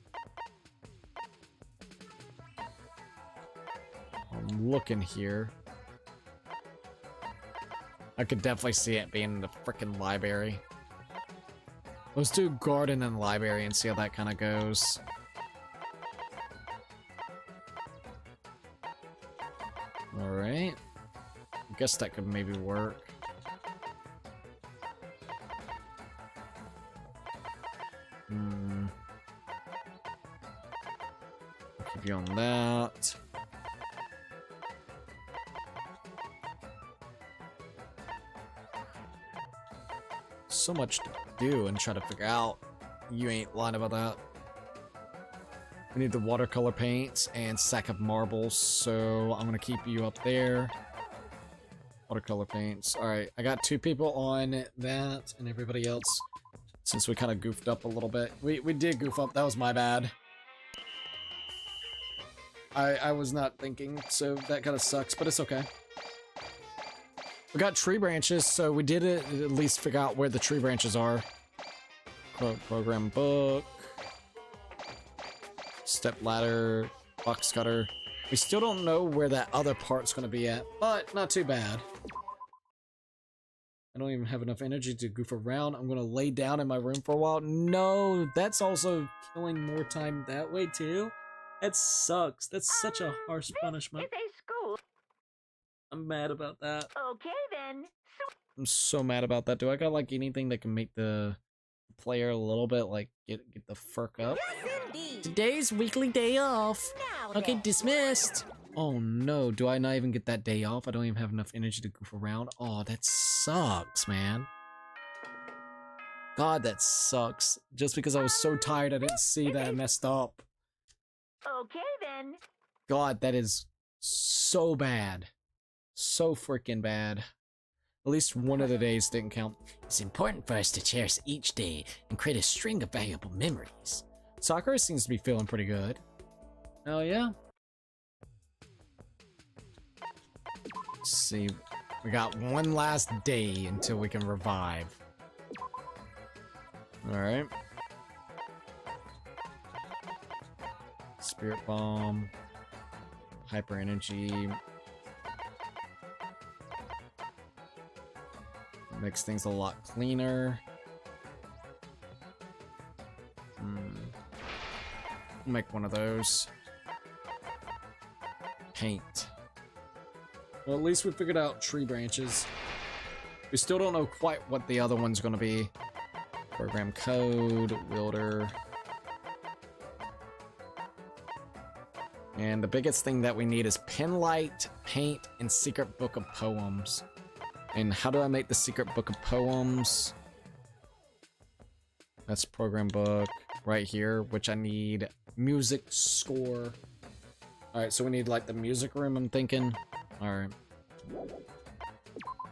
I'm looking here. I could definitely see it being in the frickin' library. Let's do garden and library and see how that kind of goes. Alright. I guess that could maybe work. I'll keep you on that. So much to do and try to figure out. You ain't lying about that. We need the watercolor paints and sack of marbles, so I'm gonna keep you up there. Watercolor paints. Alright, I got 2 people on that, and everybody else, since we kind of goofed up a little bit. We did goof up, that was my bad. I was not thinking, so that kind of sucks, but it's okay. We got tree branches, so we did at least figure out where the tree branches are. Program book. Step ladder. Box cutter. We still don't know where that other part's gonna be at, but not too bad. I don't even have enough energy to goof around. I'm gonna lay down in my room for a while. No, that's also killing more time that way too. That sucks. That's such a harsh punishment. It's a school. I'm mad about that. Okay then. I'm so mad about that. Do I got like anything that can make the player a little bit like get the furk up? Today's weekly day off. Okay, dismissed. Oh no, do I not even get that day off? I don't even have enough energy to goof around. Oh, that sucks, man. God, that sucks. Just because I was so tired I didn't see that I messed up. Okay then. God, that is so bad. So freaking bad. At least one of the days didn't count. It's important for us to cherish each day and create a string of valuable memories. Sakura seems to be feeling pretty good. Oh yeah. Let's see. We got one last day until we can revive. Alright. Spirit Bomb. Hyper Energy. Makes things a lot cleaner. Make one of those. Paint. Well, at least we figured out tree branches. We still don't know quite what the other one's gonna be. Program code, wielder. And the biggest thing that we need is penlight, paint, and secret book of poems. And how do I make the secret book of poems? That's program book right here, which I need music score. Alright, so we need like the music room, I'm thinking. Alright.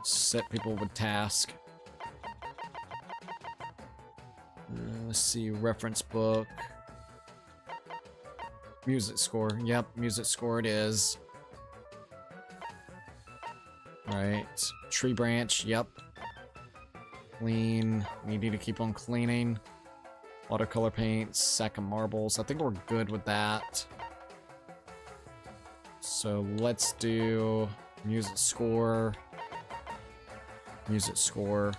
Set people with task. Let's see, reference book. Music score. Yep, music score it is. Alright. Tree branch, yep. Clean. We need to keep on cleaning. Watercolor paints, sack of marbles. I think we're good with that. So let's do music score. Music score.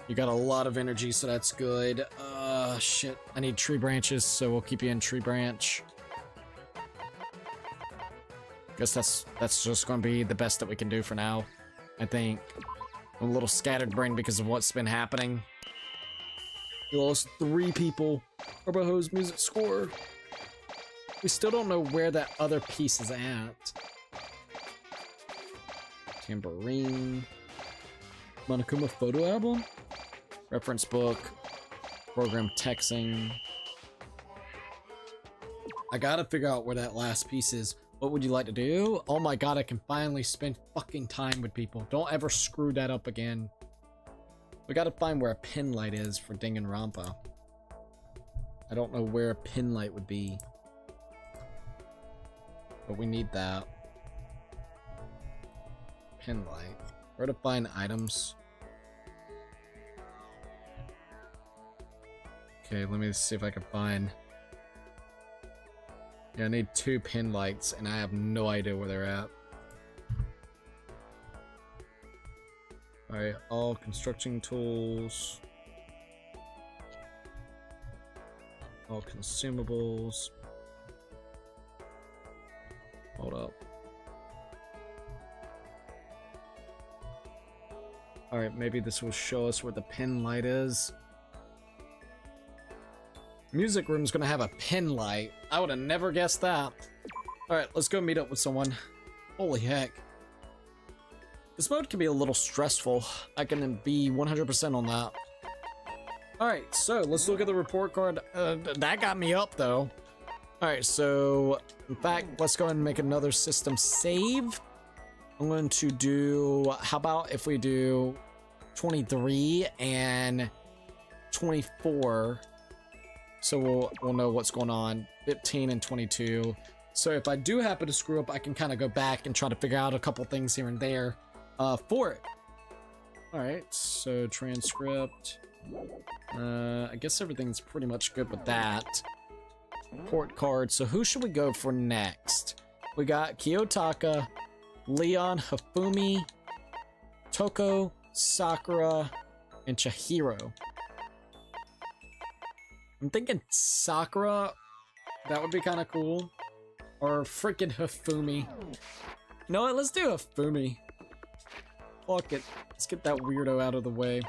You got a lot of energy, so that's good. Shit. I need tree branches, so we'll keep you in tree branch. Guess that's just gonna be the best that we can do for now. I think. I'm a little scattered brain because of what's been happening. We lost 3 people. Turbohose music score. We still don't know where that other piece is at. Tambourine. Monokuma photo album? Reference book. Program texting. I gotta figure out where that last piece is. What would you like to do? Oh my god, I can finally spend fucking time with people. Don't ever screw that up again. We gotta find where a pin light is for Danganronpa. I don't know where a pin light would be. But we need that. Pin light. Where to find items? Okay, let me see if I can find... Yeah, I need 2 pin lights, and I have no idea where they're at. Alright, all construction tools. All consumables. Hold up. Alright, maybe this will show us where the pin light is. Music room's gonna have a pin light. I would have never guessed that. Alright, let's go meet up with someone. Holy heck. This mode can be a little stressful. I can be 100% on that. Alright, so let's look at the report card. That got me up though. Alright, so in fact, let's go ahead and make another system save. I'm going to do, how about if we do 23 and 24. So we'll know what's going on. 15 and 22. So if I do happen to screw up, I can kind of go back and try to figure out a couple things here and there for it. Alright, so transcript. I guess everything's pretty much good with that. Port card. So who should we go for next? We got Kiyotaka, Leon, Hifumi, Toko, Sakura, and Chihiro. I'm thinking Sakura That would be kind of cool. Or freaking Hifumi. You know what? Let's do Hifumi. Fuck it. Let's get that weirdo out of the way.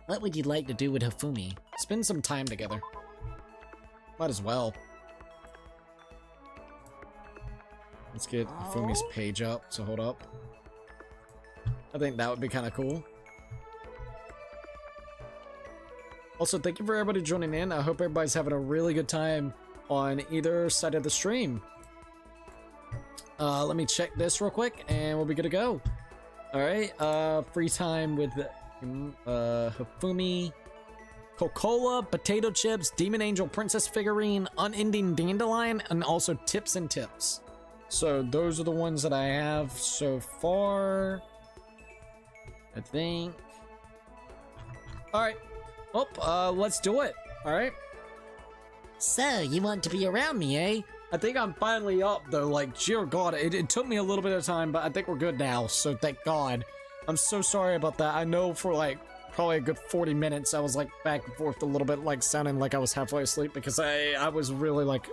What would you like to do with Hifumi? Spend some time together. Might as well. Let's get Hifumi's page up, so hold up. I think that would be kind of cool. Also, thank you for everybody joining in. I hope everybody's having a really good time on either side of the stream. Let me check this real quick, and we'll be good to go. Alright, free time with Hifumi, Coca-Cola, potato chips, Demon Angel Princess figurine, Unending Dandelion, and also Tips and Tips. So those are the ones that I have so far, I think. Alright, well, let's do it, alright? So, you want to be around me, eh? I think I'm finally up, though. Like, dear God, it took me a little bit of time, but I think we're good now, so thank God. I'm so sorry about that. I know for, like, probably a good 40 minutes, I was, like, back and forth a little bit, like, sounding like I was halfway asleep, because I was really, like,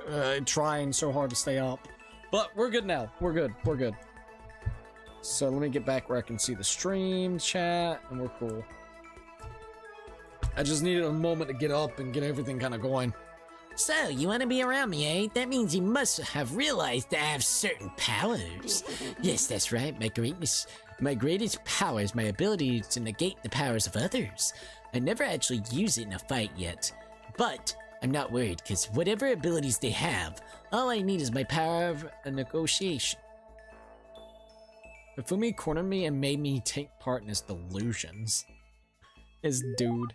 trying so hard to stay up. But we're good now. We're good. We're good. So let me get back where I can see the stream chat, and we're cool. I just needed a moment to get up and get everything kind of going. So, you want to be around me, eh? That means you must have realized that I have certain powers. Yes, that's right. My greatest power is my ability to negate the powers of others. I never actually use it in a fight yet. But I'm not worried, because whatever abilities they have, all I need is my power of a negotiation. Hifumi cornered me and made me take part in his delusions. His dude.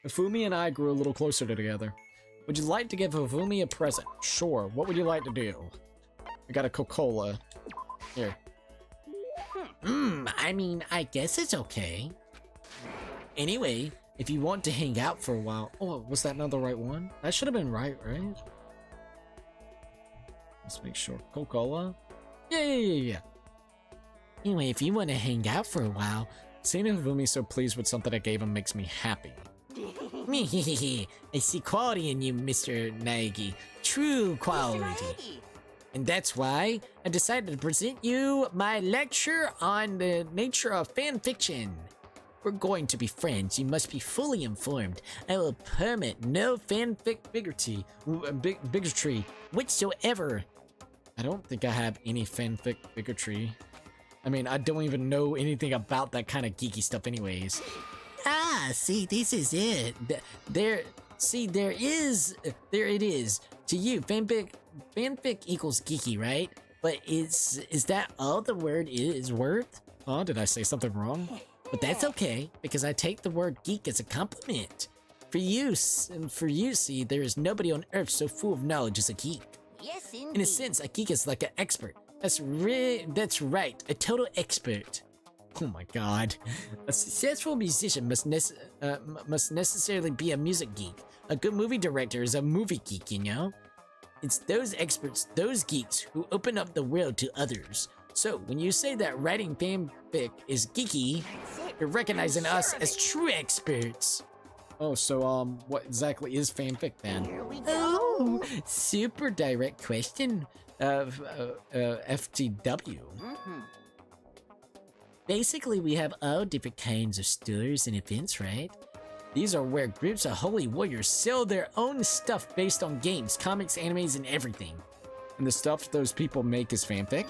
Hifumi and I grew a little closer together. Would you like to give Hifumi a present? Sure. What would you like to do? I got a Coca-Cola. Here. I mean, I guess it's okay. Anyway, if you want to hang out for a while... Oh, was that not the right one? That should have been right? Let's make sure. Coca-Cola? Yeah. Anyway, if you want to hang out for a while... Seeing Hifumi so pleased with something I gave him makes me happy. I see quality in you, Mr. Naegi. True quality. And that's why I decided to present you my lecture on the nature of fan fiction. We're going to be friends. You must be fully informed. I will permit no fanfic bigotry whatsoever. I don't think I have any fanfic bigotry. I mean, I don't even know anything about that kind of geeky stuff anyways. Ah, see, this is it. There it is. To you, fanfic equals geeky, right? But is that all the word is worth? Oh, did I say something wrong? But that's okay, because I take the word geek as a compliment. For you, see, there is nobody on earth so full of knowledge as a geek. Yes, indeed. In a sense, a geek is like an expert. That's right, a total expert. Oh my god. A successful musician must necessarily be a music geek. A good movie director is a movie geek, you know? It's those experts, those geeks, who open up the world to others. So, when you say that writing fanfic is geeky, you're recognizing us as true experts. Oh, so, what exactly is fanfic then? Oh, super direct question of FTW. Basically, we have all different kinds of stories and events, right? These are where groups of holy warriors sell their own stuff based on games, comics, animes, and everything. And the stuff those people make is fanfic?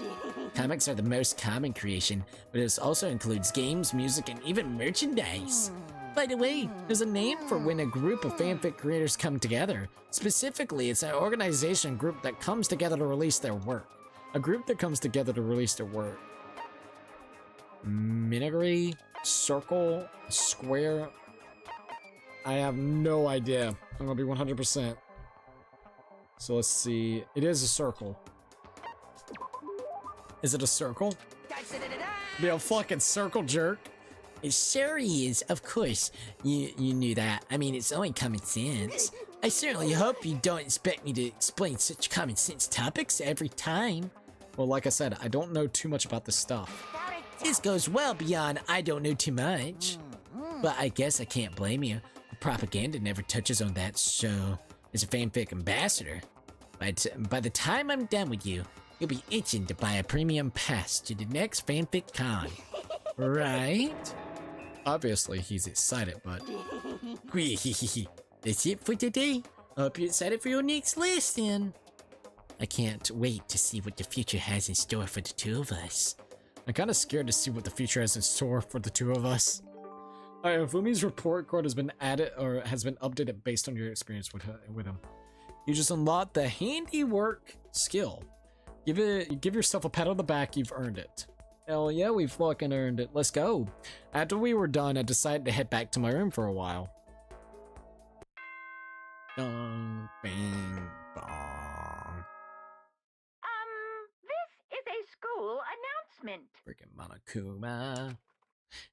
Comics are the most common creation, but it also includes games, music, and even merchandise. By the way, there's a name for when a group of fanfic creators come together. Specifically, it's an organization group that comes together to release their work. A group that comes together to release their work. Minagri? Circle? Square? I have no idea. I'm gonna be 100%. So let's see. It is a circle. Is it a circle? Be a fucking circle jerk. It sure is, of course. You knew that. I mean, it's only common sense. I certainly hope you don't expect me to explain such common sense topics every time. Well, like I said, I don't know too much about this stuff. This goes well beyond I don't know too much. But I guess I can't blame you. propaganda never touches on that, so as a fanfic ambassador, by the time I'm done with you, you'll be itching to buy a premium pass to the next fanfic con. Right? Obviously, he's excited, but... That's it for today. Hope you're excited for your next lesson. I can't wait to see what the future has in store for the two of us. I'm kind of scared to see what the future has in store for the two of us. Alright, Fumi's report card has been added, or has been updated based on your experience with him. You just unlocked the handiwork skill. Give yourself a pat on the back, you've earned it. Hell yeah, we fucking earned it. Let's go. After we were done, I decided to head back to my room for a while. Dong, bing, bong. This is a school announcement. Freaking Monokuma.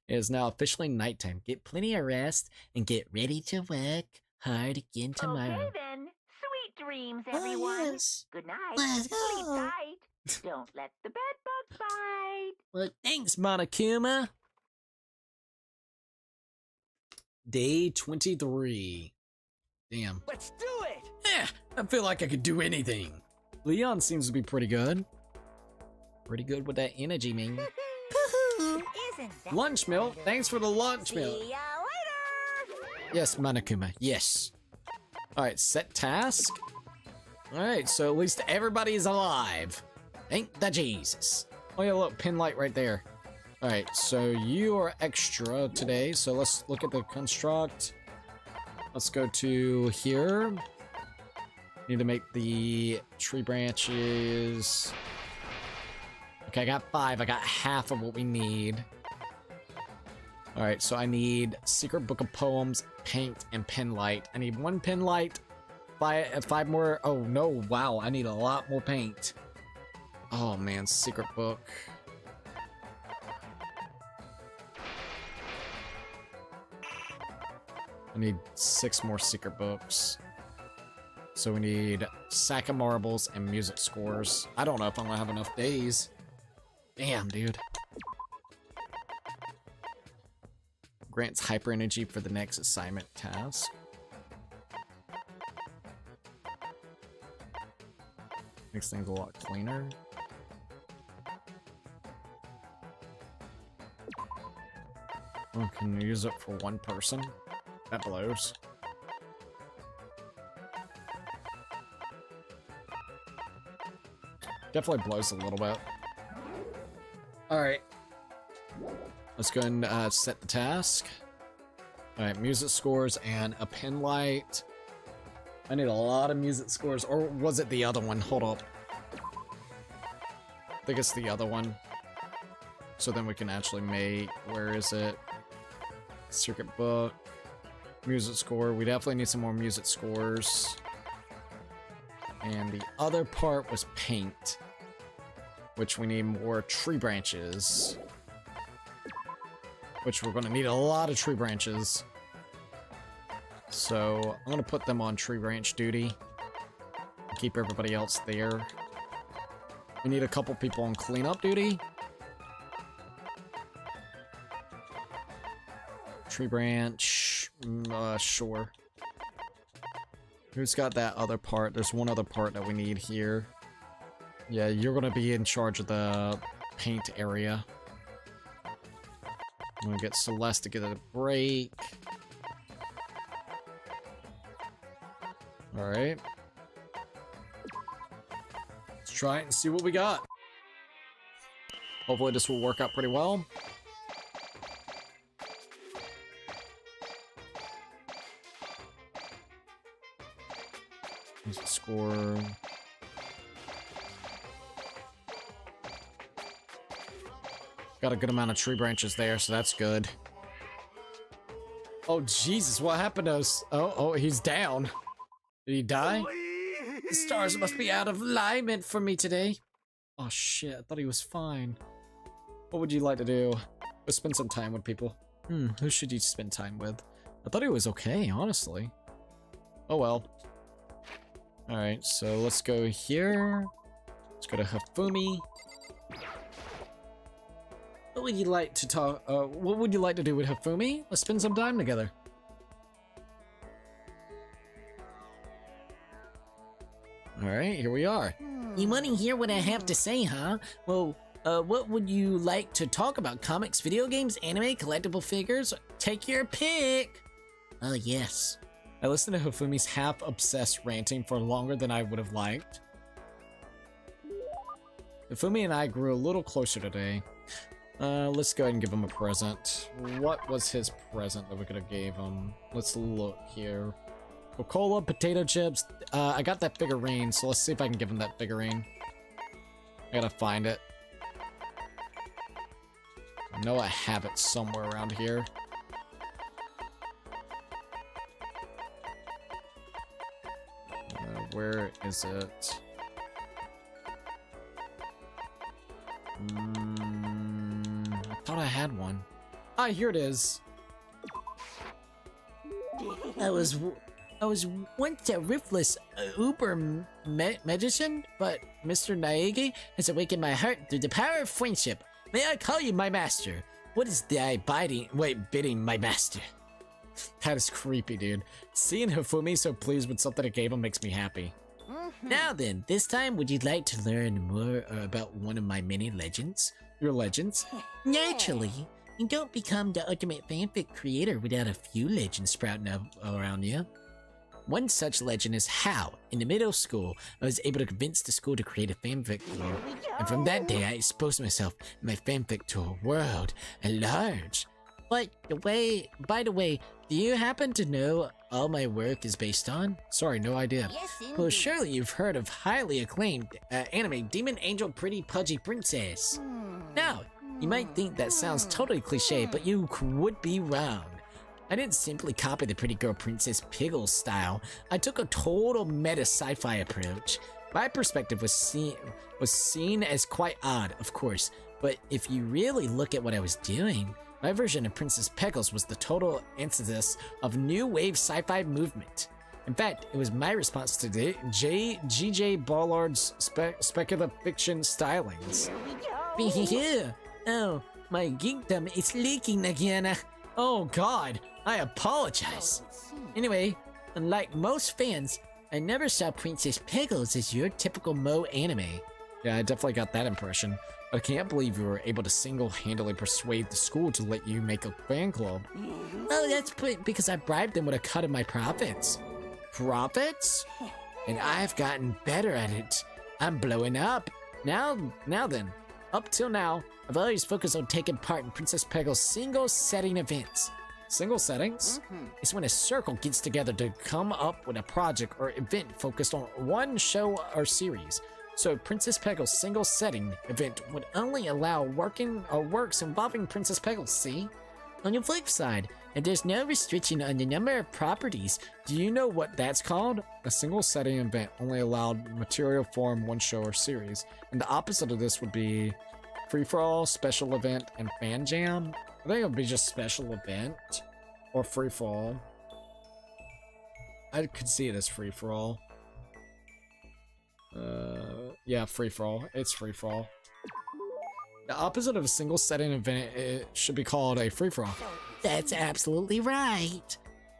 It is now officially nighttime. Get plenty of rest and get ready to work hard again tomorrow. Okay then. Sweet dreams, everyone. yes. Good night. Let's Sleep go. tight. Don't let the bed bugs bite. Well, thanks, Monokuma. Day 23. Damn. Let's do it! I feel like I could do anything. Leon seems to be pretty good. Pretty good with that energy, man. Isn't that Lunch milk. Thanks for the lunch milk. See ya later! Yes, Monokuma. Yes. Alright, set task. Alright, so at least everybody is alive. Thank the Jesus. Oh yeah, look, pin light right there. Alright, so you are extra today, so let's look at the construct. Let's go to here. Need to make the tree branches. Okay, I got 5. I got half of what we need. Alright, so I need Secret Book of Poems, Paint, and Pen Light. I need 1 pen light, 5 more. Oh no, wow, I need a lot more paint. Oh man, Secret Book. I need 6 more Secret Books. So we need Sack of Marbles and Music Scores. I don't know if I'm gonna have enough days. Damn, dude. Grants hyper energy for the next assignment task. Makes things a lot cleaner. Oh, can you use it for 1 person? That blows. Definitely blows a little bit. Alright. Let's go and set the task. Alright, music scores and a pen light. I need a lot of music scores. Or was it the other one? Hold up. I think it's the other one. So then we can actually make... Where is it? Circuit book. Music score. We definitely need some more music scores. And the other part was paint. Which we need more tree branches. Which we're going to need a lot of tree branches. So I'm going to put them on tree branch duty. Keep everybody else there. We need a couple people on cleanup duty. Tree branch. Sure. Who's got that other part? There's one other part that we need here. Yeah, you're going to be in charge of the paint area. I'm going to get Celeste to get a break. Alright. Let's try it and see what we got. Hopefully this will work out pretty well. Here's the score. Got a good amount of tree branches there, so that's good. Oh, Jesus, what happened to us? Oh, he's down. Did he die? The stars must be out of alignment for me today. Oh, shit, I thought he was fine. What would you like to do? Let's spend some time with people. Who should you spend time with? I thought he was okay, honestly. Oh, well. Alright, so let's go here. Let's go to Hifumi. What would you like to talk? What would you like to do with Hifumi? Let's spend some time together. right, here we are. You want to hear what I have to say, huh? Well, what would you like to talk about? Comics, video games, anime, collectible figures? Take your pick. Oh, yes. I listened to Hifumi's half-obsessed ranting for longer than I would have liked. Hifumi and I grew a little closer today. Let's go ahead and give him a present. What was his present that we could have gave him? Let's look here. Coca-Cola, potato chips. I got that figurine, so let's see if I can give him that figurine. I gotta find it. I know I have it somewhere around here. Where is it? I thought I had one. Ah, here it is. I was once a ruthless uber magician, but Mr. Naegi has awakened my heart through the power of friendship. May I call you my master? What is the bidding my master? That is creepy, dude. Seeing Hifumi so pleased with something I gave him makes me happy. Now then, this time would you like to learn more about one of my many legends? Your legends? Naturally. You don't become the ultimate fanfic creator without a few legends sprouting up around you. One such legend is how, in the middle school, I was able to convince the school to create a fanfic club. And from that day, I exposed myself and my fanfic to a world at large. But by the way, do you happen to know all my work is based on? Sorry, no idea. Well, surely you've heard of highly acclaimed anime Demon Angel Pretty Pudgy Princess. Now, you might think that sounds totally cliche, but you would be wrong. I didn't simply copy the pretty girl Princess Piggles style. I took a total meta sci-fi approach. My perspective was seen as quite odd, of course, but if you really look at what I was doing, my version of Princess Pickles was the total antithesis of new wave sci-fi movement. In fact, it was my response to the G.J. Ballard's speculative fiction stylings. Oh, my geekdom is leaking again. Oh god, I apologize. Anyway, unlike most fans, I never saw Princess Pickles as your typical Mo anime. Yeah, I definitely got that impression. I can't believe you were able to single-handedly persuade the school to let you make a fan club. Oh, that's because I bribed them with a cut of my profits. Profits? And I've gotten better at it. I'm blowing up. Now then, up till now, I've always focused on taking part in Princess Pickles' single-setting events. Single settings? It's when a circle gets together to come up with a project or event focused on one show or series. So Princess Pickles' single setting event would only allow works involving Princess Pickles, see? On the flip side, if there's no restriction on the number of properties, do you know what that's called? A single setting event only allowed material form one show or series. And the opposite of this would be free-for-all, special event, and fan jam. I think it would be just special event or free-for-all. I could see it as free-for-all. Yeah, free-for-all. It's free-for-all. The opposite of a single setting event, it should be called a free-for-all. That's absolutely right.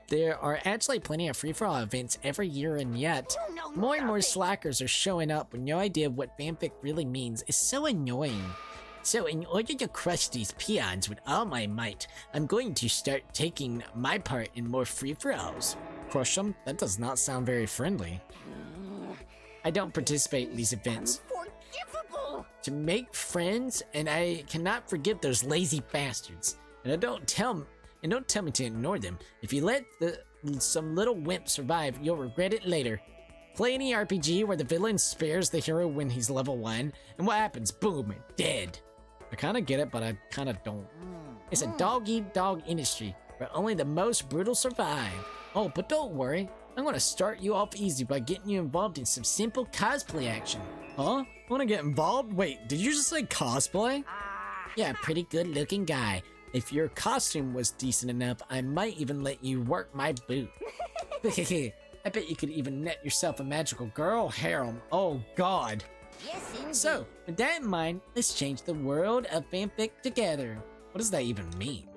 There are actually plenty of free-for-all events every year, and yet more and more slackers are showing up with no idea what fanfic really means. It's so annoying. So in order to crush these peons with all my might, I'm going to start taking my part in more free-for-alls. Crush them? That does not sound very friendly. I don't participate in these events to make friends, and I cannot forgive those lazy bastards. And don't tell me to ignore them. If you let some little wimp survive, you'll regret it later. Play any RPG where the villain spares the hero when he's level 1, and what happens? Boom, dead. I kind of get it, but I kind of don't. It's a dog-eat-dog industry where only the most brutal survive. Oh, but don't worry. I'm gonna start you off easy by getting you involved in some simple cosplay action. Huh? Wanna get involved? Wait, did you just say cosplay? Yeah, pretty good looking guy. If your costume was decent enough, I might even let you work my boot. I bet you could even net yourself a magical girl harem. Oh god. Yes, indeed. So, with that in mind, let's change the world of fanfic together. What does that even mean?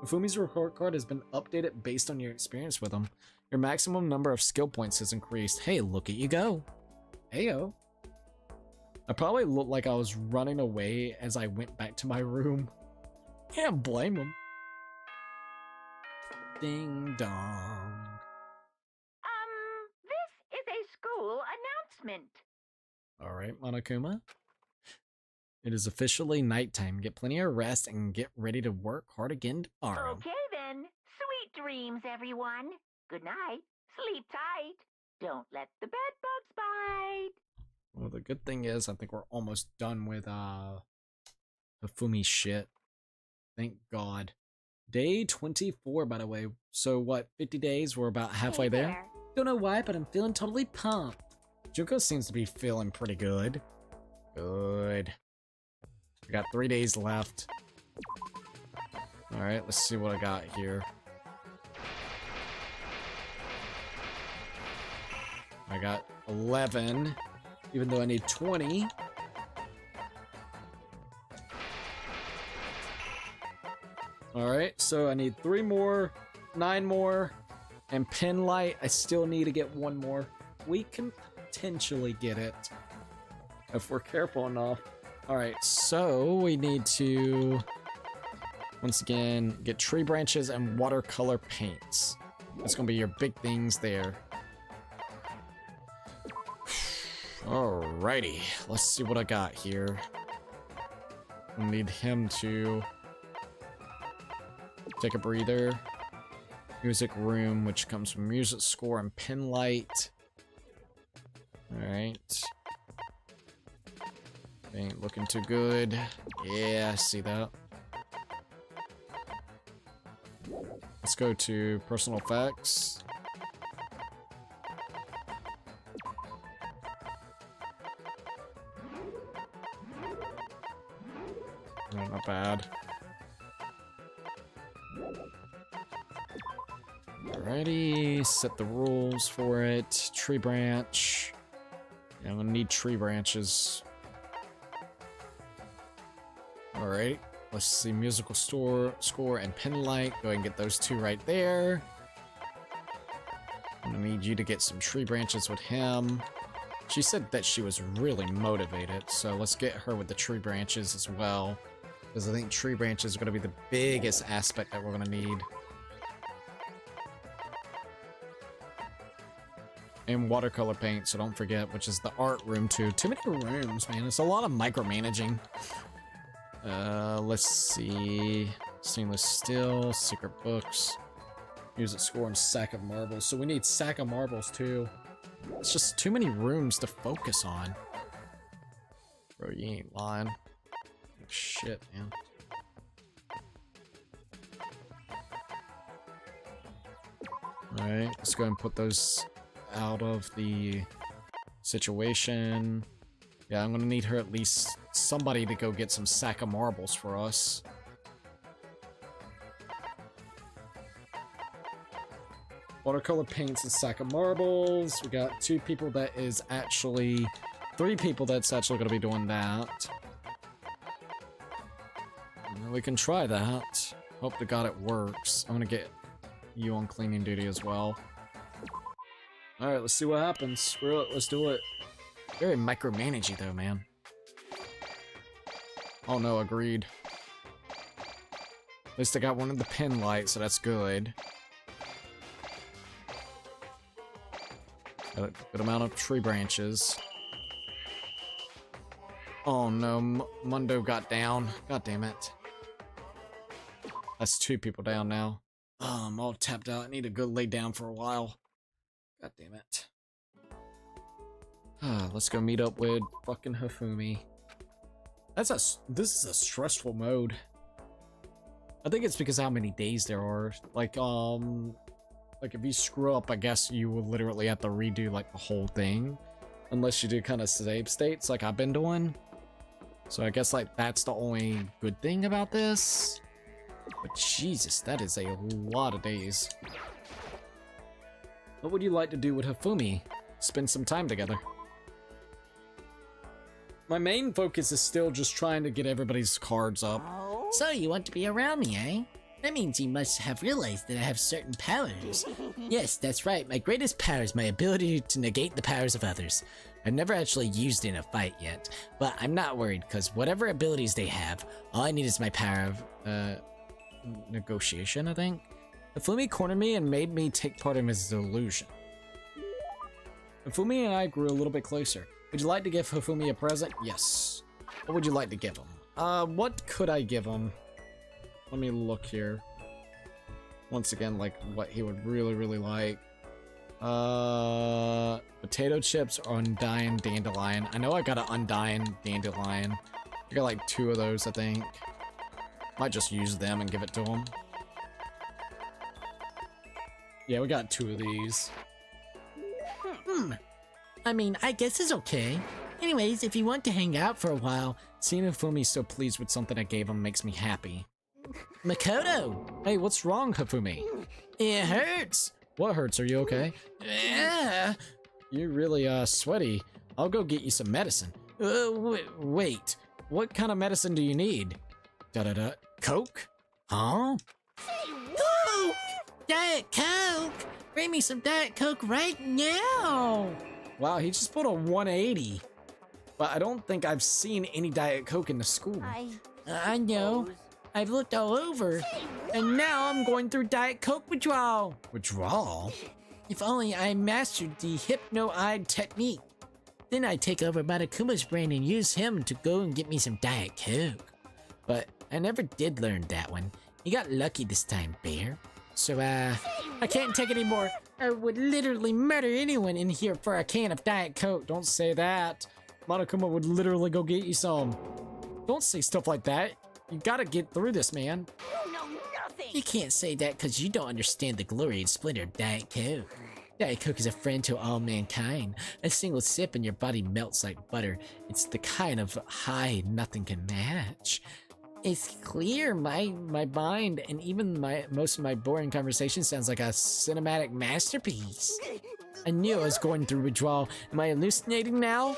Mifumi's report card has been updated based on your experience with him. Your maximum number of skill points has increased. Hey, look at you go. Heyo. I probably looked like I was running away as I went back to my room. Can't blame him. Ding dong. This is a school announcement. Alright, Monokuma. It is officially nighttime. Get plenty of rest and get ready to work hard again tomorrow. Okay then. Sweet dreams, everyone. Good night. Sleep tight. Don't let the bed bugs bite. Well, the good thing is, I think we're almost done with, Hifumi shit. Thank God. Day 24, by the way. So, what, 50 days? We're about halfway Hey there? Don't know why, but I'm feeling totally pumped. Junko seems to be feeling pretty good. Good. We got 3 days left. Alright, let's see what I got here. I got 11, even though I need 20. Alright, so I need 3 more, 9 more, and pin light, I still need to get 1 more. We can potentially get it if we're careful enough. Alright, so we need to, once again, get tree branches and watercolor paints. That's gonna be your big things there. Alrighty, let's see what I got here. I need him to take a breather. Music room, which comes from music score and pin light. Alright. Ain't looking too good. Yeah, I see that. Let's go to personal effects. No, not bad. Alrighty, set the rules for it. Tree branch. Yeah, I'm gonna need tree branches. Alright, let's see musical score and pin light. Go ahead and get those 2 right there. I'm gonna need you to get some tree branches with him. She said that she was really motivated, so let's get her with the tree branches as well. Because I think tree branches are gonna be the biggest aspect that we're gonna need. And watercolor paint, so don't forget, which is the art room too. Too many rooms, man. It's a lot of micromanaging. Let's see. Stainless steel, secret books, music score, and sack of marbles. So we need sack of marbles too. It's just too many rooms to focus on. Bro, you ain't lying. Shit, man. Alright, let's go ahead and put those out of the situation. Yeah, I'm gonna need her at least somebody to go get some sack of marbles for us. Watercolor paints and sack of marbles. We got 2 people that is actually... 3 people that's actually gonna be doing that. We can try that. Hope to God it works. I'm gonna get you on cleaning duty as well. Alright, let's see what happens. Screw it, let's do it. Very micromanagey though, man. Oh no, agreed. At least I got one of the pin lights, so that's good. Got a good amount of tree branches. Oh no, Mundo got down. God damn it. That's 2 people down now. Oh, I'm all tapped out. I need to go lay down for a while. God damn it. Let's go meet up with fucking Hifumi. This is a stressful mode. I think it's because of how many days there are. Like if you screw up, I guess you will literally have to redo like the whole thing. Unless you do kind of save states like I've been doing. So I guess like that's the only good thing about this. But Jesus, that is a lot of days. What would you like to do with Hifumi? Spend some time together. My main focus is still just trying to get everybody's cards up. So you want to be around me, eh? That means you must have realized that I have certain powers. Yes, that's right. My greatest power is my ability to negate the powers of others. I've never actually used it in a fight yet, but I'm not worried because whatever abilities they have, all I need is my power of, negotiation, I think? Hifumi cornered me and made me take part in his delusion. Hifumi and I grew a little bit closer. Would you like to give Hifumi a present? Yes. What would you like to give him? What could I give him? Let me look here. Once again, like, what he would really like. Potato chips or undying dandelion. I know I got an undying dandelion. I got like 2 of those, I think. Might just use them and give it to him. Yeah, we got 2 of these. I mean, I guess it's okay. Anyways, if you want to hang out for a while, Seeing Hifumi so pleased with something I gave him makes me happy. Makoto! Hey, what's wrong, Hifumi? It hurts! What hurts? Are you okay? Yeah! You're really, sweaty. I'll go get you some medicine. Wait. What kind of medicine do you need? Da-da-da. Coke? Huh? Coke! Diet Coke! Bring me some Diet Coke right now! Wow, he just put a 180. But I don't think I've seen any Diet Coke in the school. I know. I've looked all over. And now I'm going through Diet Coke withdrawal. Withdrawal? If only I mastered the hypno-eyed technique. Then I'd take over Matakuma's brain and use him to go and get me some Diet Coke. But I never did learn that one. You got lucky this time, Bear. So, I can't take it anymore. I would literally murder anyone in here for a can of Diet Coke. Don't say that. Monokuma would literally go get you some. Don't say stuff like that. You gotta get through this, man. You know nothing. You can't say that because you don't understand the glory and splendor of Diet Coke. Diet Coke is a friend to all mankind. A single sip and your body melts like butter. It's the kind of high nothing can match. It's clear my mind and even most of my boring conversation sounds like a cinematic masterpiece. I knew I was going through withdrawal. Am I hallucinating now?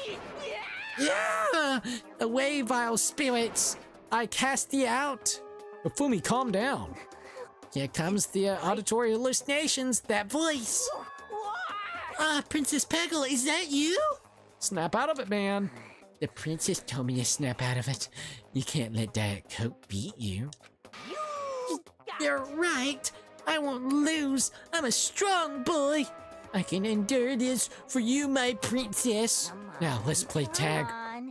Yeah! Away, vile spirits! I cast thee out! Hifumi, calm down. Here comes the auditory hallucinations, that voice! Princess Peggle, is that you? Snap out of it, man. The princess told me to snap out of it. You can't let Diet Coke beat you. You're right. I won't lose. I'm a strong boy. I can endure this for you, my princess. Now let's play tag.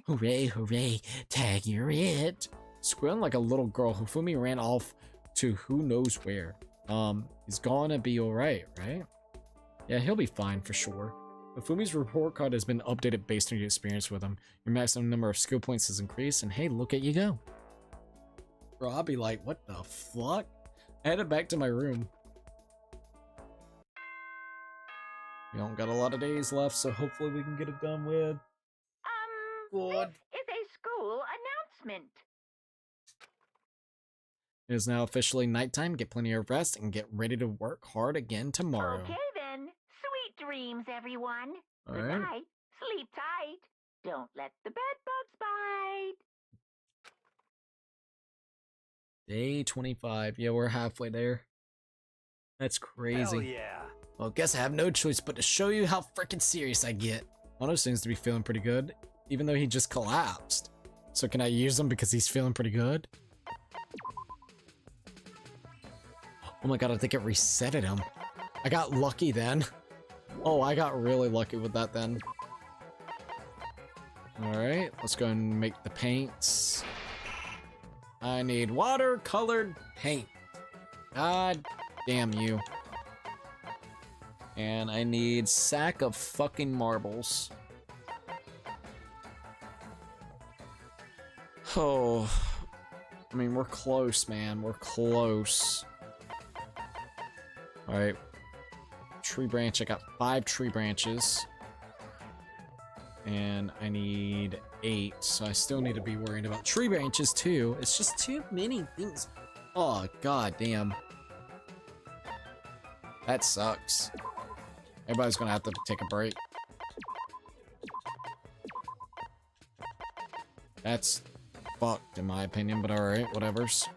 Hooray, hooray. Tag, you're it. Squealing like a little girl, Hifumi ran off to who knows where. He's gonna be alright, right? Yeah, he'll be fine for sure. Hifumi's report card has been updated based on your experience with him. Your maximum number of skill points has increased, and hey, look at you go. Bro, I'll be like, what the fuck? I headed back to my room. We don't got a lot of days left, so hopefully we can get it done with. Good. This is a school announcement. It is now officially nighttime. Get plenty of rest and get ready to work hard again tomorrow. Okay then. Sweet dreams, everyone. All Good right. night. Sleep tight. Don't let the bed bugs bite. Day 25. Yeah, we're halfway there. That's crazy. Hell yeah. Well, guess I have no choice but to show you how freaking serious I get. Mono seems to be feeling pretty good, even though he just collapsed. So can I use him because he's feeling pretty good? Oh my god, I think it resetted him. I got lucky then. Oh, I got really lucky with that then. Alright, let's go and make the paints. I need watercolored paint. God damn you. And I need sack of fucking marbles. Oh, I mean, we're close, man. We're close. All right, tree branch. I got 5 tree branches, and I need 8. So I still need to be worrying about tree branches too. It's just too many things. Oh god damn. That sucks. Everybody's gonna have to take a break. That's fucked in my opinion, but alright, whatevers.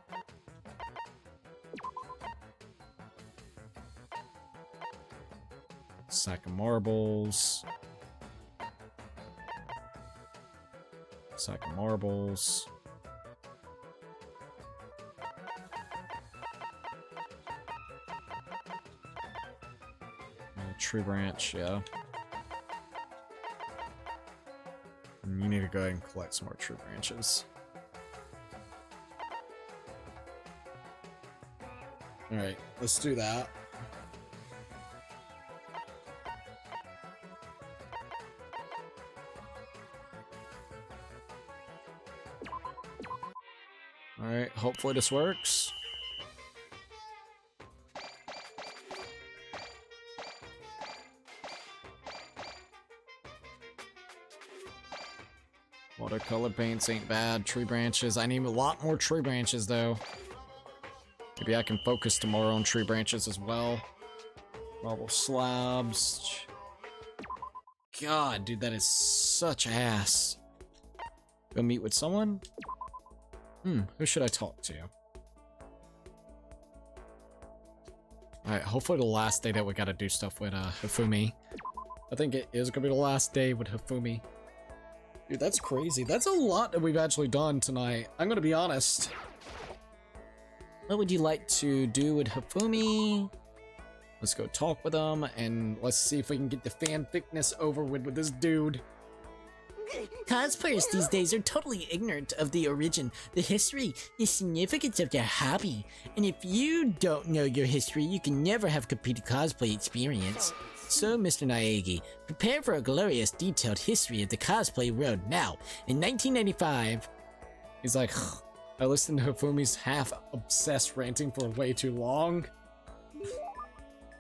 Sack of marbles. Sack of marbles. Tree branch, yeah. And you need to go ahead and collect some more tree branches. Alright, let's do that. Alright, hopefully this works. Watercolor paints ain't bad. Tree branches. I need a lot more tree branches, though. Maybe I can focus tomorrow on tree branches as well. Marble slabs. God, dude, that is such ass. Go meet with someone? Who should I talk to? Alright, hopefully the last day that we gotta do stuff with Hifumi. I think it is gonna be the last day with Hifumi. Dude, that's crazy. That's a lot that we've actually done tonight. I'm gonna be honest. What would you like to do with Hifumi? Let's go talk with him, and let's see if we can get the fanficness over with this dude. Cosplayers these days are totally ignorant of the origin, the history, the significance of their hobby. And if you don't know your history, you can never have completed cosplay experience. So, Mr. Naegi, prepare for a glorious, detailed history of the cosplay world now. In 1995, he's like, I listened to Hifumi's half-obsessed ranting for way too long.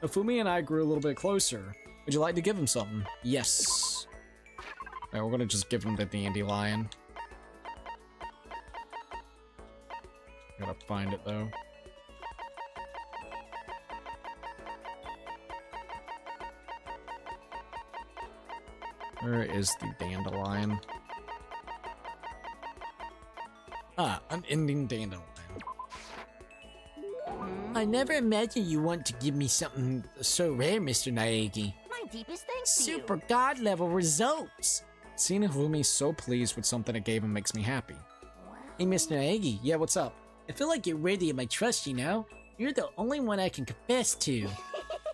Hifumi and I grew a little bit closer. Would you like to give him something? Yes. Alright, we're gonna just give him the dandelion. Gotta find it, though. Where is the dandelion? Ah, unending dandelion. I never imagined you want to give me something so rare, Mr. Naegi. My deepest thanks to Super god level results. Seeing Hifumi so pleased with something I gave him makes me happy. Hey, Mr. Naegi. Yeah, what's up? I feel like you're worthy of my trust, you know? You're the only one I can confess to.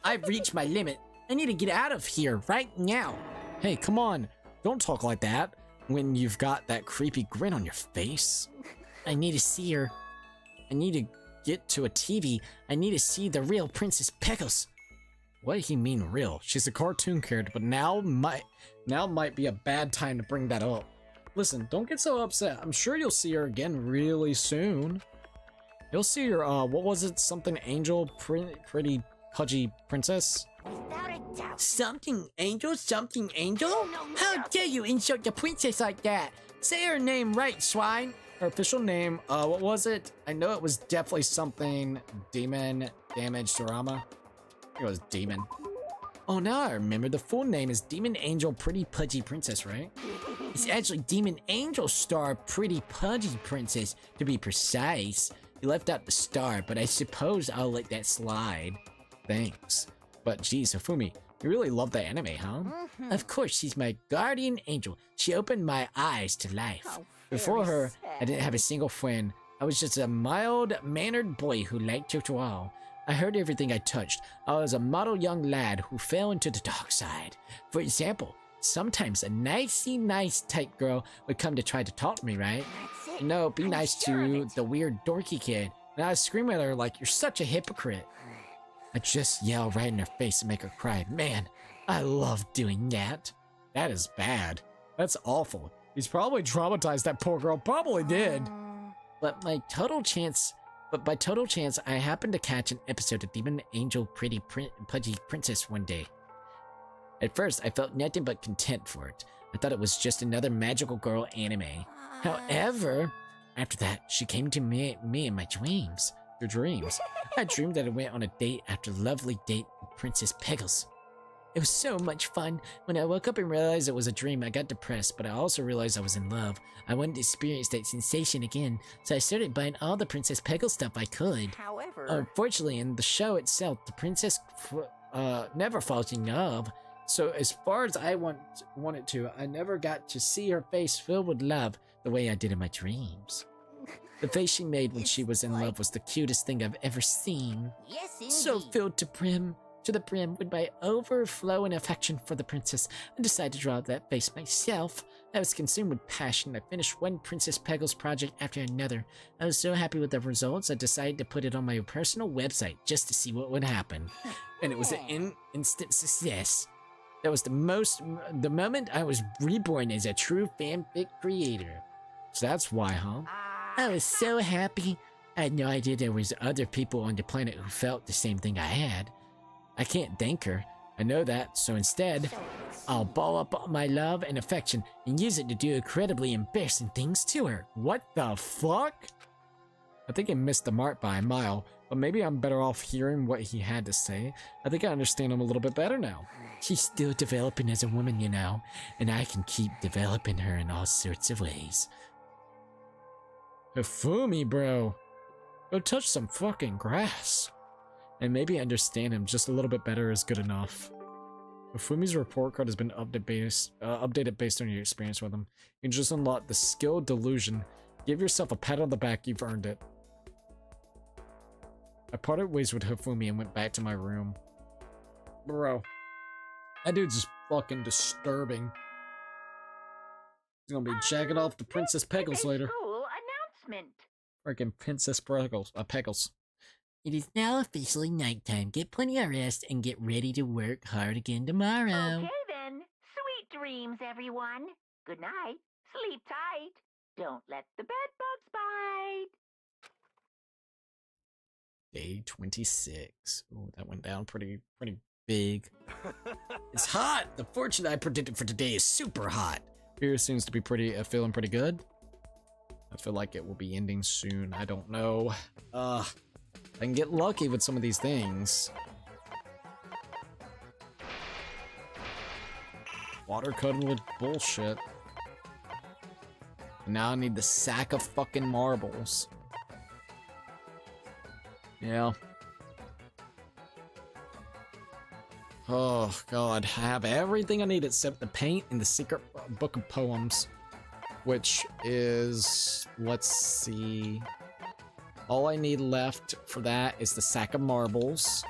I've reached my limit. I need to get out of here right now. Hey, come on. Don't talk like that when you've got that creepy grin on your face. I need to see her. I need to get to a TV. I need to see the real Princess Peckles. What do you mean real? She's a cartoon character, but now might be a bad time to bring that up. Listen, don't get so upset. I'm sure you'll see her again really soon. You'll see her, what was it? Something angel, pretty pudgy princess? Without a doubt. Something angel? Something angel? How dare you insult the princess like that? Say her name right, swine. Her official name, what was it? I know it was definitely something demon damage drama. It was demon. Oh, now I remember. The full name is Demon Angel Pretty Pudgy Princess, right? It's actually Demon Angel Star Pretty Pudgy Princess, to be precise. You left out the star, but I suppose I'll let that slide. Thanks. But geez, Hifumi, you really love that anime, huh? Of course, she's my guardian angel. She opened my eyes to life. Oh, Before very her, sad. I didn't have a single friend. I was just a mild-mannered boy who liked to all. I heard everything I touched. I was a model young lad who fell into the dark side. For example, sometimes a nice type girl would come to try to talk to me, right? That's it. No, be I'm nice sure of to it. the weird dorky kid. And I would scream at her like, you're such a hypocrite. I'd just yell right in her face and make her cry. Man, I love doing that. That is bad. That's awful. He's probably traumatized that poor girl. Probably did. But by total chance, I happened to catch an episode of Demon Angel Pretty Pudgy Princess one day. At first, I felt nothing but content for it. I thought it was just another magical girl anime. However, after that, she came to me in my dreams. Your dreams. I dreamed that I went on a date after a lovely date with Princess Peggles. It was so much fun. When I woke up and realized it was a dream, I got depressed, but I also realized I was in love. I wanted to experience that sensation again, so I started buying all the Princess Peggles stuff I could. However, Unfortunately, in the show itself, the Princess never falls in love. So as far as I wanted to, I never got to see her face filled with love the way I did in my dreams. The face she made when she was in love was the cutest thing I've ever seen. Yes, indeed. So filled to the brim with my overflowing affection for the princess, I decided to draw that face myself. I was consumed with passion. I finished one Princess Peggles project after another. I was so happy with the results, I decided to put it on my personal website just to see what would happen. And it was an instant success. That was the moment I was reborn as a true fanfic creator. So that's why, huh? I was so happy. I had no idea there was other people on the planet who felt the same thing I had. I can't thank her. I know that, so instead, I'll ball up all my love and affection and use it to do incredibly embarrassing things to her. What the fuck? I think I missed the mark by a mile, but maybe I'm better off hearing what he had to say. I think I understand him a little bit better now. She's still developing as a woman, you know, and I can keep developing her in all sorts of ways. Hifumi, bro. Go touch some fucking grass. And maybe understand him just a little bit better is good enough. Hifumi's report card has been updated based on your experience with him. You can just unlock the skill delusion. Give yourself a pat on the back, you've earned it. I parted ways with Hifumi and went back to my room. Bro. That dude's just fucking disturbing. He's gonna be jacking off to Princess Peggles later. School announcement. Freaking Princess Peggles. It is now officially nighttime. Get plenty of rest and get ready to work hard again tomorrow. Okay then. Sweet dreams, everyone. Good night. Sleep tight. Don't let the bed bugs bite. Day 26. Ooh, that went down pretty big. It's hot! The fortune I predicted for today is super hot. Here seems to be feeling pretty good. I feel like it will be ending soon. I don't know. I can get lucky with some of these things. Water coated with bullshit. Now I need the sack of fucking marbles. Yeah. Oh god, I have everything I need except the paint and the secret book of poems. Which is, let's see. All I need left for that is the sack of marbles.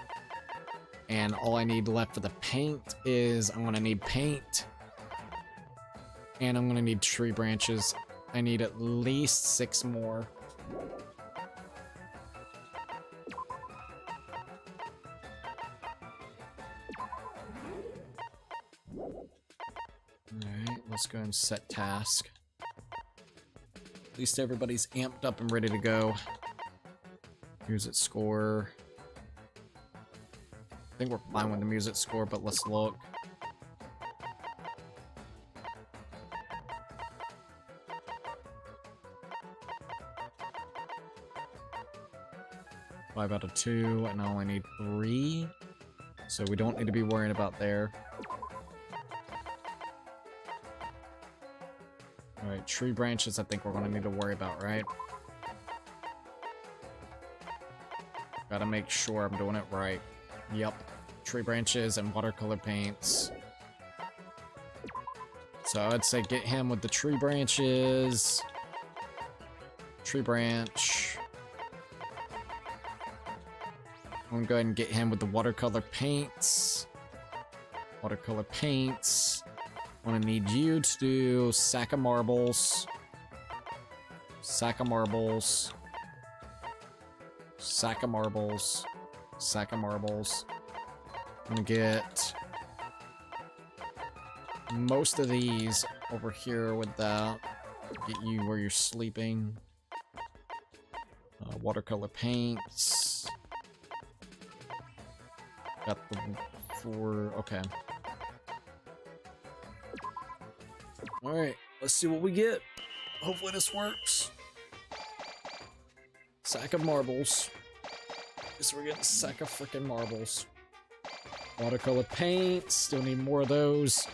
And all I need left for the paint is I'm gonna need paint. And I'm gonna need tree branches. I need at least 6 more. Alright, let's go and set task. At least everybody's amped up and ready to go. Music score. I think we're fine with the music score, but let's look. Five out of 2, and I only need 3. So we don't need to be worrying about there. Alright, tree branches I think we're gonna need to worry about, right? Gotta make sure I'm doing it right. Yep. Tree branches and watercolor paints. So I'd say get him with the tree branches. Tree branch. I'm gonna go ahead and get him with the watercolor paints. Watercolor paints. I'm gonna need you to do sack of marbles. Sack of marbles. Sack of marbles. Sack of marbles. I'm gonna get most of these over here with that. Get you where you're sleeping. Watercolor paints. Got the 4. Okay. Alright, let's see what we get. Hopefully this works. Sack of marbles. Guess we're getting a sack of freaking marbles. Watercolor paint. Still need more of those.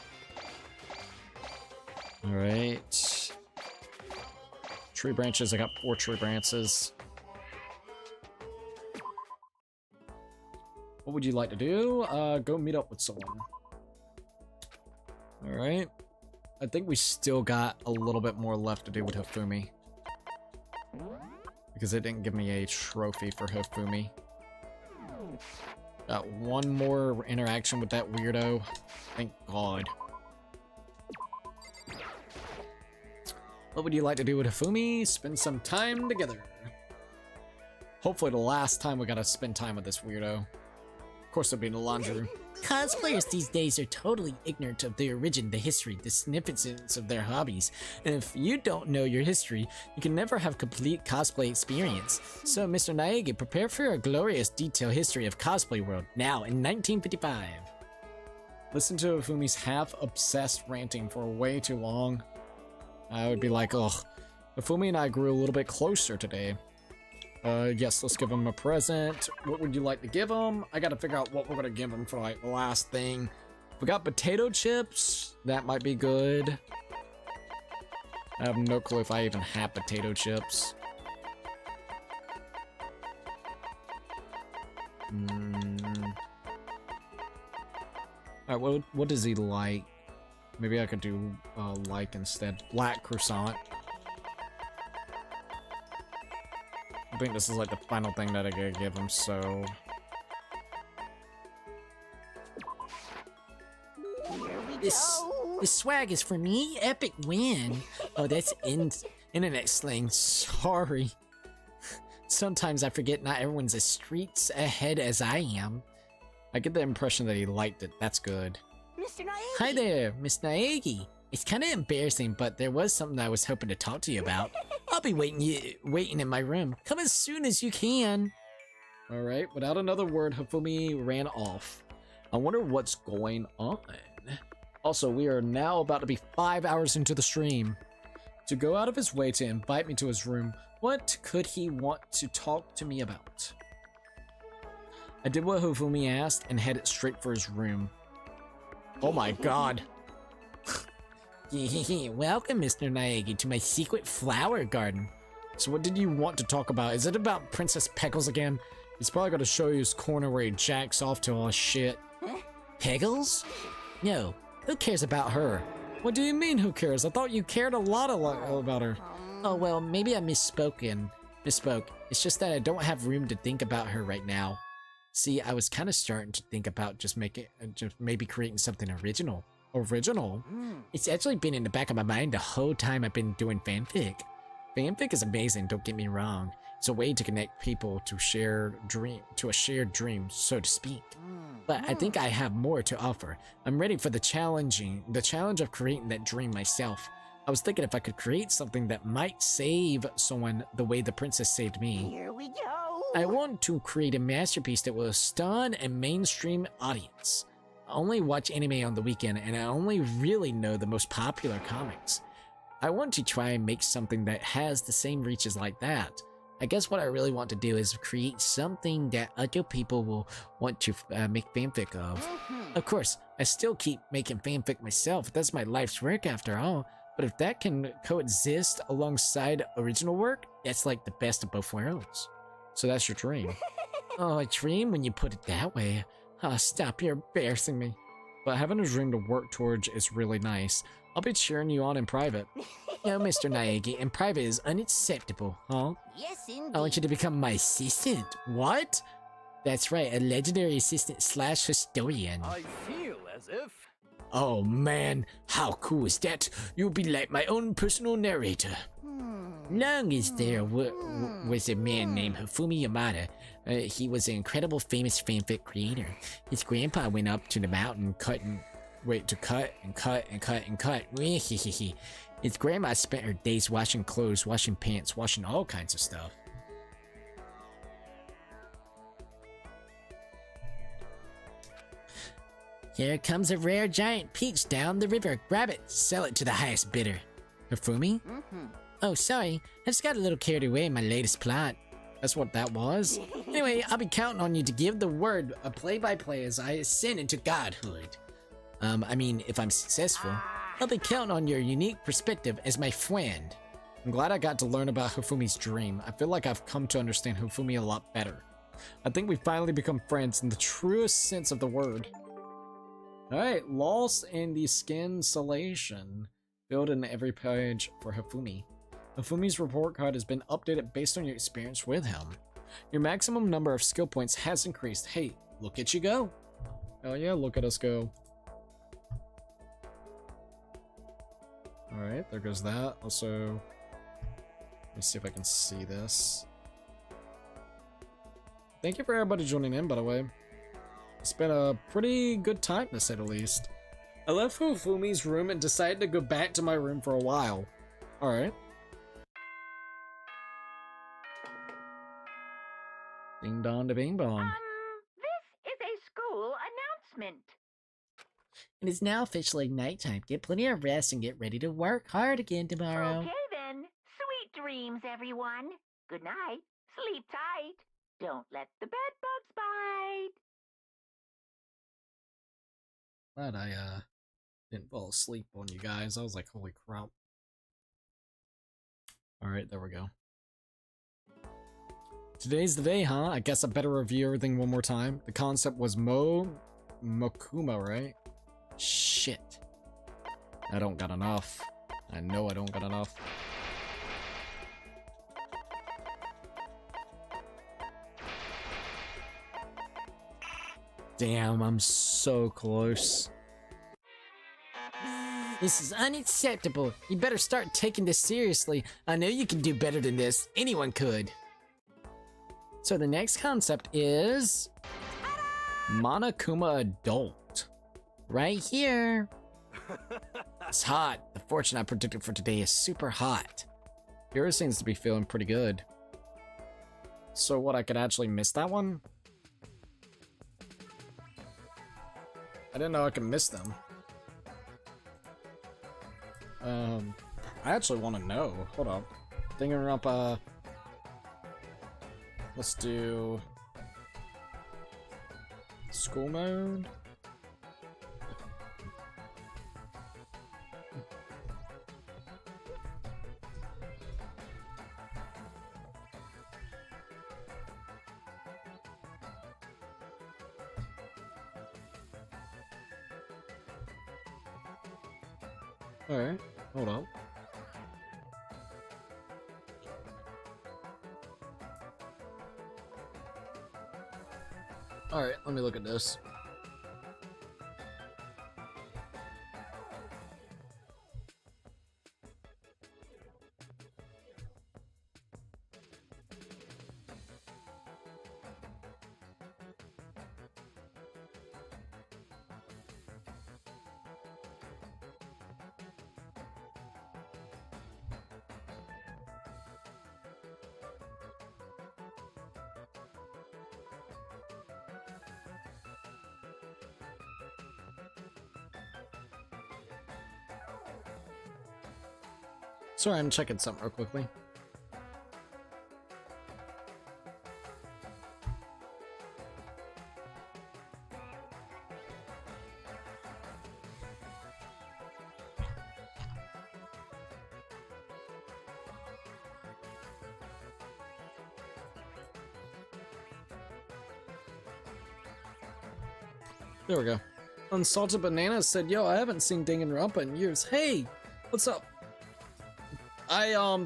Alright. Tree branches. I got 4 tree branches. What would you like to do? Go meet up with someone. Alright. I think we still got a little bit more left to do with Hifumi. Because it didn't give me a trophy for Hifumi. Got one more interaction with that weirdo. Thank God. What would you like to do with Hifumi? Spend some time together. Hopefully the last time we gotta spend time with this weirdo. Of course it'll be in the laundry room. Cosplayers these days are totally ignorant of the origin, the history, the significance of their hobbies. And if you don't know your history, you can never have complete cosplay experience. So, Mr. Naegi, prepare for a glorious, detailed history of cosplay world, now in 1955. Listen to Hifumi's half-obsessed ranting for way too long. I would be like, ugh. Hifumi and I grew a little bit closer today. Yes, let's give him a present. What would you like to give him? I gotta figure out what we're gonna give him for, like, the last thing. We got potato chips. That might be good. I have no clue if I even have potato chips. Alright, what does he like? Maybe I could do, like instead. Black croissant. I think this is like the final thing that I gotta give him, so... This swag is for me? Epic win. Oh, that's internet slang. Sorry. Sometimes I forget not everyone's as streets ahead as I am. I get the impression that he liked it. That's good. Mr. Naegi! Hi there, Miss Naegi. It's kind of embarrassing, but there was something I was hoping to talk to you about. I'll be waiting in my room. Come as soon as you can. Alright, without another word, Hifumi ran off. I wonder what's going on. Also, we are now about to be 5 hours into the stream. To go out of his way to invite me to his room, what could he want to talk to me about? I did what Hifumi asked and headed straight for his room. Oh my god. Welcome, Mr. Naegi, to my secret flower garden. So what did you want to talk about? Is it about Princess Peckles again? He's probably going to show you his corner where he jacks off to all shit. Peggles? No, who cares about her? What do you mean, who cares? I thought you cared a lot about her. Oh, well, maybe I misspoke. It's just that I don't have room to think about her right now. See, I was kind of starting to think about just maybe creating something original. Original? It's actually been in the back of my mind the whole time I've been doing fanfic. Fanfic is amazing, don't get me wrong. It's a way to connect people to a shared dream, so to speak. But I think I have more to offer. I'm ready for the challenge of creating that dream myself. I was thinking if I could create something that might save someone the way the princess saved me. Here we go! I want to create a masterpiece that will stun a mainstream audience. I only watch anime on the weekend, and I only really know the most popular comics. I want to try and make something that has the same reach as like that. I guess what I really want to do is create something that other people will want to make fanfic of. Of course, I still keep making fanfic myself. That's my life's work after all. But if that can coexist alongside original work, that's like the best of both worlds. So that's your dream. Oh, a dream when you put it that way. Oh, stop, you're embarrassing me. But having a dream to work towards is really nice. I'll be cheering you on in private. No, Mr. Naegi, in private is unacceptable, huh? Yes, indeed. I want you to become my assistant. What? That's right, a legendary assistant / historian. I feel as if... Oh man, how cool is that? You'll be like my own personal narrator. Long as there was a man named Hifumi Yamada. He was an incredible famous fanfic creator. His grandpa went up to the mountain cut. His grandma spent her days washing clothes, washing pants, washing all kinds of stuff. Here comes a rare giant peach down the river. Grab it, sell it to the highest bidder. Hifumi? Oh, sorry. I just got a little carried away in my latest plot. That's what that was? Anyway, I'll be counting on you to give the word a play-by-play as I ascend into godhood. If I'm successful, I'll be counting on your unique perspective as my friend. I'm glad I got to learn about Hifumi's dream. I feel like I've come to understand Hifumi a lot better. I think we finally become friends in the truest sense of the word. Alright, lost in the skin salation. Filled in every page for Hifumi. Hifumi's report card has been updated based on your experience with him. Your maximum number of skill points has increased. Hey, look at you go. Hell yeah, look at us go. Alright, there goes that. Also, let me see if I can see this. Thank you for everybody joining in, by the way. It's been a pretty good time, to say the least. I left Hifumi's room and decided to go back to my room for a while. Alright. Ding dong to bing bong. This is a school announcement. It is now officially nighttime. Get plenty of rest and get ready to work hard again tomorrow. Okay then. Sweet dreams, everyone. Good night. Sleep tight. Don't let the bed bugs bite. Glad I didn't fall asleep on you guys. I was like, holy crap. Alright, there we go. Today's the day, huh? I guess I better review everything one more time. The concept was Mokuma, right? Shit. I don't got enough. I know I don't got enough. Damn, I'm so close. This is unacceptable. You better start taking this seriously. I know you can do better than this. Anyone could. So the next concept is Monokuma Adult. Right here. It's hot. The fortune I predicted for today is super hot. Hero seems to be feeling pretty good. So what, I could actually miss that one? I didn't know I could miss them. I actually want to know. Hold up. Danganronpa. Let's do school mode. Alright, hold up. Alright, let me look at this. Sorry, I'm checking something real quickly. There we go. Unsalted Banana said, yo, I haven't seen Danganronpa in years. Hey, what's up?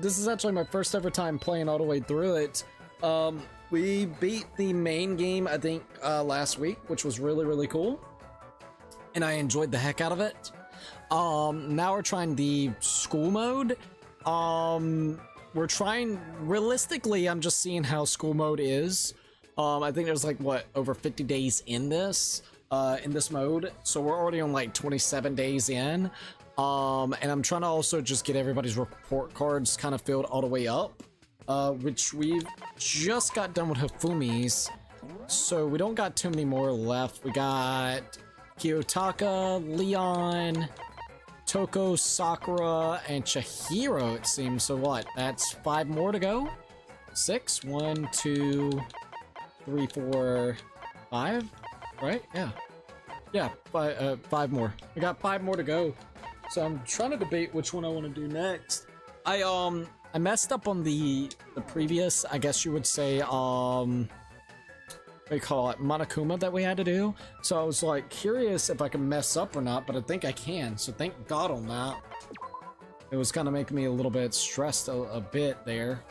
This is actually my first ever time playing all the way through it. We beat the main game, I think, last week, which was really, really cool. And I enjoyed the heck out of it. Now we're trying the school mode. We're trying, realistically, I'm just seeing how school mode is. I think there's like, what, over 50 days in this mode. So we're already on like 27 days in. And I'm trying to also just get everybody's report cards kind of filled all the way up, which we've just got done with Hifumi's, so we don't got too many more left. We got Kiyotaka, Leon, Toko, Sakura, and Chihiro, it seems. So what, that's 5 more to go? 6? 1, 2, 3, 4, 5, right? Yeah, 5 more. We got 5 more to go. So I'm trying to debate which one I want to do next. I messed up on the previous, I guess you would say, what do you call it, Monokuma that we had to do. So I was like curious if I can mess up or not, but I think I can. So thank God on that. It was kind of making me a little bit stressed a bit there.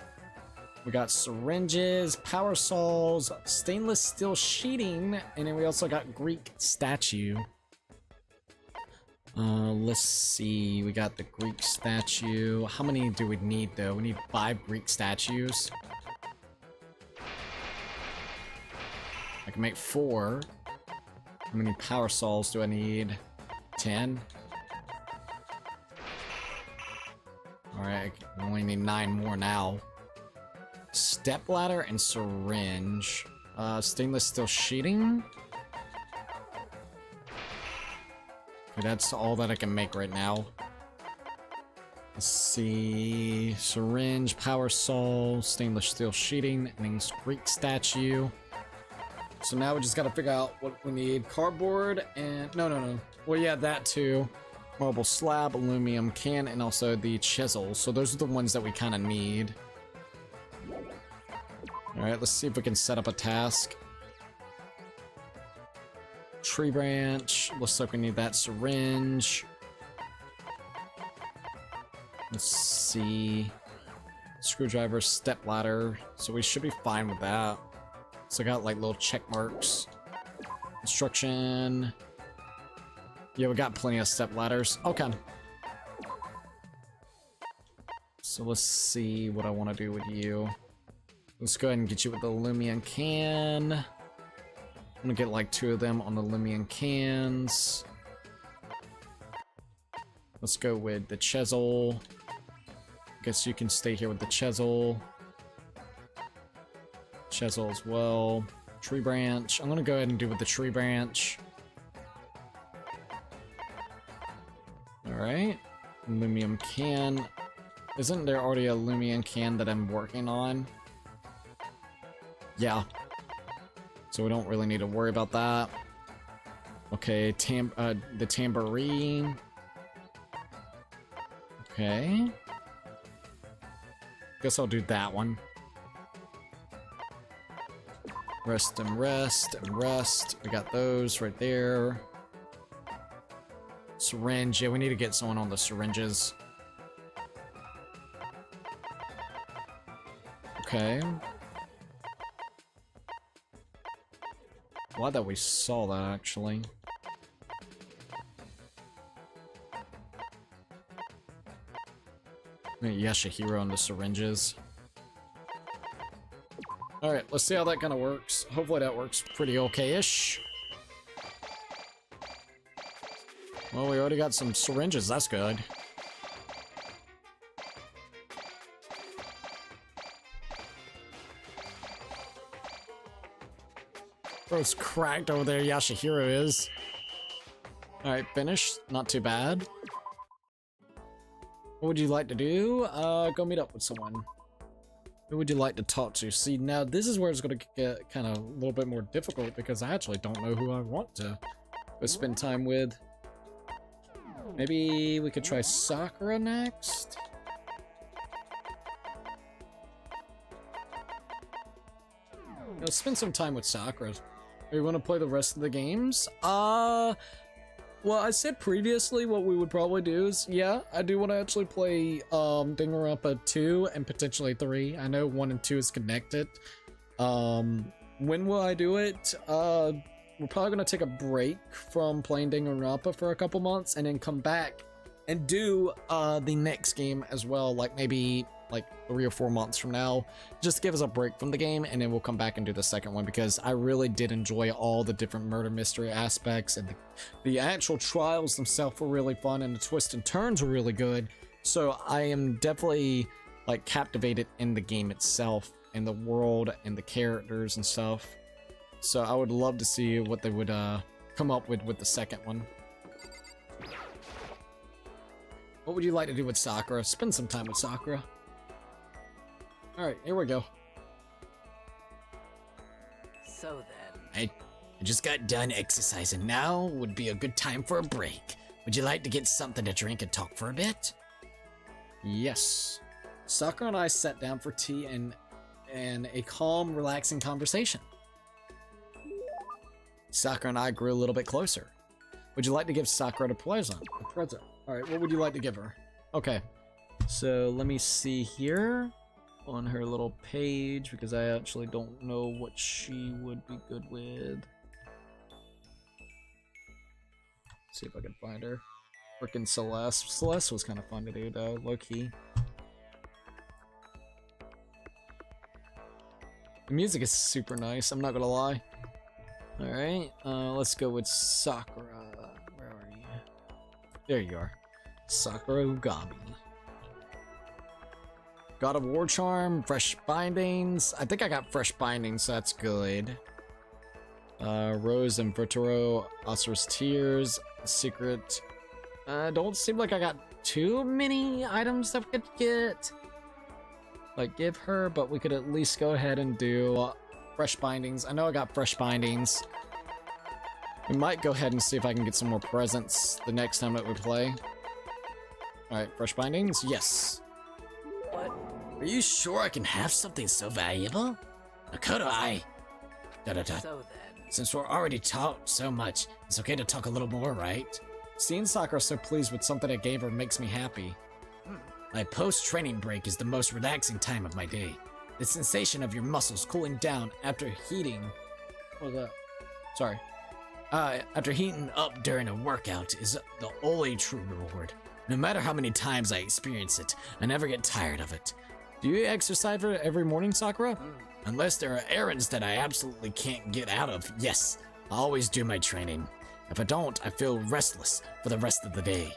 We got syringes, power saws, stainless steel sheeting, and then we also got Greek statue. Let's see, we got the Greek statue. How many do we need though? We need 5 Greek statues. I can make 4. How many power saws do I need? 10. Alright, I only need 9 more now. Step ladder and syringe. Stainless steel sheeting. Okay, that's all that I can make right now. Let's see. Syringe, power saw, stainless steel sheeting, and then Greek statue. So now we just gotta figure out what we need. Cardboard and... No. Well, yeah, that too. Marble slab, aluminum can, and also the chisel. So those are the ones that we kind of need. Alright, let's see if we can set up a task. Tree branch. Looks like we need that syringe. Let's see. Screwdriver, step ladder. So we should be fine with that. So I got like little check marks. Instruction. Yeah, we got plenty of step ladders. Okay. So let's see what I want to do with you. Let's go ahead and get you with the aluminum can. I'm gonna get like 2 of them on the aluminum cans. Let's go with the chisel. Guess you can stay here with the chisel. Chisel as well. Tree branch. I'm gonna go ahead and do with the tree branch. Alright. Aluminum can. Isn't there already a aluminum can that I'm working on? Yeah. So we don't really need to worry about that. Okay, the tambourine. Okay. Guess I'll do that one. Rest and rest and rest. We got those right there. Syringe. Yeah, we need to get someone on the syringes. Okay. Glad that we saw that, actually. Yashihiro on the syringes. Alright, let's see how that kind of works. Hopefully that works pretty okay-ish. Well, we already got some syringes, that's good. Bro's cracked over there, Yashihiro is. Alright, finished. Not too bad. What would you like to do? Go meet up with someone. Who would you like to talk to? See, now this is where it's going to get kind of a little bit more difficult because I actually don't know who I want to go spend time with. Maybe we could try Sakura next? Let's spend some time with Sakura. We want to play the rest of the games? Well, I said previously what we would probably do is, yeah, I do want to actually play Danganronpa 2 and potentially 3. I know 1 and 2 is connected. When will I do it? We're probably going to take a break from playing Danganronpa for a couple months and then come back and do the next game as well, like maybe like 3 or 4 months from now. Just give us a break from the game and then we'll come back and do the second one because I really did enjoy all the different murder mystery aspects and the actual trials themselves were really fun and the twists and turns were really good. So I am definitely like captivated in the game itself and the world and the characters and stuff. So I would love to see what they would come up with the second one. What would you like to do with Sakura? Spend some time with Sakura. Alright, here we go. So then, I just got done exercising. Now would be a good time for a break. Would you like to get something to drink and talk for a bit? Yes. Sakura and I sat down for tea and a calm, relaxing conversation. Sakura and I grew a little bit closer. Would you like to give Sakura a present? Alright, what would you like to give her? Okay, so let me see here on her little page, because I actually don't know what she would be good with. See if I can find her. Frickin' Celeste. Celeste was kind of fun to do though, low-key. The music is super nice, I'm not gonna lie. Alright, let's go with Sakura. Where are you? There you are. Sakura Ugami. God of War Charm, Fresh Bindings. I think I got Fresh Bindings, so that's good. Rose and Verturo, Asura's Tears, Secret. Don't seem like I got too many items that we could get. Like, give her, but we could at least go ahead and do Fresh Bindings. I know I got Fresh Bindings. We might go ahead and see if I can get some more presents the next time that we play. Alright, Fresh Bindings? Yes. What? Are you sure I can have something so valuable? Makoto, So then. Since we're already talked so much, it's okay to talk a little more, right? Seeing Sakura so pleased with something I gave her makes me happy. My post-training break is the most relaxing time of my day. The sensation of your muscles cooling down after heating... What was that? Sorry. After heating up during a workout is the only true reward. No matter how many times I experience it, I never get tired of it. Do you exercise every morning, Sakura? Unless there are errands that I absolutely can't get out of, yes, I always do my training. If I don't, I feel restless for the rest of the day.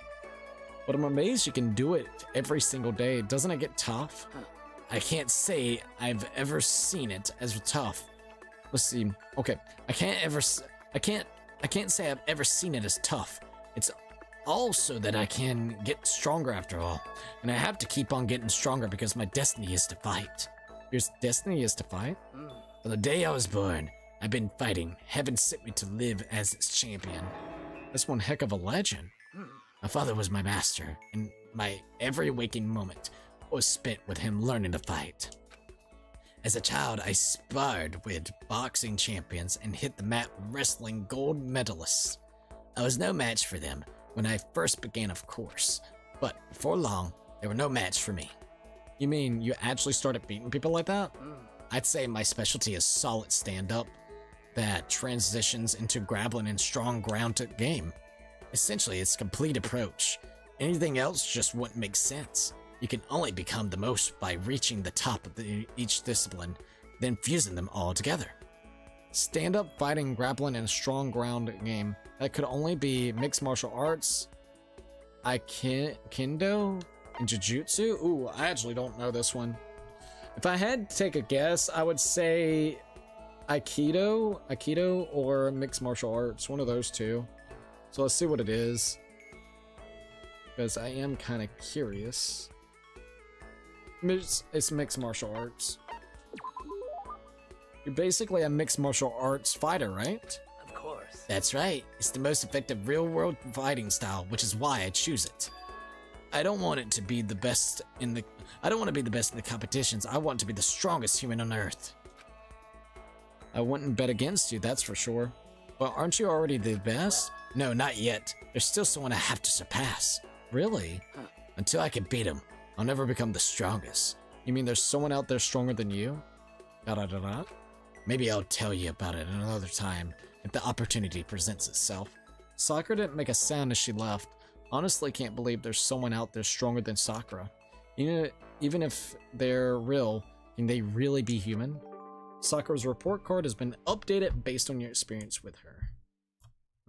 But I'm amazed you can do it every single day. Doesn't it get tough? I can't say I've ever seen it as tough. Let's see. Okay, I can't say I've ever seen it as tough. It's also that I can get stronger after all, and I have to keep on getting stronger because my destiny is to fight. your destiny is to fight? From the day I was born, I've been fighting. Heaven sent me to live as its champion. That's one heck of a legend. My father was my master, and my every waking moment was spent with him learning to fight. As a child, I sparred with boxing champions and hit the mat wrestling gold medalists. I was no match for them when I first began, of course, but before long, they were no match for me. You mean you actually started beating people like that? I'd say my specialty is solid stand-up that transitions into grappling and strong ground to game. Essentially, it's a complete approach. Anything else just wouldn't make sense. You can only become the most by reaching the top of each discipline, then fusing them all together. Stand-up, fighting, grappling, and strong ground game. That could only be mixed martial arts, Kendo, and Jujutsu? Ooh, I actually don't know this one. If I had to take a guess, I would say Aikido or mixed martial arts, one of those two. So let's see what it is, because I am kind of curious. It's mixed martial arts. You're basically a mixed martial arts fighter, right? Of course. That's right. It's the most effective real-world fighting style, which is why I choose it. I don't want to be the best in the competitions. I want to be the strongest human on Earth. I wouldn't bet against you, that's for sure. But aren't you already the best? No, not yet. There's still someone I have to surpass. Really? Until I can beat him, I'll never become the strongest. You mean there's someone out there stronger than you? Maybe I'll tell you about it another time, if the opportunity presents itself. Sakura didn't make a sound as she left. Honestly, can't believe there's someone out there stronger than Sakura. You know, even if they're real, can they really be human? Sakura's report card has been updated based on your experience with her.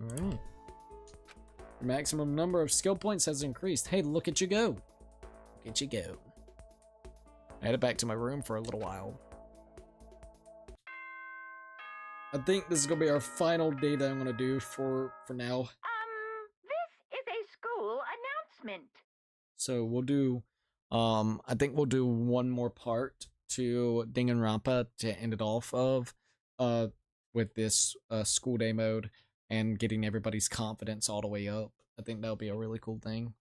Alright. Your maximum number of skill points has increased. Hey, look at you go. Look at you go. I headed back to my room for a little while. I think this is going to be our final day that I'm going to do for now. This is a school announcement. So we'll do, I think we'll do one more part to Danganronpa to end it off of, with this school day mode and getting everybody's confidence all the way up. I think that'll be a really cool thing.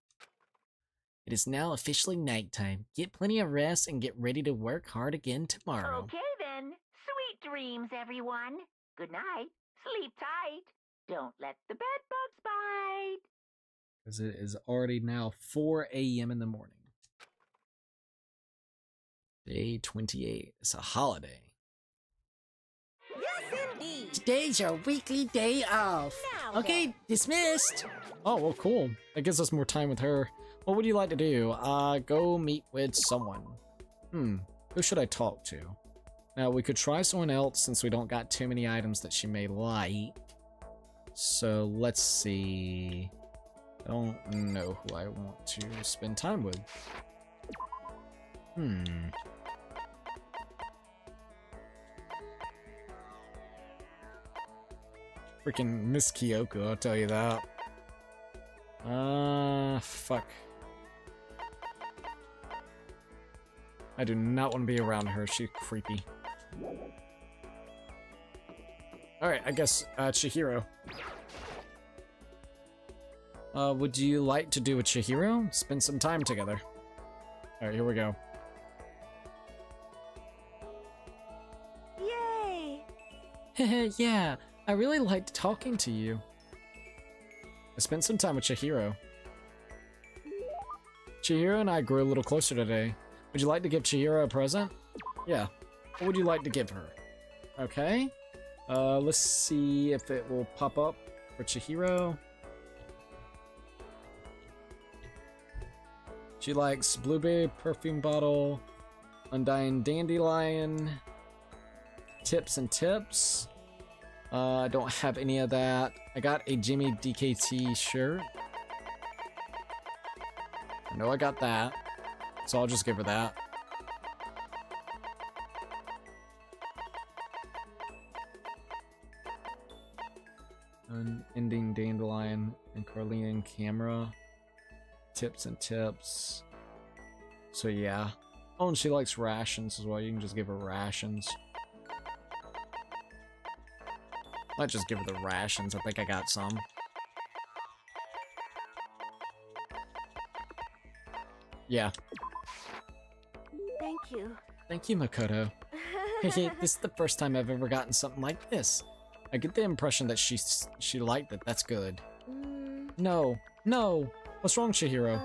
It is now officially nighttime. Get plenty of rest and get ready to work hard again tomorrow. Okay then. Sweet dreams, everyone. Good night. Sleep tight. Don't let the bed bugs bite. Because it is already now 4 a.m. in the morning. Day 28. It's a holiday. Yes, indeed. Today's your weekly day off. Now Okay, dismissed. Oh, well, cool. That gives us more time with her. What would you like to do? Go meet with someone. Who should I talk to? Now, we could try someone else since we don't got too many items that she may like. So, let's see. I don't know who I want to spend time with. Freaking Miss Kyoko, I'll tell you that. Fuck. I do not want to be around her, she's creepy. Alright, I guess, Chihiro. Would you like to do with Chihiro? Spend some time together. Alright, here we go. Yay! Yeah, I really liked talking to you. I spent some time with Chihiro. Chihiro and I grew a little closer today. Would you like to give Chihiro a present? Yeah. What would you like to give her? Okay. Let's see if it will pop up for Chihiro. She likes blueberry perfume bottle, undying dandelion, tips and tips. I don't have any of that. I got a Jimmy DKT shirt. I know I got that, so I'll just give her that. Unending dandelion and Carlinian camera. Tips and tips. So yeah. Oh, and she likes rations as well. You can just give her rations. Might just give her the rations. I think I got some. Yeah. Thank you. Thank you, Makoto. This is the first time I've ever gotten something like this. I get the impression that she liked it. That's good. No. No. What's wrong, Chihiro?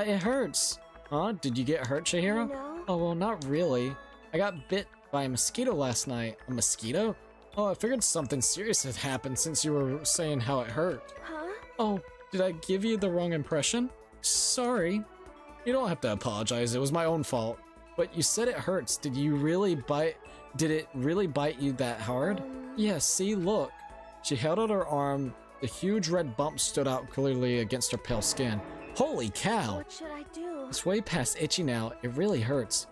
It hurts. Huh? Did you get hurt, Chihiro? No. Oh, well, not really. I got bit by a mosquito last night. A mosquito? Oh, I figured something serious had happened since you were saying how it hurt. Huh? Oh, did I give you the wrong impression? Sorry. You don't have to apologize. It was my own fault. But you said it hurts. Did it really bite you that hard? Yeah, see, look. She held out her arm. The huge red bump stood out clearly against her pale skin. Holy cow! What should I do? It's way past itchy now. It really hurts.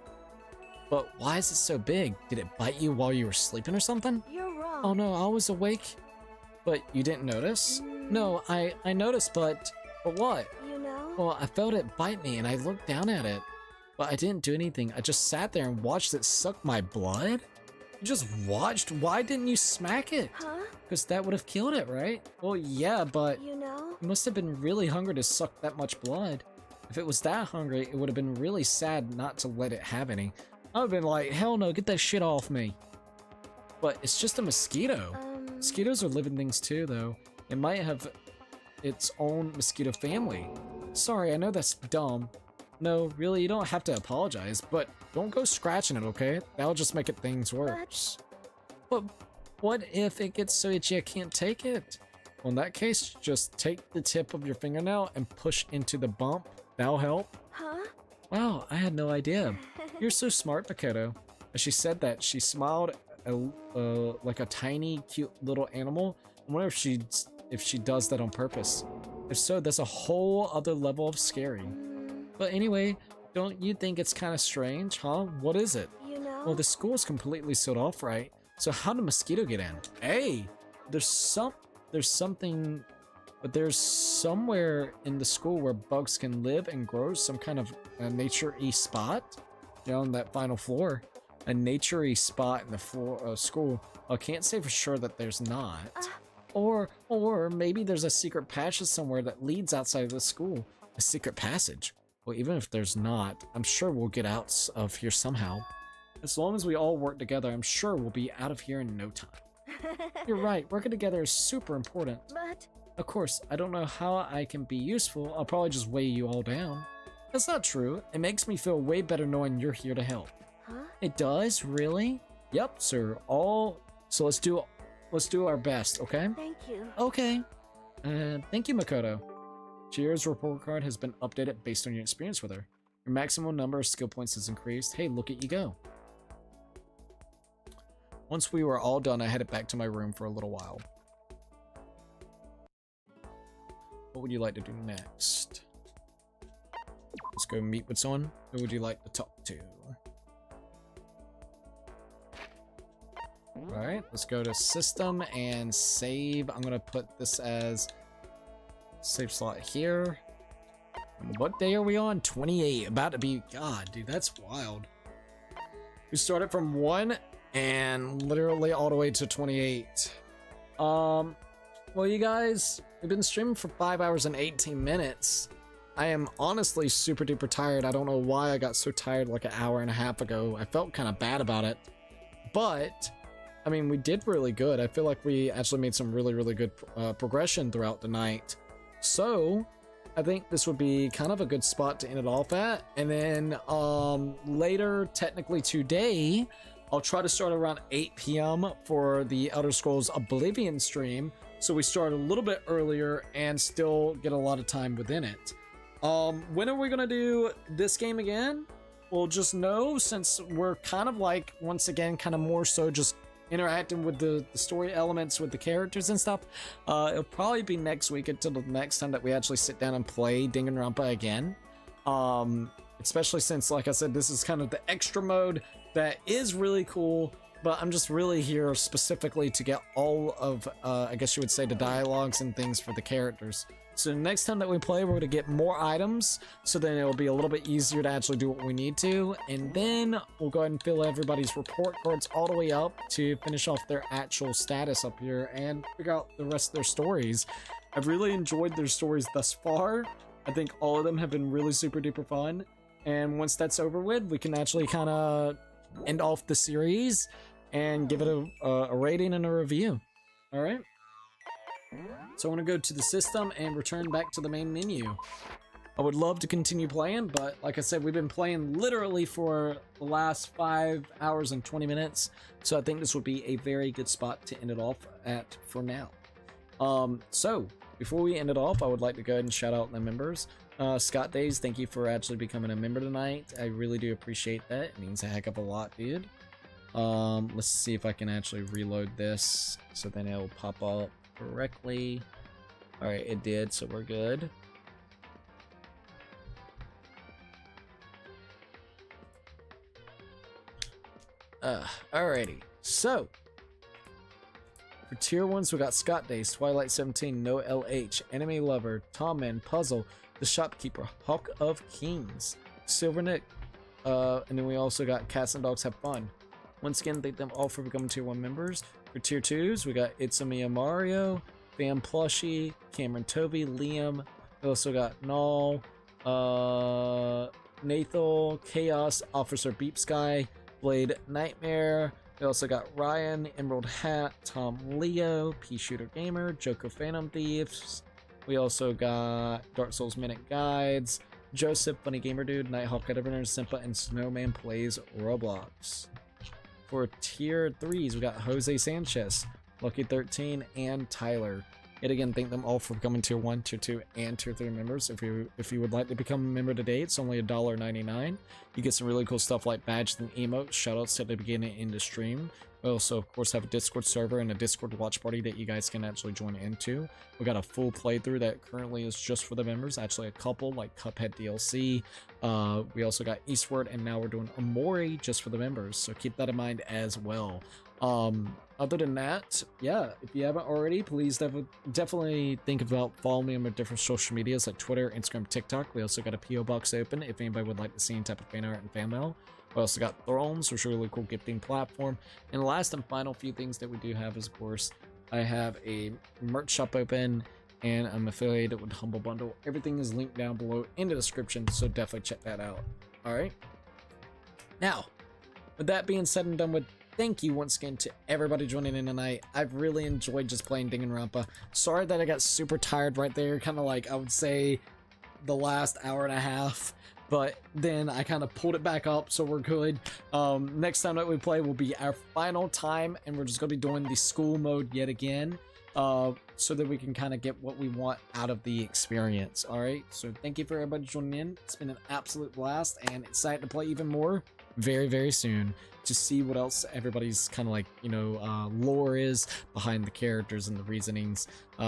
But why is it so big? Did it bite you while you were sleeping or something? You're wrong. Oh no, I was awake. But you didn't notice? No, I noticed, but what? You know? Well, I felt it bite me and I looked down at it. But I didn't do anything. I just sat there and watched it suck my blood? You just watched? Why didn't you smack it? Huh? Because that would have killed it, right? Well, yeah, but You know? you must have been really hungry to suck that much blood. If it was that hungry, it would have been really sad not to let it have any. I would have been like, hell no, get that shit off me. But it's just a mosquito. Mosquitoes are living things too, though. It might have its own mosquito family. Sorry, I know that's dumb. No, really, you don't have to apologize, but don't go scratching it, okay? That'll just make things worse. But what if it gets so itchy I can't take it? Well, in that case, just take the tip of your fingernail and push into the bump. That'll help. Huh? Wow, I had no idea. You're so smart, Makoto. As she said that, she smiled like a tiny, cute little animal. I wonder if she does that on purpose. If so, that's a whole other level of scary. But anyway, don't you think it's kind of strange, huh? What is it? You know? Well, the school's completely sealed off, right? So how did mosquito get in? Hey, there's something, but there's somewhere in the school where bugs can live and grow, some kind of nature-y spot on that final floor. A nature-y spot in the floor of school. I can't say for sure that there's not. Or maybe there's a secret passage somewhere that leads outside of the school. A secret passage. Well, even if there's not, I'm sure we'll get out of here somehow. As long as we all work together, I'm sure we'll be out of here in no time. You're right, working together is super important. But Of course, I don't know how I can be useful. I'll probably just weigh you all down. That's not true. It makes me feel way better knowing you're here to help. huh? It does? Really? Yep, sir. So let's do our best, okay? Thank you. Okay. Thank you, Makoto. Chihira's report card has been updated based on your experience with her. Your maximum number of skill points has increased. Hey, look at you go. Once we were all done, I headed back to my room for a little while. What would you like to do next? Let's go meet with someone. Who would you like to talk to? Alright, let's go to system and save. I'm gonna put this as save slot here. And what day are we on? 28. About to be. God, dude, that's wild. We started from 1 and literally all the way to 28. Well, you guys, we've been streaming for 5 hours and 18 minutes. I am honestly super duper tired. I don't know why I got so tired like an hour and a half ago. I felt kind of bad about it. But, I mean, we did really good. I feel like we actually made some really, really good progression throughout the night. So, I think this would be kind of a good spot to end it off at. And then later, technically today, I'll try to start around 8 p.m. for the Elder Scrolls Oblivion stream. So we start a little bit earlier and still get a lot of time within it. When are we going to do this game again? Well, just know, since we're kind of like, once again, kind of more so just interacting with the story elements with the characters and stuff, it'll probably be next week until the next time that we actually sit down and play Danganronpa again. Especially since, like I said, this is kind of the extra mode that is really cool, but I'm just really here specifically to get all of, I guess you would say, the dialogues and things for the characters. So next time that we play, we're going to get more items, so then it'll be a little bit easier to actually do what we need to, and then we'll go ahead and fill everybody's report cards all the way up to finish off their actual status up here and figure out the rest of their stories. I've really enjoyed their stories thus far. I think all of them have been really super duper fun, and once that's over with, we can actually kind of end off the series and give it a rating and a review. All right. So I want to go to the system and return back to the main menu. I would love to continue playing, but like I said, we've been playing literally for the last 5 hours and 20 minutes. So I think this would be a very good spot to end it off at for now. So before we end it off, I would like to go ahead and shout out the members. Scott Days, thank you for actually becoming a member tonight. I really do appreciate that. It means a heck of a lot, dude. Let's see if I can actually reload this so then it'll pop up correctly. Alright, it did, so we're good. Alrighty, so for tier 1s we got Scott Days, Twilight 17, No LH, Enemy Lover, Tom Man, Puzzle, The Shopkeeper, Hawk of Kings, Silver Nick, and then we also got Cats and Dogs Have Fun. Once again, thank them all for becoming tier 1 members. For tier 2s, we got It's a Mia Mario, Bam Plushie, Cameron Toby, Liam. We also got Null, Nathal, Chaos, Officer Beep Sky, Blade Nightmare. We also got Ryan, Emerald Hat, Tom Leo, Pea Shooter Gamer, Joko Phantom Thieves. We also got Dark Souls Minute Guides, Joseph, Funny Gamer Dude, Nighthawk Editor, Simpa, and Snowman Plays Roblox. For tier 3s, we got Jose Sanchez, Lucky 13, and Tyler. Yet again, thank them all for becoming tier 1, tier 2, and tier 3 members. If you would like to become a member today, it's only $1.99. You get some really cool stuff like badges and emotes, shoutouts at the beginning and the stream. We also, of course, have a Discord server and a Discord watch party that you guys can actually join into. We got a full playthrough that currently is just for the members, actually a couple, like Cuphead DLC. We also got Eastward, and now we're doing Amori just for the members, so keep that in mind as well. Other than that, yeah, if you haven't already, please definitely think about following me on my different social medias like Twitter, Instagram, TikTok. We also got a PO box open if anybody would like to see any type of fan art and fan mail. We also got Thrones, which is a really cool gifting platform. And the last and final few things that we do have is, of course, I have a merch shop open and I'm affiliated with Humble Bundle. Everything is linked down below in the description, so definitely check that out. All right. Now, with that being said and done with thank you once again to everybody joining in tonight. I've really enjoyed just playing Danganronpa. Sorry that I got super tired right there, kind of like I would say the last hour and a half, but then I kind of pulled it back up, so we're good. Next time that we play will be our final time, and we're just going to be doing the school mode yet again, so that we can kind of get what we want out of the experience. All right, so thank you for everybody joining in. It's been an absolute blast, and excited to play even more very, very soon to see what else everybody's kind of like, you know, lore is behind the characters and the reasonings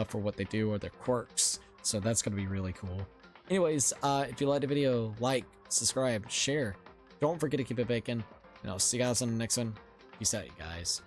for what they do or their quirks. So that's going to be really cool. Anyways, if you liked the video, like, subscribe, share. Don't forget to keep it bacon, and I'll see you guys on the next one. Peace out, you guys.